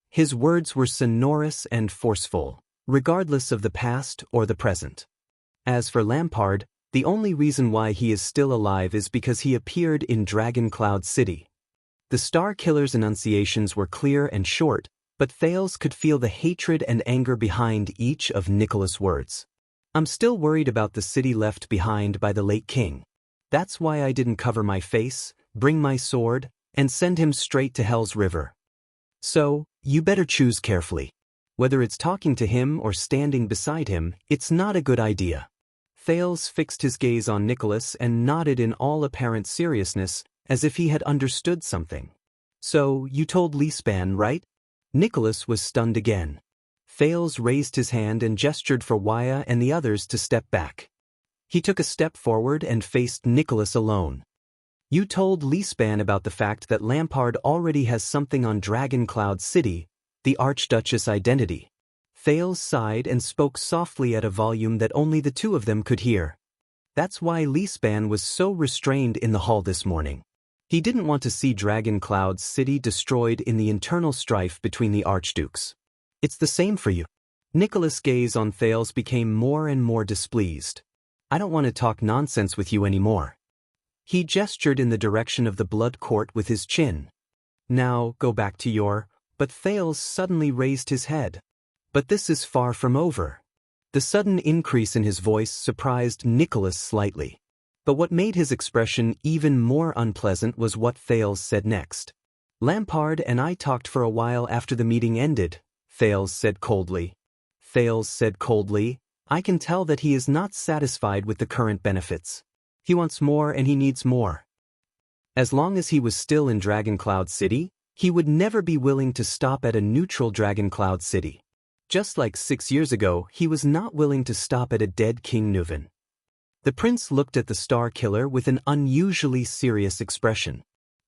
His words were sonorous and forceful, regardless of the past or the present. As for Lampard, the only reason why he is still alive is because he appeared in Dragon Cloud City. The Star Killer's enunciations were clear and short, but Thales could feel the hatred and anger behind each of Nicholas' words. I'm still worried about the city left behind by the late king. That's why I didn't cover my face, bring my sword, and send him straight to Hell's River. So, you better choose carefully. Whether it's talking to him or standing beside him, it's not a good idea. Thales fixed his gaze on Nicholas and nodded in all apparent seriousness, as if he had understood something. So, you told Lispan, right? Nicholas was stunned again. Thales raised his hand and gestured for Wuxia and the others to step back. He took a step forward and faced Nicholas alone. You told Lispan about the fact that Lampard already has something on Dragon Cloud City, the Archduchess identity. Thales sighed and spoke softly at a volume that only the two of them could hear. That's why Lispan was so restrained in the hall this morning. He didn't want to see Dragon Cloud City destroyed in the internal strife between the archdukes. It's the same for you. Nicholas' gaze on Thales became more and more displeased. I don't want to talk nonsense with you anymore. He gestured in the direction of the blood court with his chin. Now, go back to your... But Thales suddenly raised his head. But this is far from over. The sudden increase in his voice surprised Nicholas slightly. But what made his expression even more unpleasant was what Thales said next. Lampard and I talked for a while after the meeting ended, Thales said coldly. Thales said coldly, I can tell that he is not satisfied with the current benefits. He wants more and he needs more. As long as he was still in Dragon Cloud City, he would never be willing to stop at a neutral Dragon Cloud City. Just like 6 years ago, he was not willing to stop at a dead King Nuven. The prince looked at the Star Killer with an unusually serious expression.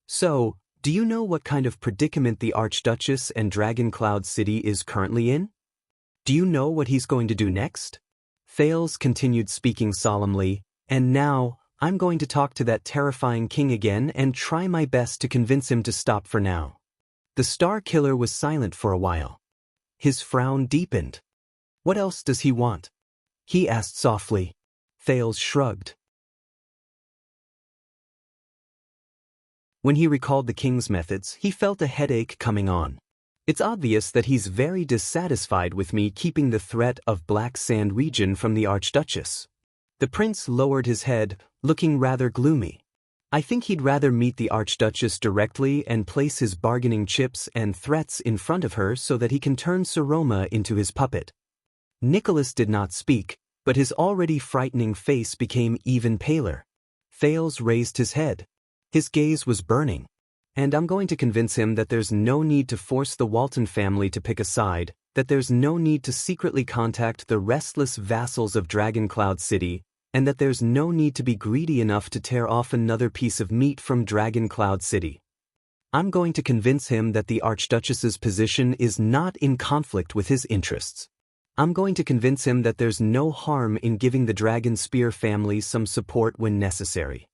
So, do you know what kind of predicament the Archduchess and Dragon Cloud City is currently in? Do you know what he's going to do next? Thales continued speaking solemnly, and now, I'm going to talk to that terrifying king again and try my best to convince him to stop for now. The Star Killer was silent for a while. His frown deepened. What else does he want? He asked softly. Thales shrugged. When he recalled the king's methods, he felt a headache coming on. It's obvious that he's very dissatisfied with me keeping the threat of Black Sand region from the Archduchess. The prince lowered his head, looking rather gloomy. I think he'd rather meet the Archduchess directly and place his bargaining chips and threats in front of her so that he can turn Saroma into his puppet. Nicholas did not speak, but his already frightening face became even paler. Thales raised his head. His gaze was burning. And I'm going to convince him that there's no need to force the Walton family to pick a side, that there's no need to secretly contact the restless vassals of Dragon Cloud City, and that there's no need to be greedy enough to tear off another piece of meat from Dragon Cloud City. I'm going to convince him that the Archduchess's position is not in conflict with his interests. I'm going to convince him that there's no harm in giving the Dragon Spear family some support when necessary.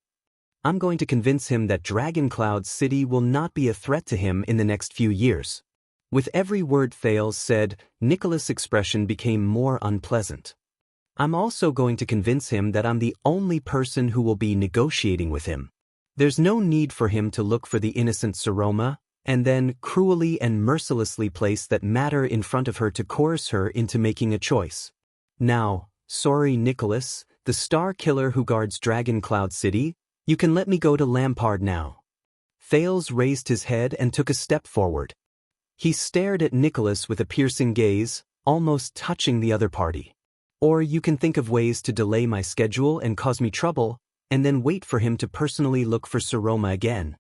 I'm going to convince him that Dragon Cloud City will not be a threat to him in the next few years. With every word Thales said, Nicholas' expression became more unpleasant. I'm also going to convince him that I'm the only person who will be negotiating with him. There's no need for him to look for the innocent Saroma, and then cruelly and mercilessly place that matter in front of her to coerce her into making a choice. Now, sorry Nicholas, the Star Killer who guards Dragon Cloud City, you can let me go to Lampard now. Thales raised his head and took a step forward. He stared at Nicholas with a piercing gaze, almost touching the other party. Or you can think of ways to delay my schedule and cause me trouble, and then wait for him to personally look for Saroma again.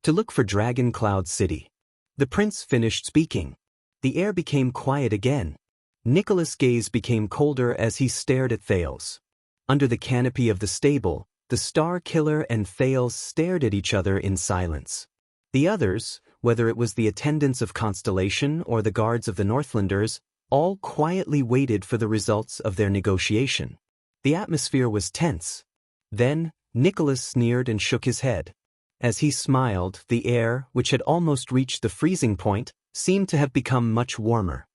To look for Dragon Cloud City. The prince finished speaking. The air became quiet again. Nicholas' gaze became colder as he stared at Thales. Under the canopy of the stable, the Star Killer and Thales stared at each other in silence. The others, whether it was the attendants of Constellation or the guards of the Northlanders, all quietly waited for the results of their negotiation. The atmosphere was tense. Then, Nicholas sneered and shook his head. As he smiled, the air, which had almost reached the freezing point, seemed to have become much warmer.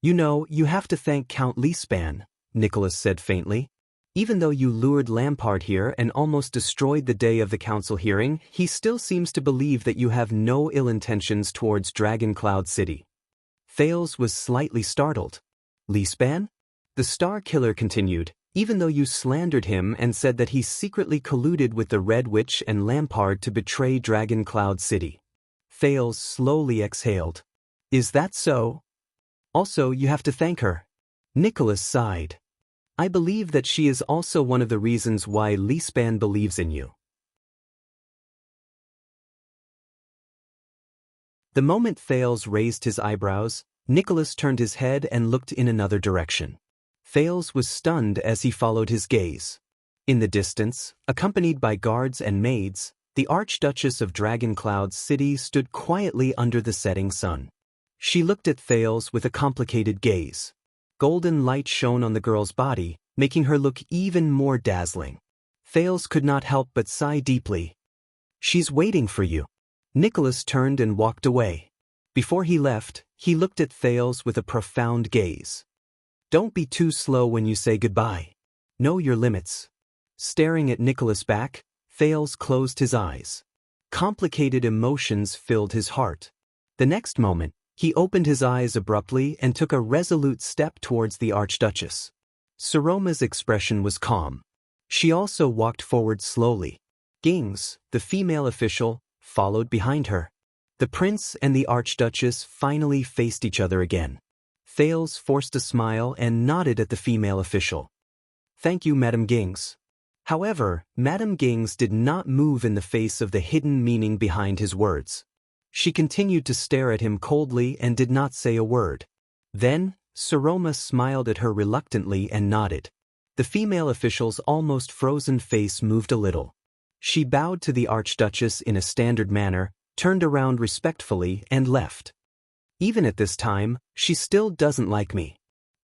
You know, you have to thank Count Lispan, Nicholas said faintly. Even though you lured Lampard here and almost destroyed the day of the council hearing, he still seems to believe that you have no ill intentions towards Dragon Cloud City. Thales was slightly startled. Lispan? The Star Killer continued, Even though you slandered him and said that he secretly colluded with the Red Witch and Lampard to betray Dragon Cloud City. Thales slowly exhaled. Is that so? Also, you have to thank her. Nicholas sighed. I believe that she is also one of the reasons why Lisban believes in you. The moment Thales raised his eyebrows, Nicholas turned his head and looked in another direction. Thales was stunned as he followed his gaze. In the distance, accompanied by guards and maids, the Archduchess of Dragon Cloud City stood quietly under the setting sun. She looked at Thales with a complicated gaze. Golden light shone on the girl's body, making her look even more dazzling. Thales could not help but sigh deeply. She's waiting for you. Nicholas turned and walked away. Before he left, he looked at Thales with a profound gaze. Don't be too slow when you say goodbye. Know your limits. Staring at Nicholas back, Thales closed his eyes. Complicated emotions filled his heart. The next moment, he opened his eyes abruptly and took a resolute step towards the Archduchess. Saroma's expression was calm. She also walked forward slowly. Gings, the female official, followed behind her. The prince and the Archduchess finally faced each other again. Thales forced a smile and nodded at the female official. Thank you, Madame Gings. However, Madame Gings did not move in the face of the hidden meaning behind his words. She continued to stare at him coldly and did not say a word. Then, Saroma smiled at her reluctantly and nodded. The female official's almost frozen face moved a little. She bowed to the Archduchess in a standard manner, turned around respectfully, and left. Even at this time, she still doesn't like me.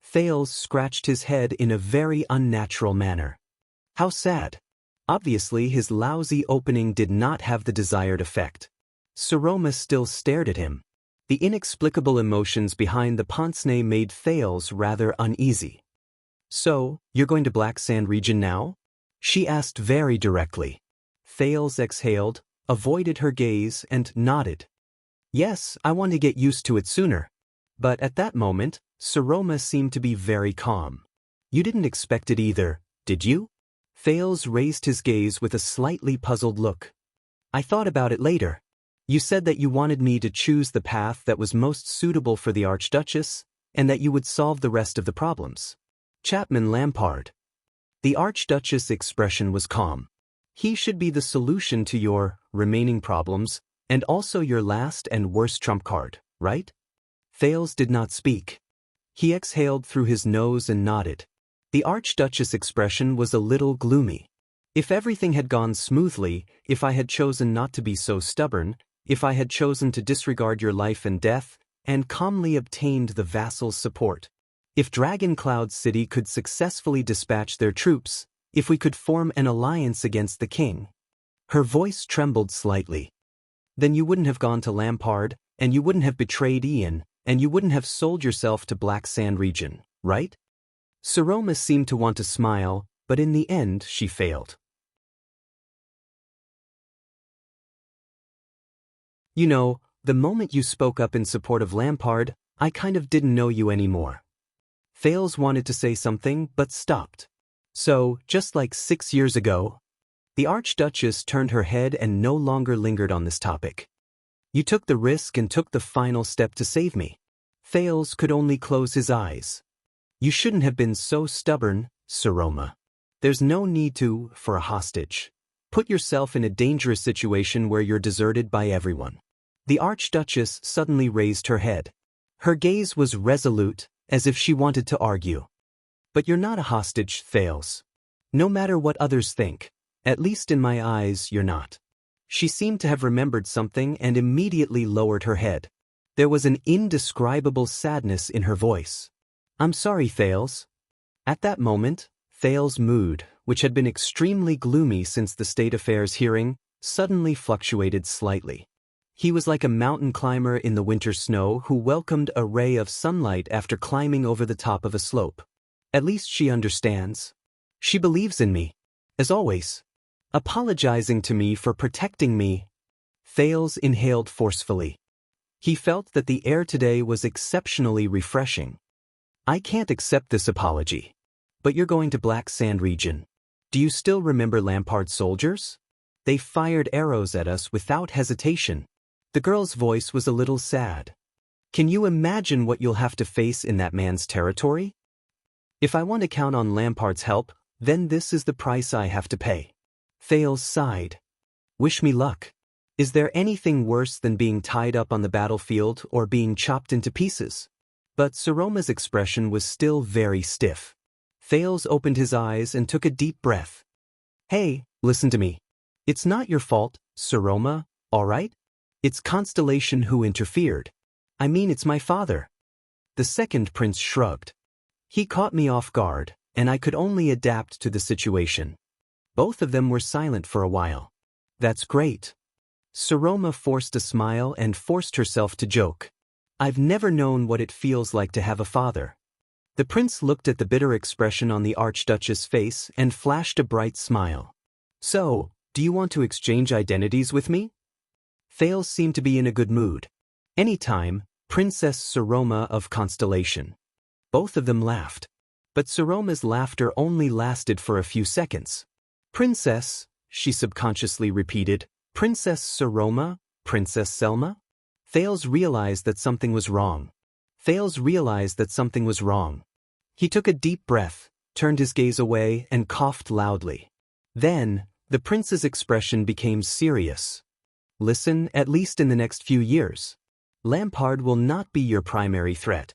Thales scratched his head in a very unnatural manner. How sad. Obviously, his lousy opening did not have the desired effect. Saroma still stared at him. The inexplicable emotions behind the pince-nez made Thales rather uneasy. So, you're going to Black Sand region now? She asked very directly. Thales exhaled, avoided her gaze, and nodded. Yes, I want to get used to it sooner. But at that moment, Saroma seemed to be very calm. You didn't expect it either, did you? Thales raised his gaze with a slightly puzzled look. I thought about it later. You said that you wanted me to choose the path that was most suitable for the Archduchess, and that you would solve the rest of the problems. Chapman Lampard. The Archduchess' expression was calm. He should be the solution to your remaining problems, and also your last and worst trump card, right? Thales did not speak. He exhaled through his nose and nodded. The Archduchess' expression was a little gloomy. If everything had gone smoothly, if I had chosen not to be so stubborn, if I had chosen to disregard your life and death, and calmly obtained the vassal's support, if Dragon Cloud City could successfully dispatch their troops, if we could form an alliance against the king. Her voice trembled slightly. Then you wouldn't have gone to Lampard, and you wouldn't have betrayed Ian, and you wouldn't have sold yourself to Black Sand region, right? Saroma seemed to want to smile, but in the end she failed. You know, the moment you spoke up in support of Lampard, I kind of didn't know you anymore. Thales wanted to say something, but stopped. So, just like 6 years ago, the Archduchess turned her head and no longer lingered on this topic. You took the risk and took the final step to save me. Thales could only close his eyes. You shouldn't have been so stubborn, Saroma. There's no need for a hostage. Put yourself in a dangerous situation where you're deserted by everyone. The Archduchess suddenly raised her head. Her gaze was resolute, as if she wanted to argue. But you're not a hostage, Thales. No matter what others think, at least in my eyes, you're not. She seemed to have remembered something and immediately lowered her head. There was an indescribable sadness in her voice. I'm sorry, Thales. At that moment, Thales' mood, which had been extremely gloomy since the State Affairs hearing, suddenly fluctuated slightly. He was like a mountain climber in the winter snow who welcomed a ray of sunlight after climbing over the top of a slope. At least she understands. She believes in me, as always, apologizing to me for protecting me. Thales inhaled forcefully. He felt that the air today was exceptionally refreshing. I can't accept this apology. but you're going to Black Sand region. Do you still remember Lampard's soldiers? They fired arrows at us without hesitation. The girl's voice was a little sad. Can you imagine what you'll have to face in that man's territory? If I want to count on Lampard's help, then this is the price I have to pay. Thales sighed. Wish me luck. Is there anything worse than being tied up on the battlefield or being chopped into pieces? But Saroma's expression was still very stiff. Thales opened his eyes and took a deep breath. Hey, listen to me. It's not your fault, Saroma, all right? It's Constellation who interfered. I mean, it's my father. The second prince shrugged. He caught me off guard, and I could only adapt to the situation. Both of them were silent for a while. That's great. Saroma forced a smile and forced herself to joke. I've never known what it feels like to have a father. The prince looked at the bitter expression on the Archduchess' face and flashed a bright smile. So, do you want to exchange identities with me? Thales seemed to be in a good mood. Anytime, Princess Saroma of Constellation. Both of them laughed. But Saroma's laughter only lasted for a few seconds. Princess, she subconsciously repeated, Princess Saroma, Princess Selma? Thales realized that something was wrong. He took a deep breath, turned his gaze away, and coughed loudly. Then, the prince's expression became serious. Listen, at least in the next few years. Lampard will not be your primary threat.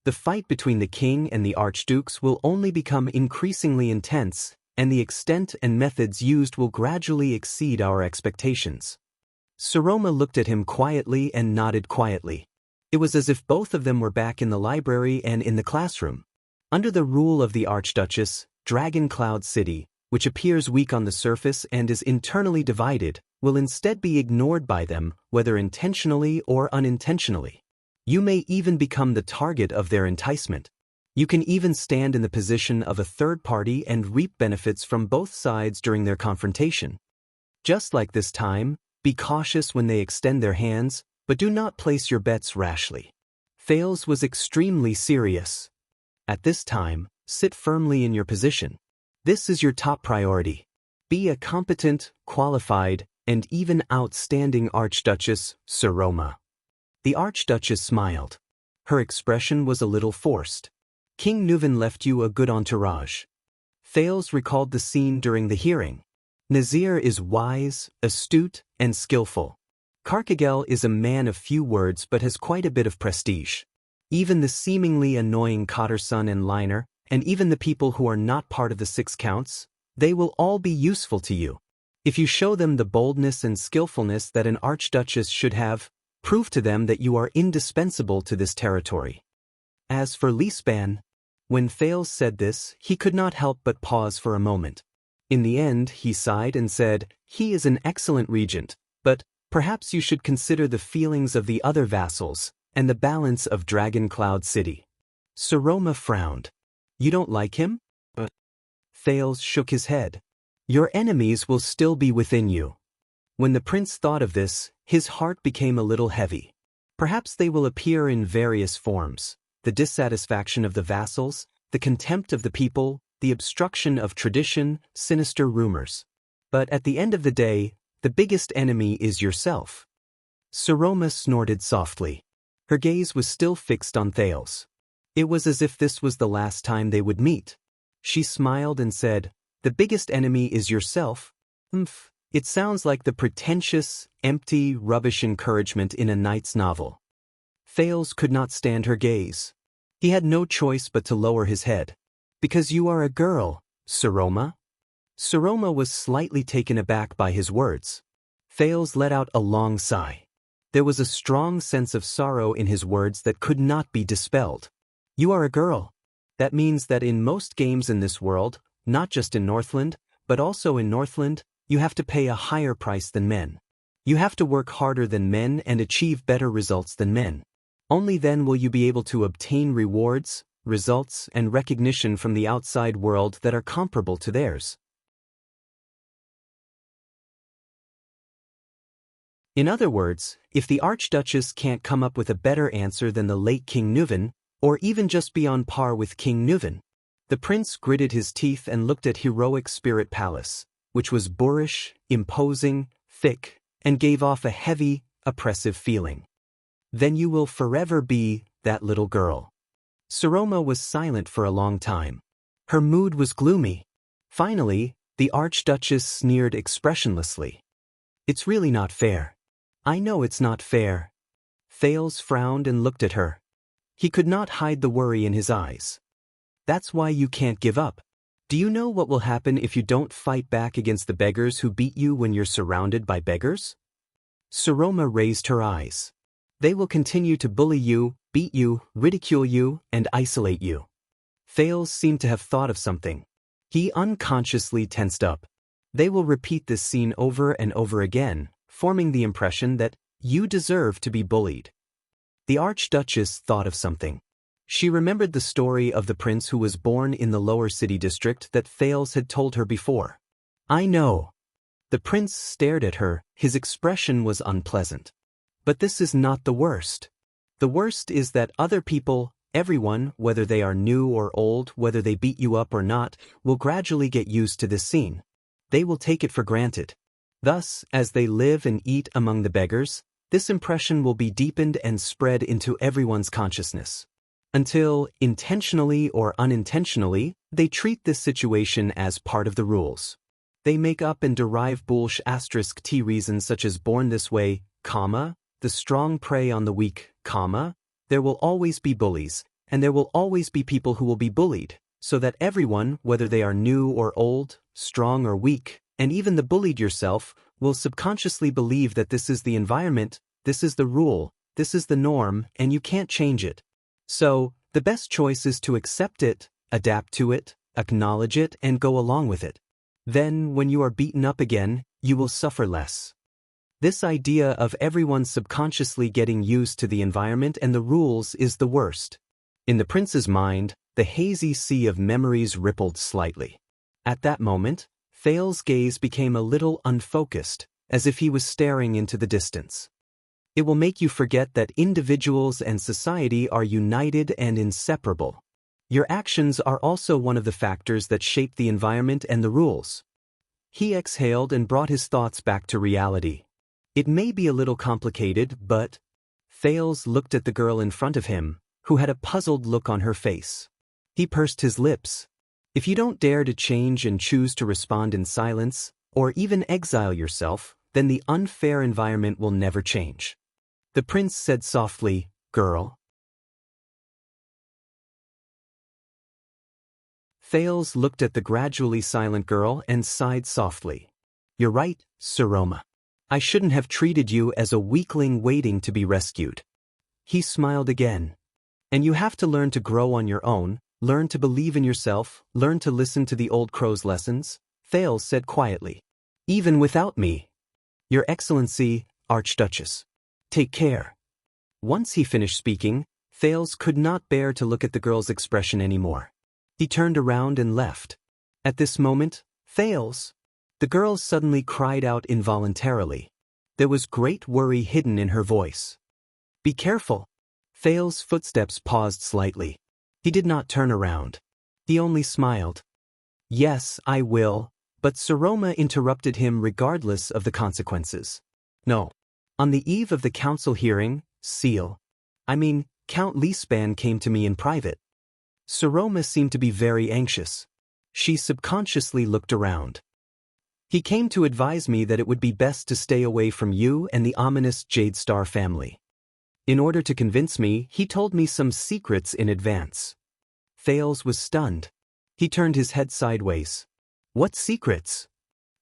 The fight between the king and the archdukes will only become increasingly intense, and the extent and methods used will gradually exceed our expectations. Saroma looked at him quietly and nodded quietly. It was as if both of them were back in the library and in the classroom. Under the rule of the Archduchess, Dragon Cloud City, which appears weak on the surface and is internally divided, will instead be ignored by them, whether intentionally or unintentionally. You may even become the target of their enticement. You can even stand in the position of a third party and reap benefits from both sides during their confrontation. Just like this time, be cautious when they extend their hands, but do not place your bets rashly. Thales was extremely serious. At this time, sit firmly in your position. This is your top priority. Be a competent, qualified, and even outstanding Archduchess, Saroma. The Archduchess smiled. Her expression was a little forced. King Nuvan left you a good entourage. Thales recalled the scene during the hearing. Nazir is wise, astute, and skillful. Karkagel is a man of few words but has quite a bit of prestige. Even the seemingly annoying Cotterson and Liner, and even the people who are not part of the 6 counts, they will all be useful to you. If you show them the boldness and skillfulness that an archduchess should have, prove to them that you are indispensable to this territory. As for Lisban, when Thales said this, he could not help but pause for a moment. In the end, he sighed and said, he is an excellent regent, but perhaps you should consider the feelings of the other vassals and the balance of Dragon Cloud City. Saroma frowned. You don't like him? Thales shook his head. Your enemies will still be within you. When the prince thought of this, his heart became a little heavy. Perhaps they will appear in various forms: the dissatisfaction of the vassals, the contempt of the people, the obstruction of tradition, sinister rumors. But at the end of the day, the biggest enemy is yourself. Saroma snorted softly. Her gaze was still fixed on Thales. It was as if this was the last time they would meet. She smiled and said, the biggest enemy is yourself? It sounds like the pretentious, empty, rubbish encouragement in a knight's novel. Thales could not stand her gaze. He had no choice but to lower his head. Because you are a girl, Saroma? Saroma was slightly taken aback by his words. Thales let out a long sigh. There was a strong sense of sorrow in his words that could not be dispelled. You are a girl. That means that in most games in this world, not just in Northland, but also in Northland, you have to pay a higher price than men. You have to work harder than men and achieve better results than men. Only then will you be able to obtain rewards, results, and recognition from the outside world that are comparable to theirs. In other words, if the Archduchess can't come up with a better answer than the late King Nuvan, or even just be on par with King Nuvan. The prince gritted his teeth and looked at Heroic Spirit Palace, which was boorish, imposing, thick, and gave off a heavy, oppressive feeling. Then you will forever be that little girl. Saroma was silent for a long time. Her mood was gloomy. Finally, the Archduchess sneered expressionlessly. It's really not fair. I know it's not fair. Thales frowned and looked at her. He could not hide the worry in his eyes. That's why you can't give up. Do you know what will happen if you don't fight back against the beggars who beat you when you're surrounded by beggars? Saroma raised her eyes. They will continue to bully you, beat you, ridicule you, and isolate you. Thales seemed to have thought of something. He unconsciously tensed up. They will repeat this scene over and over again, forming the impression that you deserve to be bullied. The Archduchess thought of something. She remembered the story of the prince who was born in the lower city district that Thales had told her before. I know. The prince stared at her, his expression was unpleasant. But this is not the worst. The worst is that other people, everyone, whether they are new or old, whether they beat you up or not, will gradually get used to this scene. They will take it for granted. Thus, as they live and eat among the beggars, this impression will be deepened and spread into everyone's consciousness. Until, intentionally or unintentionally, they treat this situation as part of the rules. They make up and derive **t reasons such as born this way, the strong prey on the weak, there will always be bullies, and there will always be people who will be bullied, so that everyone, whether they are new or old, strong or weak, and even the bullied yourself, will subconsciously believe that this is the environment, this is the rule, this is the norm, and you can't change it. So, the best choice is to accept it, adapt to it, acknowledge it, and go along with it. Then, when you are beaten up again, you will suffer less. This idea of everyone subconsciously getting used to the environment and the rules is the worst. In the prince's mind, the hazy sea of memories rippled slightly. At that moment, Thales' gaze became a little unfocused, as if he was staring into the distance. It will make you forget that individuals and society are united and inseparable. Your actions are also one of the factors that shape the environment and the rules. He exhaled and brought his thoughts back to reality. It may be a little complicated, but... Thales looked at the girl in front of him, who had a puzzled look on her face. He pursed his lips. If you don't dare to change and choose to respond in silence, or even exile yourself, then the unfair environment will never change. The prince said softly, "Girl." Thales looked at the gradually silent girl and sighed softly. You're right, Saroma. I shouldn't have treated you as a weakling waiting to be rescued. He smiled again. And you have to learn to grow on your own, learn to believe in yourself, learn to listen to the old crow's lessons, Thales said quietly. Even without me. Your Excellency, Archduchess. Take care. Once he finished speaking, Thales could not bear to look at the girl's expression anymore. He turned around and left. At this moment, Thales! The girl suddenly cried out involuntarily. There was great worry hidden in her voice. Be careful! Thales' footsteps paused slightly. He did not turn around. He only smiled. Yes, I will, but Saroma interrupted him regardless of the consequences. No. On the eve of the council hearing, Count Leespan came to me in private. Saroma seemed to be very anxious. She subconsciously looked around. He came to advise me that it would be best to stay away from you and the ominous Jade Star family. In order to convince me, he told me some secrets in advance. Thales was stunned. He turned his head sideways. What secrets?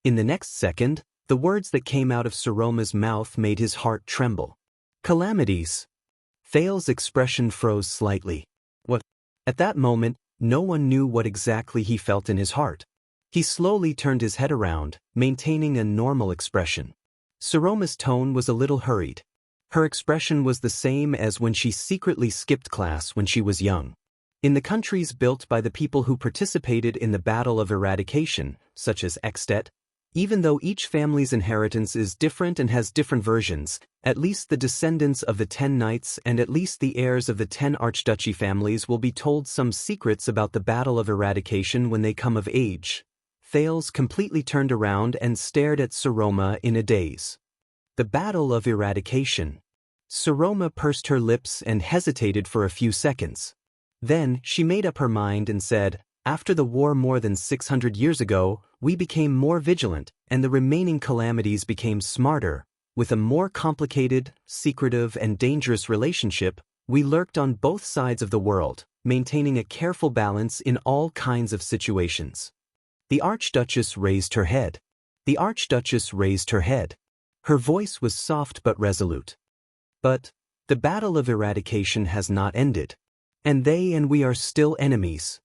In the next second, the words that came out of Saroma's mouth made his heart tremble. Calamities. Thales' expression froze slightly. What? At that moment, no one knew what exactly he felt in his heart. He slowly turned his head around, maintaining a normal expression. Saroma's tone was a little hurried. Her expression was the same as when she secretly skipped class when she was young. In the countries built by the people who participated in the Battle of Eradication, such as Extet, Even though each family's inheritance is different and has different versions, at least the descendants of the 10 knights and at least the heirs of the 10 archduchy families will be told some secrets about the Battle of Eradication when they come of age. Thales completely turned around and stared at Saroma in a daze. The Battle of Eradication. Saroma pursed her lips and hesitated for a few seconds. Then she made up her mind and said, "After the war more than 600 years ago, we became more vigilant, and the remaining calamities became smarter. With a more complicated, secretive, and dangerous relationship, we lurked on both sides of the world, maintaining a careful balance in all kinds of situations." The Archduchess raised her head. The Archduchess raised her head. Her voice was soft but resolute. "But the Battle of Eradication has not ended. And they and we are still enemies."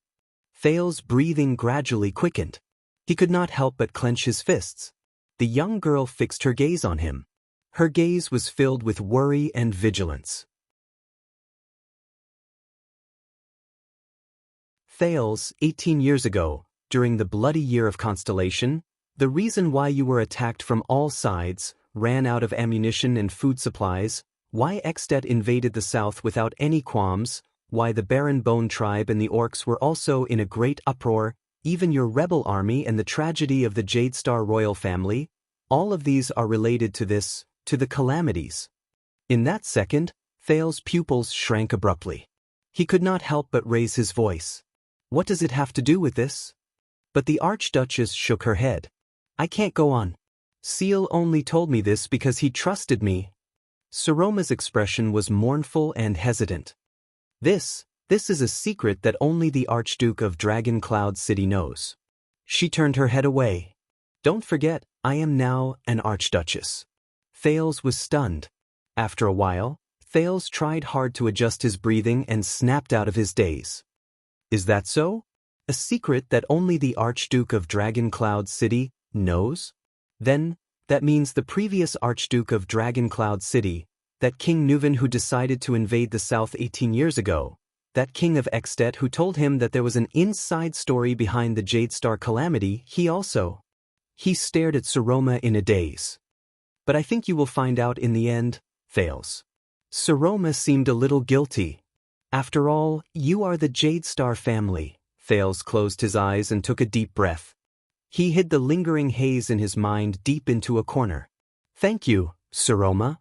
Thales' breathing gradually quickened. He could not help but clench his fists. The young girl fixed her gaze on him. Her gaze was filled with worry and vigilance. Thales, 18 years ago, during the bloody year of Constellation, the reason why you were attacked from all sides, ran out of ammunition and food supplies, why Extet invaded the south without any qualms, why the Baron Bone tribe and the orcs were also in a great uproar, even your rebel army and the tragedy of the Jadestar royal family, all of these are related to this, to the calamities. In that second, Thales' pupils shrank abruptly. He could not help but raise his voice. "What does it have to do with this?" But the Archduchess shook her head. "I can't go on. Seal only told me this because he trusted me." Saroma's expression was mournful and hesitant. This is a secret that only the Archduke of Dragon Cloud City knows." She turned her head away. "Don't forget, I am now an Archduchess." Thales was stunned. After a while, Thales tried hard to adjust his breathing and snapped out of his daze. "Is that so? A secret that only the Archduke of Dragon Cloud City knows? Then, that means the previous Archduke of Dragon Cloud City, that King Nuvan who decided to invade the south 18 years ago, that king of Extet who told him that there was an inside story behind the Jadestar calamity, he stared at Saroma in a daze. "But I think you will find out in the end, Thales." Saroma seemed a little guilty. "After all, you are the Jadestar family." Thales closed his eyes and took a deep breath. He hid the lingering haze in his mind deep into a corner. "Thank you, Saroma.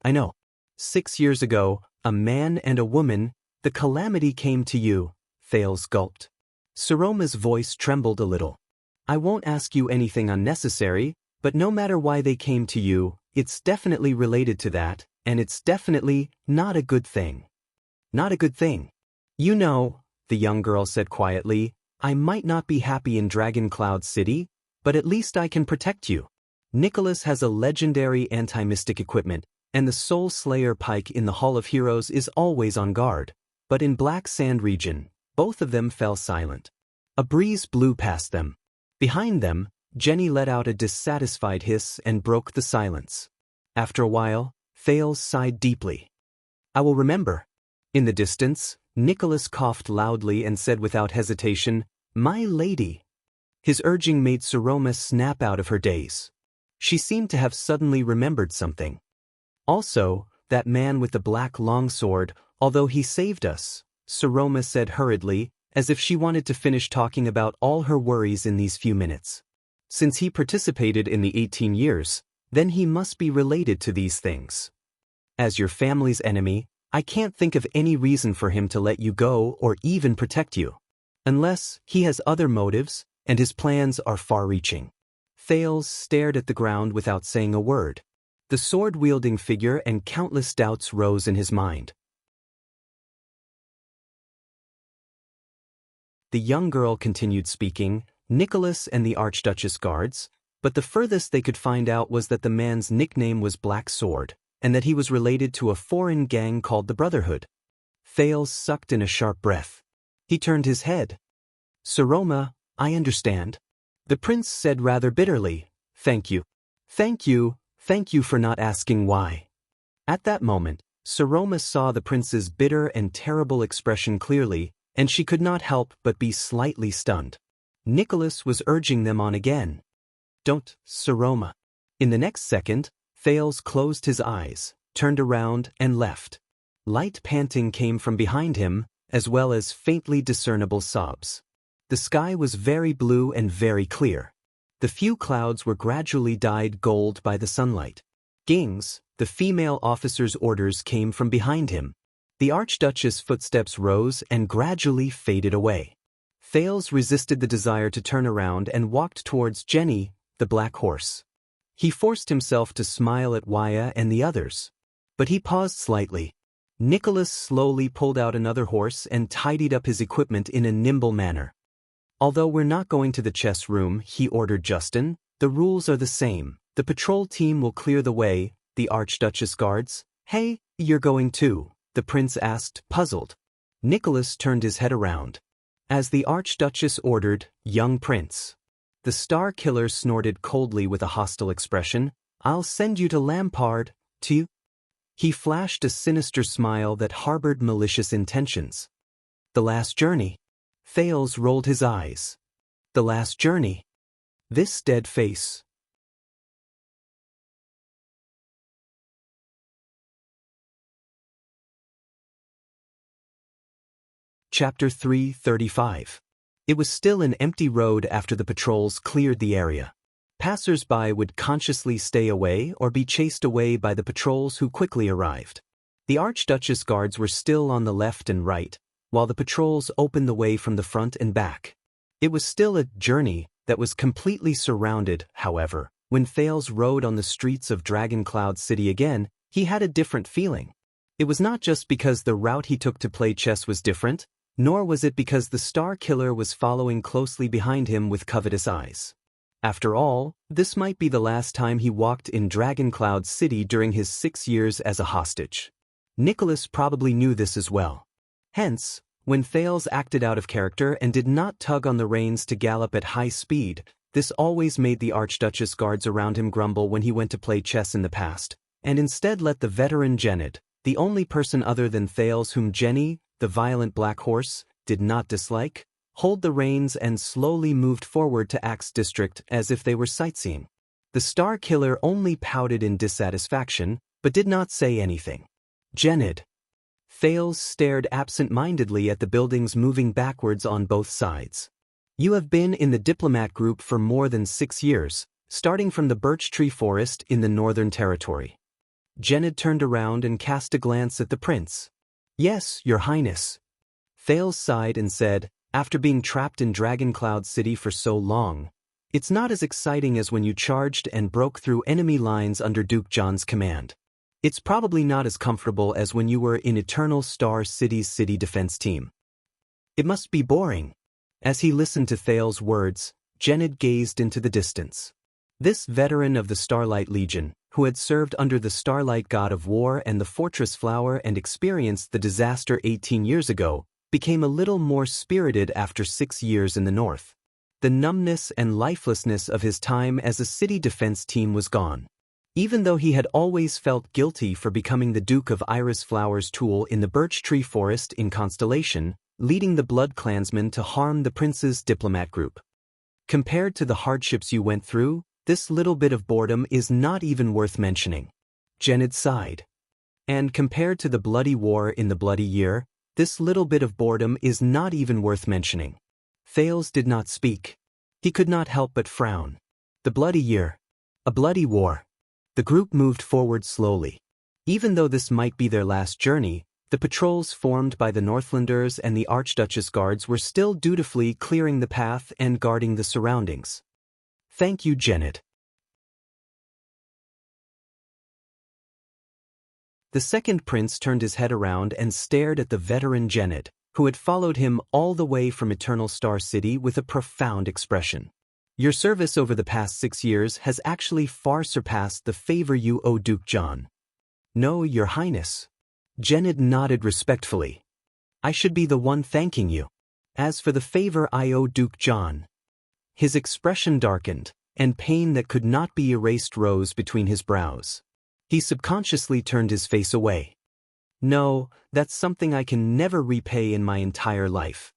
I know. 6 years ago, a man and a woman, the calamity came to you." Thales gulped. Saroma's voice trembled a little. "I won't ask you anything unnecessary, but no matter why they came to you, it's definitely related to that, and it's definitely not a good thing." "Not a good thing." "You know," the young girl said quietly, "I might not be happy in Dragon Cloud City, but at least I can protect you. Nicholas has a legendary anti-mystic equipment, and the Soul Slayer pike in the Hall of Heroes is always on guard. But in Black Sand region, both of them fell silent. A breeze blew past them. Behind them, Jenny let out a dissatisfied hiss and broke the silence. After a while, Thales sighed deeply. "I will remember." In the distance, Nicholas coughed loudly and said without hesitation, "My lady." His urging made Saroma snap out of her daze. She seemed to have suddenly remembered something. "Also, that man with the black longsword, although he saved us," Saroma said hurriedly, as if she wanted to finish talking about all her worries in these few minutes. "Since he participated in the 18 years, then he must be related to these things. As your family's enemy, I can't think of any reason for him to let you go or even protect you. Unless he has other motives, and his plans are far-reaching." Thales stared at the ground without saying a word. The sword-wielding figure and countless doubts rose in his mind. The young girl continued speaking, Nicholas and the Archduchess guards, but the furthest they could find out was that the man's nickname was Black Sword, and that he was related to a foreign gang called the Brotherhood. Thales sucked in a sharp breath. He turned his head. "Saroma, I understand." The prince said rather bitterly, "Thank you. Thank you. Thank you for not asking why." At that moment, Saroma saw the prince's bitter and terrible expression clearly, and she could not help but be slightly stunned. Nicholas was urging them on again. Don't, Saroma. In the next second, Thales closed his eyes, turned around, and left. Light panting came from behind him, as well as faintly discernible sobs. The sky was very blue and very clear. The few clouds were gradually dyed gold by the sunlight. Gings, the female officer's orders came from behind him. The Archduchess' footsteps rose and gradually faded away. Thales resisted the desire to turn around and walked towards Jenny, the black horse. He forced himself to smile at Wuxia and the others. But he paused slightly. Nicholas slowly pulled out another horse and tidied up his equipment in a nimble manner. Although we're not going to the chess room, he ordered Justin, the rules are the same. The patrol team will clear the way, the Archduchess guards. Hey, you're going too? The prince asked, puzzled. Nicholas turned his head around. As the Archduchess ordered, young prince. The star killer snorted coldly with a hostile expression. I'll send you to Lampard, to. He flashed a sinister smile that harbored malicious intentions. The last journey. Thales rolled his eyes. The last journey. This dead face. Chapter 335. It was still an empty road after the patrols cleared the area. Passers-by would consciously stay away or be chased away by the patrols who quickly arrived. The Archduchess guards were still on the left and right, while the patrols opened the way from the front and back. It was still a journey that was completely surrounded, however. When Thales rode on the streets of Dragon Cloud City again, he had a different feeling. It was not just because the route he took to play chess was different, nor was it because the Star Killer was following closely behind him with covetous eyes. After all, this might be the last time he walked in Dragon Cloud City during his 6 years as a hostage. Nicholas probably knew this as well. Hence, when Thales acted out of character and did not tug on the reins to gallop at high speed, this always made the Archduchess guards around him grumble when he went to play chess in the past, and instead let the veteran Jenid, the only person other than Thales whom Jenny, the violent black horse, did not dislike, hold the reins and slowly moved forward to Axe District as if they were sightseeing. The Star Killer only pouted in dissatisfaction, but did not say anything. Jenid. Thales stared absent-mindedly at the buildings moving backwards on both sides. You have been in the diplomat group for more than 6 years, starting from the birch tree forest in the Northern Territory. Jenid turned around and cast a glance at the prince. Yes, your highness. Thales sighed and said, after being trapped in Dragon Cloud City for so long, it's not as exciting as when you charged and broke through enemy lines under Duke John's command. It's probably not as comfortable as when you were in Eternal Star City's city defense team. It must be boring. As he listened to Thales' words, Jenid gazed into the distance. This veteran of the Starlight Legion, who had served under the Starlight God of War and the Fortress Flower and experienced the disaster 18 years ago, became a little more spirited after 6 years in the north. The numbness and lifelessness of his time as a city defense team was gone. Even though he had always felt guilty for becoming the Duke of Iris Flower's tool in the birch tree forest in Constellation, leading the Blood Clansmen to harm the prince's diplomat group. Compared to the hardships you went through, this little bit of boredom is not even worth mentioning. Jenid sighed. And compared to the bloody war in the Bloody Year, this little bit of boredom is not even worth mentioning. Thales did not speak. He could not help but frown. The Bloody Year. A bloody war. The group moved forward slowly. Even though this might be their last journey, the patrols formed by the Northlanders and the Archduchess guards were still dutifully clearing the path and guarding the surroundings. Thank you, Jenid. The second prince turned his head around and stared at the veteran Jenid, who had followed him all the way from Eternal Star City with a profound expression. Your service over the past 6 years has actually far surpassed the favor you owe Duke John. No, your highness. Jenid nodded respectfully. I should be the one thanking you. As for the favor I owe Duke John. His expression darkened, and pain that could not be erased rose between his brows. He subconsciously turned his face away. No, that's something I can never repay in my entire life.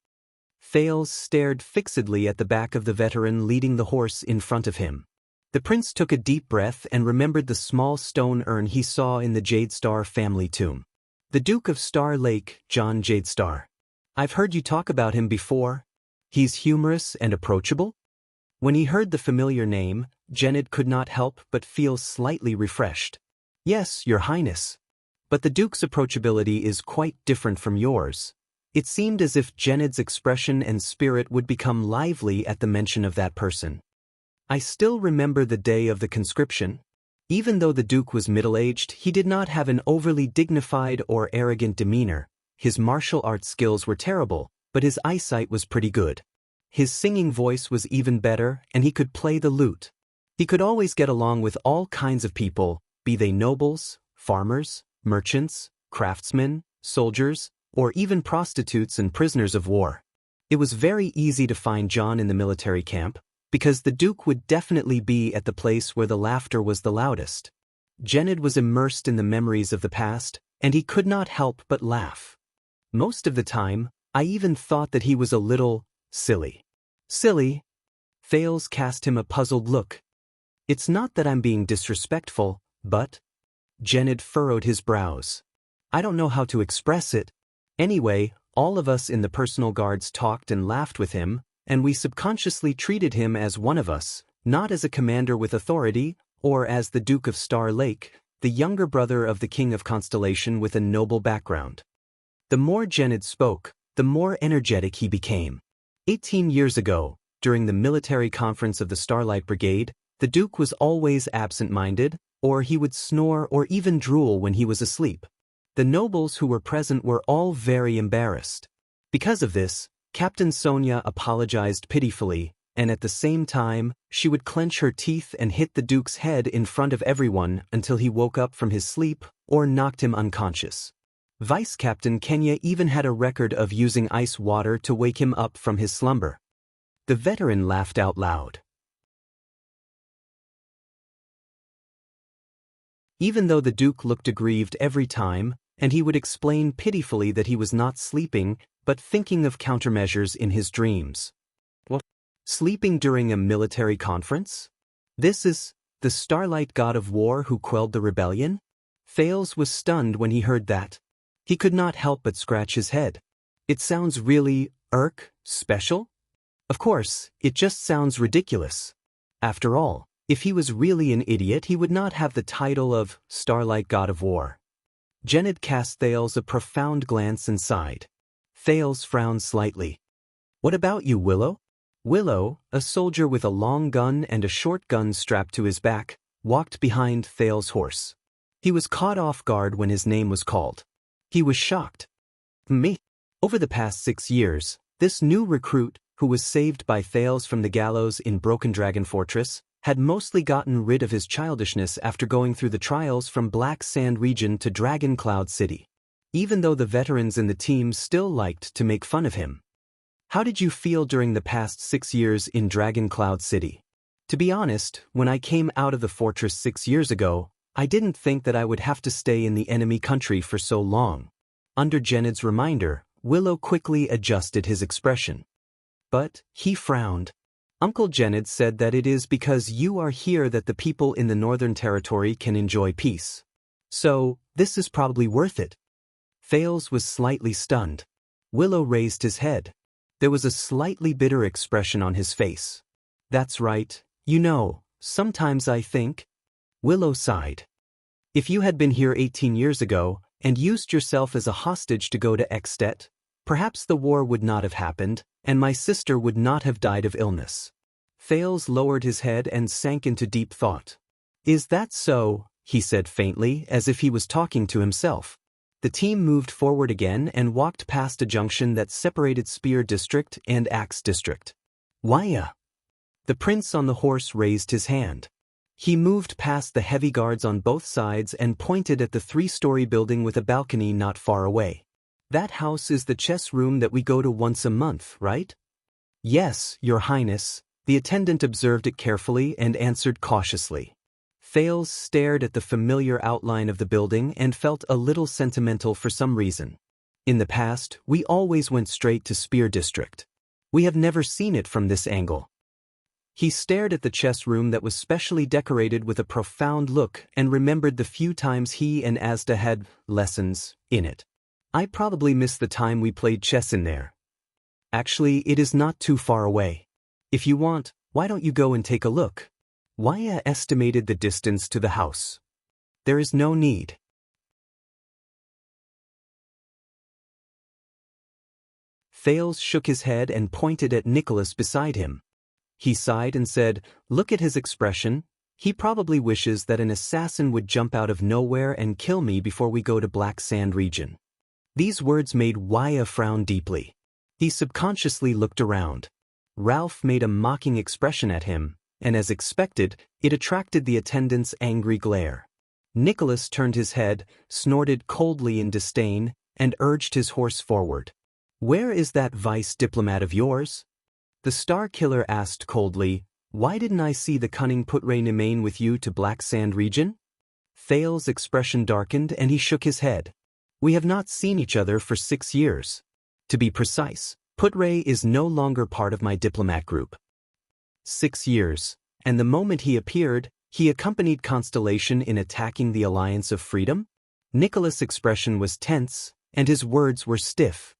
Thales stared fixedly at the back of the veteran leading the horse in front of him. The prince took a deep breath and remembered the small stone urn he saw in the Jade Star family tomb. The Duke of Star Lake, John Jade Star. I've heard you talk about him before. He's humorous and approachable? When he heard the familiar name, Genid could not help but feel slightly refreshed. Yes, Your Highness. But the Duke's approachability is quite different from yours. It seemed as if Genid's expression and spirit would become lively at the mention of that person. I still remember the day of the conscription. Even though the Duke was middle-aged, he did not have an overly dignified or arrogant demeanor. His martial arts skills were terrible, but his eyesight was pretty good. His singing voice was even better, and he could play the lute. He could always get along with all kinds of people, be they nobles, farmers, merchants, craftsmen, soldiers, or even prostitutes and prisoners of war. It was very easy to find John in the military camp, because the Duke would definitely be at the place where the laughter was the loudest. Genid was immersed in the memories of the past, and he could not help but laugh. Most of the time, I even thought that he was a little silly. Silly? Thales cast him a puzzled look. It's not that I'm being disrespectful, but... Genid furrowed his brows. I don't know how to express it. Anyway, all of us in the personal guards talked and laughed with him, and we subconsciously treated him as one of us, not as a commander with authority, or as the Duke of Star Lake, the younger brother of the King of Constellation with a noble background. The more Genid spoke, the more energetic he became. 18 years ago, during the military conference of the Starlight Brigade, the Duke was always absent-minded, or he would snore or even drool when he was asleep. The nobles who were present were all very embarrassed. Because of this, Captain Sonia apologized pitifully, and at the same time, she would clench her teeth and hit the Duke's head in front of everyone until he woke up from his sleep or knocked him unconscious. Vice Captain Kenya even had a record of using ice water to wake him up from his slumber. The veteran laughed out loud. Even though the Duke looked aggrieved every time, and he would explain pitifully that he was not sleeping, but thinking of countermeasures in his dreams. What? Sleeping during a military conference? This is the Starlight God of War who quelled the rebellion? Thales was stunned when he heard that. He could not help but scratch his head. It sounds really, special? Of course, it just sounds ridiculous. After all, if he was really an idiot, he would not have the title of Starlight God of War. Genid cast Thales a profound glance and sighed. Thales frowned slightly. What about you, Willow? Willow, a soldier with a long gun and a short gun strapped to his back, walked behind Thales' horse. He was caught off guard when his name was called. He was shocked. Me? Over the past 6 years, this new recruit, who was saved by Thales from the gallows in Broken Dragon Fortress, had mostly gotten rid of his childishness after going through the trials from Black Sand region to Dragon Cloud City. Even though the veterans in the team still liked to make fun of him. How did you feel during the past 6 years in Dragon Cloud City? To be honest, when I came out of the fortress 6 years ago, I didn't think that I would have to stay in the enemy country for so long. Under Genid's reminder, Willow quickly adjusted his expression. But he frowned. Uncle Genid said that it is because you are here that the people in the Northern Territory can enjoy peace. So, this is probably worth it. Thales was slightly stunned. Willow raised his head. There was a slightly bitter expression on his face. That's right, you know, sometimes I think. Willow sighed. If you had been here 18 years ago, and used yourself as a hostage to go to Extet, perhaps the war would not have happened, and my sister would not have died of illness. Thales lowered his head and sank into deep thought. Is that so? He said faintly, as if he was talking to himself. The team moved forward again and walked past a junction that separated Spear District and Axe District. Wuxia. The prince on the horse raised his hand. He moved past the heavy guards on both sides and pointed at the 3-story building with a balcony not far away. That house is the chess room that we go to once a month, right? Yes, Your Highness. The attendant observed it carefully and answered cautiously. Thales stared at the familiar outline of the building and felt a little sentimental for some reason. In the past, we always went straight to Spear District. We have never seen it from this angle. He stared at the chess room that was specially decorated with a profound look and remembered the few times he and Asda had lessons in it. I probably missed the time we played chess in there. Actually, it is not too far away. If you want, why don't you go and take a look? Wuxia estimated the distance to the house. There is no need. Thales shook his head and pointed at Nicholas beside him. He sighed and said, "Look at his expression. He probably wishes that an assassin would jump out of nowhere and kill me before we go to Black Sand region." These words made Wuxia frown deeply. He subconsciously looked around. Ralph made a mocking expression at him, and as expected, it attracted the attendants' angry glare. Nicholas turned his head, snorted coldly in disdain, and urged his horse forward. "Where is that vice diplomat of yours?" The Star Killer asked coldly. "Why didn't I see the cunning Putre Nemain with you to Black Sand region?" Thales' expression darkened and he shook his head. "We have not seen each other for 6 years. To be precise, Putre is no longer part of my diplomat group." 6 years, and the moment he appeared, he accompanied Constellation in attacking the Alliance of Freedom? Nicholas' expression was tense, and his words were stiff.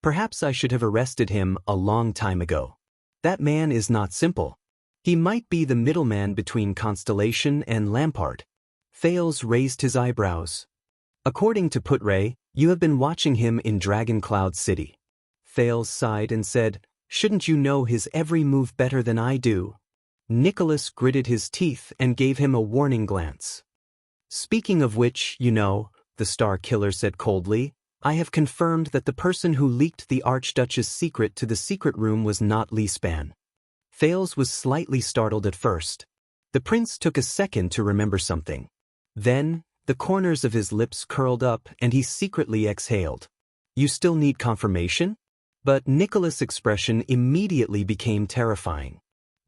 "Perhaps I should have arrested him a long time ago. That man is not simple. He might be the middleman between Constellation and Lampard." Thales raised his eyebrows. "According to Putre, you have been watching him in Dragon Cloud City." Thales sighed and said, "Shouldn't you know his every move better than I do?" Nicholas gritted his teeth and gave him a warning glance. "Speaking of which, you know," the Star Killer said coldly, "I have confirmed that the person who leaked the Archduchess' secret to the secret room was not Lispan." Thales was slightly startled at first. The prince took a second to remember something. Then, the corners of his lips curled up and he secretly exhaled. "You still need confirmation?" But Nicholas' expression immediately became terrifying.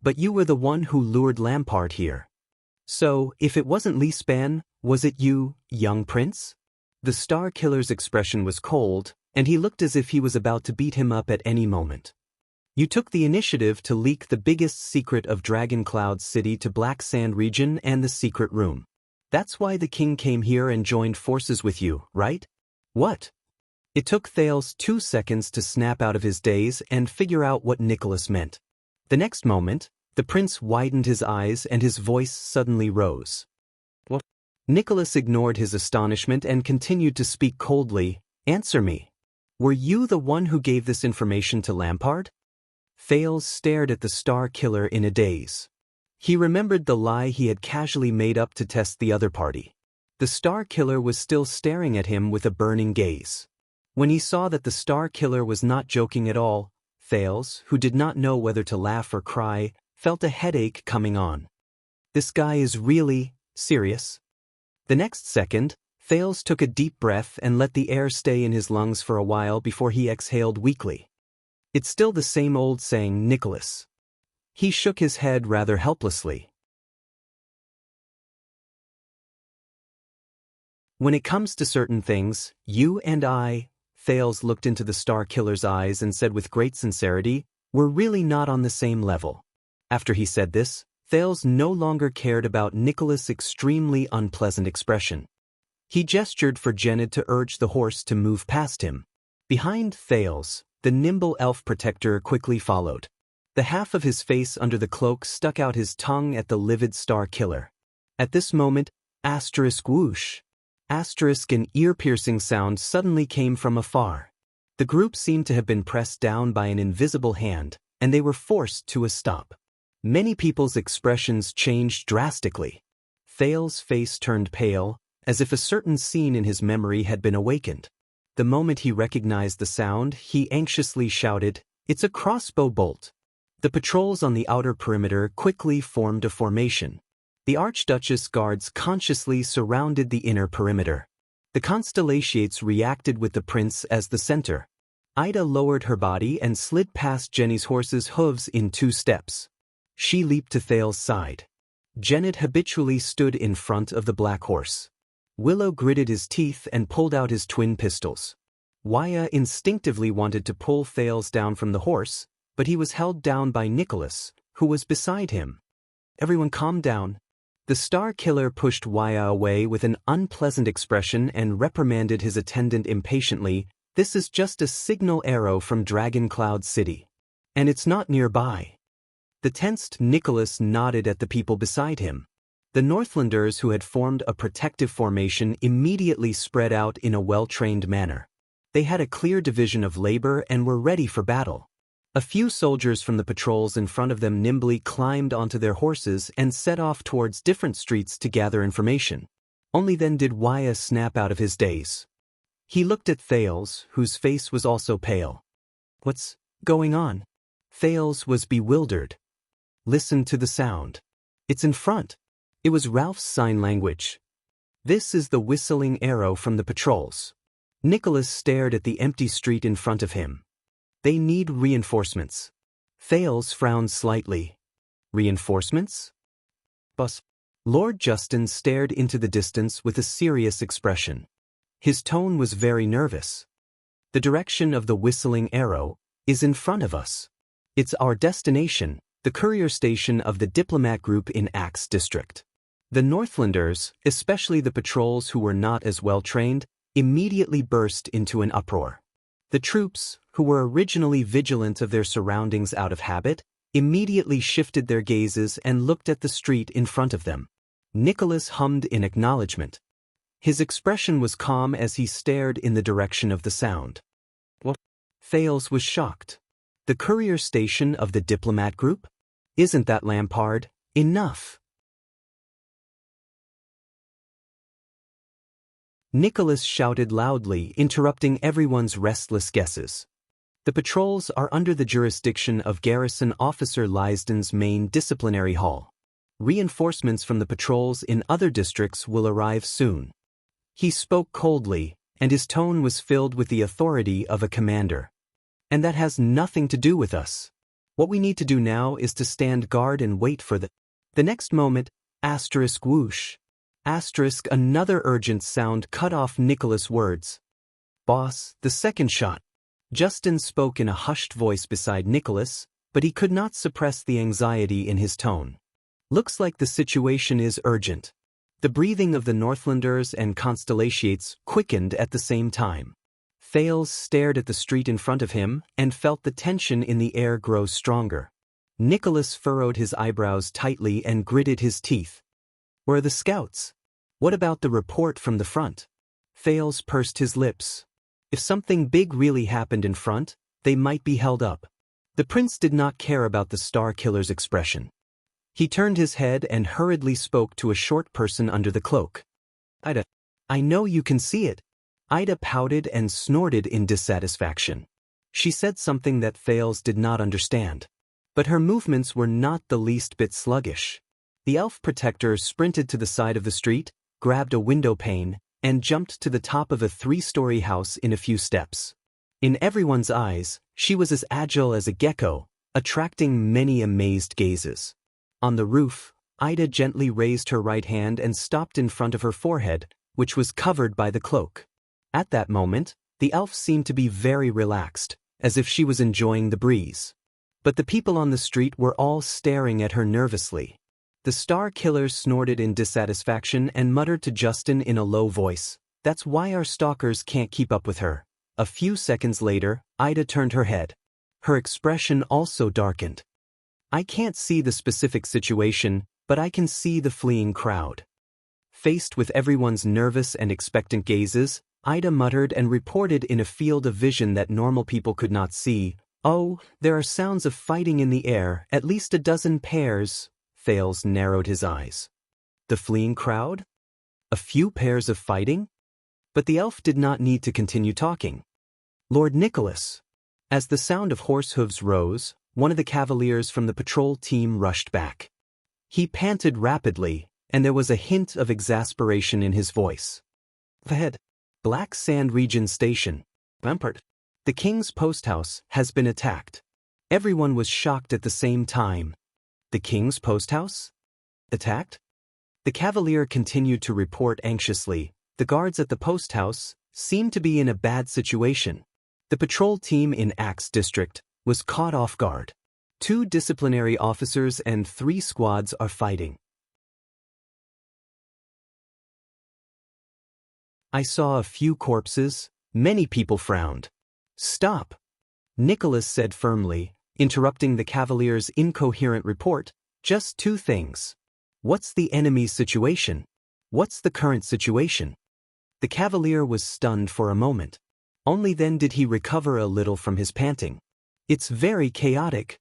"But you were the one who lured Lampard here. So, if it wasn't Lispan, was it you, young prince?" The Star Killer's expression was cold, and he looked as if he was about to beat him up at any moment. "You took the initiative to leak the biggest secret of Dragon Cloud City to Black Sand region and the secret room. That's why the king came here and joined forces with you, right?" "What?" It took Thales 2 seconds to snap out of his daze and figure out what Nicholas meant. The next moment, the prince widened his eyes and his voice suddenly rose. "What?" Nicholas ignored his astonishment and continued to speak coldly. "Answer me. Were you the one who gave this information to Lampard?" Thales stared at the Star Killer in a daze. He remembered the lie he had casually made up to test the other party. The Star Killer was still staring at him with a burning gaze. When he saw that the Star Killer was not joking at all, Thales, who did not know whether to laugh or cry, felt a headache coming on. This guy is really serious. The next second, Thales took a deep breath and let the air stay in his lungs for a while before he exhaled weakly. "It's still the same old saying, Nicholas." He shook his head rather helplessly. "When it comes to certain things, you and I," Thales looked into the Star Killer's eyes and said with great sincerity, "we're really not on the same level." After he said this, Thales no longer cared about Nicholas' extremely unpleasant expression. He gestured for Genid to urge the horse to move past him. Behind Thales, the nimble elf protector quickly followed. The half of his face under the cloak stuck out his tongue at the livid Star Killer. At this moment, asterisk whoosh, asterisk an ear-piercing sound suddenly came from afar. The group seemed to have been pressed down by an invisible hand, and they were forced to a stop. Many people's expressions changed drastically. Thales' face turned pale, as if a certain scene in his memory had been awakened. The moment he recognized the sound, he anxiously shouted, "It's a crossbow bolt!" The patrols on the outer perimeter quickly formed a formation. The Archduchess guards consciously surrounded the inner perimeter. The Constellations reacted with the prince as the center. Ida lowered her body and slid past Jenny's horse's hooves in 2 steps. She leaped to Thales' side. Genid habitually stood in front of the black horse. Willow gritted his teeth and pulled out his twin pistols. Wuxia instinctively wanted to pull Thales down from the horse, but he was held down by Nicholas, who was beside him. Everyone calm down. The Star Killer pushed Wuxia away with an unpleasant expression and reprimanded his attendant impatiently. This is just a signal arrow from Dragon Cloud City. And it's not nearby. The tensed Nicholas nodded at the people beside him. The Northlanders who had formed a protective formation immediately spread out in a well-trained manner. They had a clear division of labor and were ready for battle. A few soldiers from the patrols in front of them nimbly climbed onto their horses and set off towards different streets to gather information. Only then did Wuxia snap out of his daze. He looked at Thales, whose face was also pale. What's going on? Thales was bewildered. Listen to the sound. It's in front. It was Ralph's sign language. This is the whistling arrow from the patrols. Nicholas stared at the empty street in front of him. They need reinforcements. Thales frowned slightly. Reinforcements? Boss. Lord Justin stared into the distance with a serious expression. His tone was very nervous. The direction of the whistling arrow is in front of us. It's our destination, the courier station of the diplomat group in Axe District. The Northlanders, especially the patrols who were not as well trained, immediately burst into an uproar. The troops, who were originally vigilant of their surroundings out of habit, immediately shifted their gazes and looked at the street in front of them. Nicholas hummed in acknowledgement. His expression was calm as he stared in the direction of the sound. What? Thales was shocked. The courier station of the diplomat group? Isn't that Lampard enough? Nicholas shouted loudly, interrupting everyone's restless guesses. The patrols are under the jurisdiction of Garrison Officer Lysden's main disciplinary hall. Reinforcements from the patrols in other districts will arrive soon. He spoke coldly, and his tone was filled with the authority of a commander. And that has nothing to do with us. What we need to do now is to stand guard and wait for the next moment, asterisk whoosh. Asterisk another urgent sound cut off Nicholas' words. Boss, the second shot. Justin spoke in a hushed voice beside Nicholas, but he could not suppress the anxiety in his tone. Looks like the situation is urgent. The breathing of the Northlanders and Constellations quickened at the same time. Thales stared at the street in front of him and felt the tension in the air grow stronger. Nicholas furrowed his eyebrows tightly and gritted his teeth. Where are the scouts? What about the report from the front? Thales pursed his lips. If something big really happened in front, they might be held up. The prince did not care about the Star Killer's expression. He turned his head and hurriedly spoke to a short person under the cloak. Ida, I know you can see it. Ida pouted and snorted in dissatisfaction. She said something that Thales did not understand. But her movements were not the least bit sluggish. The elf protector sprinted to the side of the street, grabbed a window pane, and jumped to the top of a 3-story house in a few steps. In everyone's eyes, she was as agile as a gecko, attracting many amazed gazes. On the roof, Ida gently raised her right hand and stopped in front of her forehead, which was covered by the cloak. At that moment, the elf seemed to be very relaxed, as if she was enjoying the breeze. But the people on the street were all staring at her nervously. The Star Killer snorted in dissatisfaction and muttered to Justin in a low voice, "That's why our stalkers can't keep up with her." A few seconds later, Ida turned her head. Her expression also darkened. "I can't see the specific situation, but I can see the fleeing crowd." Faced with everyone's nervous and expectant gazes, Ida muttered and reported in a field of vision that normal people could not see, "Oh, there are sounds of fighting in the air, at least a dozen pairs." Thales narrowed his eyes. The fleeing crowd? A few pairs of fighting? But the elf did not need to continue talking. Lord Nicholas. As the sound of horse hooves rose, one of the cavaliers from the patrol team rushed back. He panted rapidly, and there was a hint of exasperation in his voice. Ahead. Black Sand Region Station. Lampard. The King's post house has been attacked. Everyone was shocked at the same time. The King's post house? Attacked? The cavalier continued to report anxiously. The guards at the post house seemed to be in a bad situation. The patrol team in Axe District was caught off guard. 2 disciplinary officers and 3 squads are fighting. I saw a few corpses. Many people frowned. Stop, Nicholas said firmly, interrupting the cavalier's incoherent report. Just 2 things. What's the enemy's situation? What's the current situation? The cavalier was stunned for a moment. Only then did he recover a little from his panting. It's very chaotic.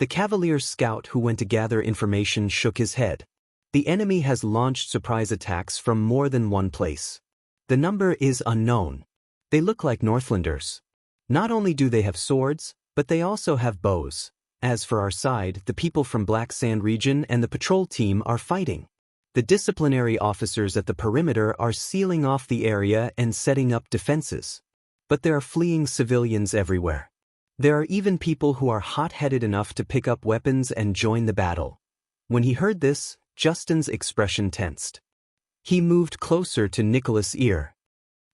The cavalier's scout who went to gather information shook his head. The enemy has launched surprise attacks from more than one place. The number is unknown. They look like Northlanders. Not only do they have swords, but they also have bows. As for our side, the people from Black Sand region and the patrol team are fighting. The disciplinary officers at the perimeter are sealing off the area and setting up defenses. But there are fleeing civilians everywhere. There are even people who are hot-headed enough to pick up weapons and join the battle. When he heard this, Justin's expression tensed. He moved closer to Nicholas' ear.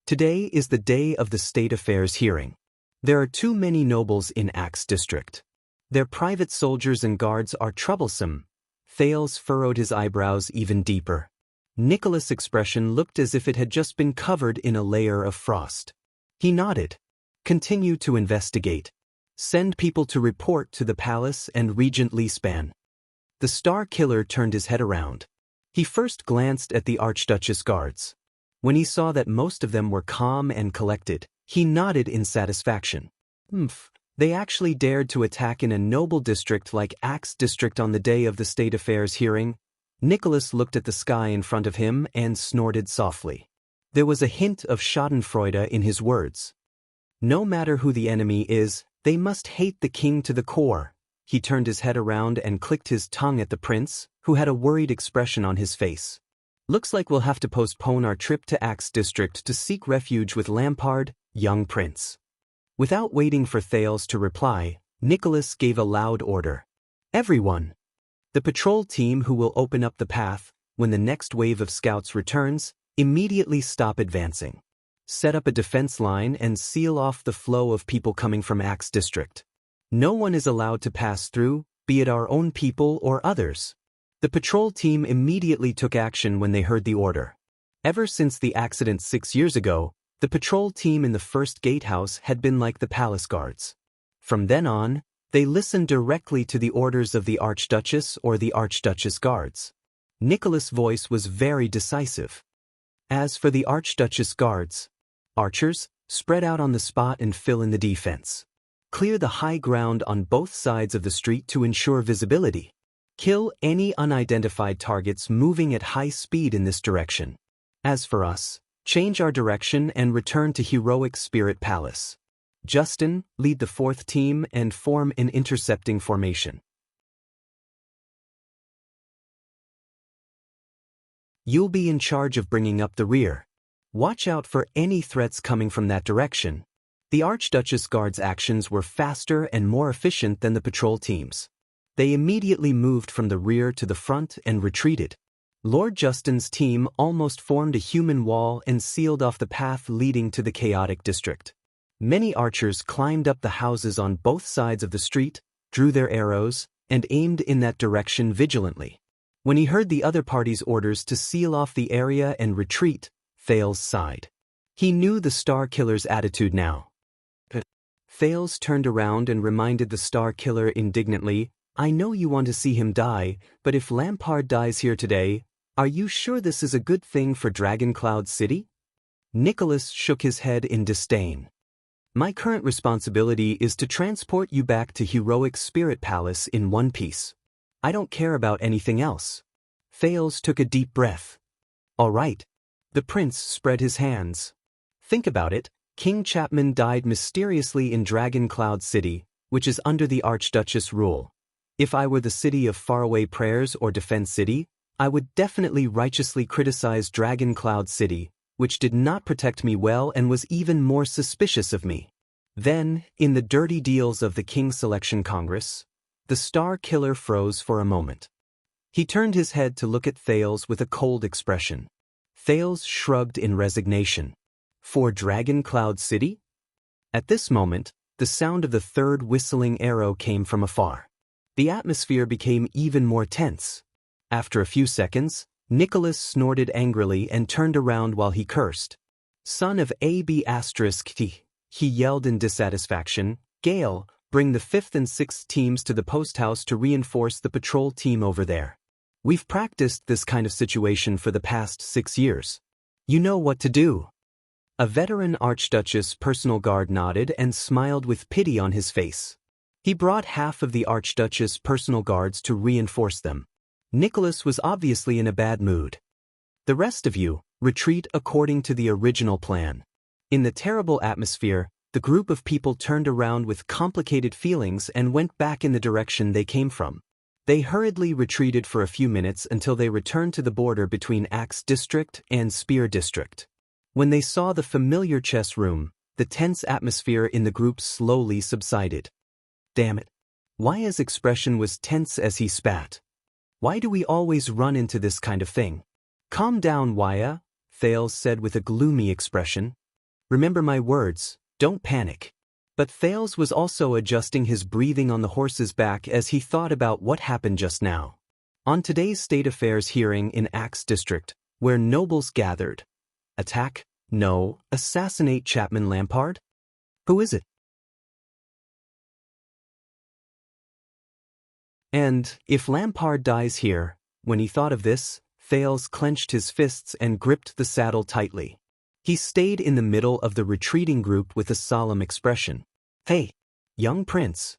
Today is the day of the state affairs hearing. There are too many nobles in Axe district. Their private soldiers and guards are troublesome. Thales furrowed his eyebrows even deeper. Nicholas' expression looked as if it had just been covered in a layer of frost. He nodded. Continue to investigate. Send people to report to the palace and Regent Leespan. The Star Killer turned his head around. He first glanced at the Archduchess guards. When he saw that most of them were calm and collected, he nodded in satisfaction. They actually dared to attack in a noble district like Axe district on the day of the state affairs hearing. Nicholas looked at the sky in front of him and snorted softly. There was a hint of schadenfreude in his words. No matter who the enemy is, they must hate the king to the core. He turned his head around and clicked his tongue at the prince, who had a worried expression on his face. Looks like we'll have to postpone our trip to Axe district to seek refuge with Lampard, young prince. Without waiting for Thales to reply, Nicholas gave a loud order. Everyone! The patrol team who will open up the path, when the next wave of scouts returns, immediately stop advancing. Set up a defense line and seal off the flow of people coming from Axe district. No one is allowed to pass through, be it our own people or others. The patrol team immediately took action when they heard the order. Ever since the accident 6 years ago, the patrol team in the first gatehouse had been like the palace guards. From then on, they listened directly to the orders of the Archduchess or the Archduchess guards. Nicholas' voice was very decisive. As for the Archduchess guards, archers, spread out on the spot and fill in the defense. Clear the high ground on both sides of the street to ensure visibility. Kill any unidentified targets moving at high speed in this direction. As for us, change our direction and return to Heroic Spirit Palace. Justin, lead the 4th team and form an intercepting formation. You'll be in charge of bringing up the rear. Watch out for any threats coming from that direction. The Archduchess Guard's actions were faster and more efficient than the patrol teams. They immediately moved from the rear to the front and retreated. Lord Justin's team almost formed a human wall and sealed off the path leading to the chaotic district. Many archers climbed up the houses on both sides of the street, drew their arrows, and aimed in that direction vigilantly. When he heard the other party's orders to seal off the area and retreat, Thales sighed. He knew the Star Killer's attitude now. Thales turned around and reminded the Star Killer indignantly, I know you want to see him die, but if Lampard dies here today, are you sure this is a good thing for Dragoncloud City? Nicholas shook his head in disdain. My current responsibility is to transport you back to Heroic Spirit Palace in one piece. I don't care about anything else. Thales took a deep breath. All right. The prince spread his hands. Think about it. King Chapman died mysteriously in Dragoncloud City, which is under the Archduchess rule. If I were the city of Faraway Prayers or Defense City, I would definitely righteously criticize Dragoncloud City, which did not protect me well and was even more suspicious of me. Then, in the dirty deals of the King Selection Congress, the Star Killer froze for a moment. He turned his head to look at Thales with a cold expression. Thales shrugged in resignation. For Dragoncloud City? At this moment, the sound of the 3rd whistling arrow came from afar. The atmosphere became even more tense. After a few seconds, Nicholas snorted angrily and turned around while he cursed. "Son of AB***, he yelled in dissatisfaction. "Gale, bring the 5th and 6th teams to the post house to reinforce the patrol team over there. We've practiced this kind of situation for the past 6 years. You know what to do." A veteran Archduchess personal guard nodded and smiled with pity on his face. He brought half of the Archduchess personal guards to reinforce them. Nicholas was obviously in a bad mood. "The rest of you, retreat according to the original plan." In the terrible atmosphere, the group of people turned around with complicated feelings and went back in the direction they came from. They hurriedly retreated for a few minutes until they returned to the border between Axe District and Spear District. When they saw the familiar chess room, the tense atmosphere in the group slowly subsided. "Damn it. Waya's expression was tense as he spat. "Why do we always run into this kind of thing?" "Calm down, Waya," Thales said with a gloomy expression. "Remember my words, don't panic." But Thales was also adjusting his breathing on the horse's back as he thought about what happened just now. On today's State Affairs hearing in Axe District, where nobles gathered. Attack? No. Assassinate Chapman Lampard? Who is it? And, if Lampard dies here, when he thought of this, Thales clenched his fists and gripped the saddle tightly. He stayed in the middle of the retreating group with a solemn expression. "Hey, young prince."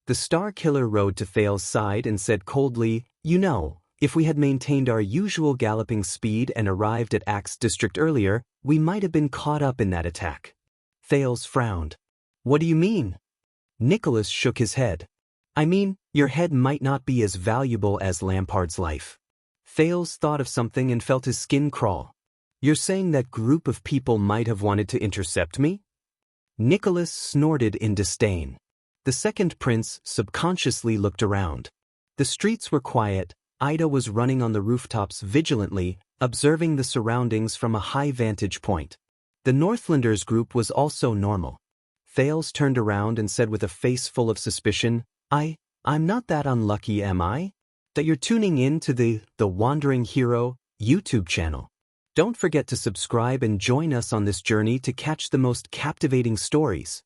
The Star Killer rode to Thales' side and said coldly, "You know, if we had maintained our usual galloping speed and arrived at Axe District earlier, we might have been caught up in that attack." Thales frowned. "What do you mean?" Nicholas shook his head. "I mean, your head might not be as valuable as Lampard's life." Thales thought of something and felt his skin crawl. "You're saying that group of people might have wanted to intercept me?" Nicholas snorted in disdain. The second prince subconsciously looked around. The streets were quiet. Ida was running on the rooftops vigilantly, observing the surroundings from a high vantage point. The Northlanders group was also normal. Thales turned around and said with a face full of suspicion, I'm not that unlucky, am I? That you're tuning in to the Wandering Hero YouTube channel. Don't forget to subscribe and join us on this journey to catch the most captivating stories.